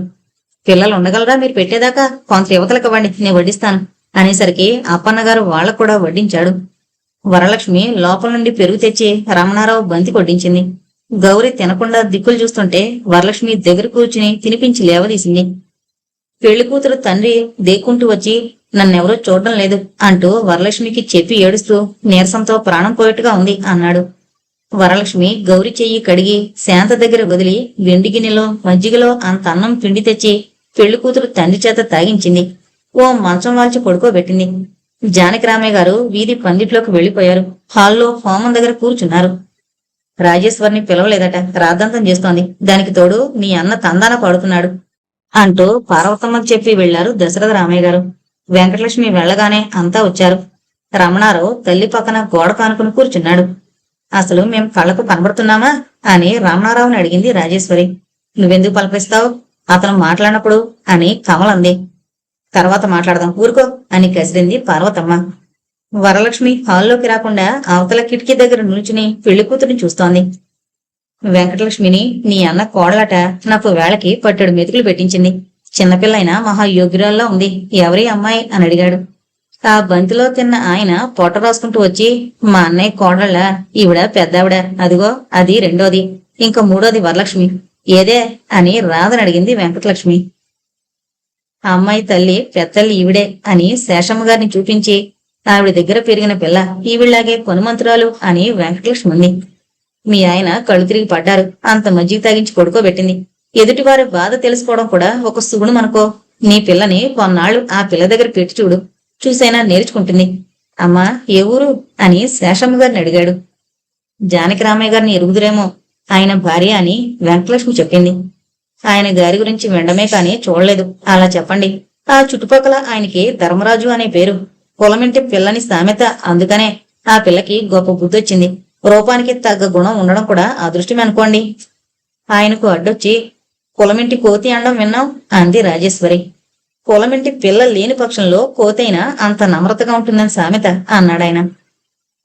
పిల్లలు ఉండగలరా మీరు పెట్టేదాకా? కొంత యువతలకివ్వండి, నేను వడ్డిస్తాను అనేసరికి అప్పన్నగారు వాళ్లకు కూడా వడ్డించాడు. వరలక్ష్మి లోపల నుండి పెరుగు తెచ్చి రమణారావు బంతి కొడ్డించింది. గౌరి తినకుండా దిక్కులు చూస్తుంటే వరలక్ష్మి దగ్గర కూర్చుని తినిపించి లేవదీసింది. పెళ్లి కూతురు తండ్రి దేక్కుంటూ వచ్చి, నన్నెవరూ చూడడం లేదు అంటూ వరలక్ష్మికి చెప్పి ఏడుస్తూ నీరసంతో ప్రాణం పోయేట్టుగా ఉంది అన్నాడు. వరలక్ష్మి గౌరి చెయ్యి కడిగి శాంత దగ్గర వదిలి వెండి గిన్నెలో మజ్జిగలో అంత అన్నం పిండి తెచ్చి పెళ్లి కూతురు తండ్రి చేత తాగించింది. ఓ మంచం వాల్చి పడుకోబెట్టింది. జానకిరామయ్య గారు వీధి పందిట్లోకి వెళ్లిపోయారు. హాల్లో హోమం దగ్గర కూర్చున్నారు. రాజేశ్వర్ని పిలవలేదట, రాద్ధాంతం చేస్తోంది. దానికి తోడు నీ అన్న తందాన పడుతున్నాడు అంటూ పార్వతమ్మకు చెప్పి వెళ్లారు దశరథ రామయ్య గారు. వెంకటలక్ష్మి వెళ్లగానే అంతా వచ్చారు. రమణారావు తల్లి పక్కన గోడ కానుకుని కూర్చున్నాడు. అసలు మేం కళ్లకు కనబడుతున్నామా అని రమణారావుని అడిగింది రాజేశ్వరి. నువ్వెందుకు పలకరిస్తావు, అతను మాట్లాడినప్పుడు అని కమలంది. తర్వాత మాట్లాడదాం ఊరుకో అని కసిరింది పార్వతమ్మ. వరలక్ష్మి హాల్లోకి రాకుండా అవతల కిటికీ దగ్గర నిల్చుని పెళ్లి కూతురిని చూస్తోంది. వెంకటలక్ష్మిని నీ అన్న కోడలట నాకు వేళకి పట్టెడు మెతుకులు పెట్టించింది. చిన్నపిల్లైనా మహాయోగ్యురాల్లా ఉంది. ఎవరి అమ్మాయి అని అడిగాడు. ఆ బంతిలో తిన్న ఆయన పొట్ట రాసుకుంటూ వచ్చి, మా అన్నయ్య కోడళ్ళ, ఈవిడ పెద్దావిడ, అదిగో అది రెండోది, ఇంకా మూడోది వరలక్ష్మి. ఏదే అని రాధని అడిగింది వెంకటలక్ష్మి. అమ్మాయి తల్లి పెద్దల్లి ఈవిడే అని శేషమ్మ గారిని చూపించి, ఆవిడ దగ్గర పెరిగిన పిల్ల, ఈవిళ్లాగే కొనుమంతురాలు అని వెంకటలక్ష్మి ఉంది. మీ ఆయన కళ్ళు తిరిగి పడ్డారు. అంత మజ్జిగ తాగించి పడుకోబెట్టింది. ఎదుటివారి బాధ తెలుసుకోవడం కూడా ఒక సుగుణం అనుకో. నీ పిల్లని కొన్నాళ్లు ఆ పిల్ల దగ్గర పెట్టి చూడు, చూసైనా నేర్చుకుంటుంది. అమ్మా ఏ ఊరు అని శేషమ్మ గారిని అడిగాడు. జానకిరామయ్య గారిని ఎరుగుదురేమో, ఆయన భార్య అని వెంకటలక్ష్మి చెప్పింది. ఆయన గారి గురించి వినడమే కాని చూడలేదు. అలా చెప్పండి. ఆ చుట్టుపక్కల ఆయనకి ధర్మరాజు అనే పేరు. పొలమింటి పిల్లని సామెత, అందుకనే ఆ పిల్లకి గొప్ప బుద్ధొచ్చింది. రూపానికి తగ్గ గుణం ఉండడం కూడా అదృష్టమే అనుకోండి. ఆయనకు అడ్డొచ్చి కులమింటి కోతి అనడం విన్నాం అంది రాజేశ్వరి. కులమింటి పిల్ల లేని పక్షంలో కోతైనా అంత నమ్రతగా ఉంటుందని సామెత అన్నాడాయన.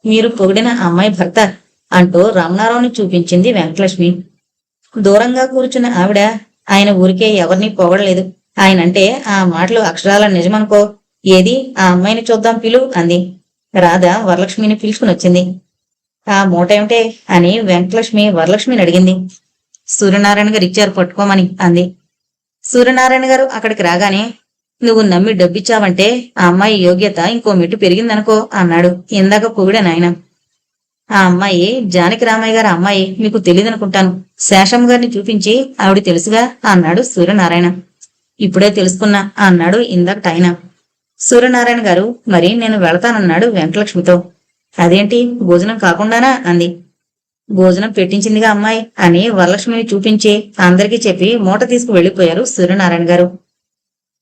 మీరు పొగిడిన అమ్మాయి భర్త అంటూ రమణారావుని చూపించింది వెంకటలక్ష్మి. దూరంగా కూర్చున్న ఆవిడ ఆయన ఊరికే ఎవరిని పొగడలేదు. ఆయనంటే ఆ మాటలు అక్షరాల నిజమనుకో. ఏది ఆ అమ్మాయిని చూద్దాం పిలు అంది. రాధ వరలక్ష్మిని పిలుచుకుని వచ్చింది. ఆ మూట ఏమిటే అని వెంకటలక్ష్మి వరలక్ష్మిని అడిగింది. సూర్యనారాయణ గారు ఇచ్చారు పట్టుకోమని అంది. సూర్యనారాయణ గారు అక్కడికి రాగానే, నువ్వు నమ్మి డబ్బిచ్చావంటే ఆ అమ్మాయి యోగ్యత ఇంకో మెట్టు పెరిగిందనుకో అన్నాడు. ఇందాక పొగిడానాయన. ఆ అమ్మాయి జానకి రామయ్య గారి అమ్మాయి, మీకు తెలియదనుకుంటాను. శేషమ్మ గారిని చూపించి ఆవిడ తెలుసుగా అన్నాడు సూర్యనారాయణ. ఇప్పుడే తెలుసుకున్నా అన్నాడు ఇందాకటైన. సూర్యనారాయణ గారు మరి నేను వెళతానన్నాడు వెంకటలక్ష్మితో. అదేంటి భోజనం కాకుండానా అంది. భోజనం పెట్టించిందిగా అమ్మాయి అని వరలక్ష్మిని చూపించి అందరికీ చెప్పి మూట తీసుకు వెళ్లిపోయారు సూర్యనారాయణ గారు.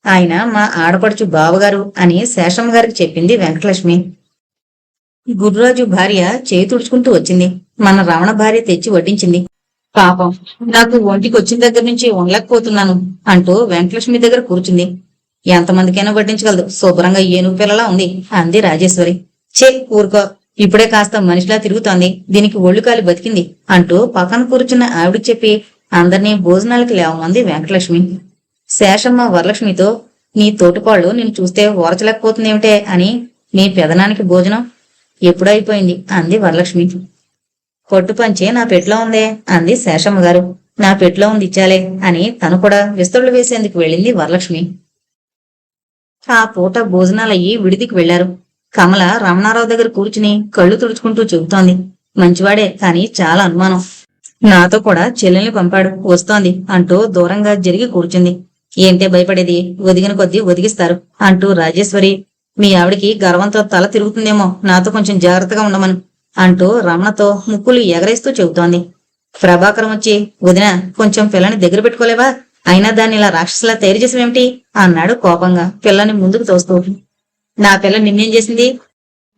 ఆయన మా ఆడపడుచు బావగారు అని శేషమ్మ గారికి చెప్పింది వెంకటలక్ష్మి. గుర్రాజు భార్య చేయి తుడుచుకుంటూ వచ్చింది. మన రమణ భార్య తెచ్చి వడ్డించింది. పాపం నాకు ఒంటికి వచ్చిన దగ్గర నుంచి ఉండలేకపోతున్నాను అంటూ వెంకటలక్ష్మి దగ్గర కూర్చుంది. ఎంతమందికైనా వడ్డించగలదు, శుభ్రంగా ఏనుగు పిల్లలా ఉంది అంది రాజేశ్వరి. చే ఊరుకో, ఇప్పుడే కాస్త మనిషిలా తిరుగుతోంది, దీనికి ఒళ్ళు కాలి బతికింది అంటూ పక్కన కూర్చున్న ఆవిడకి చెప్పి అందరినీ భోజనాలకు లేవమంది వెంకటలక్ష్మి. శేషమ్మ వరలక్ష్మితో, నీ తోటిపాళ్ళు నిన్ను చూస్తే ఓర్చలేకపోతుందేమిటే అని నీ పెదనానికి భోజనం ఎప్పుడైపోయింది అంది వరలక్ష్మి. పట్టుపంచే నా పెట్లో ఉందే అంది శేషమ్మ గారు. నా పెట్లో ఉంది ఇచ్చాలే అని తను కూడా విస్తరులు వేసేందుకు వెళ్ళింది వరలక్ష్మి. ఆ పూట భోజనాలయ్యి విడిదికి వెళ్లారు. కమల రమణారావు దగ్గర కూర్చుని కళ్ళు తుడుచుకుంటూ చెబుతోంది. మంచివాడే కాని చాలా అనుమానం. నాతో కూడా చెల్లెల్ని పంపాడు, వస్తోంది అంటూ దూరంగా జరిగి కూర్చుంది. ఏంటే భయపడేది, ఒదిగిన కొద్దీ ఒదిగిస్తారు అంటూ రాజేశ్వరి, మీ ఆవిడికి గర్వంతో తల తిరుగుతుందేమో, నాతో కొంచెం జాగ్రత్తగా ఉండమను అంటూ రమణతో ముక్కులు ఎగరేస్తూ చెబుతోంది. ప్రభాకరం వచ్చి, వదిన కొంచెం పిల్లని దగ్గర పెట్టుకోలేవా, అయినా దాన్ని ఇలా రాక్షసులా తయారు చేసేవేమిటి అన్నాడు కోపంగా పిల్లని ముందుకు తోస్తూ. నా పిల్ల నిన్నేం చేసింది,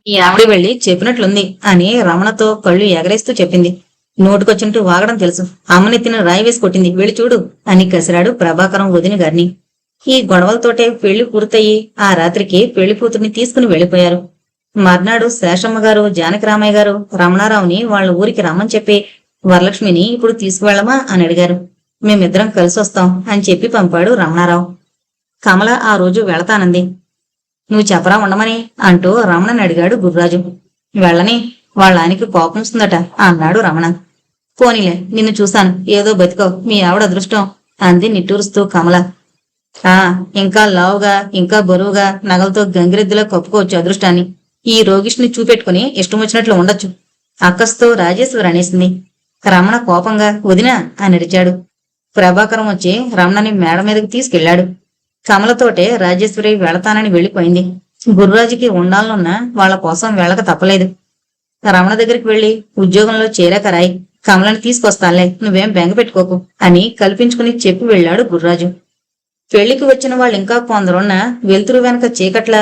ఈ ఆవిడ వెళ్లి చెప్పినట్లుంది అని రమణతో కళ్ళు ఎగరేస్తూ చెప్పింది. నోటుకొచ్చినట్టు వాగడం తెలుసు, అమ్మనెత్తిన రాయి వేసి కొట్టింది, వెళ్ళి చూడు అని కసిరాడు ప్రభాకరం వదిన గారిని. ఈ గొడవలతోటే పెళ్లి పూర్తయి ఆ రాత్రికి పెళ్లి కూతుర్ని తీసుకుని వెళ్లిపోయారు. మర్నాడు శేషమ్మ గారు జానకిరామయ్య గారు రమణారావుని వాళ్ళ ఊరికి రమ్మని చెప్పి వరలక్ష్మిని ఇప్పుడు తీసుకువెళ్లమా అని అడిగారు. మేమిద్దరం కలిసి వస్తాం అని చెప్పి పంపాడు రమణారావు. కమల ఆ రోజు వెళతానంది. నువ్వు చెప్పరా ఉండమని అంటూ రమణని అడిగాడు గుర్రాజు. వెళ్ళని, వాళ్ళ ఆయనకి కోపం వస్తుందట అన్నాడు రమణ. పోనీలే, నిన్ను చూశాను, ఏదో బతికో, మీ ఆవిడ అదృష్టం అంది నిట్టూరుస్తూ కమల. ఇంకా లావుగా ఇంకా బరువుగా నగలతో గంగిరెద్దులా కప్పుకోవచ్చు అదృష్టాన్ని. ఈ రోగిష్ని చూపెట్టుకుని ఇష్టం వచ్చినట్లు ఉండొచ్చు అక్కస్తో రాజేశ్వరి అనేసింది. రమణ కోపంగా వదినా అని అడిచాడు. ప్రభాకరం వచ్చి రమణని మేడ మీదకి తీసుకెళ్లాడు. కమలతోటే రాజేశ్వరి వెళతానని వెళ్లిపోయింది. గుర్రాజుకి ఉండాలనున్నా వాళ్ల కోసం వెళ్ళక తప్పలేదు. రమణ దగ్గరికి వెళ్లి, ఉద్యోగంలో చేరాక రాయి, కమలని తీసుకొస్తానులే, నువ్వేం బెంగ పెట్టుకోకు అని కల్పించుకుని చెప్పి వెళ్లాడు గుర్రాజు. పెళ్లికి వచ్చిన వాళ్ళు ఇంకా కొందరున్న వెలుతురు వెనక చీకట్ల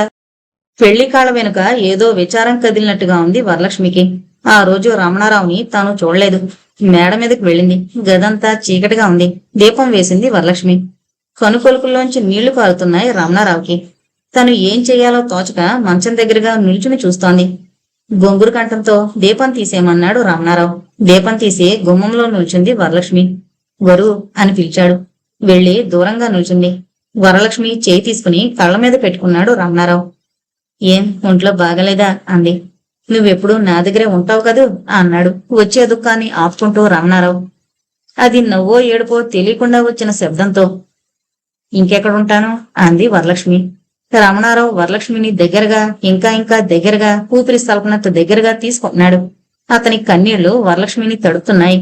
పెళ్లి కాళ్ళ వెనుక ఏదో విచారం కదిలినట్టుగా ఉంది వరలక్ష్మికి. ఆ రోజు రమణారావుని తాను చూడలేదు. మేడ మీదకి వెళ్ళింది. గదంతా చీకటిగా ఉంది. దీపం వేసింది వరలక్ష్మి. కనుకొలుకుల్లోంచి నీళ్లు కారుతున్నాయి రమణారావుకి. తను ఏం చెయ్యాలో తోచక మంచం దగ్గరగా నిల్చుని చూస్తోంది. గొంగురు కంఠంతో దీపం తీసేయమన్నాడు రమణారావు. దీపం తీసి గుమ్మంలో నిల్చుంది వరలక్ష్మి. వరు అని పిలిచాడు. వెళ్లి దూరంగా నిల్చుంది. వరలక్ష్మి చేయి తీసుకుని కళ్ల మీద పెట్టుకున్నాడు రమణారావు. ఏం ఒంట్లో బాగలేదా అంది. నువ్వెప్పుడు నా దగ్గరే ఉంటావు కదూ అన్నాడు వచ్చే దుఃఖాన్ని ఆపుకుంటూ రమణారావు. అది నవ్వో ఏడుపో తెలియకుండా వచ్చిన శబ్దంతో. ఇంకెక్కడుంటాను అంది వరలక్ష్మి. రమణారావు వరలక్ష్మిని దగ్గరగా ఇంకా దగ్గరగా ఊపిరి సలపనంత దగ్గరగా తీసుకున్నాడు. అతని కన్నీళ్లు వరలక్ష్మిని తడుతున్నాయి.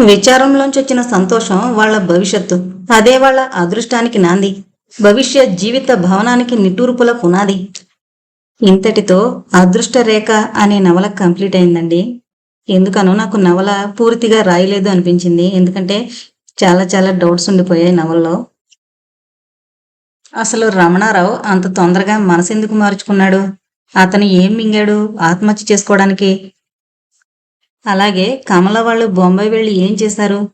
విచారంలోంచొచ్చిన సంతోషం వాళ్ల భవిష్యత్తు, అదే వాళ్ల అదృష్టానికి నాంది, భవిష్య జీవిత భవనానికి నిట్టూర్పుల పునాది. ఇంతటితో అదృష్ట రేఖ అనే నవల కంప్లీట్ అయిందండి. ఎందుకనో నాకు నవల పూర్తిగా రాయలేదు అనిపించింది. ఎందుకంటే చాలా డౌట్స్ ఉండిపోయాయి నవల్లో. అసలు రమణారావు అంత తొందరగా మనసెందుకు మార్చుకున్నాడు? అతను ఏం మింగాడు ఆత్మహత్య చేసుకోవడానికి? అలాగే కమల వాళ్ళు బొంబాయి వెళ్ళి ఏం చేశారు?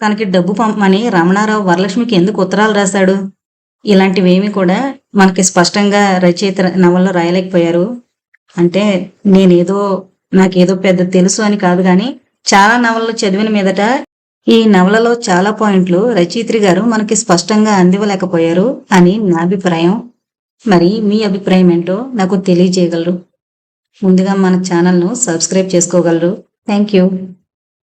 తనకి డబ్బు పంపమని రమణారావు వరలక్ష్మికి ఎందుకు ఉత్తరాలు రాశాడు? ఇలాంటివేమీ కూడా మనకి స్పష్టంగా రచయిత నవల్లో రాయలేకపోయారు. అంటే నాకేదో పెద్ద తెలుసు అని కాదు గాని చాలా నవలలు చదివిన మీదట ఈ నవలలో చాలా పాయింట్లు రచయిత్రి గారు మనకి స్పష్టంగా అందివ్వలేకపోయారు అని నా అభిప్రాయం. మరి మీ అభిప్రాయం ఏంటో నాకు తెలియజేయగలరు. ముందుగా మన ఛానల్ను సబ్స్క్రైబ్ చేసుకోగలరు. Thank you.